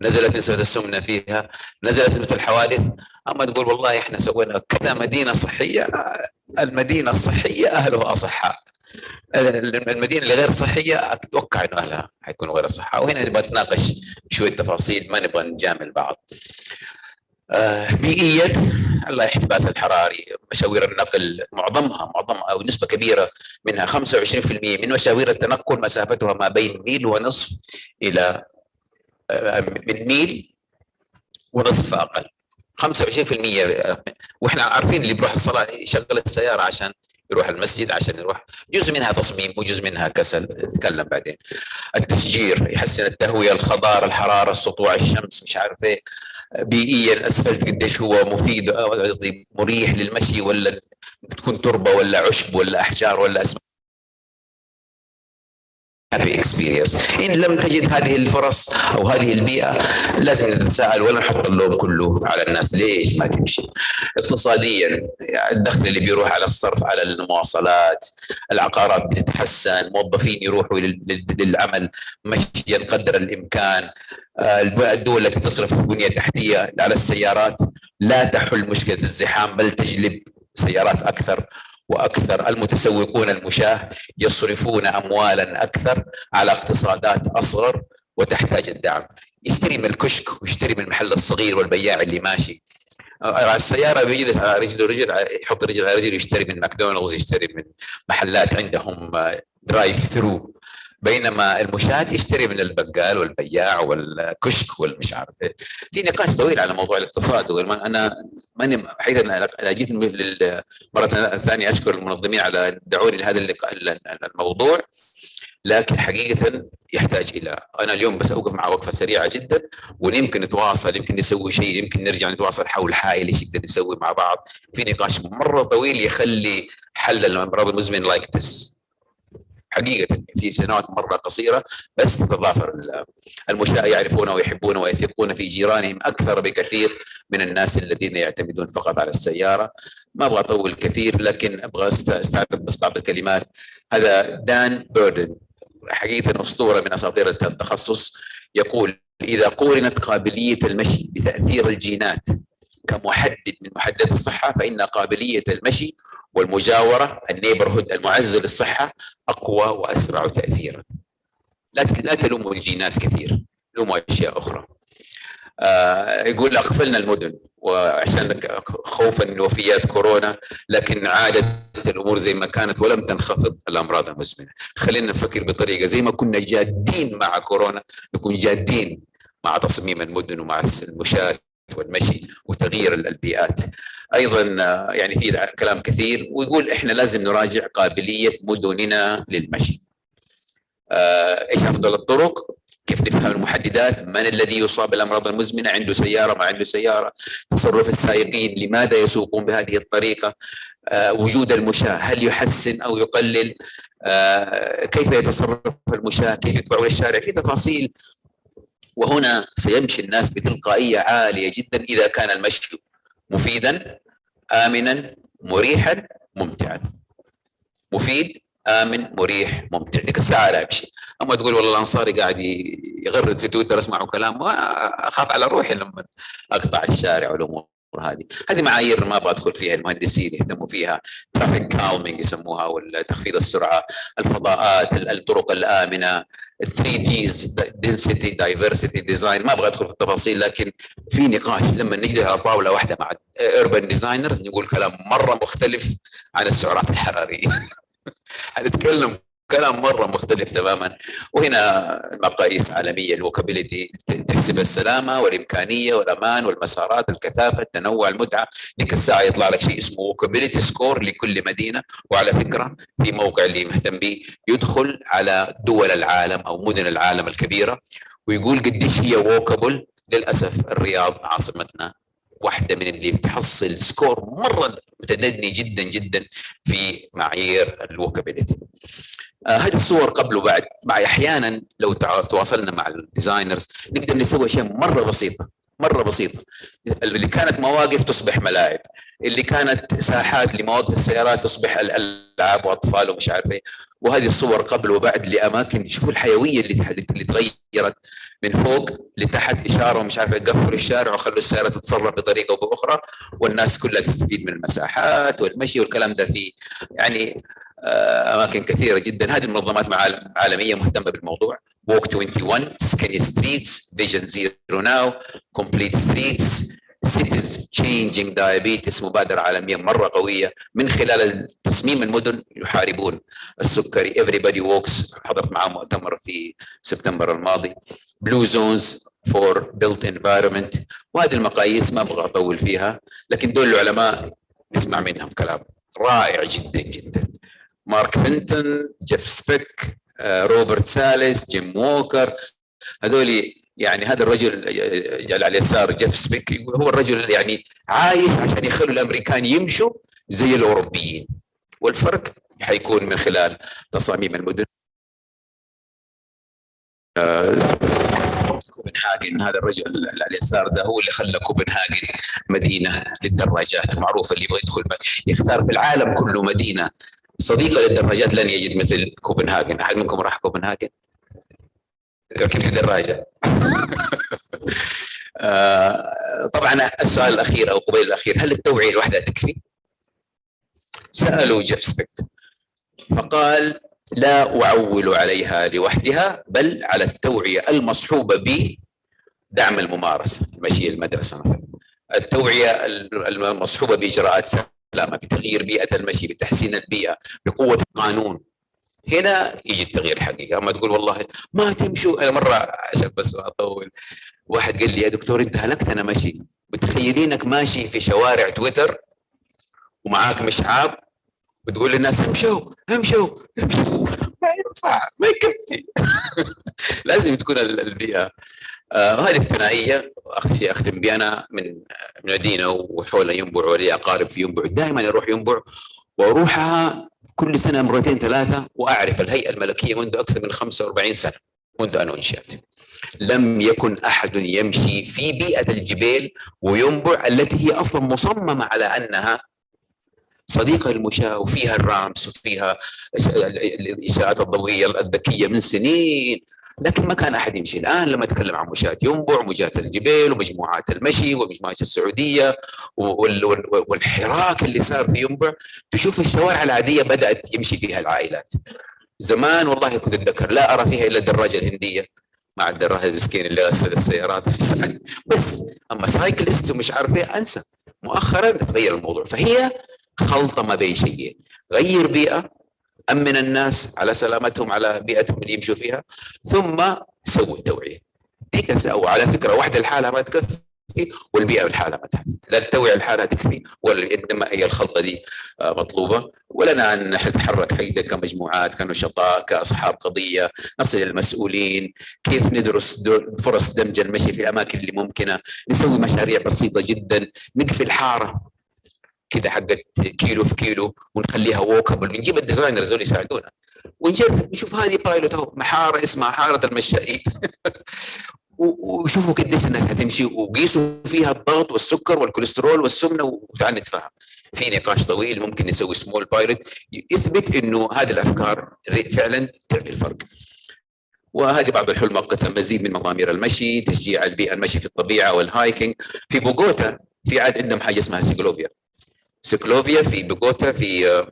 نزلت نسبة السمنة فيها، نزلت نسبة الحوادث، أما تقول والله إحنا سوينا كذا مدينة صحية. المدينة الصحية أهلها أصحاء، المدينة اللي غير صحية أتوقع إنه أهلها حيكونوا غير أصحاء. وهنا نبغى نتناقش شوية تفاصيل، ما نبغى نجامل بعض. بيئيا الاحتباس الحراري، مشاوير النقل معظمها أو نسبة كبيرة منها 25% من مشاوير التنقل مسافتها ما بين 1.5 ميل إلى من ميل ونصف اقل. 25%. واحنا عارفين اللي بيروح الصلاه يشغل السياره عشان يروح المسجد، عشان يروح، جزء منها تصميم وجزء منها كسل، نتكلم بعدين. التشجير يحسن التهويه، الخضار، الحراره، السطوع، الشمس، مش عارف ايه. بيئيا الاسفلت قديش هو مفيد، قصدي مريح للمشي، ولا تكون تربه ولا عشب ولا احجار ولا اسماك. happy experience. إن لم تجد هذه الفرص أو هذه البيئة لازم نتساءل ولا نحط اللوم كله على الناس ليش ما تمشي. اقتصاديا الدخل اللي بيروح على الصرف على المواصلات، العقارات بتتحسن، موظفين يروحوا للعمل مشيا قدر الإمكان. الدول التي تصرف بنية تحتية على السيارات لا تحل مشكلة الزحام بل تجلب سيارات أكثر وأكثر. المتسوقون المشاة يصرفون أموالا أكثر على اقتصادات أصغر وتحتاج الدعم. يشتري من الكشك ويشتري من المحل الصغير والبياع اللي ماشي على السيارة، بيجلس على رجل يحط رجل على رجل، يشتري من ماكدونالدز، يشتري من محلات عندهم درايف ثرو، بينما المشاة يشتري من البقال والبياع والكشك والمش عارف ايه. في نقاش طويل على موضوع الاقتصاد، وانا ماني حيث انا جيت مره ثانيه اشكر المنظمين على دعوني لهذا الموضوع، لكن حقيقه يحتاج الى، انا اليوم بس اوقف مع وقفه سريعه جدا ويمكن نتواصل، يمكن نسوي شيء، يمكن نرجع نتواصل حول حائل ايش نقدر نسوي مع بعض. في نقاش مره طويل يخلي حل الامراض المزمن لايك ذس. حقيقة في سنوات مرة قصيرة بس تتضافر المشاة يعرفون ويحبون ويثقون في جيرانهم أكثر بكثير من الناس الذين يعتمدون فقط على السيارة. ما أبغى أطول كثير لكن أبغى أستعرض بس بعض الكلمات. هذا دان بيردن، حقيقة أسطورة من أساطير التخصص، يقول إذا قورنت قابلية المشي بتأثير الجينات كمحدد من محددات الصحة فإن قابلية المشي والمجاورة النيبرهود المعزز للصحة أقوى وأسرع تأثيرا. لا تلوموا الجينات كثير، له اشياء اخرى. يقول اقفلنا المدن وعشان خوفا من وفيات كورونا، لكن عادت الامور زي ما كانت ولم تنخفض الامراض المزمنه. خلينا نفكر بطريقه زي ما كنا جادين مع كورونا نكون جادين مع تصميم المدن ومع المشاة والمشي وتغيير البيئات. ايضا يعني في كلام كثير، ويقول احنا لازم نراجع قابليه مدننا للمشي. ايش افضل الطرق؟ كيف نفهم المحددات؟ من الذي يصاب بالامراض المزمنه؟ عنده سياره ما عنده سياره؟ تصرف السائقين، لماذا يسوقون بهذه الطريقه؟ وجود المشاة هل يحسن او يقلل؟ كيف يتصرف المشاة؟ كيف يقطعون الشارع؟ في تفاصيل. وهنا سيمشي الناس بتلقائيه عاليه جدا اذا كان المشي مفيدا، امنا، مريحا، ممتعا. مفيد، امن، مريح، ممتع. ديك الساعه لا امشي. اما تقول والله الانصاري قاعد يغرد في تويتر اسمعوا كلام، اخاف على روحي لما اقطع الشارع والامور هذه معايير ما ابغى ادخل فيها، المهندسين يهتموا فيها. ترافيك كالمينج يسموها، ولا تخفيض السرعه، الفضاءات، الطرق الامنه، 3 ديز، density diversity design. ما ابغى ادخل في التفاصيل، لكن في نقاش لما نجلس على طاوله واحده مع urban designers نقول كلام مره مختلف عن السعرات الحراريه. هنتكلم كلام مره مختلف تماما. وهنا المقاييس عالميه، الوكابيلتي تحسب السلامه والامكانيه والامان والمسارات، الكثافه، التنوع، المتعه. ديك الساعه يطلع لك شيء اسمه وكابيلتي سكور لكل مدينه. وعلى فكره في موقع اللي مهتم به يدخل على دول العالم او مدن العالم الكبيره ويقول قديش هي ووكابل. للاسف الرياض عاصمتنا واحده من اللي بتحصل سكور مره متدني جدا جدا في معايير الوكابيلتي. هذه الصور قبل وبعد. مع احيانا لو تواصلنا مع الديزاينرز نقدر نسوي اشياء مره بسيطه مره بسيطه. اللي كانت مواقف تصبح ملاعب، اللي كانت ساحات لمواقف السيارات تصبح الالعاب واطفال ومش عارف ايه. وهذه الصور قبل وبعد لاماكن. شوفوا الحيويه اللي تغيرت من فوق لتحت، اشاره ومش عارف قفلوا الشارع وخلوا السياره تتصرف بطريقه او باخرى، والناس كلها تستفيد من المساحات والمشي والكلام ده في يعني اماكن كثيره جدا. هذه المنظمات عالميه مهتمه بالموضوع. Walk 21, Skinny Streets, Vision Zero Now, Complete Streets, Cities Changing Diabetes. مبادره عالميه مره قويه من خلال تصميم المدن يحاربون السكري. Everybody Walks حضرت معاه مؤتمر في سبتمبر الماضي. Blue Zones for Built Environment. وهذه المقاييس ما ابغى اطول فيها، لكن دول العلماء نسمع منهم كلام رائع جدا جدا. مارك فينتون، جيف سبيك، روبرت سالس، جيم ووكر. هذول يعني هذا الرجل على اليسار جيف سبيك هو الرجل يعني عايش عشان يخلوا الامريكان يمشوا زي الاوروبيين، والفرق حيكون من خلال تصاميم المدن. كوبنهاجن، هذا الرجل على اليسار ده هو اللي خلى كوبنهاجن مدينه للدراجات معروفه. اللي يبغى يدخل يختار في العالم كله مدينه صديقه للدراجات لن يجد مثل كوبنهاجن. احد منكم راح كوبنهاجن؟ ركبت دراجه؟ طبعا السؤال الاخير او قبيل الاخير، هل التوعيه لوحدها تكفي؟ سالوا جيف سبيك فقال لا اعول عليها لوحدها، بل على التوعيه المصحوبه بدعم الممارسه، مشي المدرسه مثلا، التوعيه المصحوبه باجراءات سلامه، بتغيير بيئه المشي، بتحسين البيئه، بقوه القانون. هنا يجي التغيير الحقيقي. اما تقول والله ما تمشوا. انا مره عشان بس اطول، واحد قال لي يا دكتور انت هلكت انا ماشي. بتخيلينك ماشي في شوارع تويتر ومعاك مشعاب وتقول للناس امشوا امشوا امشوا. ما ينفع، ما يكفي. لازم تكون البيئه. وهذه الثنائيه. اخر شيء اختم بي، انا من مدينه وحولها ينبع ولي اقارب في ينبع، دائما اروح ينبع واروحها كل سنه مرتين ثلاثه، واعرف الهيئه الملكيه منذ اكثر من 45 سنه منذ ان انشئت. لم يكن احد يمشي في بيئه الجبال وينبع التي هي اصلا مصممه على انها صديقه للمشاة وفيها الرامس وفيها الاشارات الضوئيه الذكيه من سنين، لكن ما كان احد يمشي. الان لما اتكلم عن مشاة ينبع، مشاة الجبال، ومجموعات المشي ومجموعات السعوديه والحراك اللي صار في ينبع، تشوف الشوارع العاديه بدات يمشي فيها العائلات. زمان والله كنت اتذكر لا ارى فيها الا الدراجه الهنديه مع الدراهم المسكين اللي غسل السيارات بس. اما سايكلست ومش عارف ايه انسى. مؤخرا تغير الموضوع، فهي خلطه ما بين شيئين، غير بيئه، امن الناس على سلامتهم على بيئتهم اللي يمشوا فيها، ثم سوي توعيه. ديك وعلى فكره واحده لحالها ما تكفي، والبيئه لحالها ما تكفي، لا التوعيه لحالها تكفي ولا انما هي الخلطه دي مطلوبه. ولنا ان نتحرك حقيقه كمجموعات كنشطاء كاصحاب قضيه، نصل المسؤولين، كيف ندرس فرص دمج المشي في الاماكن اللي ممكنه، نسوي مشاريع بسيطه جدا، نقفل الحاره كده حقت كيلو في كيلو ونخليها ووكابل، بنجيب الديزاينرز اللي يساعدونا ونجرب نشوف هذه بايلوت اهو، محاره اسمها حاره المشائين وشوفوا قديش الناس هتمشي، وقيسوا فيها الضغط والسكر والكوليسترول والسمنه وتعال نتفاهم. في نقاش طويل ممكن نسوي سمول بايلوت يثبت انه هذه الافكار فعلا تعمل فرق. وهذه بعض الحلول المؤقته، مزيد من مضامير المشي، تشجيع البيئه، المشي في الطبيعه والهايكينج. في بوغوتا في عاد عندهم حاجه اسمها سيكلوفيا في بوغوتا، في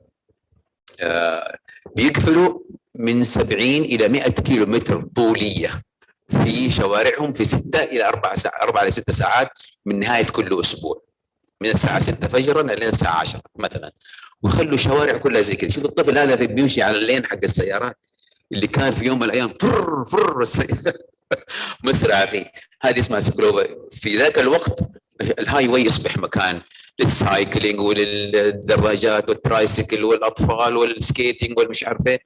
بيقفلوا من 70 الى 100 كيلو متر طوليه في شوارعهم في 6 الى 4 الى 6 ساعات من نهايه كل اسبوع، من الساعه 6 فجرا الى الساعه 10 مثلا، ويخلوا الشوارع كلها زي كذا. شوف الطفل هذا بيمشي على اللين حق السيارات اللي كان في يوم من الايام فر مسرع فيه، هذه اسمها سيكلوفا. في ذاك الوقت الهاي واي يصبح مكان للسايكلينج وللدراجات والترايسيكل والاطفال والسكيتنج والمش عارف ايه.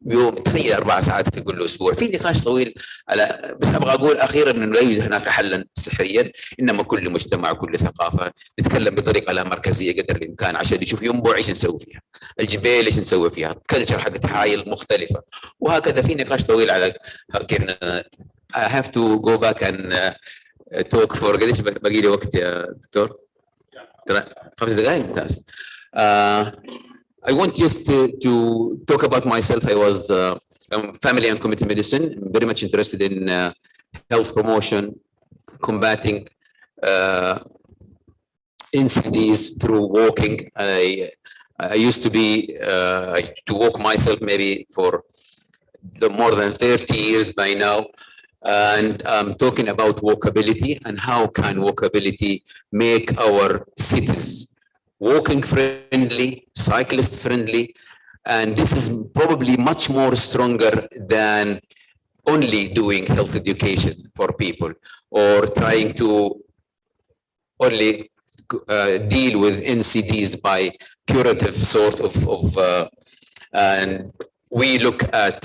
يوم تخيل 4 ساعات في كل اسبوع. في نقاش طويل على، بس ابغى اقول اخيرا انه لا يوجد هناك حلا سحريا، انما كل مجتمع وكل ثقافه نتكلم بطريقه لا مركزيه قدر الامكان عشان يشوف ينبع ايش نسوي فيها، الجبال ايش نسوي فيها، الكلتشر حقت حائل مختلفه، وهكذا. في نقاش طويل على كيف. I have to go back and talk for قديش باقي لي وقت يا دكتور؟ 5 دقائق ممتاز. I want just to talk about myself. I was family and community medicine. I'm very much interested in health promotion, combating NCDs through walking. I used to be to walk myself maybe for more than 30 years by now. And I'm talking about walkability and how can walkability make our cities walking friendly, cyclist friendly, and this is probably much more stronger than only doing health education for people or trying to only deal with NCDs by curative sort of and we look at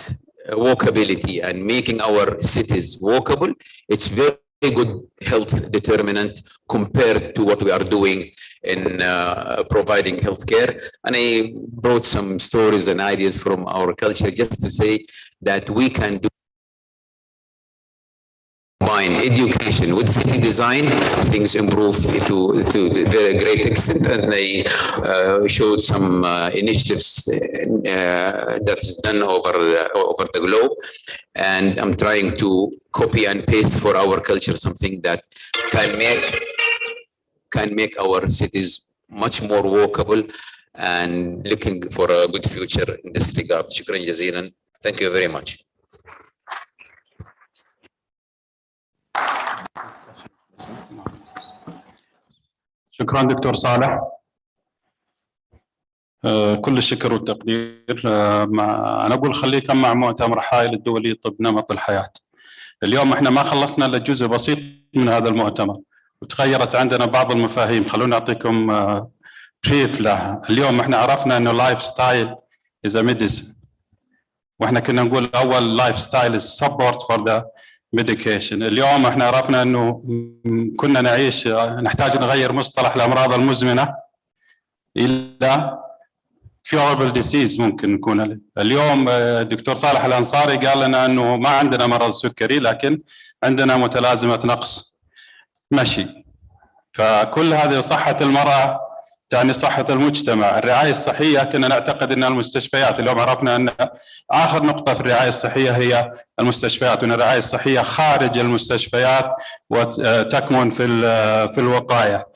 walkability and making our cities walkable. It's very good health determinant compared to what we are doing in providing healthcare. And I brought some stories and ideas from our culture just to say that we can do combine education with city design, things improve to very great extent. And they showed some initiatives that's done over the globe. And I'm trying to copy and paste for our culture something that can make our cities much more walkable and looking for a good future in this regard. شكرا جزيلا. Thank you very much. شكرا دكتور صالح. كل الشكر والتقدير. أنا أقول خليكم مع مؤتمر حائل الدولي طب نمط الحياة. اليوم احنا ما خلصنا إلا جزء بسيط من هذا المؤتمر وتغيرت عندنا بعض المفاهيم. خلونا أعطيكم بريف لها. اليوم احنا عرفنا إنه لايف ستايل is a medicine، واحنا كنا نقول أول لايف ستايل is support for the medication. اليوم احنا عرفنا إنه كنا نحتاج نغير مصطلح الأمراض المزمنة إلى curable disease ممكن نكون. اليوم الدكتور صالح الأنصاري قال لنا أنه ما عندنا مرض سكري لكن عندنا متلازمة نقص مشي. فكل هذه صحة المرأة تعني صحة المجتمع. الرعاية الصحية كنا نعتقد أن المستشفيات، اليوم عرفنا أن آخر نقطة في الرعاية الصحية هي المستشفيات، وأن الرعاية الصحية خارج المستشفيات وتكمن في الوقاية.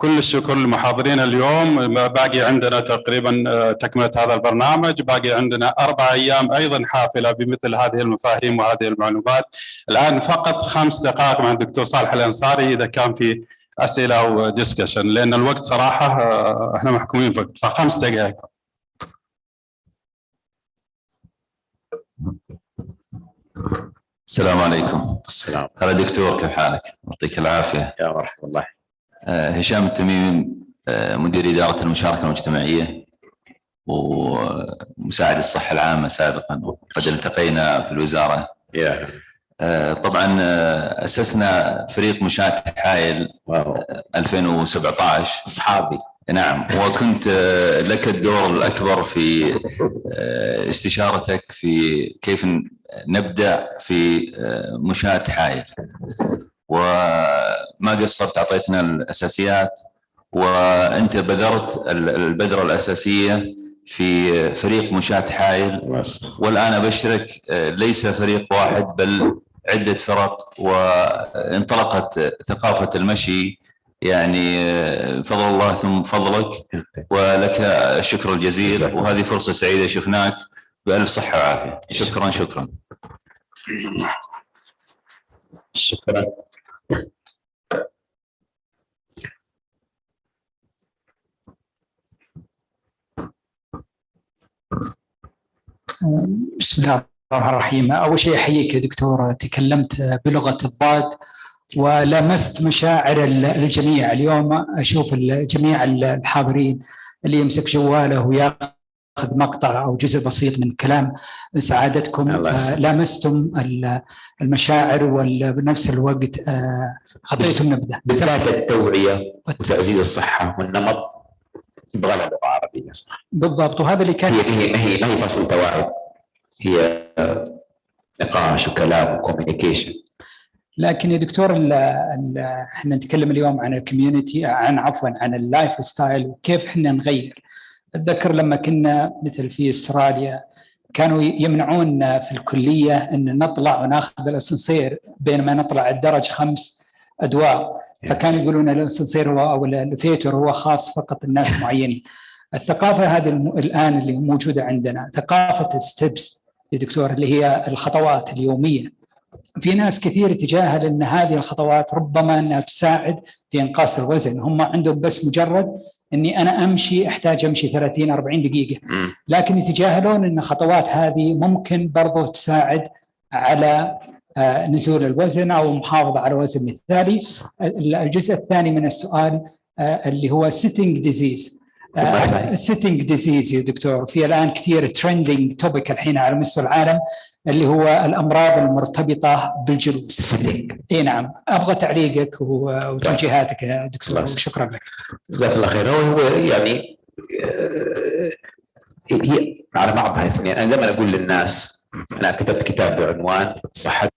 كل الشكر للمحاضرين اليوم. باقي عندنا تقريبا تكملة هذا البرنامج، باقي عندنا 4 أيام أيضا حافلة بمثل هذه المفاهيم وهذه المعلومات. الآن فقط 5 دقائق مع الدكتور صالح الأنصاري إذا كان في أسئلة أو ديسكشن، لأن الوقت صراحة احنا محكومين بوقت، ف5 دقائق. السلام عليكم. السلام. هلا دكتور، كيف حالك؟ يعطيك العافية. يا مرحبا الله. هشام التميمي، مدير إدارة المشاركة المجتمعية ومساعد الصحة العامة سابقا، وقد التقينا في الوزارة. طبعا أسسنا فريق مشاة حائل 2017. أصحابي. نعم، وكنت لك الدور الأكبر في استشارتك في كيف نبدأ في مشاة حائل، وما قصرت، أعطيتنا الأساسيات، وأنت بذرت البذرة الأساسية في فريق مشاة حائل. والآن أبشرك ليس فريق واحد بل عدة فرق، وانطلقت ثقافة المشي، يعني فضل الله ثم فضلك، ولك الشكر الجزيل، وهذه فرصة سعيدة شفناك بألف صحة وعافية. شكرا شكرا. شكرا. بسم الله الرحمن الرحيم. أول شيء أحييك يا دكتور، تكلمت بلغة الضاد ولمست مشاعر الجميع. اليوم أشوف جميع الحاضرين اللي يمسك جواله وياخذ مقطع أو جزء بسيط من كلام سعادتكم، لامستم المشاعر وبنفس الوقت أعطيتم نبذة. بالذات التوعية وتعزيز الصحة والنمط يبغى لها لغة عربية صح. بالضبط، وهذا اللي كان هي ما هي فصل توعية، هي نقاش وكلام وكوميونيكيشن. لكن يا دكتور احنا نتكلم اليوم عن الكوميونتي، عن اللايف ستايل وكيف احنا نغير. اتذكر لما كنا مثل في استراليا كانوا يمنعون في الكليه ان نطلع وناخذ الاسانسير بينما نطلع الدرج 5 ادوار، فكانوا يقولون الاسانسير هو او الفيتر هو خاص فقط الناس معينين. الثقافه هذه الان اللي موجوده عندنا ثقافه الستبس يا دكتور، اللي هي الخطوات اليوميه. في ناس كثير تجاهل ان هذه الخطوات ربما انها تساعد في انقاص الوزن، هم عندهم بس مجرد اني انا احتاج امشي 30-40 دقيقه، لكن يتجاهلون ان الخطوات هذه ممكن برضو تساعد على نزول الوزن او المحافظه على وزن مثالي. الجزء الثاني من السؤال اللي هو sitting disease. sitting disease يا دكتور، في الان كثير trending topic الحين على مستوى العالم اللي هو الامراض المرتبطه بالجلوس. اي نعم، ابغى تعليقك وتوجيهاتك يا دكتور. شكرا لك. جزاك الله خير. هو يعني هي على بعضها اثنين. انا دائما اقول للناس، انا كتبت كتاب بعنوان صحه،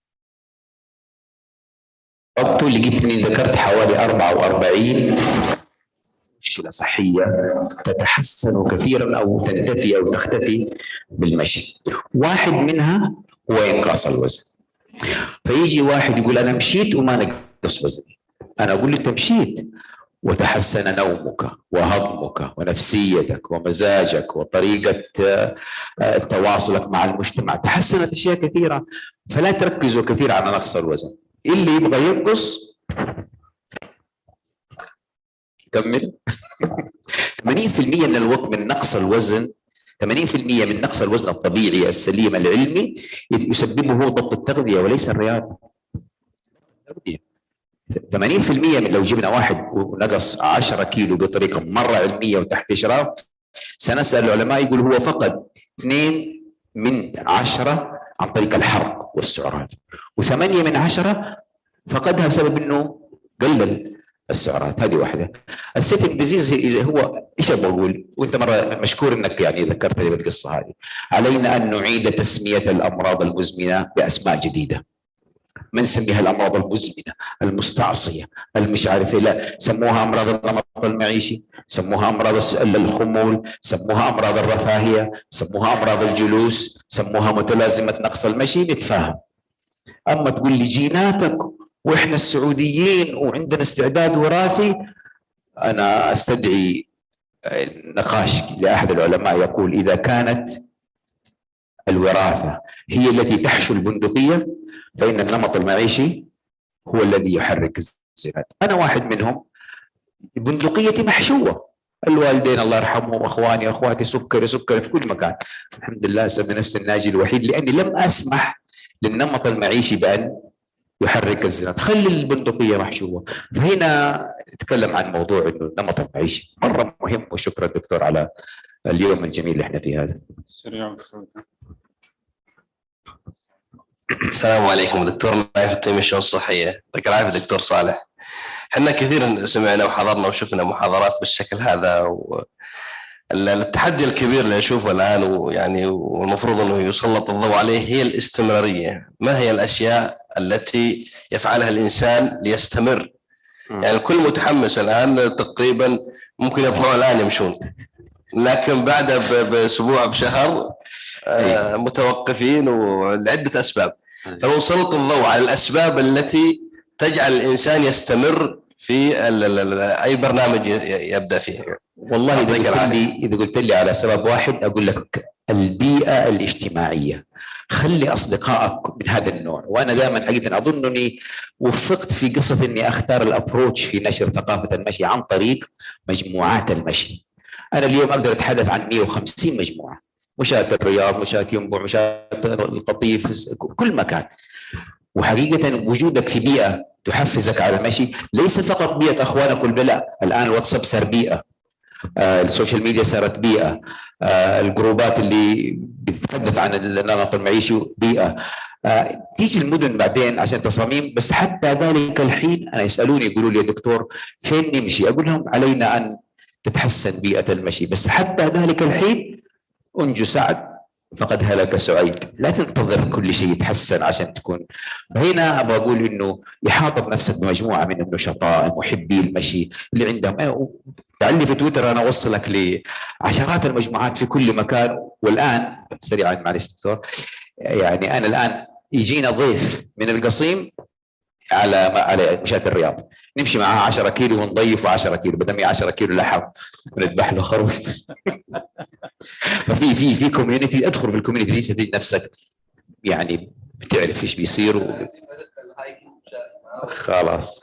لقيتني ذكرت حوالي 44 مشكلة صحية تتحسن كثيرا أو تنتفي أو تختفي بالمشي. واحد منها هو إنقاص الوزن. فيجي واحد يقول أنا مشيت وما نقص وزني. أنا أقول أنت مشيت وتحسن نومك وهضمك ونفسيتك ومزاجك وطريقة تواصلك مع المجتمع، تحسنت أشياء كثيرة. فلا تركزوا كثير على نقص الوزن. اللي يبغى ينقص كمل. 80% من الوقت من نقص الوزن، 80% من نقص الوزن الطبيعي السليم العلمي يسببه ضبط التغذية وليس الرياضة. 80% من لو جبنا واحد ونقص 10 كيلو بطريقة مرة علمية وتحت إشراف، سنسأل العلماء يقول هو فقد 2 من 10 عن طريق الحرق والسعرات، و8 من 10 فقدها بسبب انه قلل السعرات. هذه واحده. السيتنج ديزيز هو ايش بقول، وانت مره مشكور انك يعني ذكرتني بالقصه هذه. علينا ان نعيد تسميه الامراض المزمنه باسماء جديده. ما نسميها الامراض المزمنه المستعصيه المش عارف، لا، سموها امراض النمط المعيشي، سموها امراض الخمول، سموها امراض الرفاهيه، سموها امراض الجلوس، سموها متلازمه نقص المشي، نتفاهم. اما تقول لي جيناتك واحنا السعوديين وعندنا استعداد وراثي، أنا أستدعي نقاش لأحد العلماء يقول إذا كانت الوراثة هي التي تحشو البندقية فإن النمط المعيشي هو الذي يحرك الزناد. أنا واحد منهم، بندقيتي محشوة، الوالدين الله يرحمهم، اخواني اخواتي سكري في كل مكان. الحمد لله اسمي نفسي الناجي الوحيد لاني لم اسمح للنمط المعيشي بان يحرك الزناد، خلي البندقيه محشوه. فهنا نتكلم عن موضوع انه النمط المعيشي مره مهم، وشكرا دكتور على اليوم الجميل اللي احنا فيه هذا. السلام عليكم دكتور نايف التيم الشؤون الصحيه، يعطيك العافيه دكتور صالح. احنا كثيرا سمعنا وحضرنا وشفنا محاضرات بالشكل هذا، التحدي الكبير اللي نشوفه الان ويعني والمفروض انه يسلط الضوء عليه هي الاستمراريه. ما هي الاشياء التي يفعلها الانسان ليستمر؟ يعني الكل متحمس الان، تقريبا ممكن يطلعوا الان يمشون، لكن بعد باسبوع بشهر متوقفين ولعده اسباب. فنسلط الضوء على الاسباب التي تجعل الانسان يستمر في اي برنامج يبدا فيه. والله اذا قلت لي على سبب واحد اقول لك البيئه الاجتماعيه. خلي اصدقائك من هذا النوع، وانا دائما حقيقه اظنني وفقت في قصه اني اختار الابروتش في نشر ثقافه المشي عن طريق مجموعات المشي. انا اليوم اقدر اتحدث عن 150 مجموعه، مشاة الرياض، مشاة ينبع، مشاة القطيف، كل مكان. وحقيقة وجودك في بيئة تحفزك على المشي، ليس فقط بيئة أخوانك والبلاء، الآن الواتساب صار بيئة، السوشيال ميديا صارت بيئة، الجروبات اللي بتتحدث عن النمط المعيشي بيئة. تيجي المدن بعدين عشان تصاميم، بس حتى ذلك الحين أنا يسألوني يقولوا لي يا دكتور فين نمشي؟ أقول لهم علينا أن تتحسن بيئة المشي، بس حتى ذلك الحين أنجو سعد فقد هلك سعيد، لا تنتظر كل شيء يتحسن عشان تكون. فهنا ابغى اقول انه احاطه نفسك بمجموعه من النشطاء محبي المشي اللي عندهم. تعالي في تويتر انا اوصلك لعشرات المجموعات في كل مكان. والان سريعا معلش دكتور، يعني انا الان يجينا ضيف من القصيم على مشاة الرياض، نمشي معها 10 كيلو ونضيف 10 كيلو، بدل 10 كيلو لحم ونذبح له خروف. ففي كوميونتي، ادخل في الكوميونتي دي تجد نفسك يعني بتعرف ايش بيصير خلاص.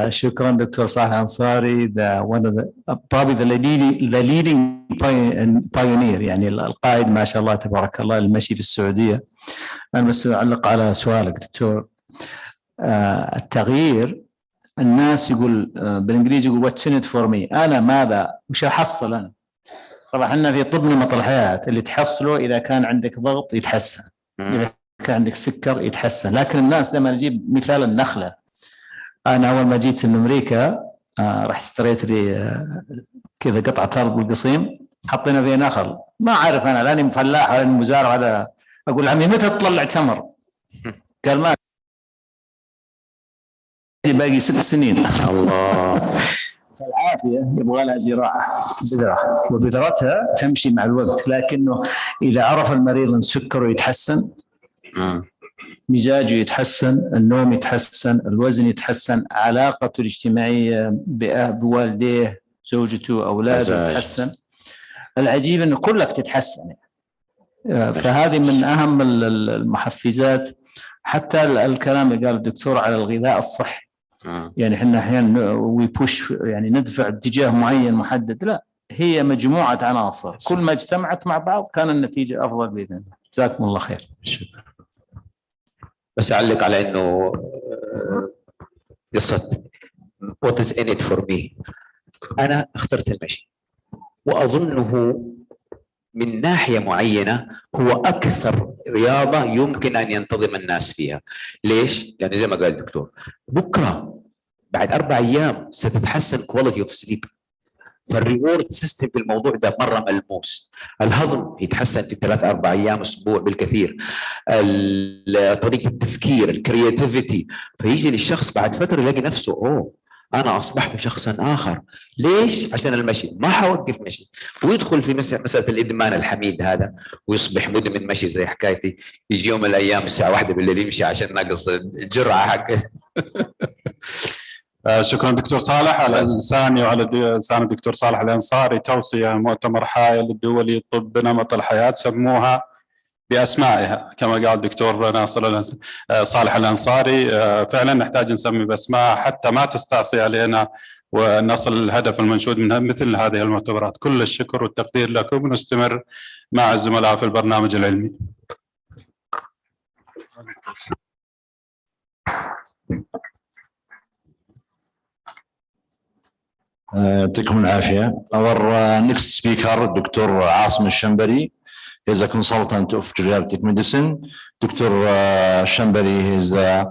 شكرا دكتور صالح الانصاري. probably the leading pioneer، يعني القائد ما شاء الله تبارك الله للمشي في السعوديه. انا بس اعلق على سؤالك دكتور. التغيير، الناس يقول بالانجليزي يقول what's in it for me، انا ماذا وش احصل انا؟ طبعا احنا في طب نمط الحياه اللي تحصله اذا كان عندك ضغط يتحسن، اذا كان عندك سكر يتحسن. لكن الناس لما نجيب مثال النخله، انا اول ما جيت من امريكا رحت اشتريت لي كذا قطعه ارض بالقصيم، حطينا فيها نخل، ما اعرف انا لاني فلاح ولا مزارع ولا. اقول عمي متى تطلع تمر؟ قال ما باقي 6 سنين. الله. فالعافيه يبغى لها زراعه، وبذرتها تمشي مع الوقت. لكنه اذا عرف المريض ان سكره يتحسن، مزاجه يتحسن، النوم يتحسن، الوزن يتحسن، علاقته الاجتماعيه بوالديه، زوجته، اولاده تتحسن. العجيب انه كلك تتحسن. فهذه من اهم المحفزات. حتى الكلام اللي قال الدكتور على الغذاء الصحي، يعني احنا احيانا ويبوش، يعني ندفع اتجاه معين محدد، لا، هي مجموعه عناصر كل ما اجتمعت مع بعض كان النتيجه افضل باذن الله. جزاكم الله خير. بس اعلق على انه قصه what is in it for me. انا اخترت المشي، واظنه من ناحيه معينه هو اكثر رياضه يمكن ان ينتظم الناس فيها. ليش؟ لانه زي ما قال الدكتور، بكره بعد 4 أيام ستتحسن كواليتي اوف سليب. فالريورد سيستم في الموضوع ده مره ملموس. الهضم يتحسن في 3-4 أيام، اسبوع بالكثير. طريقه التفكير، الكرياتيفيتي. فيجي للشخص بعد فتره يلاقي نفسه اوه انا اصبحت شخصا اخر. ليش؟ عشان المشي. ما حوقف مشي، ويدخل في مساله الادمان الحميد هذا، ويصبح مدمن مشي زي حكايتي. يجي يوم من الايام الساعه 1 بالليل يمشي عشان ناقص الجرعه حقه. شكرا دكتور صالح. على لساني وعلى لسان الدكتور صالح الأنصاري توصية مؤتمر حائل الدولي طب بنمط الحياة سموها بأسمائها كما قال الدكتور ناصر صالح الأنصاري. فعلا نحتاج نسمي بأسمائها حتى ما تستعصي علينا ونصل الهدف المنشود من مثل هذه المؤتمرات. كل الشكر والتقدير لكم، ونستمر مع الزملاء في البرنامج العلمي. يعطيكم العافية. Our next speaker, Dr. عاصم الشنبري, is a consultant of geriatric medicine. Dr. Shambari is a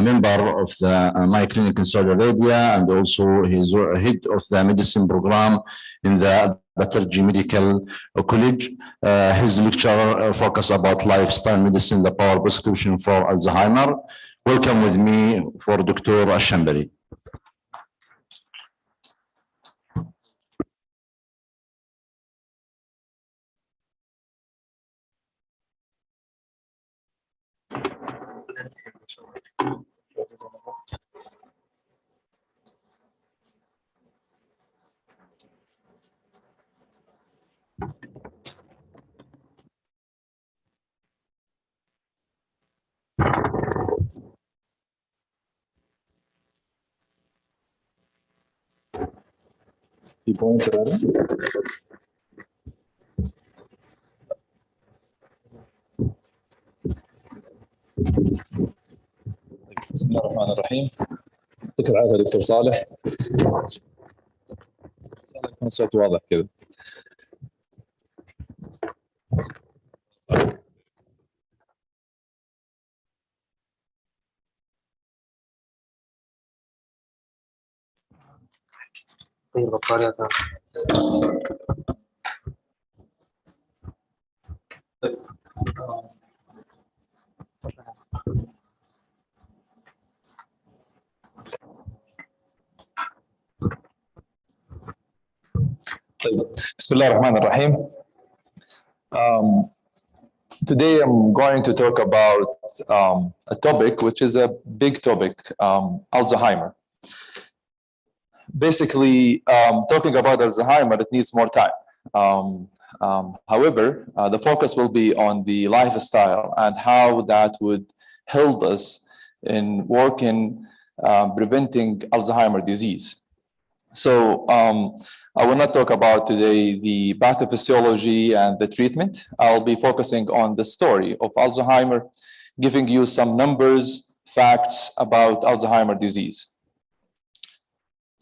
member of my clinic in Saudi Arabia, and also he's head of the medicine program in the Batarji Medical College. His lecture focus about lifestyle medicine, the power prescription for Alzheimer. Welcome with me for Dr. Shambari. You pointed at it. بسم الله الرحمن الرحيم. يعطيك العافية دكتور صالح. يكون الصوت واضح كذا. غير بطارية. طيب بسم الله الرحمن الرحيم. Today I'm going to talk about a topic which is a big topic, Alzheimer. Basically, talking about Alzheimer, it needs more time. However, the focus will be on the lifestyle and how that would help us in working, preventing Alzheimer's disease. So I will not talk about today the pathophysiology and the treatment. I'll be focusing on the story of Alzheimer, giving you some numbers, facts about Alzheimer's disease.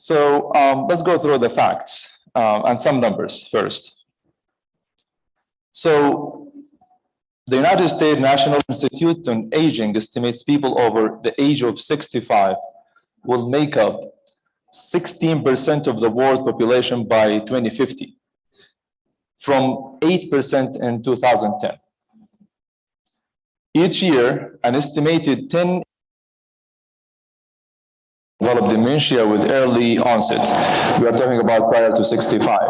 So let's go through the facts and some numbers first. So the United States National Institute on Aging estimates people over the age of 65 will make up 16% of the world population by 2050, from 8% in 2010. Each year, an estimated 10 develop dementia with early onset. We are talking about prior to 65.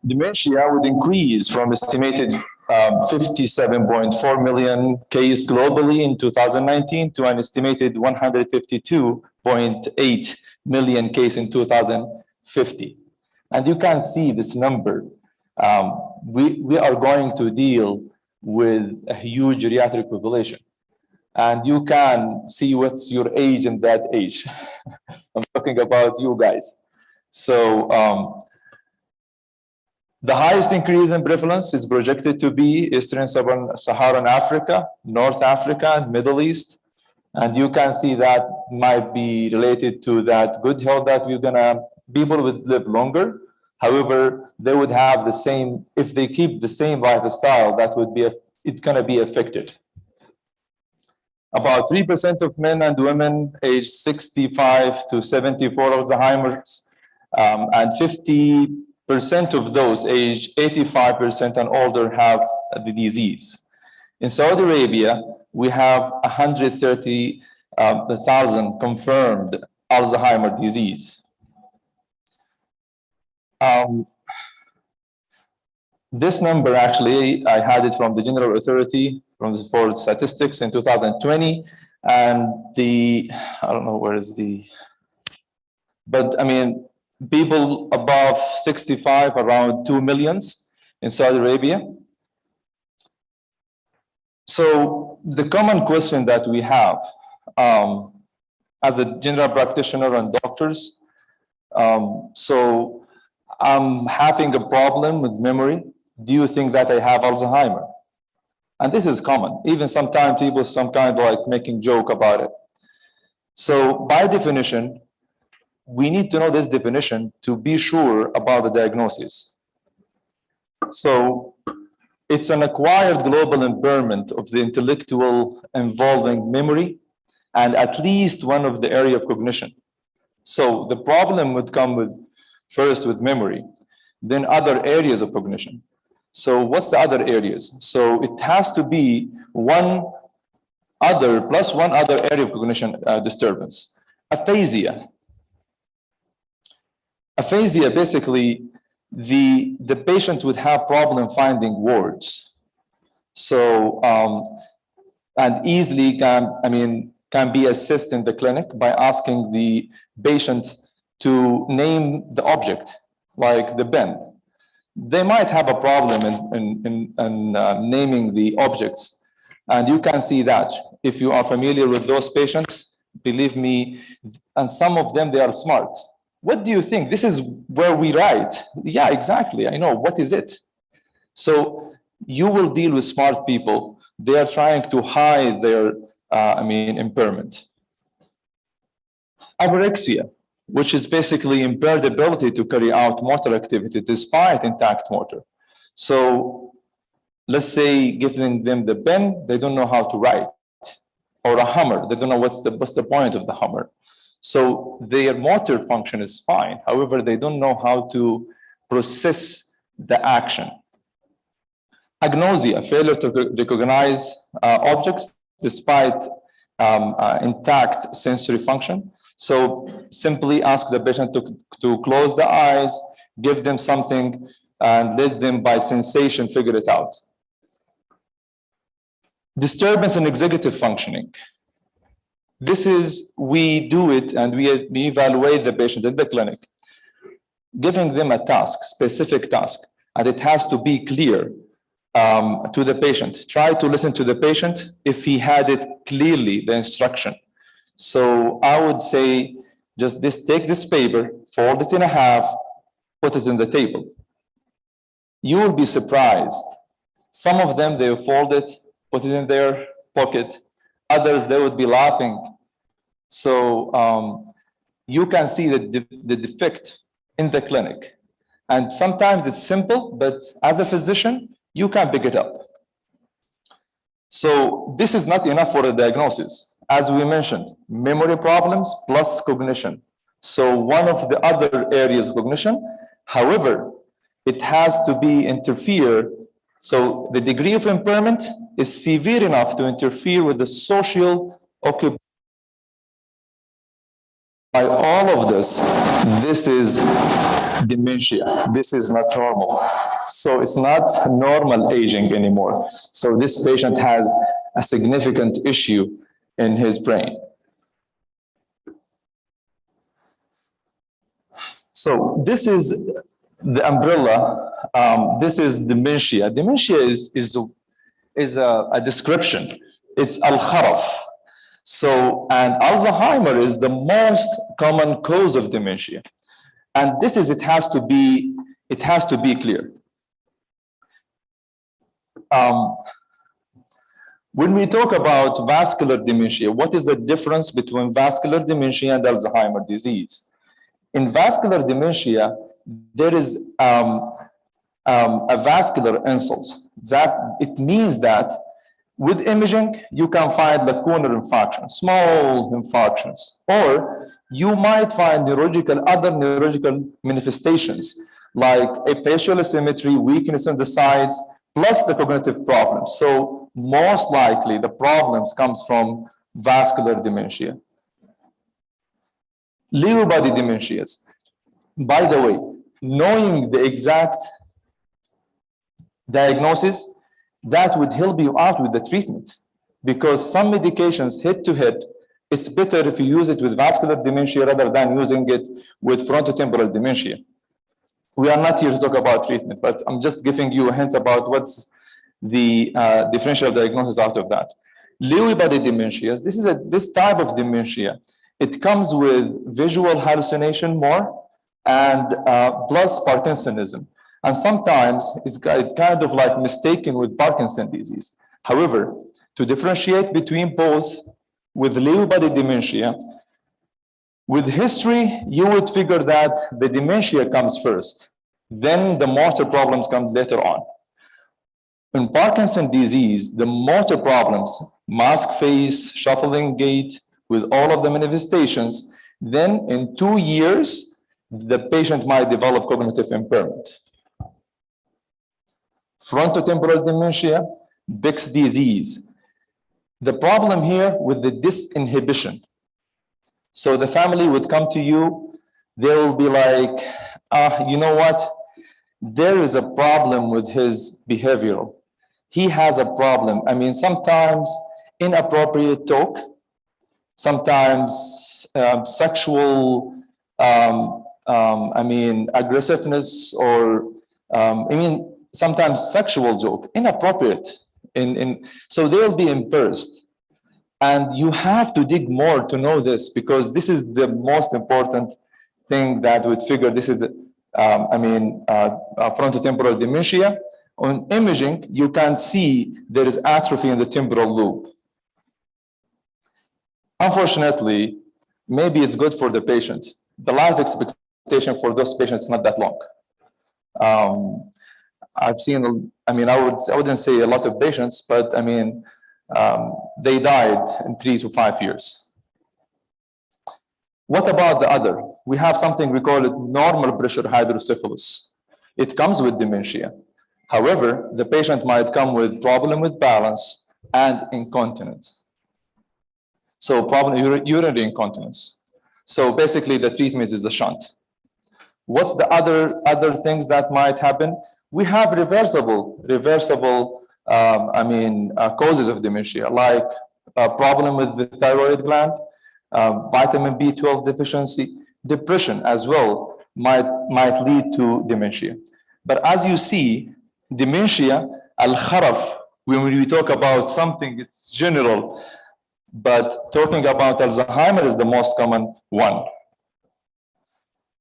Dementia would increase from estimated 57.4 million cases globally in 2019 to an estimated 152.8 million cases in 2050. And you can see this number. We are going to deal with a huge geriatric population. And you can see what's your age and that age. I'm talking about you guys. So the highest increase in prevalence is projected to be Eastern Sub-Saharan Africa, North Africa, and Middle East. And you can see that might be related to that good health that people would live longer. However, they would have the same, if they keep the same lifestyle, that would be, it's gonna be affected. About 3% of men and women aged 65 to 74 Alzheimer's, and 50% of those aged 85% and older have the disease. In Saudi Arabia, we have 130,000 confirmed Alzheimer's disease. This number, actually, I had it from the General Authority for Statistics in 2020. And I don't know where is but I mean, people above 65, around 2 million in Saudi Arabia. So the common question that we have as a general practitioner and doctors, so I'm having a problem with memory. Do you think that I have Alzheimer? And this is common. Even sometimes people some kind of like making joke about it. So by definition, we need to know this definition to be sure about the diagnosis. So it's an acquired global impairment of the intellectual involving memory and at least one of the area of cognition. So the problem would come first with memory, then other areas of cognition. So what's the other areas? So it has to be one other area of cognition disturbance. Aphasia. Aphasia, basically, the patient would have problem finding words. So, and easily can be assessed in the clinic by asking the patient to name the object, like the pen. They might have a problem in naming the objects, and you can see that. If you are familiar with those patients, believe me, and some of them, they are smart. What do you think? This is where we write. Yeah, exactly, I know, what is it? So you will deal with smart people. They are trying to hide their, impairment. Anorexia, which is basically impaired ability to carry out motor activity despite intact motor. So let's say giving them the pen, they don't know how to write, or a hammer, they don't know what's the point of the hammer. So their motor function is fine. However, they don't know how to process the action. Agnosia, failure to recognize objects despite intact sensory function. So simply ask the patient to close the eyes, give them something, and let them by sensation figure it out. Disturbance in executive functioning. This is, we do it and we evaluate the patient in the clinic, giving them a task, specific task, and it has to be clear to the patient. Try to listen to the patient if he had it clearly, the instruction. So I would say, just take this paper, fold it in half, put it on the table. You will be surprised. Some of them, they will fold it, put it in their pocket. Others, they would be laughing. So you can see the defect in the clinic. And sometimes it's simple, but as a physician, you can pick it up. So this is not enough for a diagnosis. As we mentioned, memory problems plus cognition. So one of the other areas of cognition, however, it has to be interfere. So the degree of impairment is severe enough to interfere with the social occupation. By all of this, this is dementia. This is not normal. So it's not normal aging anymore. So this patient has a significant issue in his brain. So this is the umbrella. This is dementia. Dementia is a description. It's al-kharaf. So, and Alzheimer is the most common cause of dementia. And this is, it has to be clear. When we talk about vascular dementia, what is the difference between vascular dementia and Alzheimer's disease? In vascular dementia, there is a vascular insult. That it means that with imaging, you can find lacunar infarctions, small infarctions, or you might find other neurological manifestations like a facial asymmetry, weakness in the sides, plus the cognitive problems. So most likely the problems comes from vascular dementia. Lewy body dementias. By the way, knowing the exact diagnosis, that would help you out with the treatment. because some medications head to head, it's better if you use it with vascular dementia rather than using it with frontotemporal dementia. We are not here to talk about treatment, but I'm just giving you hints about what's the differential diagnosis out of that. Lewy body dementias, this type of dementia, it comes with visual hallucination more and plus Parkinsonism. And sometimes it's kind of like mistaken with Parkinson's disease. However, to differentiate between both with Lewy body dementia, with history, you would figure that the dementia comes first, then the motor problems come later on. In Parkinson's disease, the motor problems, mask face, shuffling gait, with all of the manifestations, then in 2 years, the patient might develop cognitive impairment. Frontotemporal dementia, Beck's disease. The problem here with the disinhibition. So the family would come to you, they will be like, you know what? There is a problem with his behavioral. He has a problem. I mean, sometimes inappropriate talk, sometimes sexual, aggressiveness, or sometimes sexual joke, inappropriate. So they'll be embarrassed. And you have to dig more to know this, because this is the most important thing that would figure this is, frontotemporal dementia. On imaging, you can see there is atrophy in the temporal lobe. Unfortunately, maybe it's good for the patient. The life expectation for those patients is not that long. I've seen, I wouldn't say a lot of patients, but they died in 3 to 5 years. What about the other? We have something we call it normal pressure hydrocephalus. It comes with dementia. However, the patient might come with problem with balance and incontinence. So urinary incontinence. So basically the treatment is the shunt. What's the other things that might happen? We have reversible causes of dementia, like a problem with the thyroid gland, vitamin B12 deficiency, depression as well might lead to dementia. But as you see, dementia, al-kharaf, when we talk about something, it's general, but talking about Alzheimer is the most common one.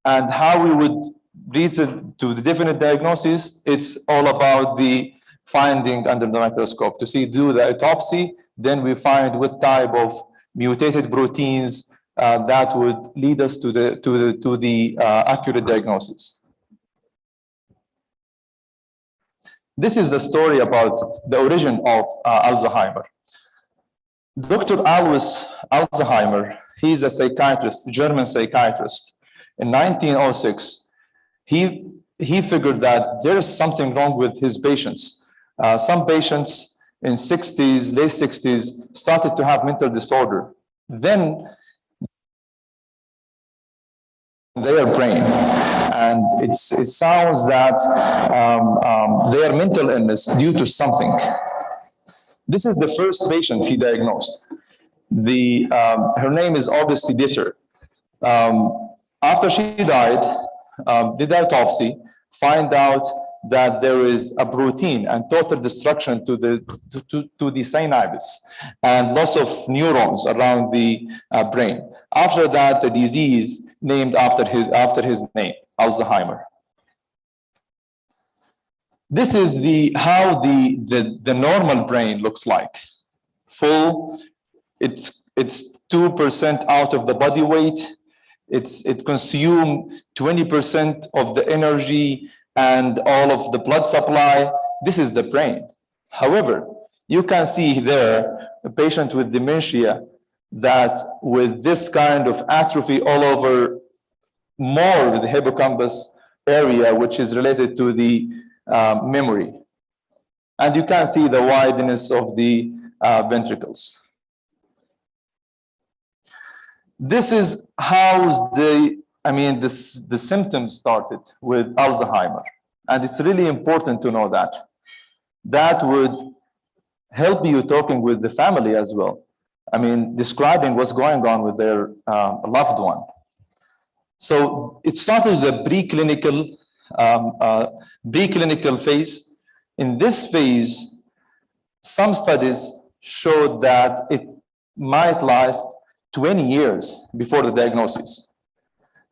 And how we would reach to the definite diagnosis, it's all about the finding under the microscope to do the autopsy, then we find what type of mutated proteins that would lead us to the accurate diagnosis. This is the story about the origin of Alzheimer. Dr. Alois Alzheimer, he's a psychiatrist, German psychiatrist. In 1906, he figured that there is something wrong with his patients. Some patients in late 60s, started to have mental disorder. Then their brain, and it sounds that their mental illness due to something. This is the first patient he diagnosed. Her name is Auguste Ditter. After she died, did the autopsy, find out that there is a protein and total destruction to the synapses and loss of neurons around the brain. After that, the disease named after his name, Alzheimer. This is how the normal brain looks like. Full, it's 2% out of the body weight. It consumes 20% of the energy and all of the blood supply. This is the brain. However, you can see there a patient with dementia that with this kind of atrophy all over, more with the hippocampus area, which is related to the memory. And you can see the wideness of the ventricles. This is how the symptoms started with Alzheimer. And it's really important to know that. That would help you talking with the family as well. I mean, describing what's going on with their loved one. So it started with a preclinical phase. In this phase, some studies showed that it might last 20 years before the diagnosis.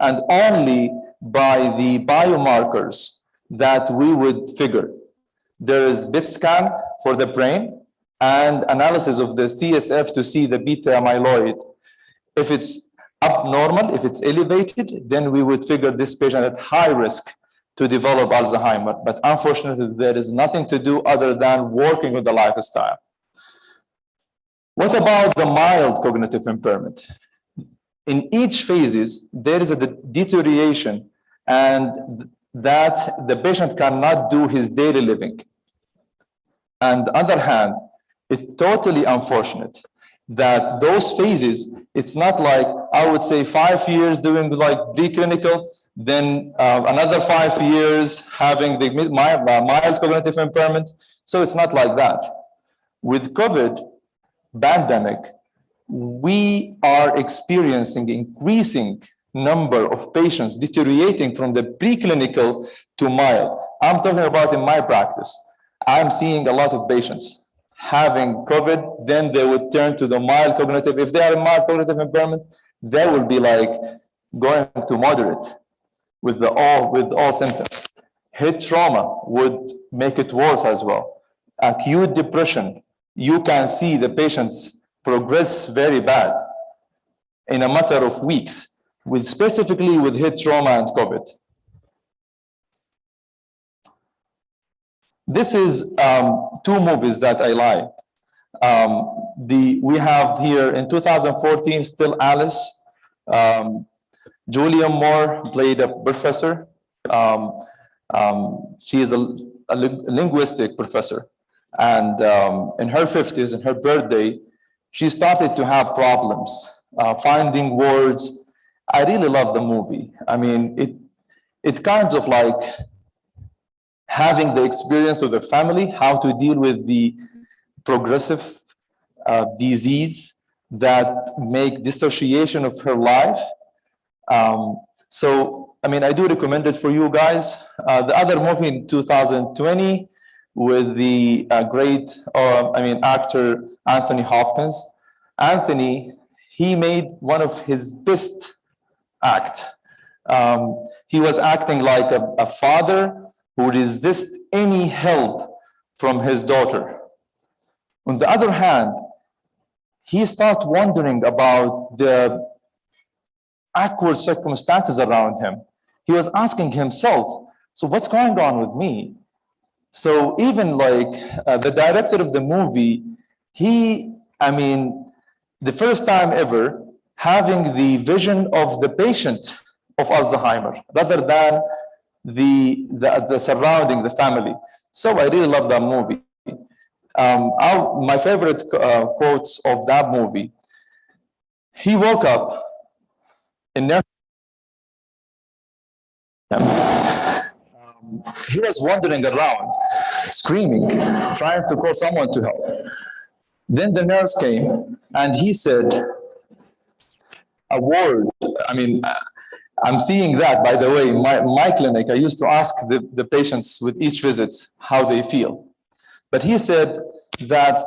And only by the biomarkers that we would figure. There is PET scan for the brain and analysis of the CSF to see the beta amyloid. If it's abnormal, if it's elevated, then we would figure this patient at high risk to develop Alzheimer. But unfortunately, there is nothing to do other than working with the lifestyle. What about the mild cognitive impairment? In each phases, there is a deterioration, and that the patient cannot do his daily living. On the other hand, it's totally unfortunate that those phases, it's not like, I would say 5 years doing like preclinical, then another 5 years having the mild cognitive impairment. So it's not like that. With COVID pandemic, we are experiencing increasing number of patients deteriorating from the preclinical to mild. I'm talking about in my practice. I'm seeing a lot of patients having COVID, then they would turn to the mild cognitive. If they are mild cognitive impairment, they will be like going to moderate with all symptoms. Head trauma would make it worse as well. Acute depression, you can see the patients progress very bad in a matter of weeks, specifically with head trauma and COVID. This is 2 movies that I like. We have here in 2014, Still Alice. Julia Moore played a professor. She is a linguistic professor. And in her 50s, in her birthday, she started to have problems finding words. I really love the movie. I mean, it kind of like having the experience of the family, how to deal with the progressive disease that make dissociation of her life. So, I mean, I do recommend it for you guys. The other movie in 2020 with the great, actor Anthony Hopkins. Anthony, he made one of his best act. He was acting like a father who resists any help from his daughter. On the other hand, he starts wondering about the awkward circumstances around him. He was asking himself, so what's going on with me? So even like the director of the movie, the first time ever having the vision of the patient of Alzheimer rather than the surrounding, the family. So I really love that movie. My favorite quotes of that movie, he woke up in he was wandering around, screaming, trying to call someone to help. Then the nurse came and he said a word. I'm seeing that, by the way, in my clinic. I used to ask the patients with each visit how they feel. But he said that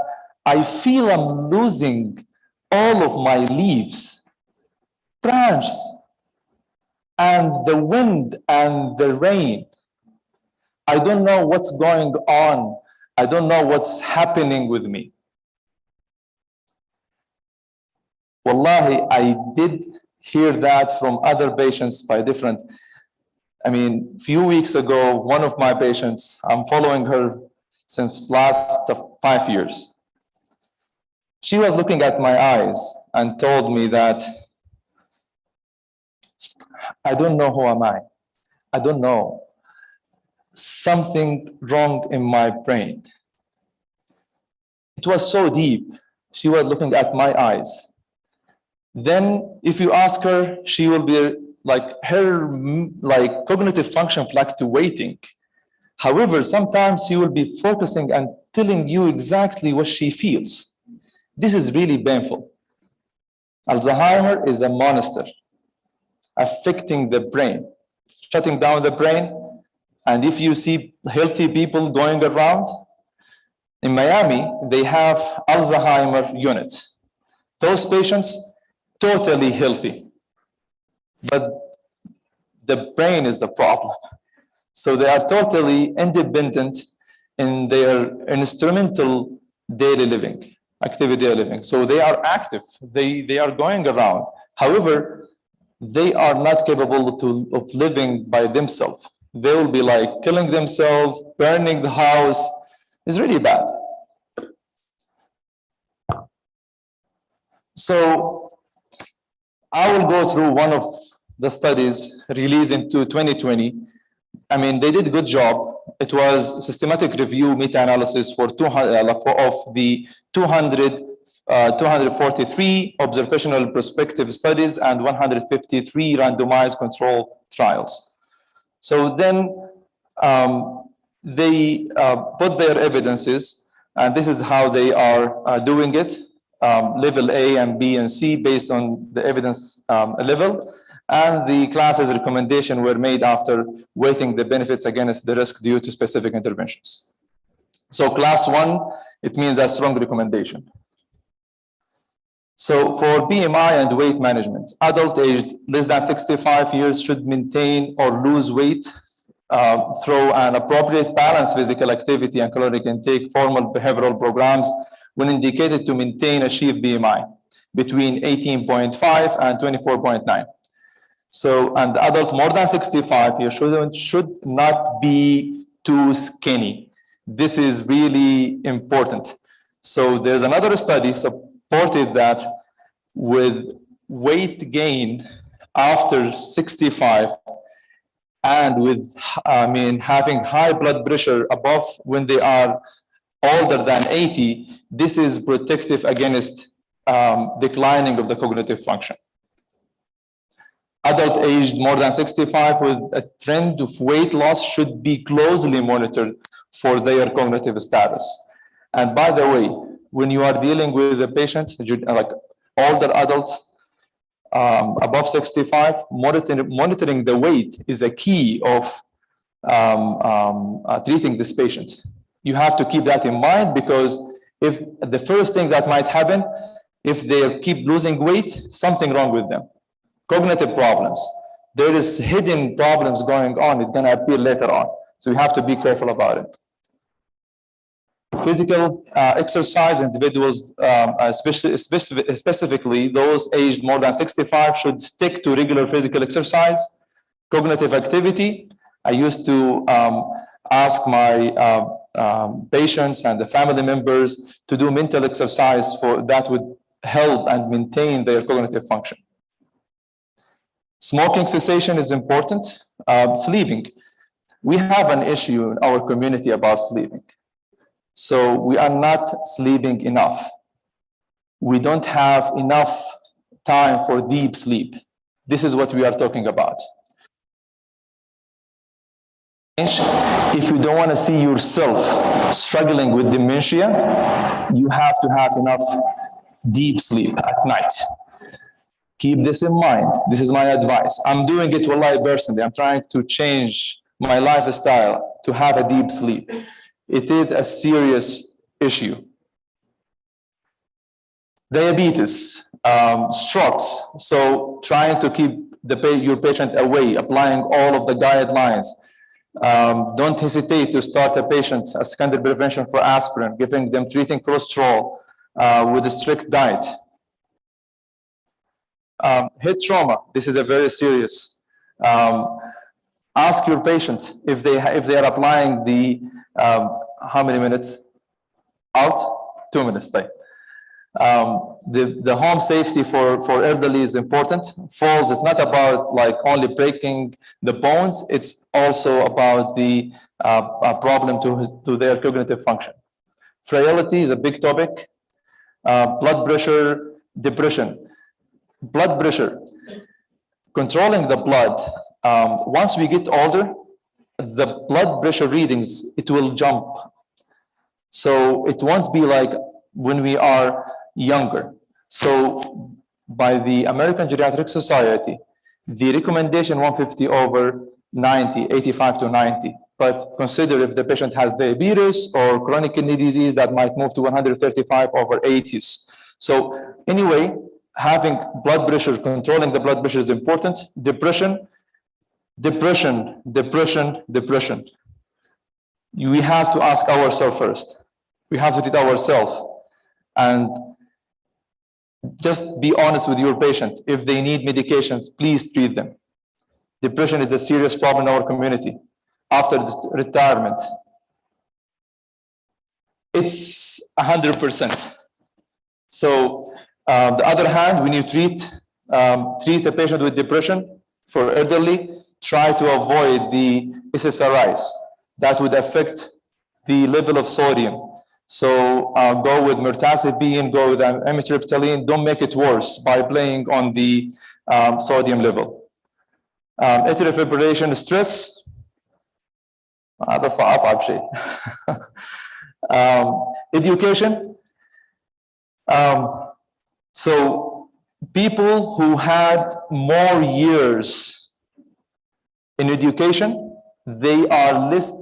I feel I'm losing all of my leaves, branches, and the wind and the rain. I don't know what's going on. I don't know what's happening with me. Wallahi, I did hear that from other patients by different. Few weeks ago, one of my patients, I'm following her since last 5 years. She was looking at my eyes and told me that, I don't know who am I. I don't know. Something wrong in my brain. It was so deep. She was looking at my eyes. Then if you ask her, she will be like, her cognitive function fluctuating. However, sometimes he will be focusing and telling you exactly what she feels. This is really painful. Alzheimer is a monster affecting the brain, shutting down the brain. And if you see healthy people going around, in Miami, they have Alzheimer unit. Those patients, totally healthy, but the brain is the problem. So they are totally independent in their instrumental daily living, activity of living. So they are active, they are going around. However, they are not capable of living by themselves. They will be like killing themselves, burning the house. It's really bad. So I will go through one of the studies released into 2020. I mean, they did a good job. It was systematic review meta-analysis for 243 observational prospective studies and 153 randomized control trials. So then they put their evidences, and this is how they are doing it, level A and B and C based on the evidence level. And the class's recommendation were made after weighting the benefits against the risk due to specific interventions. So class 1, it means a strong recommendation. So for BMI and weight management, adult aged less than 65 years should maintain or lose weight through an appropriate balanced physical activity and caloric intake. Formal behavioral programs when indicated to maintain achieved BMI between 18.5 and 24.9. So, and the adult more than 65 years should not be too skinny. This is really important. So there's another study supported that with weight gain after 65 and with, having high blood pressure above when they are older than 80, this is protective against declining of the cognitive function. Adult aged more than 65 with a trend of weight loss should be closely monitored for their cognitive status. And by the way, when you are dealing with a patient, like older adults above 65, monitoring the weight is a key of treating this patient. You have to keep that in mind, because if the first thing that might happen, if they keep losing weight, something wrong with them. Cognitive problems. There is hidden problems going on. It's going to appear later on. So we have to be careful about it. Physical exercise, individuals, specifically those aged more than 65, should stick to regular physical exercise. Cognitive activity. I used to ask my patients and the family members to do mental exercise that would help and maintain their cognitive function. Smoking cessation is important. Sleeping. We have an issue in our community about sleeping. So we are not sleeping enough. We don't have enough time for deep sleep. This is what we are talking about. If you don't want to see yourself struggling with dementia, you have to have enough deep sleep at night. Keep this in mind. This is my advice. I'm doing it wallahi personally. I'm trying to change my lifestyle to have a deep sleep. It is a serious issue. Diabetes, strokes. So trying to keep your patient away, applying all of the guidelines. Don't hesitate to start a patient a secondary prevention for aspirin, giving them treating cholesterol with a strict diet. Head trauma, this is a very serious. Ask your patient if they are applying the, how many minutes? Out? 2 minutes. The home safety for elderly is important. Falls is not about like only breaking the bones, it's also about the problem to their cognitive function. Frailty is a big topic. Blood pressure, depression. Blood pressure, controlling the blood. Once we get older, the blood pressure readings, it will jump. So it won't be like when we are younger. So by the American Geriatric Society, the recommendation 150/90, 85 to 90. But consider if the patient has diabetes or chronic kidney disease, that might move to 135/80s. So anyway, having blood pressure, controlling the blood pressure is important. Depression. We have to ask ourselves first. We have to treat ourselves and just be honest with your patient. If they need medications, please treat them. Depression is a serious problem in our community. After retirement, it's 100%. So the other hand, when you treat a patient with depression for elderly, try to avoid the SSRIs that would affect the level of sodium. So go with mirtazapine, go with amitriptyline. Don't make it worse by playing on the sodium level. Atrial fibrillation, stress. هذا أصعب شيء. Education. So people who had more years in education, they are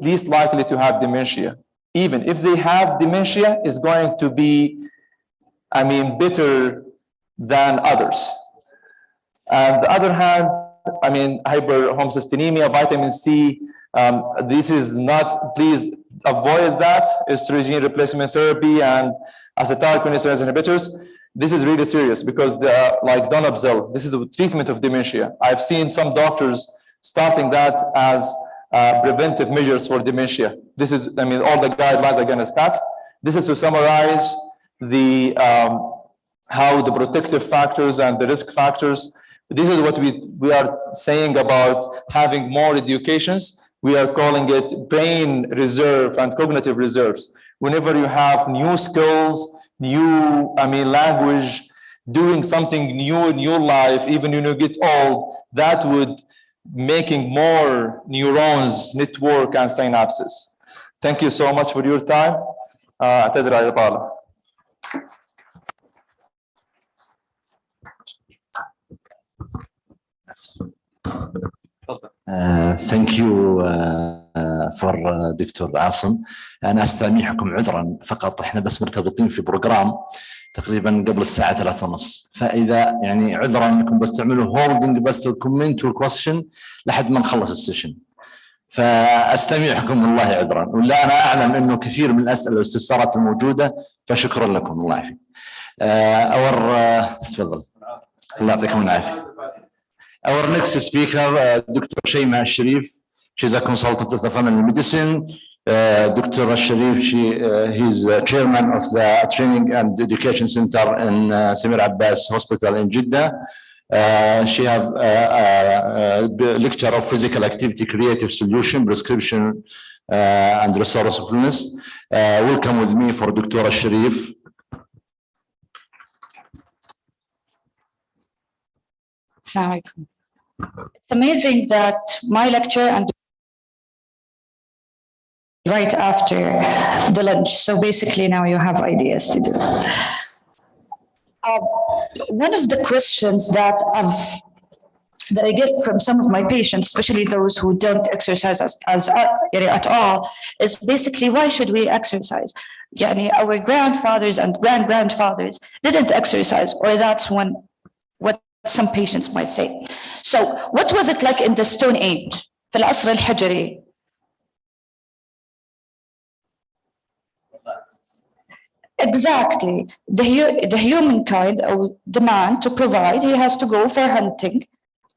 least likely to have dementia. Even if they have dementia, it's going to be, better than others. On the other hand, hyperhomocystinemia, vitamin C, this is not, please avoid that. Estrogen replacement therapy and acetylcholinesterase inhibitors. This is really serious because like donepezil, this is a treatment of dementia. I've seen some doctors starting that as preventive measures for dementia. This is, all the guidelines against that. This is to summarize the how the protective factors and the risk factors. This is what we are saying about having more educations. We are calling it brain reserve and cognitive reserves. Whenever you have new skills, new language, doing something new in your life, even when you get old, that would making more neurons network and synapses. Thank you so much for your time. اعتذر على الإطالة. Thank you for دكتور عاصم. أنا أستميحكم عذرا فقط، إحنا بس مرتبطين في بروجرام تقريبا قبل الساعة 3:30، فإذا عذرا أنكم بس تعملوا هولدنج بس الكومنت والكويستشن لحد ما نخلص السيشن، فأستميحكم الله عذرا. ولا أنا أعلم أنه كثير من الأسئلة والاستفسارات الموجودة، فشكرا لكم الله يعافيك. تفضل الله يعطيكم العافية. Our next speaker, Dr. Shayma Sharif. She's a consultant of the family medicine. Dr. Sharif, he's chairman of the Training and Education Center in Samir Abbas Hospital in Jeddah. She have a lecture of physical activity, creative solution, prescription, and resourcefulness. Welcome with me for Dr. Sharif. Assalamu alaikum. It's amazing that my lecture and right after the lunch. So basically now you have ideas to do. One of the questions that I get from some of my patients, especially those who don't exercise at all, is basically, why should we exercise? Our grandfathers and grandfathers didn't exercise, or that's what some patients might say. So what was it like in the Stone Age, في العصر الحجري? Exactly. The humankind, or the man, to provide, he has to go for hunting,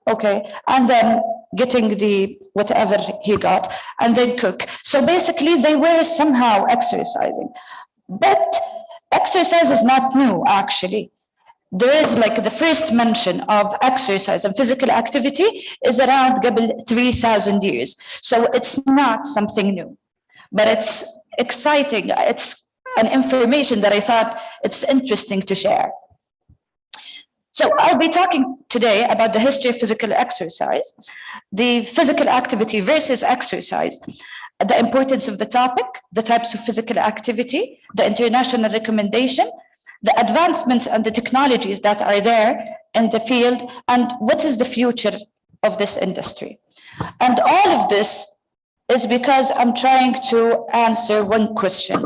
okay, and then getting the whatever he got, and then cook. So basically, they were somehow exercising. But exercise is not new, actually. There is the first mention of exercise and physical activity is around 3,000 years. So it's not something new, but it's exciting. It's an information that I thought it's interesting to share. So I'll be talking today about the history of physical exercise, the physical activity versus exercise, the importance of the topic, the types of physical activity, the international recommendation, the advancements and the technologies that are there in the field, and what is the future of this industry. And all of this is because I'm trying to answer one question: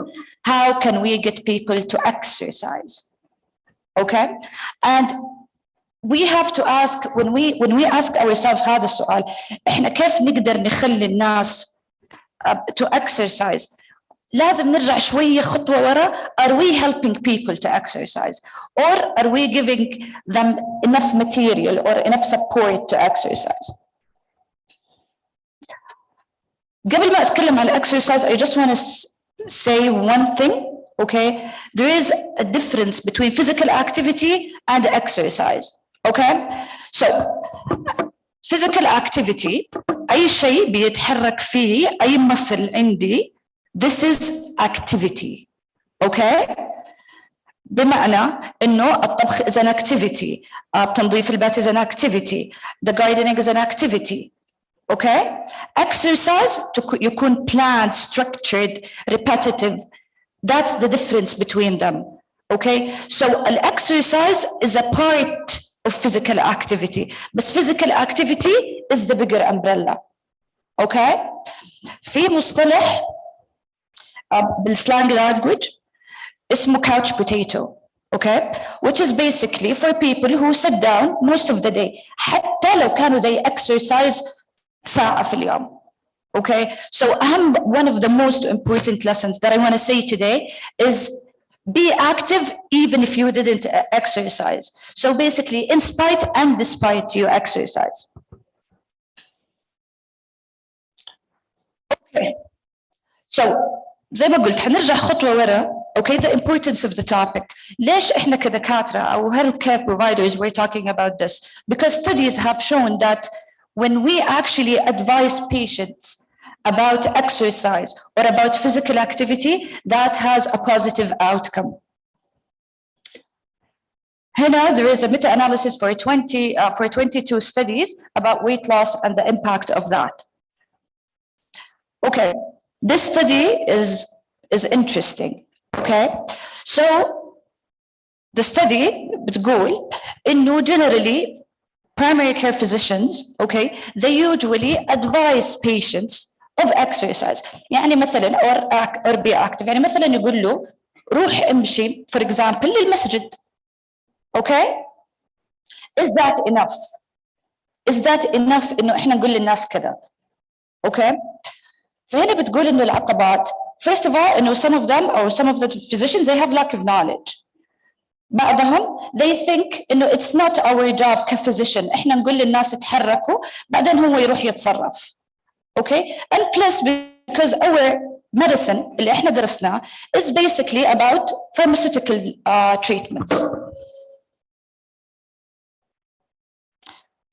how can we get people to exercise? Okay, and we have to ask, when we ask ourselves هذا السؤال, إحنا كيف نقدر نخلي الناس to exercise؟ لازم نرجع شوية خطوة ورا. Are we helping people to exercise, or are we giving them enough material or enough support to exercise? قبل ما أتكلم عن exercise, I just want to say one thing. Okay, there is a difference between physical activity and exercise. Okay, so physical activity أي شيء بيتحرك فيه أي muscle عندي, this is activity. Okay, بمعنى إنه الطبخ is an activity, تنظيف البيت is an activity, the gardening is an activity. Okay, exercise يكون planned, structured, repetitive. That's the difference between them. Okay, so an exercise is a part of physical activity, but physical activity is the bigger umbrella. Okay, في مصطلح بالslang language اسمه couch potato. Okay, which is basically for people who sit down most of the day, حتى لو كانوا they exercise ساعة في اليوم. Okay, so one of the most important lessons that I want to say today is be active even if you didn't exercise. So basically, in spite and despite you exercise. Okay, so زي ما قلت حنرجع خطوة ورا. Okay, the importance of the topic. ليش إحنا كدكاترة أو healthcare providers we're talking about this? Because studies have shown that when we actually advise patients about exercise or about physical activity, that has a positive outcome. Here, there is a meta-analysis for 22 studies about weight loss and the impact of that. Okay, this study is interesting. Okay, so the study بتقول إنه generally primary care physicians, okay, they usually advise patients of exercise. يعني مثلا or be active. يعني مثلا يقول له روح امشي for example للمسجد. Okay, is that enough? Is that enough إنه إحنا نقول للناس كذا؟ Okay, فهنا بتقول إنه العقبات. First of all, إنه some of them or some of the physicians they have lack of knowledge. بعضهم they think إنه it's not our job كphysician إحنا نقول للناس يتحركوا بعدين هو يروح يتصرف. Okay, and plus because our medicine اللي إحنا درسناه is basically about pharmaceutical treatments.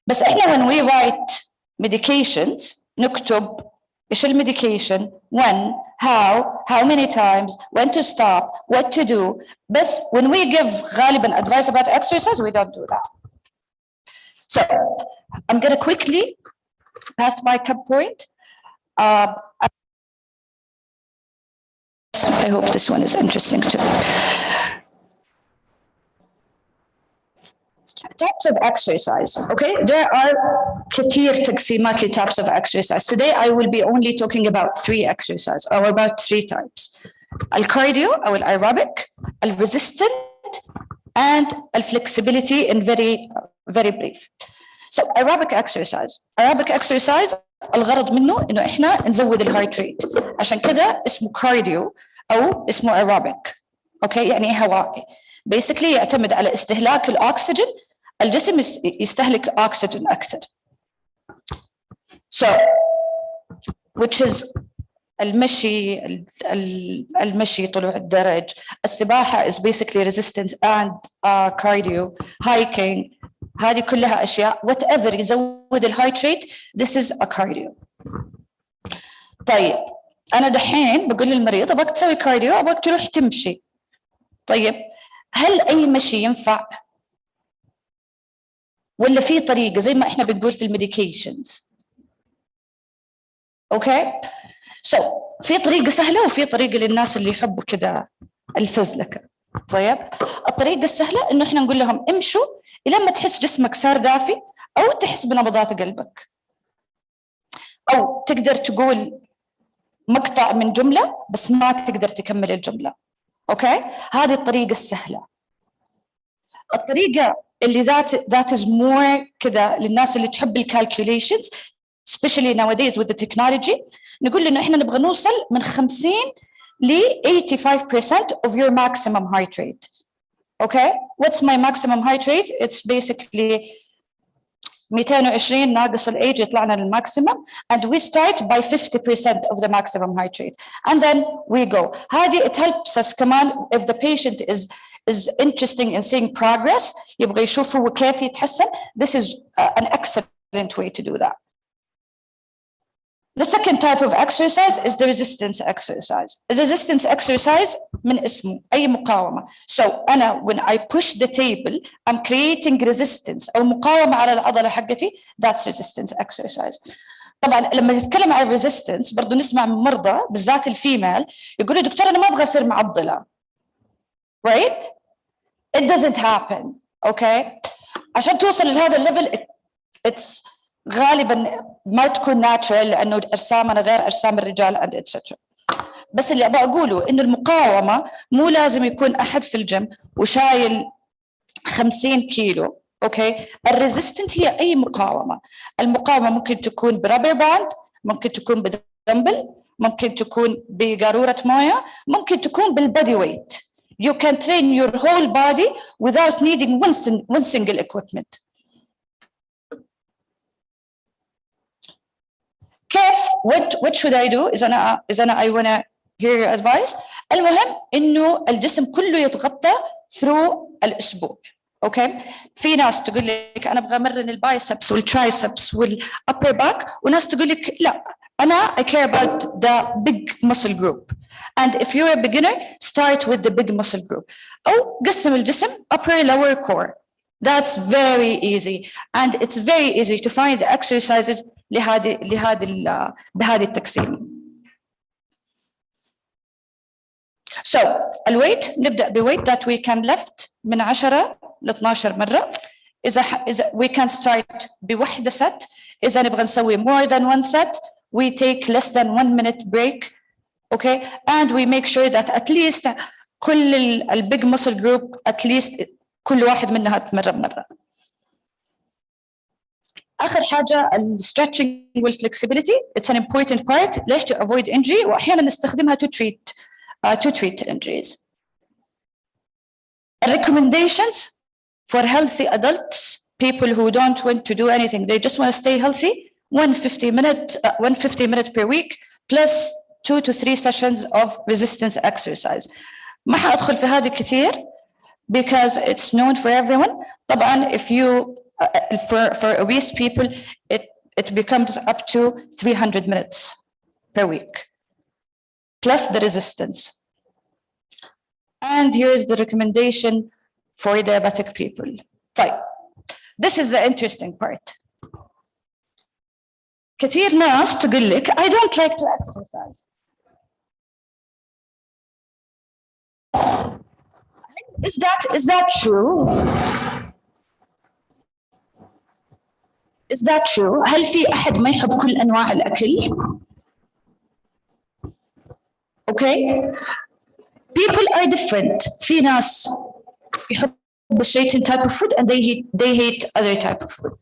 بس إحنا when we write medications نكتب إيش المedication, when, how many times, when to stop, what to do. بس when we give غالبا advice about exercise, we don't do that. So I'm going to quickly pass my point. I hope this one is interesting too. Types of exercise. Okay, there are كتير تقسيمات لtypes of exercise. Today I will be only talking about 3 exercises or about 3 types. الكارديو أو الأيروبيك, الresistant, and الflexibility in very brief. So aerobic exercise. Aerobic exercise الغرض منه إنه إحنا نزود الهارت ريت. عشان كده اسمه كارديو أو اسمه aerobic. Okay, يعني هوائي. Basically يعتمد على استهلاك الأكسجين. الجسم يستهلك أكسجين أكثر. So, which is المشي طلوع الدرج. السباحة is basically resistance and cardio. Hiking. هذه كلها أشياء whatever يزود الهارت ريت, this is a cardio. طيب أنا دحين بقول للمريض أبغاك تسوي كارديو, أبغاك تروح تمشي. طيب هل أي مشي ينفع؟ ولا في طريقة زي ما إحنا بنقول في الميديكيشنز؟ أوكي؟ في طريقة سهلة وفي طريقة للناس اللي يحبوا كده الفزلكة. طيب الطريقة السهلة إنه إحنا نقول لهم امشوا إلى ما تحس جسمك صار دافي أو تحس بنبضات قلبك، أو تقدر تقول مقطع من جملة بس ما تقدر تكمل الجملة. أوكي؟ هذه الطريقة السهلة. الطريقة اللي that is more كده للناس اللي تحب الكالكوليشنز especially nowadays with the technology، نقول إنه إحنا نبغى نوصل من 50 ل 85% of your maximum heart rate. Okay? What's my maximum heart rate? It's basically 220 ناقص الage يطلعنا للماكسيمم and we start by 50% of the maximum heart rate and then we go. هذه it helps us كمان if the patient is interested in seeing progress يبغى يشوف هو كيف يتحسن. This is an excellent way to do that. The second type of exercise is the resistance exercise. The resistance exercise من اسمه أي مقاومة. So أنا when I push the table I'm creating resistance أو مقاومة على العضلة حقتي. That's resistance exercise. طبعا لما نتكلم عن resistance برضو نسمع من مرضى بالذات الفيميل يقولوا دكتور أنا ما أبغى أصير معضلة. Right? It doesn't happen. Okay? عشان توصل لهذا الليفل it's غالبا ما تكون ناتشرال لانه ارسامنا غير ارسام الرجال and etc. بس اللي ابغى اقوله انه المقاومه مو لازم يكون احد في الجيم وشايل 50 كيلو. اوكي؟ الريزيستنت هي اي مقاومه. المقاومه ممكن تكون برابر باند، ممكن تكون بدمبل، ممكن تكون بقاروره مويه، ممكن تكون بالبادي ويت. You can train your whole body without needing one single equipment. كيف what should I do إذا أنا I wanna hear your advice. المهم إنه الجسم كله يتغطى through الأسبوع. أوكي؟ في ناس تقول لك أنا أبغى أمرن البايسبس والترايسبس والupper back، وناس تقول لك لا أنا I care about the big muscle group and if you're a beginner start with the big muscle group أو قسم الجسم upper lower core. That's very easy and it's very easy to find exercises بهذه التقسيم. So الويت نبدأ بويت that we can lift من 10 ل 12 مرة. إذا we can start بوحدة set. إذا نبغى نسوي more than one set we take less than 1 minute break. Okay, and we make sure that at least كل البيج muscle group at least كل واحد منها تمرن مرة. آخر حاجة stretching والflexibility it's an important part. ليش؟ to avoid injury وأحيانا نستخدمها to treat injuries. Recommendations for healthy adults, people who don't want to do anything, they just want to stay healthy. 150 minutes per week plus 2 to 3 sessions of resistance exercise. ما حأدخل في هذه كثير because it's known for everyone. طبعا if you for obese people it becomes up to 300 minutes per week plus the resistance. And here is the recommendation for diabetic people. طيب this is the interesting part. كثير ناس تقول لك I don't like to exercise. Is that true? Is that true? هل في أحد ما يحب كل أنواع الأكل؟ Okay. People are different. في ناس يحبوا certain type of food and they hate other type of food.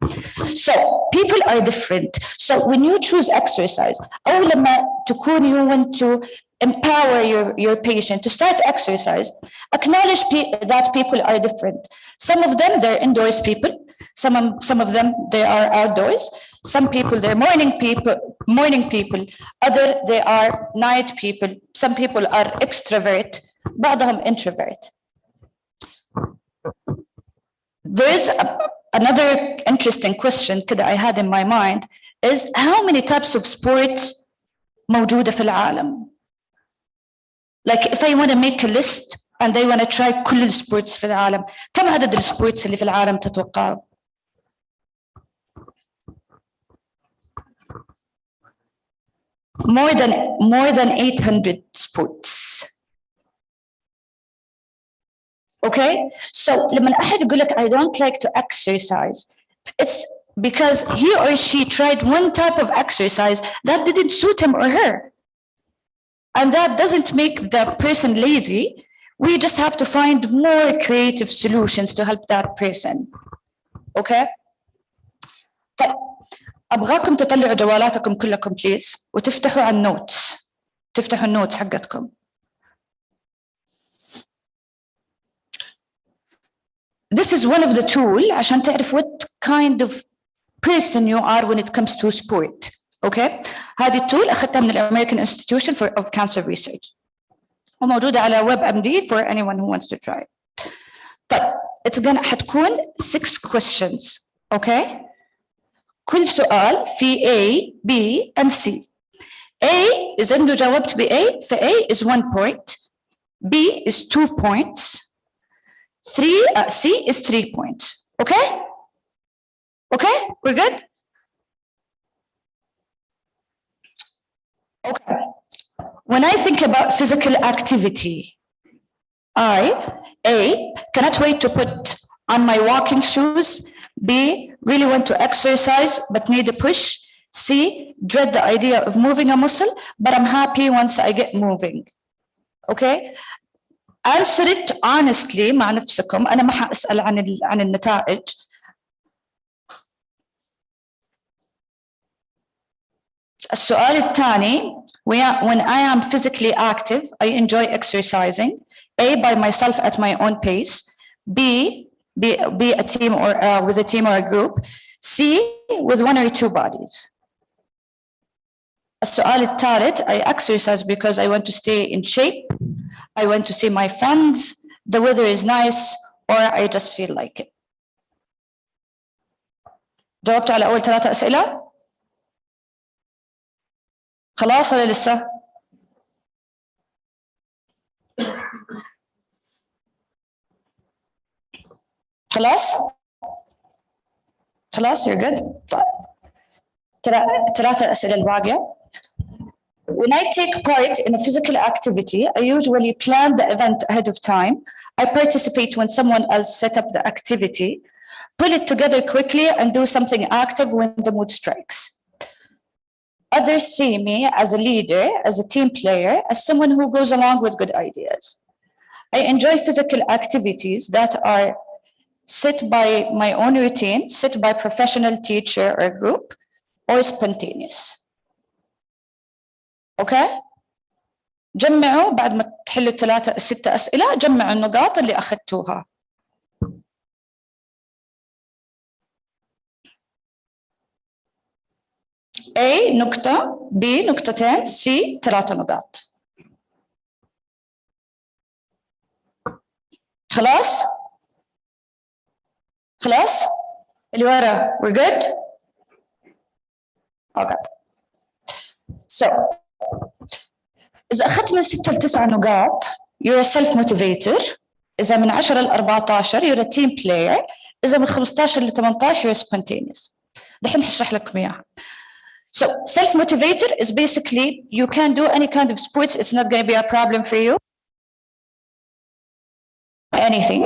So people are different. So when you choose exercise, أو لما تكون you want to empower your patient to start exercise, acknowledge that people are different. Some of them they're indoors people. Some of them they are outdoors. Some people they're morning people. Other they are night people. Some people are extrovert. بعضهم introvert. There is another interesting question that I had in my mind is how many types of sports موجودة في العالم? Like if I want to make a list and they want to try كل السبورتس في العالم، كم عدد السبورتس اللي في العالم تتوقعوا؟ more than 800 sports. Okay, so لما أحد يقول لك I don't like to exercise, it's because he or she tried one type of exercise that didn't suit him or her. And that doesn't make the person lazy. We just have to find more creative solutions to help that person. Okay? طيب أبغاكم تطلعوا جوالاتكم كلكم please وتفتحوا على النوتس. تفتحوا النوتس حقتكم. This is one of the tools عشان تعرف what kind of person you are when it comes to sport. Okay? هذه التول أخذتها من American Institution of Cancer Research. وموجودة على WebMD for anyone who wants to try. طيب it's gonna حتكون 6 questions. Okay? كل سؤال في A, B and C. A is إنه جاوبت ب A, ف A is 1 point. B is 2 points. C is 3 points. Okay? Okay? We're good? Okay. When I think about physical activity, I, A, cannot wait to put on my walking shoes. B, really want to exercise but need a push. C, dread the idea of moving a muscle, but I'm happy once I get moving. Okay? Answer it honestly مع نفسكم. أنا ما حأسأل عن النتائج. السؤال الثاني, when I am physically active, I enjoy exercising. A, by myself at my own pace. B, be a team or with a team or a group. C, with 1 or 2 bodies. السؤال الثالث, I exercise because I want to stay in shape. I want to see my friends. The weather is nice, or I just feel like it. جاوبت على أول 3 أسئلة؟ خلاص ولا لسه؟ خلاص؟ خلاص you're good. طيب 3 أسئلة الباقية. When I take part in a physical activity, I usually plan the event ahead of time. I participate when someone else set up the activity, put it together quickly, and do something active when the mood strikes. Others see me as a leader, as a team player, as someone who goes along with good ideas. I enjoy physical activities that are set by my own routine, set by professional teacher or group, or spontaneous. Okay? جمعوا بعد ما تحلوا 6 أسئلة، جمعوا النقاط اللي أخذتوها. A نقطة، B نقطتين، C 3 نقاط. خلاص؟ خلاص؟ اللي ورا we're good? Okay. So إذا أخذت من 6 ل 9 نقاط you're a self-motivator. إذا من 10 ل 14 you're a team player. إذا من 15 ل 18 you're spontaneous. دحين هشرح لكم إياها. So self-motivator is basically you can do any kind of sports. It's not going to be a problem for you. Anything.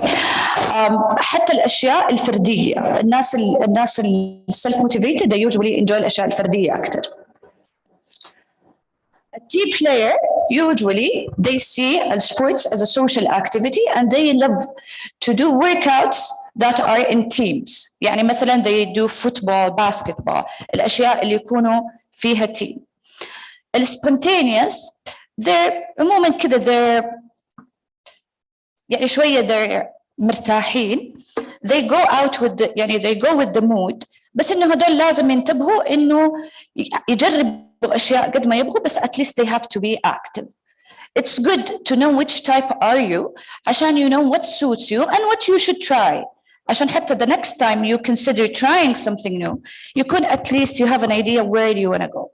حتى الأشياء الفردية. الناس self-motivated they usually enjoy الأشياء الفردية أكثر. A team player usually they see sports as a social activity and they love to do workouts that are in teams. يعني مثلا they do football, basketball, الأشياء اللي يكونوا فيها team. السبونتينيوس they're عموما كده they're يعني شوية they're مرتاحين. They go out with the يعني they go with the mood. بس إنه هدول لازم ينتبهوا إنه يجربوا أشياء قد ما يبغوا بس at least they have to be active. It's good to know which type are you عشان you know what suits you and what you should try. عشان حتى the next time you consider trying something new, you could at least you have an idea where you want to go.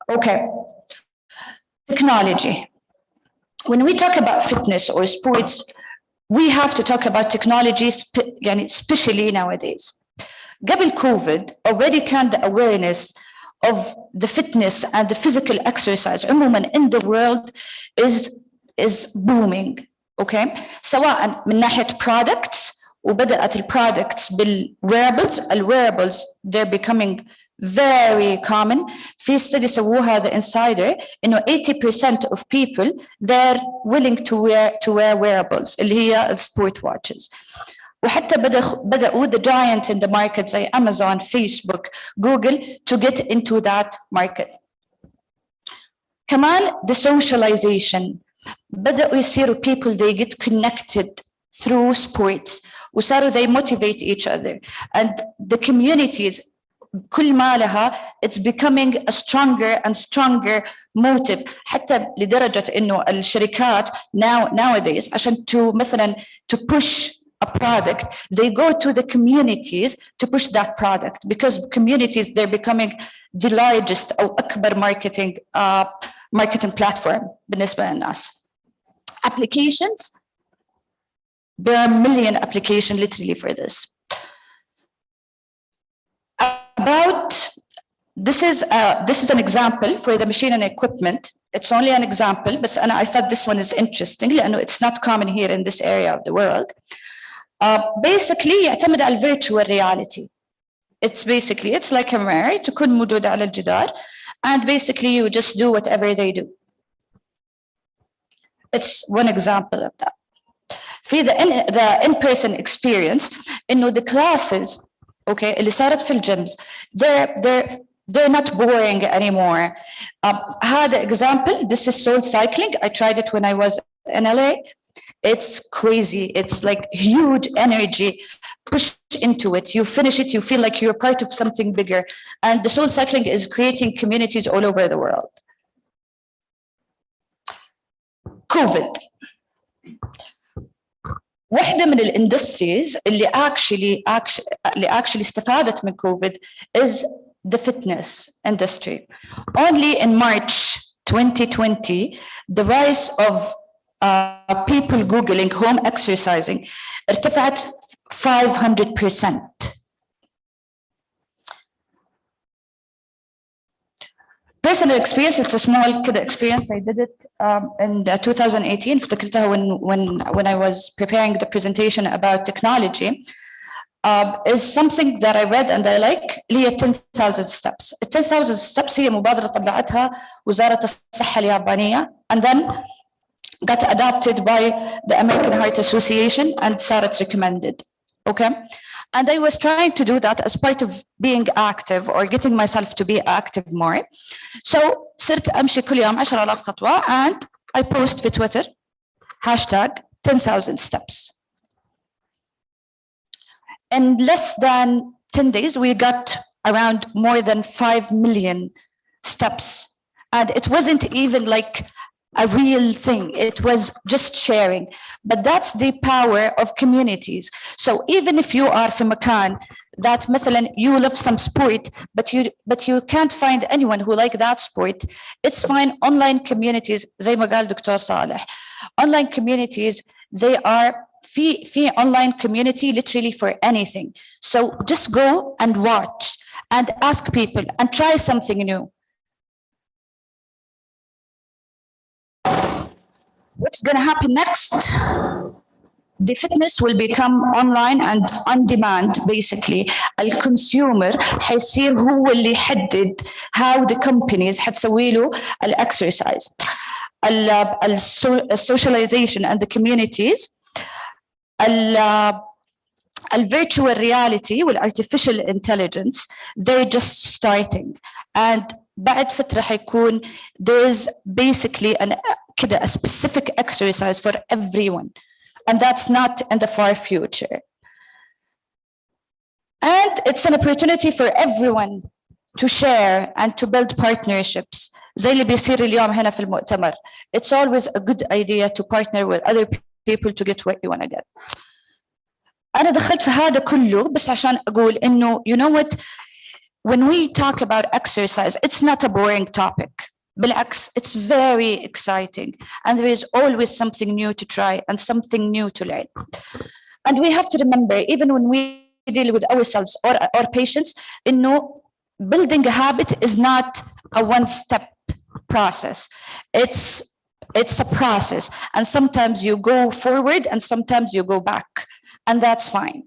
Okay. Technology. When we talk about fitness or sports, we have to talk about technology, especially nowadays. قبل كوفيد already كان the awareness of the fitness and the physical exercise عموما in the world is booming. Okay, سواء من ناحية products وبدأت البرودكتس بالwearables. الwearables they're becoming very common. في study سووها the insider إنه 80% of people they're willing to wear wearables اللي هي sport watches. وحتى بدأوا the giant in the market زي Amazon, Facebook, Google to get into that market. كمان the socialization بدأوا يصيروا people they get connected through sports وصاروا they motivate each other, and the communities كل ما لها it's becoming a stronger and stronger motive, حتى لدرجة إنه الشركات nowadays عشان مثلا to push a product they go to the communities to push that product, because communities they're becoming the largest أو أكبر marketing platform بالنسبة للناس. Applications, there are a million applications literally for this. This is an example for the machine and equipment. It's only an example, but I thought this one is interesting لأنه it's not common here in this area of the world. Basically يعتمد على virtual reality. It's like a mirror تكون موجودة على الجدار, and basically you just do whatever they do. It's one example of that. في the in-person experience إنه the classes okay اللي صارت في الجيمز they're not boring anymore. هذا example, this is soul cycling. I tried it when I was in LA. It's crazy. It's like huge energy pushed into it. You finish it, you feel like you're part of something bigger. And the soul cycling is creating communities all over the world. COVID. واحدة من الاندستريز اللي actually استفادت من COVID is the fitness industry. Only in March 2020, the rise of people Googling home exercising ارتفعت 500%. Personal experience, it's a small experience. I did it in 2018. افتكرتها when I was preparing the presentation about technology. Is something that I read and I like, اللي هي 10,000 steps. 10,000 steps هي مبادرة طلعتها وزارة الصحة اليابانية, and then got adopted by the American Heart Association and صارت recommended. Okay, and I was trying to do that as part of being active or getting myself to be active more. So صرت أمشي كل يوم 10,000 خطوة, and I post في تويتر hashtag 10,000 steps. In less than 10 days, we got around more than 5 million steps. And it wasn't even like a real thing. It was just sharing. But that's the power of communities. So even if you are from مكان that مثلا you love some sport, but you can't find anyone who like that sport, it's fine. Online communities, زي ما قال دكتور صالح, online communities, they are في online community literally for anything. So just go and watch and ask people and try something new. What's going to happen next? The fitness will become online and on demand. Basically, the consumer حيصير هو اللي يحدد how the companies حتسوي له exercise. Socialization and the communities. Virtual reality والartificial intelligence, they're just starting, and بعد فترة حيكون there's basically a specific exercise for everyone, and that's not in the far future. And it's an opportunity for everyone to share and to build partnerships. زي اللي بيصير اليوم هنا في المؤتمر. It's always a good idea to partner with other people to get what you want to get. أنا دخلت في هذا كله بس عشان أقول إنه you know what, when we talk about exercise, it's not a boring topic. بالعكس, it's very exciting, and there is always something new to try and something new to learn. And we have to remember, even when we deal with ourselves or patients, building a habit is not a one-step process. It's a process, and sometimes you go forward and sometimes you go back, and that's fine.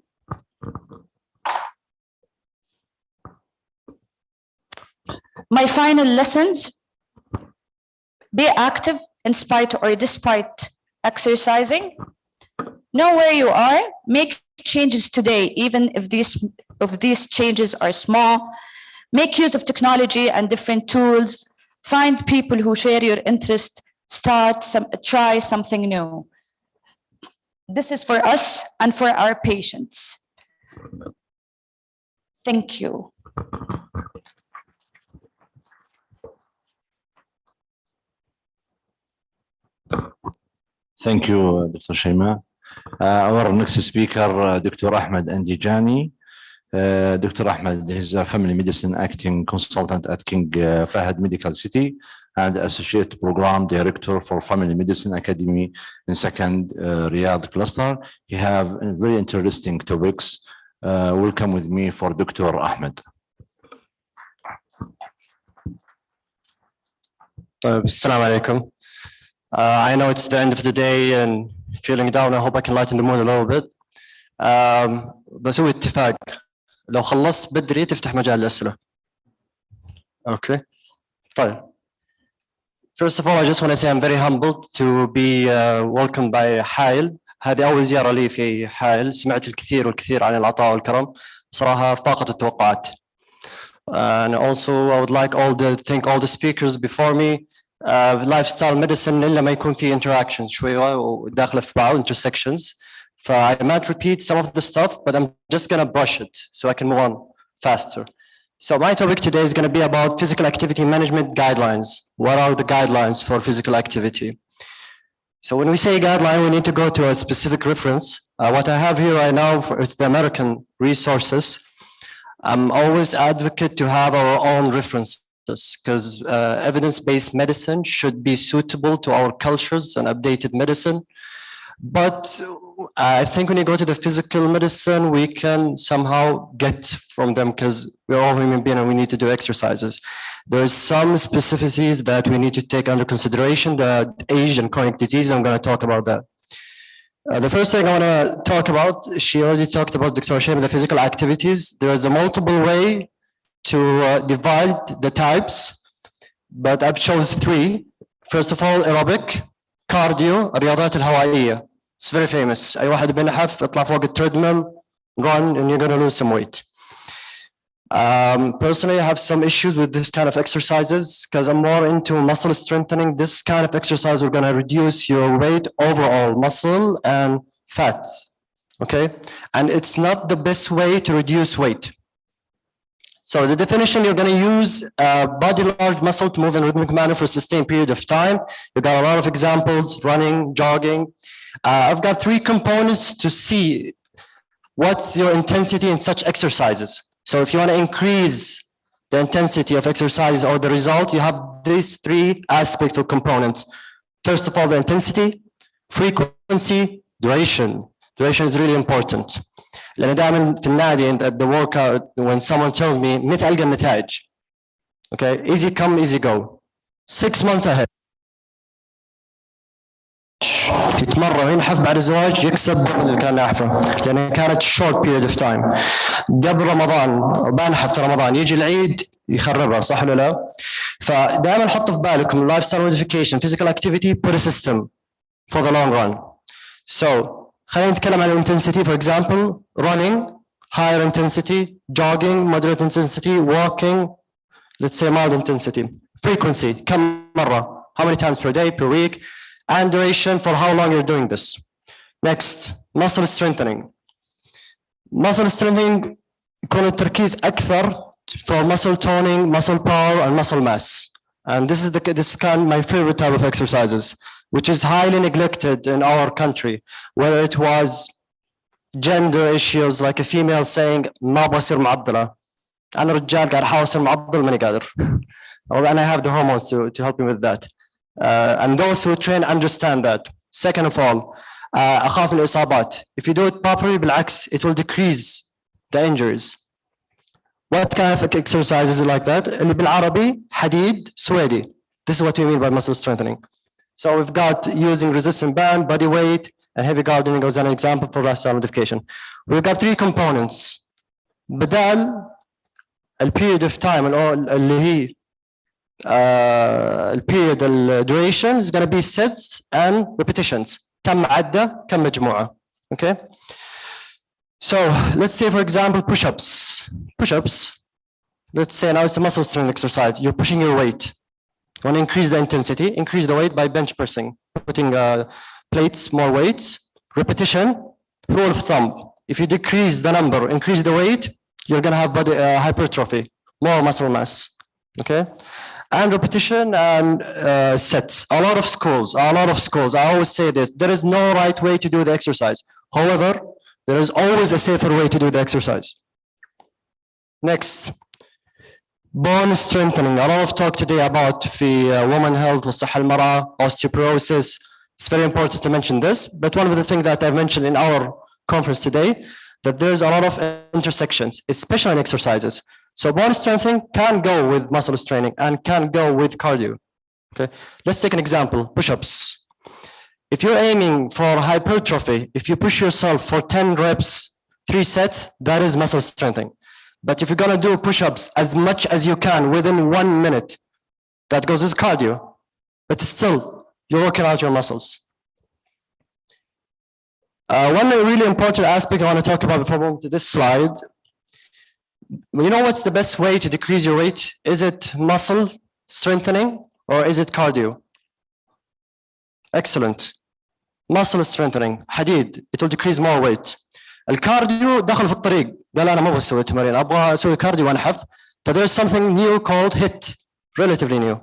My final lessons: be active in spite or despite exercising. Know where you are, make changes today, even if these changes are small. Make use of technology and different tools. Find people who share your interest. Try something new. This is for us and for our patients. Thank you. Thank you, Dr. Shaima. Our next speaker, Dr. Ahmed Andijani. Dr. Ahmed is a family medicine acting consultant at King Fahd Medical City and associate program director for Family Medicine Academy in second Riyadh cluster. He have very interesting topics. Welcome with me for Dr. Ahmed. Assalamu alaikum. I know it's the end of the day and feeling down. I hope I can lighten the mood a little bit. بسوي اتفاق لو خلصت بدري تفتح مجال الأسئلة. Okay. طيب. First of all, I just want to say I'm very humbled to be welcomed by حائل. هذه أول زيارة لي في حائل. سمعت الكثير والكثير عن العطاء والكرم. صراحة فاقت التوقعات. And also I would like thank all the speakers before me. Lifestyle medicine إلا ما يكون في interactions شوية وداخلة في بعض intersections. I might repeat some of the stuff, but I'm just going to brush it so I can move on faster. So my topic today is going to be about physical activity management guidelines. What are the guidelines for physical activity? So when we say guideline, we need to go to a specific reference. What I have here right now is the American resources. I'm always advocate to have our own references because evidence-based medicine should be suitable to our cultures and updated medicine. But I think when you go to the physical medicine, we can somehow get from them because we're all human beings and we need to do exercises. There's some specificities that we need to take under consideration, the age and chronic disease. I'm going to talk about that. The first thing I want to talk about, she already talked about Dr. Shaima, the physical activities. There is a multiple way to divide the types, but I've chose three. First of all, aerobic, cardio, الرياضات الهوائية. It's very famous. أي واحد بينحف اطلع فوق التريدميل, run, and you're going to lose some weight. Personally, I have some issues with this kind of exercises because I'm more into muscle strengthening. This kind of exercise, we're going to reduce your weight, overall muscle and fat. Okay, and it's not the best way to reduce weight. So the definition, you're going to use body large muscle to move in rhythmic manner for a sustained period of time. You've got a lot of examples: running, jogging. I've got three components to see what's your intensity in such exercises. So if you want to increase the intensity of exercise or the result, you have these three aspects or components. First of all, the intensity, frequency, duration. Duration is really important. لأن دائما في النادي at the workout when someone tells me متى ألقى النتائج. Okay, easy come, easy go. 6 months ahead. يتمرن ينحف بعد الزواج يكسب ضمن اللي كان ناحفه لأن كانت short period of time. قبل رمضان بنحف في رمضان يجي العيد يخربها صح ولا لا؟ فدائما حطوا في بالكم lifestyle modification, physical activity, put a system for the long run. So خلينا نتكلم عن intensity. For example, running, higher intensity, jogging, moderate intensity, walking, let's say mild intensity. Frequency, كم مرة? How many times per day, per week? And duration, for how long you're doing this. Next, muscle strengthening. Muscle strengthening يكون التركيز أكثر for muscle toning, muscle power, and muscle mass. And this is kind of my favorite type of exercises, which is highly neglected in our country, whether it was gender issues, like a female saying ما بصير معضلة. أنا رجال قاعد أحاول أصير معضل ماني قادر. And I have the hormones to help me with that. And those who train understand that. Second of all, أخاف من الإصابات. If you do it properly, بالعكس, it will decrease the injuries. What kind of exercise is it like that? اللي بالعربي حديد سويدي. This is what we mean by muscle strengthening. So we've got using resistant band, body weight, and heavy gardening as an example for lifestyle modification. We've got three components. بدال period of time اللي هي period duration is going to be sets and repetitions. كم عدة كم مجموعة. Okay. So let's say, for example, push-ups. Push-ups. Let's say now it's a muscle strength exercise. You're pushing your weight. You want to increase the intensity, increase the weight by bench pressing, putting plates, more weights. Repetition, rule of thumb. If you decrease the number, increase the weight, you're going to have body hypertrophy, more muscle mass. Okay. And repetition and sets. A lot of schools, I always say this, there is no right way to do the exercise. However, there is always a safer way to do the exercise. Next, bone strengthening. A lot of talk today about women health, والصحة المرأة, osteoporosis. It's very important to mention this, but one of the things that I've mentioned in our conference today, that there's a lot of intersections, especially in exercises. So bone strengthening can go with muscle training and can go with cardio. Okay, let's take an example, push-ups. If you're aiming for hypertrophy, if you push yourself for 10 reps, 3 sets, that is muscle strengthening. But if you're gonna do push-ups as much as you can within 1 minute, that goes with cardio, but still, you're working out your muscles. One really important aspect I want to talk about before moving to this slide, you know what's the best way to decrease your weight? Is it muscle strengthening or is it cardio? Excellent. Muscle strengthening, حديد, it will decrease more weight. الكارديو دخل في الطريق، قال أنا ما بسوي تمارين، أبغى أسوي كارديو وأنحف. But there's something new called HIIT, relatively new.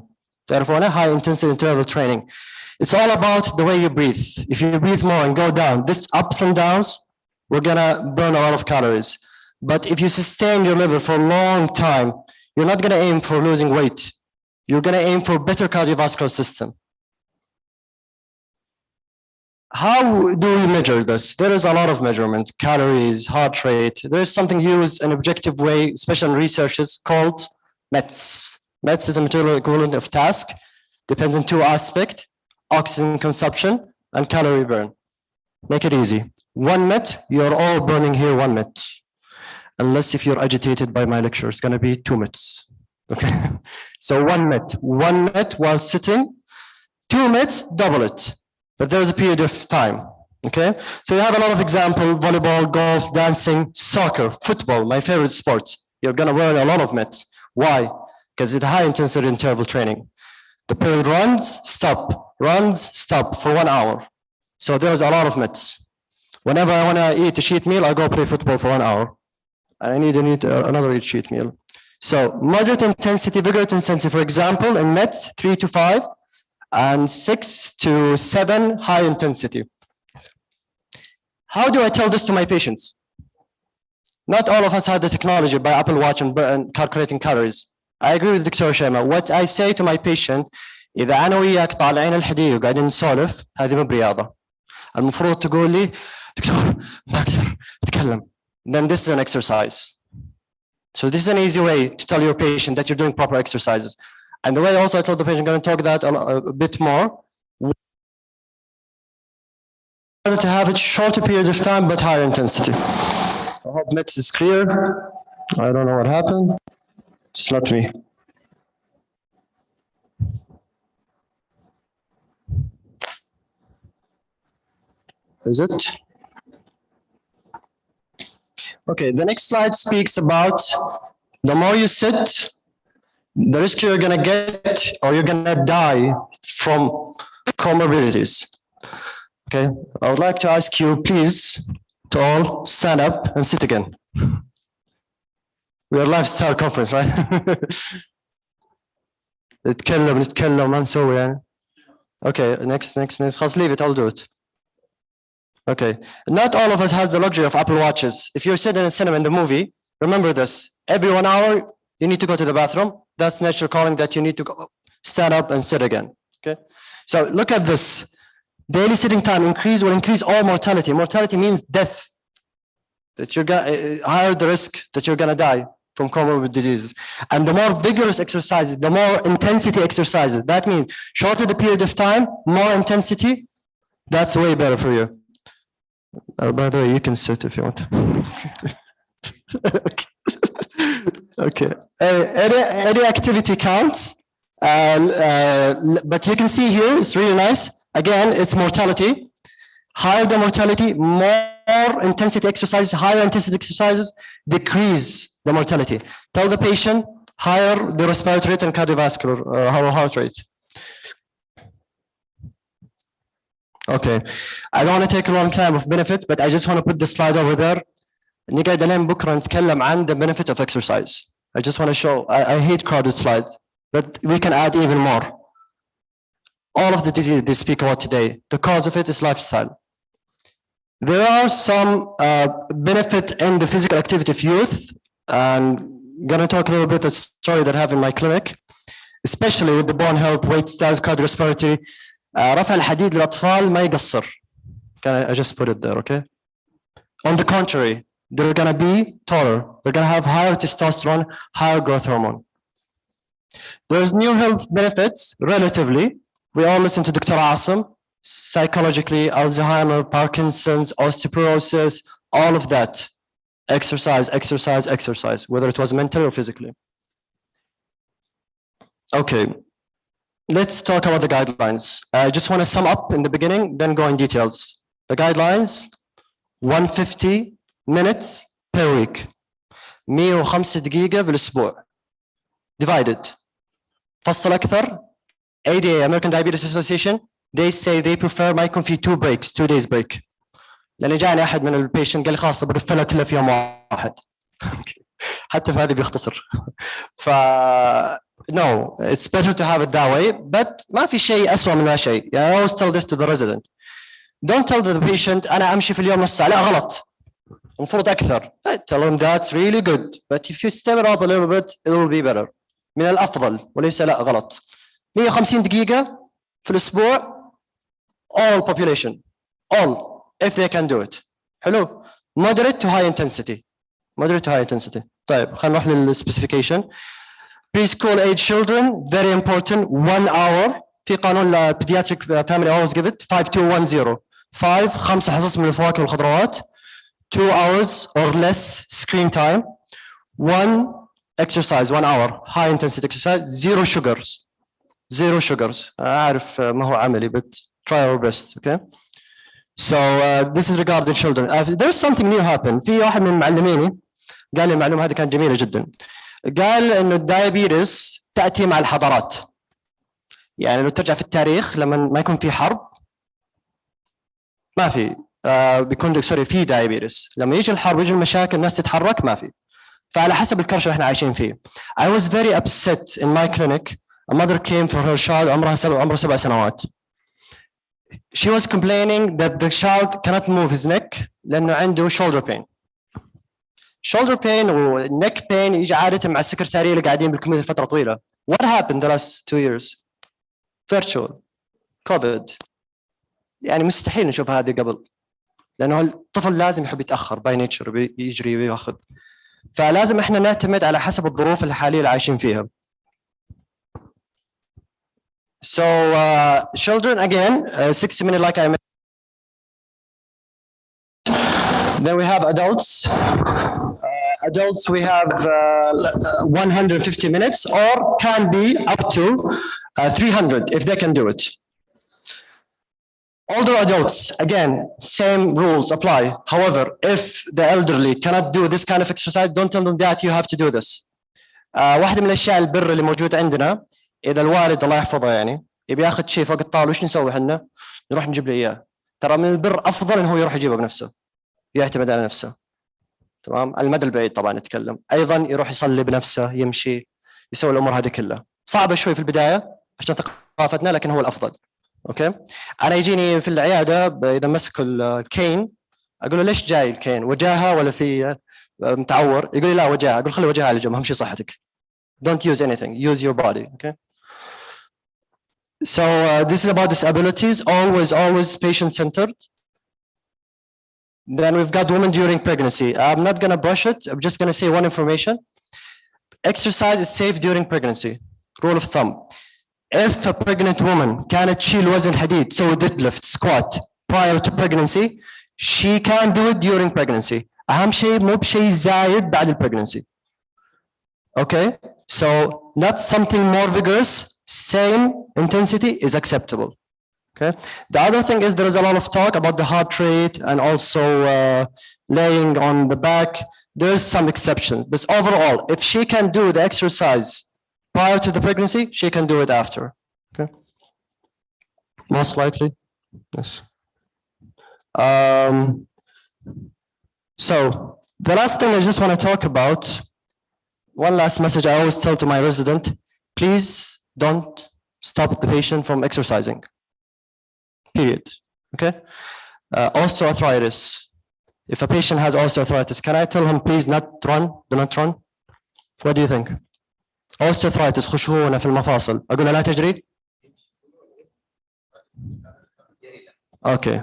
تعرفونه? High intensity interval training. It's all about the way you breathe. If you breathe more and go down, this ups and downs, we're gonna burn a lot of calories. But if you sustain your level for a long time, you're not gonna aim for losing weight. You're gonna aim for better cardiovascular system. How do we measure this? There is a lot of measurement, calories, heart rate. There's something used in an objective way, especially in researches, called METs. METs is a material equivalent of task, depends on 2 aspects, oxygen consumption and calorie burn. Make it easy. 1 MET, you're all burning here 1 MET. Unless if you're agitated by my lecture, it's gonna be 2 METs. Okay, so 1 MET while sitting, 2 METs, double it. But there's a period of time, okay? So you have a lot of examples, volleyball, golf, dancing, soccer, football, my favorite sports. You're gonna burn a lot of METs. Why? Because it's high intensity interval training. The period runs, stop for 1 hour. So there's a lot of METs. Whenever I wanna eat a cheat meal, I go play football for 1 hour. And I need to eat another cheat meal. So moderate intensity, vigorous intensity, for example, in METs, 3 to 5, and 6 to 7 high intensity. How do I tell this to my patients? Not all of us have the technology by Apple Watch and calculating calories. I agree with Dr. Shema. What I say to my patient, إذا أنا وياك طالعين الحديد وقاعدين نسولف، هذه مو برياضة. المفروض تقول لي دكتور ما أقدر أتكلم. Then this is an exercise. So this is an easy way to tell your patient that you're doing proper exercises. And the way also I told the patient, I'm going to talk that a bit more. To have it shorter period of time, but higher intensity. I hope METs is clear. I don't know what happened. It's not me. Is it? Okay, the next slide speaks about the more you sit, the risk you're gonna get or you're gonna die from comorbidities. Okay, I would like to ask you, please, to all stand up and sit again. We are lifestyle conference, right? نتكلم ما نسوي يعني. Okay, next. خلاص leave it, I'll do it. Okay, not all of us has the luxury of Apple Watches. If you're sitting in a cinema in the movie, remember this, every 1 hour, you need to go to the bathroom. That's nature calling that you need to go, stand up and sit again, okay? So look at this. Daily sitting time will increase all mortality. Mortality means death. that you're gonna higher the risk that you're gonna die from comorbid diseases. And the more vigorous exercises, the more intensity exercises. That means shorter the period of time, more intensity. That's way better for you. By the way, you can sit if you want. Okay. Okay. Any activity counts. But you can see here, it's really nice. Again, it's mortality. Higher the mortality, more intensity exercises, higher intensity exercises decrease the mortality. Tell the patient higher the respiratory rate and cardiovascular heart rate. Okay, I don't want to take a long time of benefit, but I just want to put this slide over there. نقعد لين بكره نتكلم عن the benefit of exercise. I just want to show. I hate crowded slides, but we can add even more. All of the diseases they speak about today, the cause of it is lifestyle. There are some benefit in the physical activity of youth, and I'm going to talk a little bit of a story that I have in my clinic, especially with the bone health, weight status, cardiorespiratory. رفع الحديد للأطفال ما يقصر. I just put it there, okay? On the contrary, they're going to be taller. They're going to have higher testosterone, higher growth hormone. There's new health benefits, relatively. We all listen to Dr. Asim. Psychologically, Alzheimer, Parkinson's, osteoporosis, all of that. Exercise, exercise, exercise, whether it was mentally or physically. Okay, let's talk about the guidelines. I just want to sum up in the beginning, then go in details. The guidelines, 150 minutes per week. 105 دقيقة بالأسبوع. Divided. فصل أكثر. ADA, American Diabetes Association, they say they prefer ما يكون في 2 breaks, 2 days break. لأن جاني أحد من البيشنت قال لي خلاص بقفلها كلها في يوم واحد. حتى في هذه بيختصر. No, it's better to have it that way, but ما في شيء أسوأ من لا شيء. I always tell this to the resident. Don't tell the patient أنا أمشي في اليوم نص ساعة. لا غلط. المفروض أكثر. Tell them that's really good, but if you step it up a little bit, it will be better. من الأفضل وليس لا غلط. 150 دقيقة في الأسبوع. All population. All. If they can do it. حلو. Moderate to high intensity. Moderate to high intensity. طيب خلينا نروح للسبيسيفيكيشن. Preschool age children, very important, 1 hour. في قانون pediatric family always give it 5210. 5 حصص من الفواكه والخضروات. 2 hours or less screen time. 1 exercise, 1 hour, high intensity exercise, 0 sugars. 0 sugars. أعرف ما هو عملي, but try our best, okay? So this is regarding children. There's something new happen. في واحد من معلميني قال لي المعلومة هذه كانت جميلة جدا. قال إنه الدايابيتس تأتي مع الحضارات. يعني لو ترجع في التاريخ لما ما يكون في حرب ما في بيكون في دايابيتس. لما يجي الحرب يجي المشاكل الناس تتحرك ما في. فعلى حسب الكرش اللي احنا عايشين فيه. I was very upset in my clinic. A mother came for her child عمره 7 سنوات. She was complaining that the child cannot move his neck لأنه عنده shoulder pain. Shoulder pain و neck pain يجي عادة مع السكرتارية اللي قاعدين بالكمبيوتر فترة طويلة. What happened the last 2 years? Virtual, COVID. يعني مستحيل نشوف هذه قبل. لأنه الطفل لازم يحب يتأخر by nature بيجري ويأخذ. فلازم احنا نعتمد على حسب الظروف الحالية اللي عايشين فيها. So children again 60 minutes like I mentioned. Then we have adults. Adults we have 150 minutes or can be up to 300 if they can do it. Older adults, again, same rules apply. However, if the elderly cannot do this kind of exercise, don't tell them that you have to do this. واحدة من الأشياء البر اللي موجود عندنا إذا الوالد الله يحفظه يعني يبي ياخذ شيء فوق الطاولة وش نسوي احنا؟ نروح نجيب له إياه. ترى من البر أفضل إنه هو يروح يجيبه بنفسه. يعتمد على نفسه. تمام؟ على المدى البعيد طبعا نتكلم. أيضا يروح يصلي بنفسه، يمشي، يسوي الأمور هذه كلها. صعبة شوي في البداية عشان ثقافتنا لكن هو الأفضل. اوكي انا يجيني في العياده اذا مسك الكين اقول له ليش جاي الكين وجاهه ولا في متعور يقول لي لا وجاهه اقول خلي وجاهه على جنب اهم شيء صحتك don't use anything use your body okay so this is about disabilities always patient centered Then we've got women during pregnancy. I'm not going to brush it. I'm just going to say one information. Exercise is safe during pregnancy. Rule of thumb. If a pregnant woman كانت تشيل وزن حديد, so deadlift, squat prior to pregnancy, she can do it during pregnancy. أهم شيء مو بشيء زايد بعد pregnancy. Okay, so not something more vigorous, same intensity is acceptable. Okay, the other thing is there is a lot of talk about the heart rate and also laying on the back. There's some exceptions, but overall, if she can do the exercise prior to the pregnancy, she can do it after. Okay, most likely, yes. So the last thing I just want to talk about, one last message I always tell to my resident, please don't stop the patient from exercising, period, okay? Osteoarthritis. If a patient has osteoarthritis, can I tell him please not run, do not run? What do you think? Osteoarthritis, خشونة في المفاصل. أقول له لا تجري? Okay.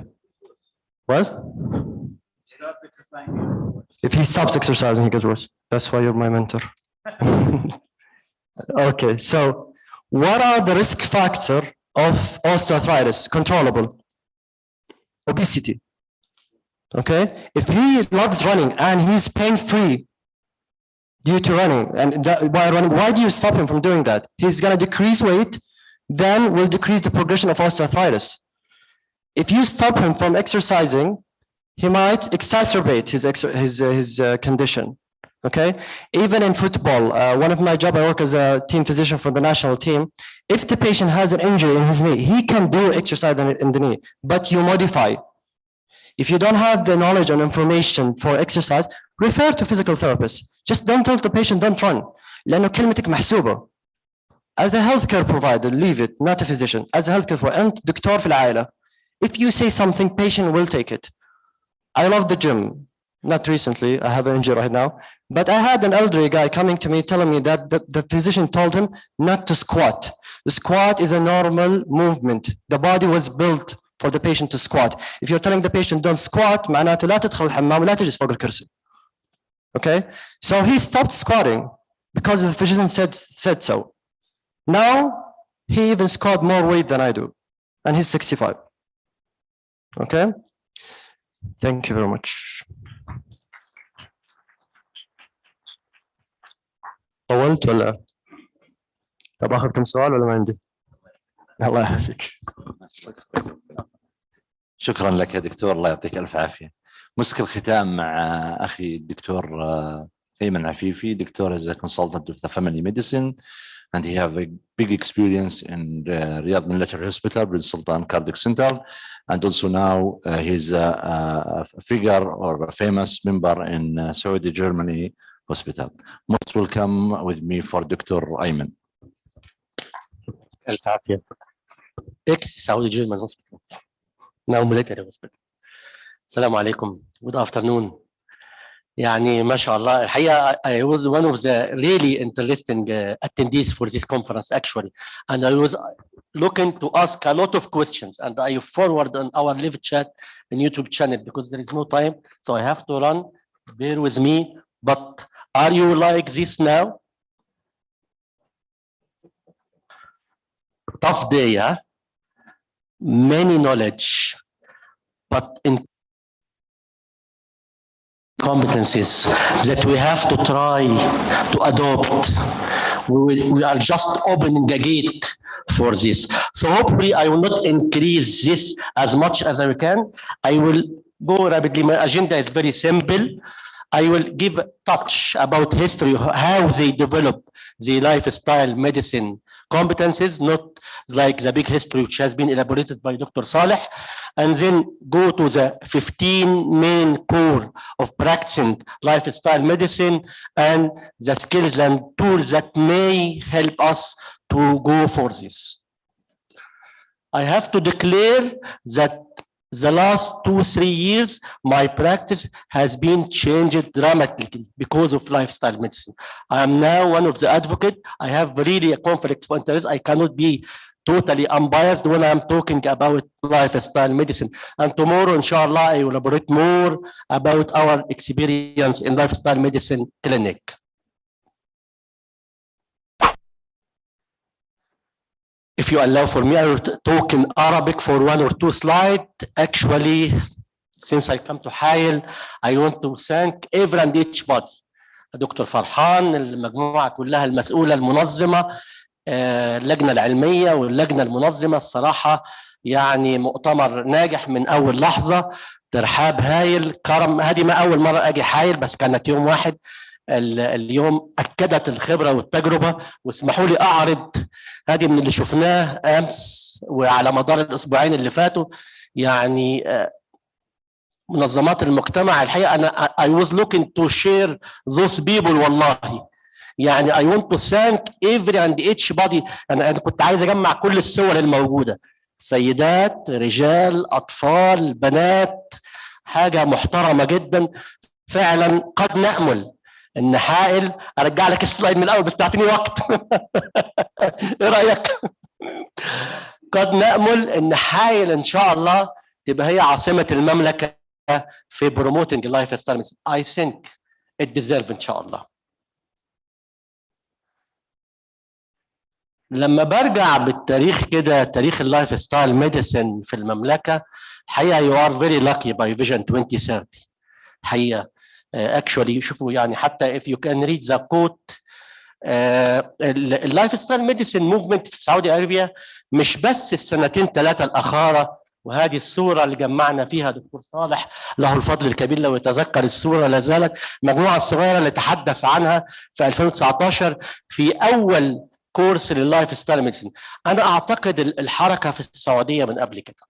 What? If he stops exercising, he gets worse. That's why you're my mentor. Okay, so what are the risk factors of osteoarthritis? Controllable. Obesity. Okay, if he loves running and he's pain-free due to running, and while running, why do you stop him from doing that? He's going to decrease weight, then will decrease the progression of osteoarthritis. If you stop him from exercising, he might exacerbate his condition. Okay, even in football, one of my job, I work as a team physician for the national team. If the patient has an injury in his knee, he can do exercise in the knee, but you modify. If you don't have the knowledge and information for exercise, refer to physical therapists. Just don't tell the patient don't run. لأنه كلمتك محسوبة. As a healthcare provider, leave it, not a physician. As a healthcare provider, أنت دكتور في العائلة. If you say something, patient will take it. I love the gym. Not recently, I have an injury right now, but I had an elderly guy coming to me telling me that the physician told him not to squat. The squat is a normal movement. The body was built for the patient to squat. If you're telling the patient don't squat, معناته لا تدخل الحمام ولا تجلس فوق الكرسي. Okay, so he stopped squatting because the physician said so. Now he even squat more weight than I do, and he's 65. Okay, thank you very much. طولت ولا؟ طب اخذ كم سؤال ولا ما عندي؟ الله يعافيك. شكرا لك يا دكتور، الله يعطيك الف عافيه. مسك الختام مع اخي الدكتور ايمن عفيفي. دكتور is a consultant of the family medicine and he have a big experience in Riyadh Military Hospital with Sultan Cardiac Center, and also now he's a figure or a famous member in Saudi Germany Hospital. Most welcome with me for Dr. Ayman. ألف عافية. Saudi German Hospital. Now military hospital. السلام عليكم. Good afternoon. يعني ما شاء الله الحقيقة I was one of the really interesting attendees for this conference actually, and I was looking to ask a lot of questions, and I forward on our live chat and YouTube channel because there is no time, so I have to run. Bear with me. But are you like this now? Tough day, huh? Many knowledge, but in competencies that we have to try to adopt. We are just opening a gate for this. So hopefully I will not increase this as much as I can. I will go rapidly. My agenda is very simple. I will give a touch about history, how they develop the lifestyle medicine competencies, not like the big history which has been elaborated by Dr. Saleh, and then go to the 15 main core of practicing lifestyle medicine and the skills and tools that may help us to go for this. I have to declare that the last 2-3 years, my practice has been changed dramatically because of lifestyle medicine. I am now one of the advocates. I have really a conflict of interest. I cannot be totally unbiased when I'm talking about lifestyle medicine. And tomorrow, inshallah, I will elaborate more about our experience in lifestyle medicine clinic. If you allow for me, I will talk in Arabic for 1 or 2 slides. Actually, since I come to حائل, I want to thank every and each body. دكتور فرحان، المجموعة كلها المسؤولة المنظمة، اللجنة العلمية واللجنة المنظمة. الصراحة يعني مؤتمر ناجح من أول لحظة. ترحاب هايل، كرم. هذه ما أول مرة أجي حائل، بس كانت يوم واحد. اليوم أكدت الخبرة والتجربة. واسمحوا لي أعرض هذه من اللي شفناه أمس وعلى مدار الأسبوعين اللي فاتوا. يعني منظمات المجتمع الحقيقة أنا I was looking to share those people والله. يعني I want to thank every and each body. أنا كنت عايز أجمع كل الصور الموجودة، سيدات، رجال، أطفال، بنات، حاجة محترمة جدا فعلا. قد نأمل إن حائل، أرجع لك السلايد من الأول بس تعطيني وقت. إيه رأيك؟ قد نأمل إن حائل إن شاء الله تبقى هي عاصمة المملكة في promoting lifestyle. I think it deserves إن شاء الله. لما برجع بالتاريخ كده، تاريخ اللايف ستايل ميديسن في المملكة، حقيقة you are very lucky by Vision 2030. حقيقة actually شوفوا يعني حتى if you can read the quote اللايف ستايل ميديسن موفمنت في السعودية عربية مش بس السنتين 3 الأخيرة. وهذه الصورة اللي جمعنا فيها دكتور صالح له الفضل الكبير لو يتذكر الصورة، لا زالت مجموعة صغيرة اللي تحدث عنها في 2019 في أول كورس لللايف ستايل ميديسن. أنا أعتقد الحركة في السعودية من قبل كده،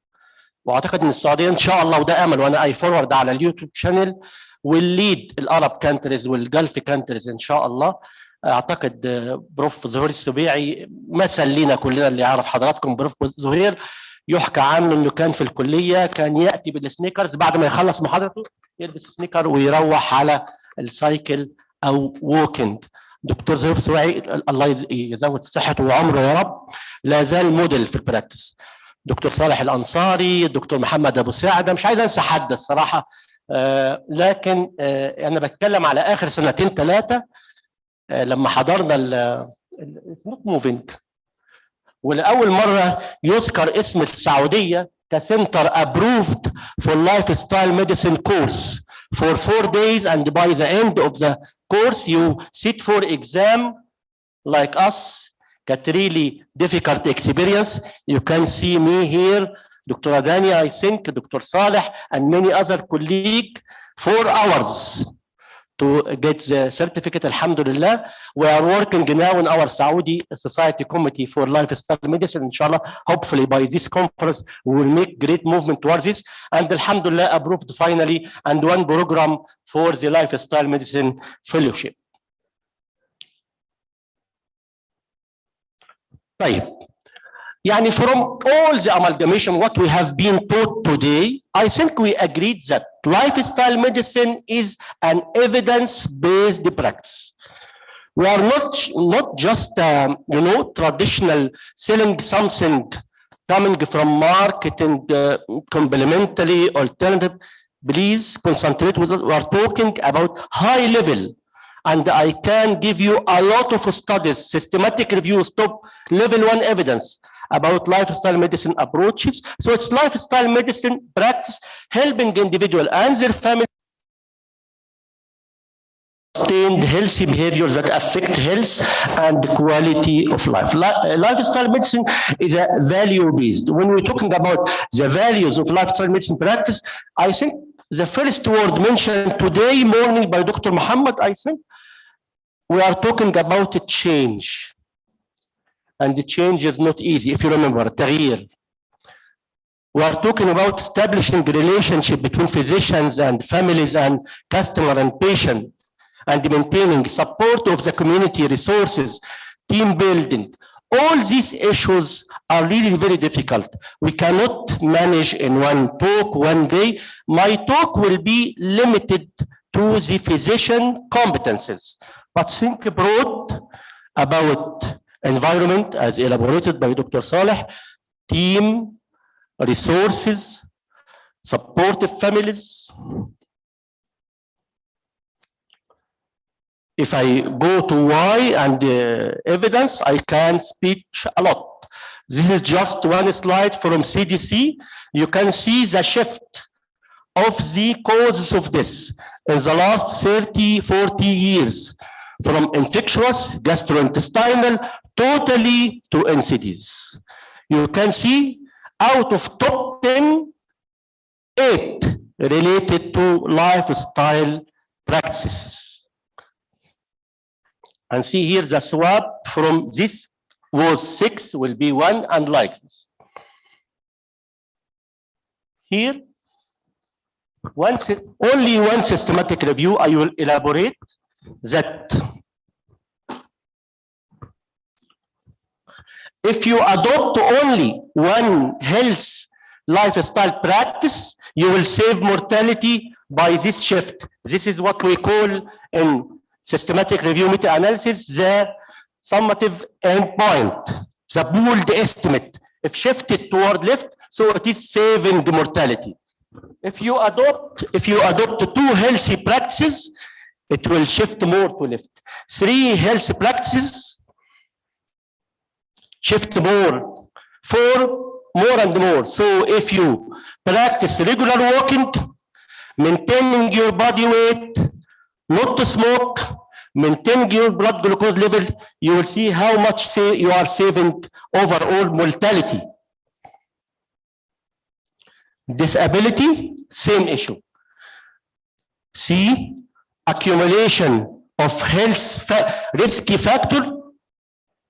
وأعتقد إن السعودية إن شاء الله، وده أمل وأنا أي فورورد على اليوتيوب شانل، والليد الأرب كانتريز والجلف كانتريز إن شاء الله. أعتقد بروف زهير السبيعي مثل لينا كلنا، اللي يعرف حضراتكم بروف زهير يحكى عنه انه كان في الكليه كان ياتي بالسنيكرز بعد ما يخلص محاضرته، يلبس سنيكر ويروح على السايكل او ووكينج. دكتور زهير السبيعي الله يزود صحته وعمره يا رب، لا زال موديل في البراكتس. دكتور صالح الانصاري، الدكتور محمد ابو سعده، مش عايز انسى حد الصراحه. لكن انا بتكلم على اخر 2 3 لما حضرنا السموك موفينج، ولأول مرة يذكر اسم السعودية كسنتر approved for lifestyle medicine course for 4 days, and by the end of the course you sit for exam like us. Got really difficult experience. You can see me here, Dr. Adani, I think, Dr. Saleh, and many other colleagues, 4 hours to get the certificate. Alhamdulillah, we are working now in our Saudi Society Committee for Lifestyle Medicine. Inshallah, hopefully by this conference we will make great movement towards this. And Alhamdulillah, approved finally, and 1 program for the Lifestyle Medicine Fellowship. طيب. يعني from all the amalgamation what we have been taught today, I think we agreed that lifestyle medicine is an evidence-based practice. We are not just traditional selling something coming from marketing, complementary, alternative. Please concentrate with us. We are talking about high level. And I can give you a lot of studies, systematic reviews, top level 1 evidence about lifestyle medicine approaches. So it's lifestyle medicine practice helping individual and their family sustain healthy behaviors that affect health and quality of life. Lifestyle medicine is a value-based. When we're talking about the values of lifestyle medicine practice, I think the first word mentioned today morning by Dr. Muhammad, I think, we are talking about a change. And the change is not easy. If you remember, تغيير. We are talking about establishing a relationship between physicians and families and customer and patient, and maintaining support of the community resources, team building. All these issues are really very difficult. We cannot manage in one talk, one day. My talk will be limited to the physician competences, but think broad about environment as elaborated by Dr. Saleh, team, resources, supportive families. If I go to why and evidence, I can speak a lot. This is just one slide from CDC. You can see the shift of the causes of this in the last 30, 40 years, from infectious, gastrointestinal, totally to NCDs. You can see out of top 10, 8 related to lifestyle practices. And see here the swab from this was 6, will be 1, and like this. Here, only one systematic review I will elaborate that if you adopt only one health lifestyle practice, you will save mortality by this shift. This is what we call in systematic review meta-analysis the summative endpoint, the pooled estimate. If shifted toward left, so it is saving mortality. If you adopt 2 healthy practices, it will shift more to left. 3 healthy practices, shift more. 4, more and more. So if you practice regular walking, maintaining your body weight, not to smoke, maintaining your blood glucose level, you will see how much you are saving overall mortality. Disability, same issue. C, accumulation of health risky factor,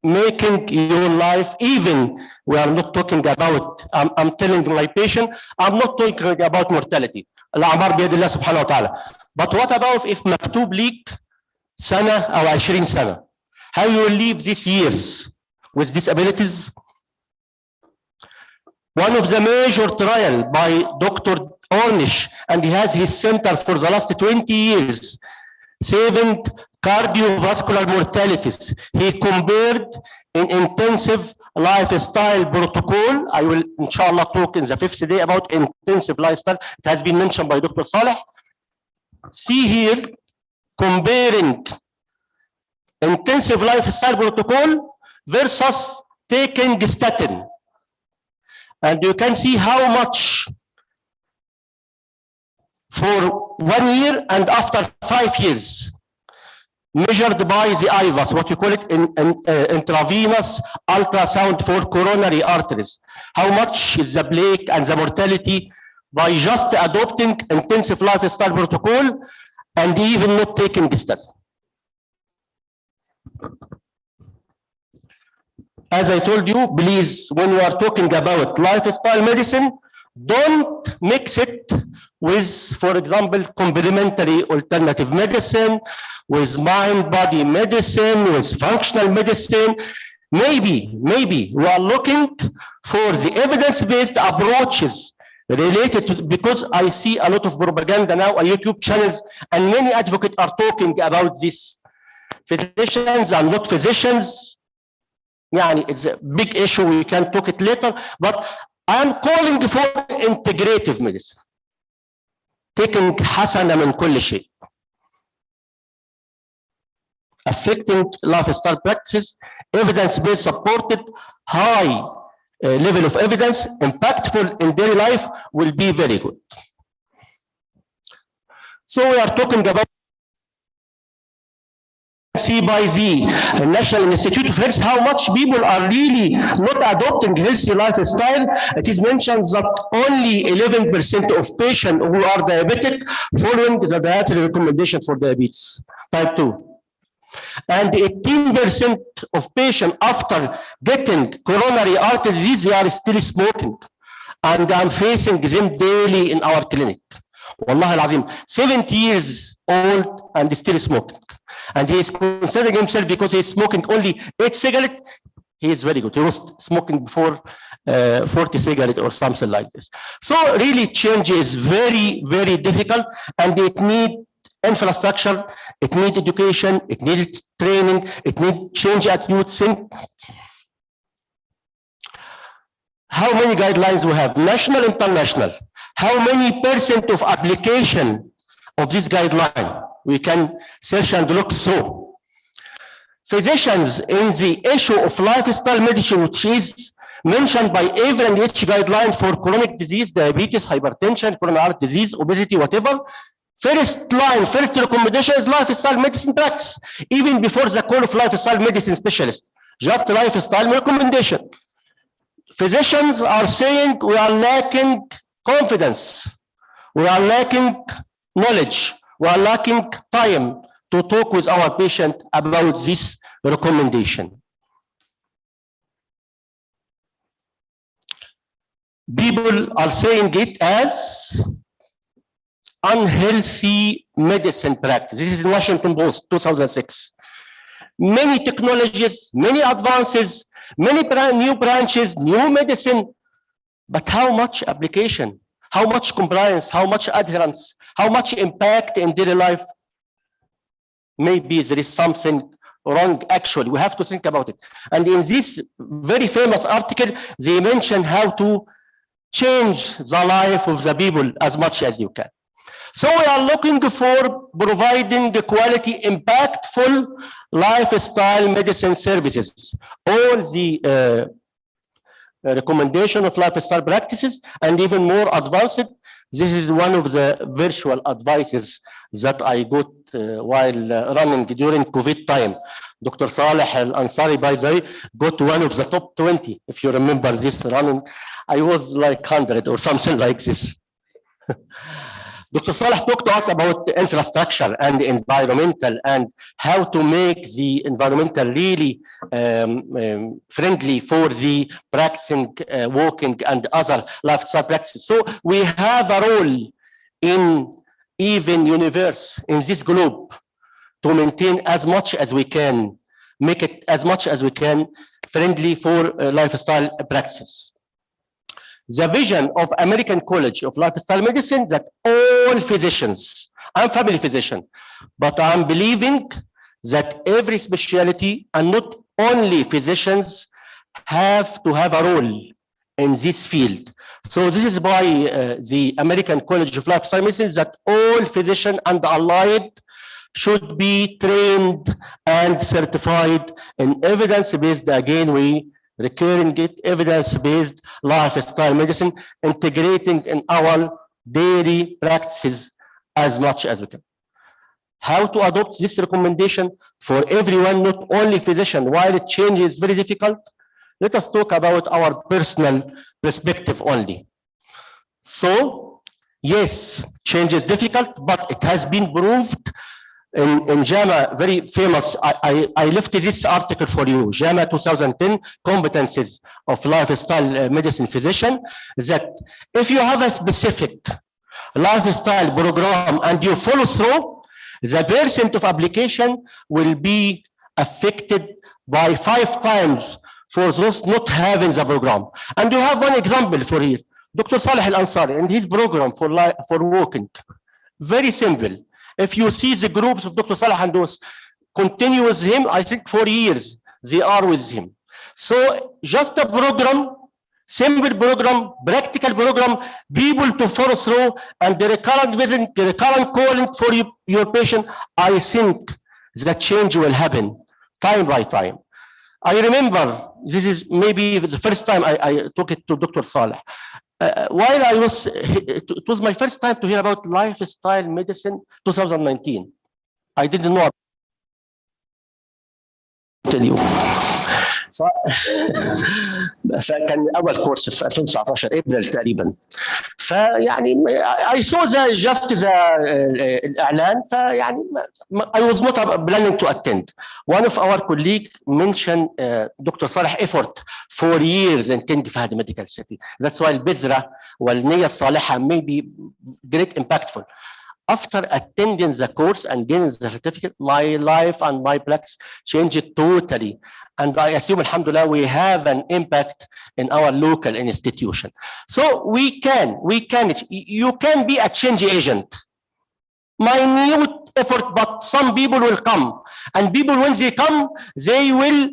making your life even, we are not talking about, I'm telling my patient, I'm not talking about mortality. الأعمار بيد الله سبحانه وتعالى. But what about if مكتوب ليك سنة أو 20 سنة? How you will live these years with disabilities? One of the major trial by Dr. Ornish, and he has his center for the last 20 years, saving cardiovascular mortalities. He compared in intensive lifestyle protocol. I will, inshallah, talk in the 5th day about intensive lifestyle. It has been mentioned by Dr. Saleh. See here, comparing intensive lifestyle protocol versus taking statin. And you can see how much for 1 year and after 5 years, measured by the IVAS, what you call it in intravenous ultrasound for coronary arteries. How much is the plaque and the mortality by just adopting intensive lifestyle protocol and even not taking the statin. As I told you, please, when we are talking about lifestyle medicine, don't mix it with, for example, complementary alternative medicine, with mind-body medicine, with functional medicine. Maybe we are looking for the evidence-based approaches related to, because I see a lot of propaganda now on YouTube channels, and many advocates are talking about this. Physicians and not physicians. Yani it's a big issue, we can talk it later, but I'm calling for integrative medicine. Taking حسنة من كل شيء. Affecting lifestyle practices, evidence-based supported, high level of evidence, impactful in daily life will be very good. So we are talking about see by the National Institute of Health how much people are really not adopting healthy lifestyle. It is mentioned that only 11% of patients who are diabetic following the dietary recommendation for diabetes type 2. And 18% of patients after getting coronary artery disease, they are still smoking. And I'm facing them daily in our clinic. Wallah al-Azim, 70 years old and still smoking. And he is considering himself because he is smoking only 8 cigarettes. He is very good. He was smoking before 40 cigarettes or something like this. So really change is very, very difficult, and it needs infrastructure, it needs education, it needs training, it needs change attitude. Think how many guidelines we have, national, international. How many % of application of this guideline we can search and look through. Physicians in the issue of lifestyle medicine, which is mentioned by every and each guideline for chronic disease, diabetes, hypertension, coronary heart disease, obesity, whatever. First line, first recommendation is lifestyle medicine practice, even before the call of lifestyle medicine specialist, just lifestyle recommendation. Physicians are saying we are lacking confidence, we are lacking knowledge, we are lacking time to talk with our patient about this recommendation. People are saying it as unhealthy medicine practice. This is in Washington Post, 2006. Many technologies, many advances, many new branches, new medicine, but how much application, how much compliance, how much adherence, how much impact in daily life? Maybe there is something wrong actually, we have to think about it. And in this very famous article, they mention how to change the life of the people as much as you can. So we are looking for providing the quality, impactful lifestyle medicine services. All the recommendation of lifestyle practices and even more advanced. This is one of the virtual advices that I got while running during COVID time. Dr. Saleh Al-Ansari, by the way, got one of the top 20. If you remember this running, I was like 100 or something like this. Dr. Saleh talked to us about the infrastructure and the environmental and how to make the environmental really friendly for the practicing walking and other lifestyle practices. So we have a role in even universe, in this globe, to maintain as much as we can, make it as much as we can friendly for lifestyle practices. The vision of American College of Lifestyle Medicine that all physicians, I'm family physician, but I'm believing that every specialty and not only physicians have to have a role in this field. So this is by the American College of Lifestyle Medicine that all physicians and allied should be trained and certified in evidence-based, again, we recurring it, evidence-based lifestyle medicine, integrating in our daily practices as much as we can. How to adopt this recommendation for everyone, not only physician, while change is very difficult. Let us talk about our personal perspective only. So, yes, change is difficult, but it has been proved in JAMA, very famous, I lifted this article for you, JAMA 2010, Competencies of Lifestyle Medicine Physician, that if you have a specific lifestyle program and you follow through, the percent of application will be affected by 5 times for those not having the program. And you have one example for here, Dr. Saleh Al-Ansari and his program for walking, very simple. If you see the groups of Dr. Saleh and those continue with him, I think 4 years they are with him. So just a program, simple program, practical program, people to follow through, and the recurrent visit, the recurrent calling for your patient, I think the change will happen time by time. I remember, this is maybe the first time I took it to Dr. Saleh. While I was, it was my first time to hear about lifestyle medicine, 2019. I didn't know. Tell you. فكان اول كورس في 2019 ابريل تقريبا. فيعني I saw the just the الاعلان فيعني I was not planning to attend. One of our colleagues mentioned Dr. Saleh effort for years in هذه medical city. That's why البذرة والنية الصالحة may be great impactful. After attending the course and getting the certificate, my life and my practice changed totally. And I assume, alhamdulillah, we have an impact in our local institution. So you can be a change agent. minute effort, but some people will come. And people, when they come, they will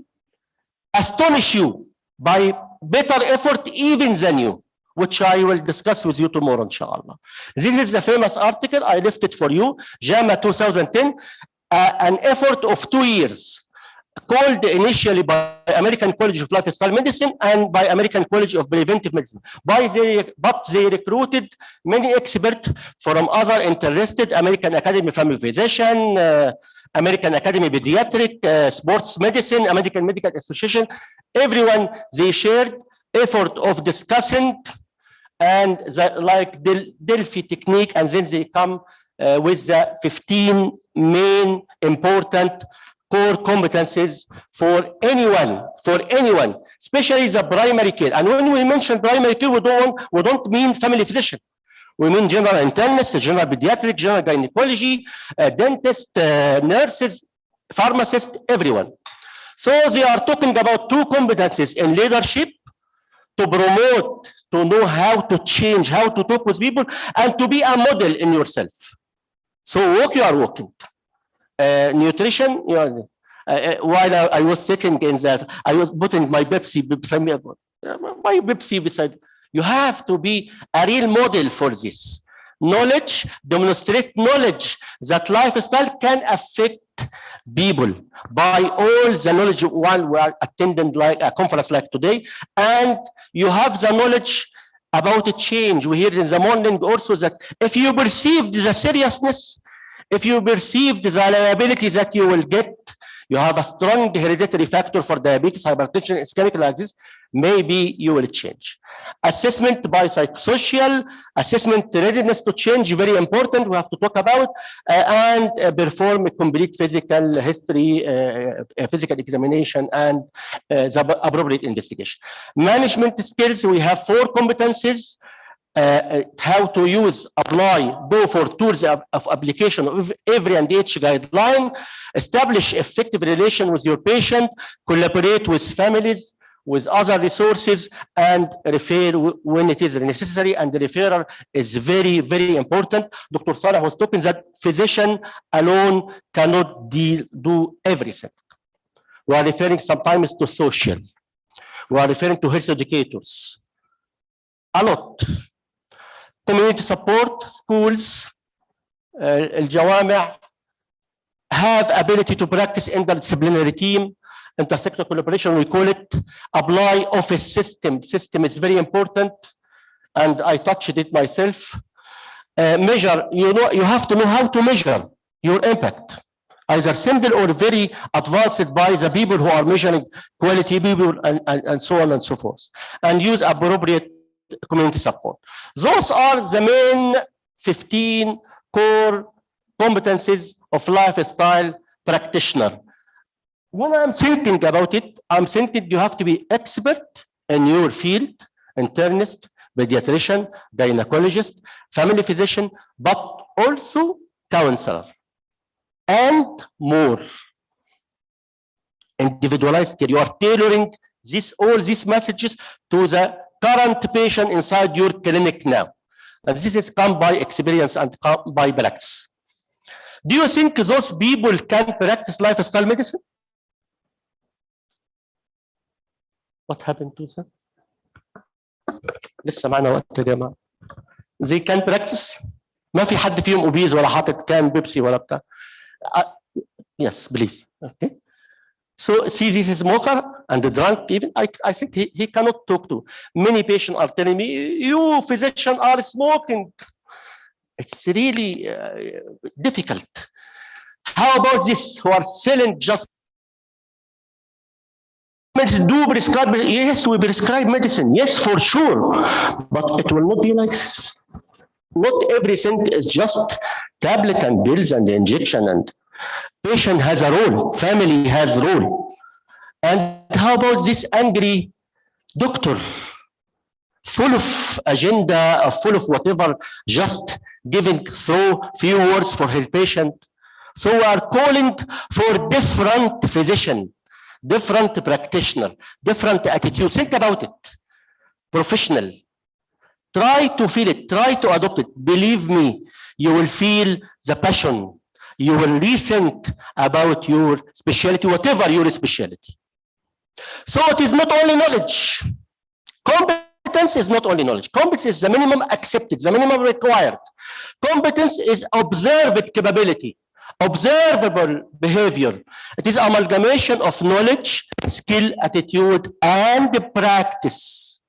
astonish you by better effort even than you, which I will discuss with you tomorrow, inshallah. This is the famous article. I left it for you, JAMA 2010, an effort of 2 years, called initially by American College of Lifestyle Medicine and by American College of Preventive Medicine. But they recruited many experts from other interested, American Academy of Family Physician, American Academy Pediatric, Sports Medicine, American Medical Association. Everyone, they shared effort of discussing and like the Delphi technique, and then they come with the 15 main important core competencies for anyone, especially the primary care. And when we mention primary care, we don't mean family physician. We mean general internist, general pediatric, general gynecology, dentist, nurses, pharmacists, everyone. So they are talking about 2 competencies in leadership to promote, to know how to change, how to talk with people, and to be a model in yourself. So walk, you are walking. Nutrition, you know, while I was sitting in that, I was putting my Pepsi beside. You have to be a real model for this. Knowledge, demonstrate knowledge that lifestyle can affect people by all the knowledge while we are attending like a conference like today. And you have the knowledge about a change. We hear in the morning also that if you perceive the seriousness, if you perceive the liability that you will get, you have a strong hereditary factor for diabetes, hypertension, ischemic like this, maybe you will change. Assessment by psychosocial, assessment readiness to change, very important, we have to talk about, and perform a complete physical history, physical examination, and the appropriate investigation. Management skills, we have 4 competencies. How to use, apply, go for tools of application of every and each guideline, establish effective relation with your patient, collaborate with families, with other resources, and refer when it is necessary. And the referral is very, very important. Dr. Saleh was talking that physician alone cannot do everything. We are referring sometimes to social. We are referring to health educators. A lot. Community support, schools, الجوامع have ability to practice interdisciplinary team, intersectional collaboration, we call it. Apply office system. System is very important, and I touched it myself. Measure, you have to know how to measure your impact, either simple or very advanced by the people who are measuring quality people and so on and so forth. And use appropriate community support. Those are the main 15 core competencies of lifestyle practitioner. When I'm thinking about it, I'm thinking you have to be expert in your field, internist, pediatrician, gynecologist, family physician, but also counselor, and more. Individualized care. You are tailoring all these messages to the current patient inside your clinic now. And this is come by experience and come by practice. Do you think those people can practice lifestyle medicine? What happened to them? لسه معنا وقت يا جماعة. They can practice. ما في حد فيهم obese ولا حاطط كان بيبسي ولا بتاع. Yes, please. Okay. So see this smoker and the drunk even, I think he cannot talk to. Many patients are telling me, you physicians are smoking. It's really difficult. How about this who are selling just do prescribe? Yes, we prescribe medicine. Yes, for sure. But it will not be like this. Not everything is just tablet and pills and injection, and patient has a role, family has a role. And how about this angry doctor, full of agenda, full of whatever, just giving through few words for his patient. So we are calling for different physician, different practitioner, different attitude. Think about it. Professional. Try to feel it, try to adopt it. Believe me, You will feel the passion. You will rethink about your specialty, whatever your specialty. So it is not only knowledge. Competence is not only knowledge. Competence is the minimum accepted, the minimum required. Competence is observed capability, observable behavior. It is amalgamation of knowledge, skill, attitude, and practice.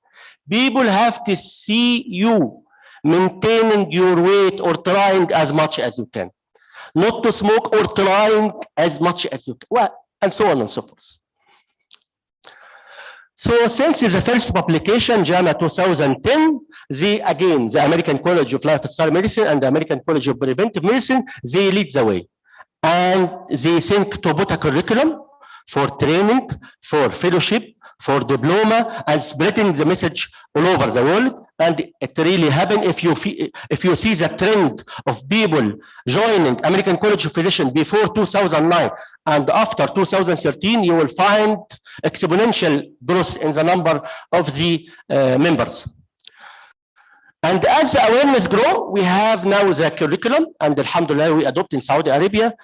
People have to see you maintaining your weight or trying as much as you can. Not to smoke or trying as much as you can, well, and so on and so forth. So since the first publication, JAMA 2010, again, the American College of Lifestyle Medicine and the American College of Preventive Medicine, they lead the way. And they think to put a curriculum for training, for fellowship, for diploma, and spreading the message all over the world. And it really happened. If you see the trend of people joining American College of Physicians before 2009 and after 2013, you will find exponential growth in the number of the members. And as the awareness grows, we have now the curriculum, and alhamdulillah, we adopt in Saudi Arabia.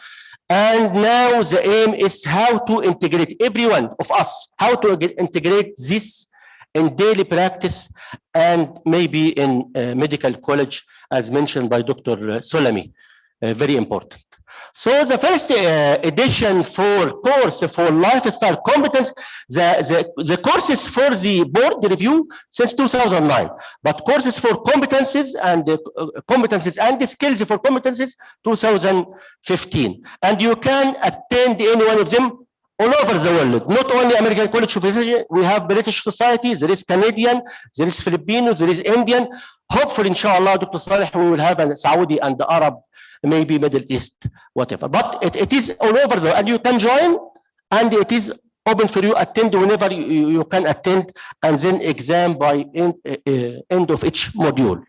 And now the aim is how to integrate everyone of us, how to integrate this in daily practice and maybe in medical college, as mentioned by Dr. Solami, very important. So the first edition for course for lifestyle competence, the courses for the board review since 2009, but courses for competencies and the skills for competencies 2015. And you can attend any one of them all over the world, not only American College of Physicians, we have British Society, there is Canadian, there is Filipino, there is Indian. Hopefully, inshallah, Dr. Saleh, we will have a Saudi and the Arab, maybe Middle East, whatever. But it is all over the world, and you can join, and it is open for you, attend whenever you can attend, and then exam by end of each module.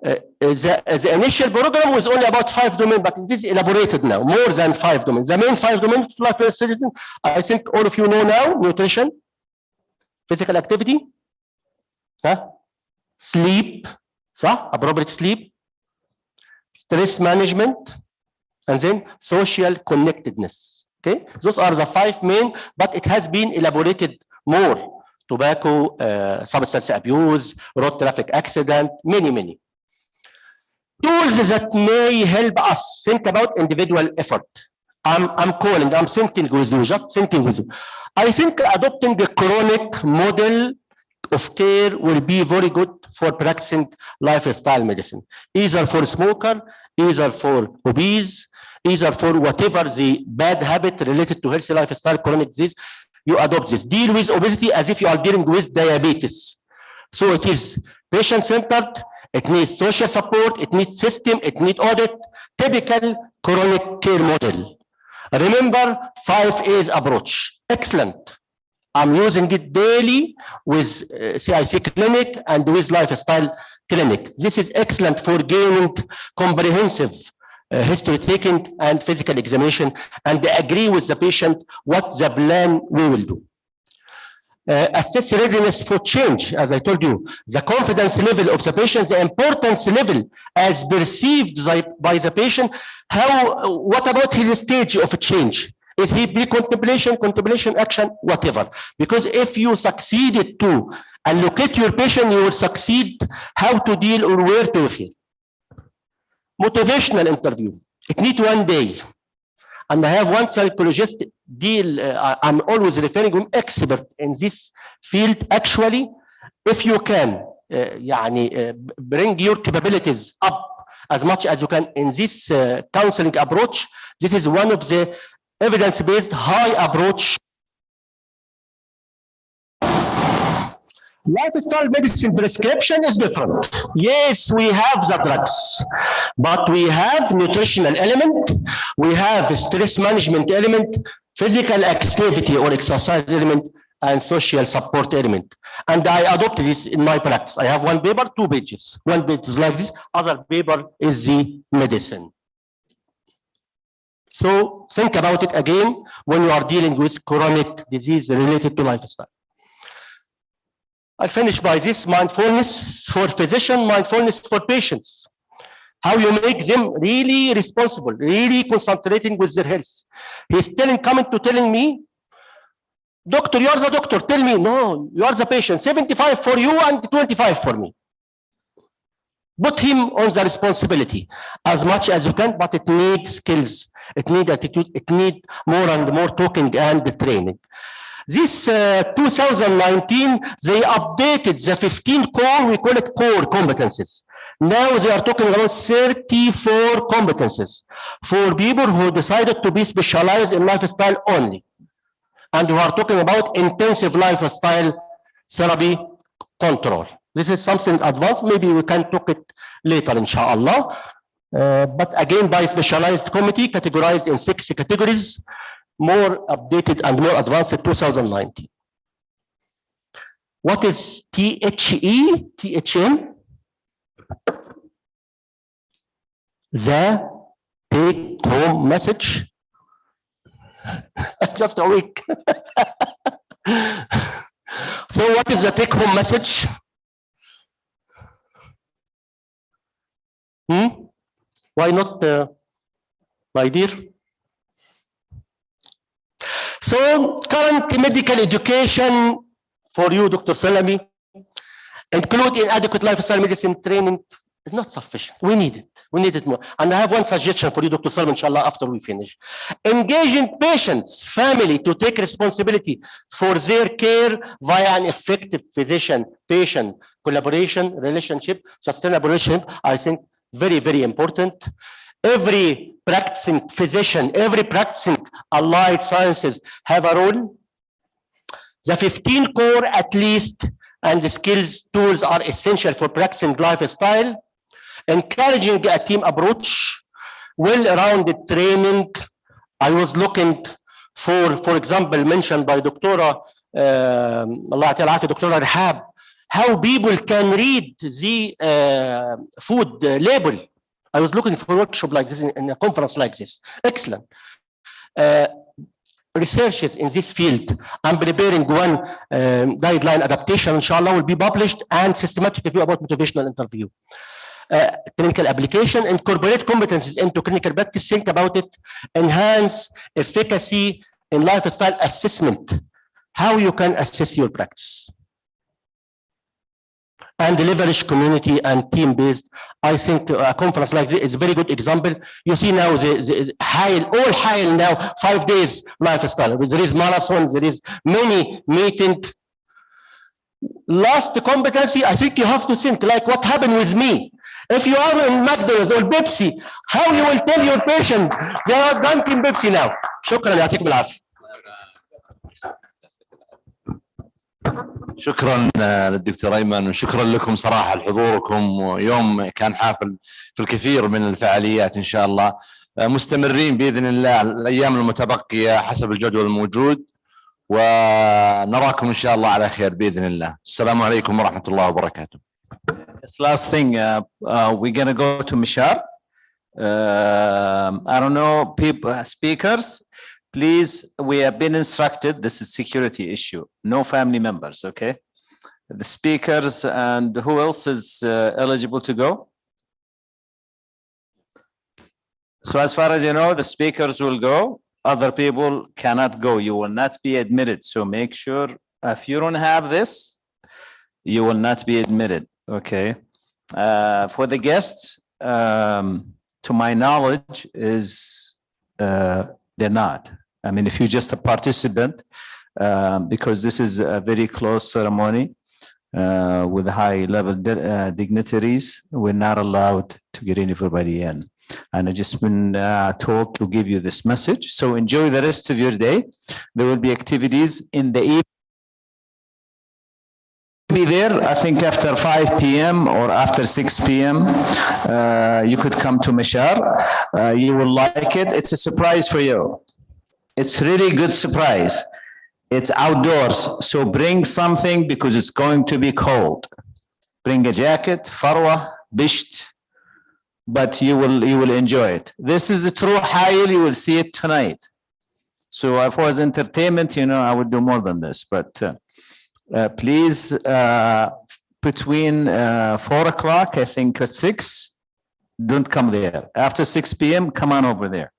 The initial program was only about 5 domains, but it is elaborated now, more than 5 domains. The main 5 domains, I think all of you know now: nutrition, physical activity, sleep, appropriate sleep, stress management, and then social connectedness. Okay, those are the 5 main, but it has been elaborated more: tobacco, substance abuse, road traffic accident, many. Tools that may help us think about individual effort. I'm thinking with you, just thinking with you. I think adopting a chronic model of care will be very good for practicing lifestyle medicine, either for smoker, either for obese, either for whatever the bad habit related to healthy lifestyle, chronic disease. You adopt this. Deal with obesity as if you are dealing with diabetes. So it is patient-centered. It needs social support, it needs system, it needs audit, typical chronic care model. Remember 5A's approach, excellent. I'm using it daily with CIC clinic and with lifestyle clinic. This is excellent for gaining comprehensive history taking and physical examination, and agree with the patient what the plan we will do. Assess readiness for change, as I told you, the confidence level of the patient, the importance level as perceived by the patient. What about his stage of change? Is he pre-contemplation, contemplation, action, whatever? Because if you succeeded to allocate your patient, you will succeed how to deal or where to feel. Motivational interview, it needs 1 day. And I have one psychologist I'm always referring to him, expert in this field. Actually, if you can bring your capabilities up as much as you can in this counseling approach, this is one of the evidence-based high approach. Lifestyle medicine prescription is different. Yes, we have the drugs, but we have nutritional element, we have stress management element, physical activity or exercise element, and social support element. And I adopted this in my practice. I have 1 paper, 2 pages. 1 page is like this, other paper is the medicine. So think about it again when you are dealing with chronic disease related to lifestyle. I'll finish by this: mindfulness for physician, mindfulness for patients. how you make them really responsible, really concentrating with their health. He's coming to telling me, doctor, you are the doctor, tell me, no, you are the patient, 75 for you and 25 for me. Put him on the responsibility as much as you can, but it needs skills, it needs attitude, it needs more and more talking and training. This 2019, they updated the 15 core, we call it core competencies. Now they are talking about 34 competencies for people who decided to be specialized in lifestyle only. And we are talking about intensive lifestyle therapy control. This is something advanced. Maybe we can talk it later, inshallah. But again, by specialized committee, categorized in 6 categories, more updated and more advanced in 2019. What is THE, THM? The take-home message. Just a week. So what is the take-home message? Why not, my dear? So current medical education for you, Dr. Salami, include inadequate lifestyle medicine training is not sufficient. We need it. We need it more. And I have one suggestion for you, Dr. Salami, inshallah, after we finish. Engaging patients, family to take responsibility for their care via an effective physician-patient collaboration, relationship, sustainable relationship, I think very, very important. Every practicing physician, every practicing allied sciences have a role. The 15 core at least and the skills tools are essential for practicing lifestyle. Encouraging a team approach, well-rounded training. I was looking for example, mentioned by Doctora Doctora Rahab, how people can read the food label. I was looking for a workshop like this in a conference like this. Excellent. Researches in this field. I'm preparing one guideline adaptation, inshallah, will be published, and systematic review about motivational interview. Clinical application, incorporate competencies into clinical practice, think about it, enhance efficacy in lifestyle assessment, how you can assess your practice. And leverage community and team-based. I think a conference like this is a very good example. You see now the حائل, all حائل now, 5 days lifestyle. There is marathon, there is many meetings. Last competency, I think you have to think like what happened with me. If you are in McDonald's or Pepsi, how you will tell your patient they are drinking Pepsi now? شكرا يعطيكم العافية. شكرا للدكتور ايمن وشكرا لكم صراحه لحضوركم، ويوم كان حافل في الكثير من الفعاليات. ان شاء الله مستمرين باذن الله الايام المتبقيه حسب الجدول الموجود، ونراكم ان شاء الله على خير باذن الله. السلام عليكم ورحمه الله وبركاته. This last thing, we're gonna go to Mishar. I don't know, people, speakers. Please, we have been instructed, this is security issue, no family members, okay? The speakers and who else is eligible to go? So as far as you know, the speakers will go, other people cannot go, you will not be admitted. So make sure if you don't have this, you will not be admitted, okay? For the guests, to my knowledge, is they're not. I mean, if you're just a participant, because this is a very close ceremony with high-level dignitaries, we're not allowed to get everybody in. And I've just been told to give you this message. So enjoy the rest of your day. There will be activities in the evening. Be there, I think after 5 p.m. or after 6 p.m. You could come to Mishar. You will like it. It's a surprise for you. It's really good surprise. It's outdoors, so bring something because it's going to be cold. Bring a jacket, farwa, bisht, but you will enjoy it. This is a true Hail, you will see it tonight. So if it was entertainment, you know, I would do more than this, but please, between 4 o'clock, I think at 6, don't come there. After 6 p.m., come on over there.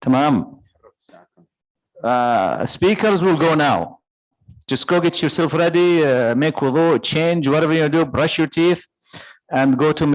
Tamam. Speakers will go now. Just go get yourself ready, make wudu, change, whatever you do, brush your teeth, and go to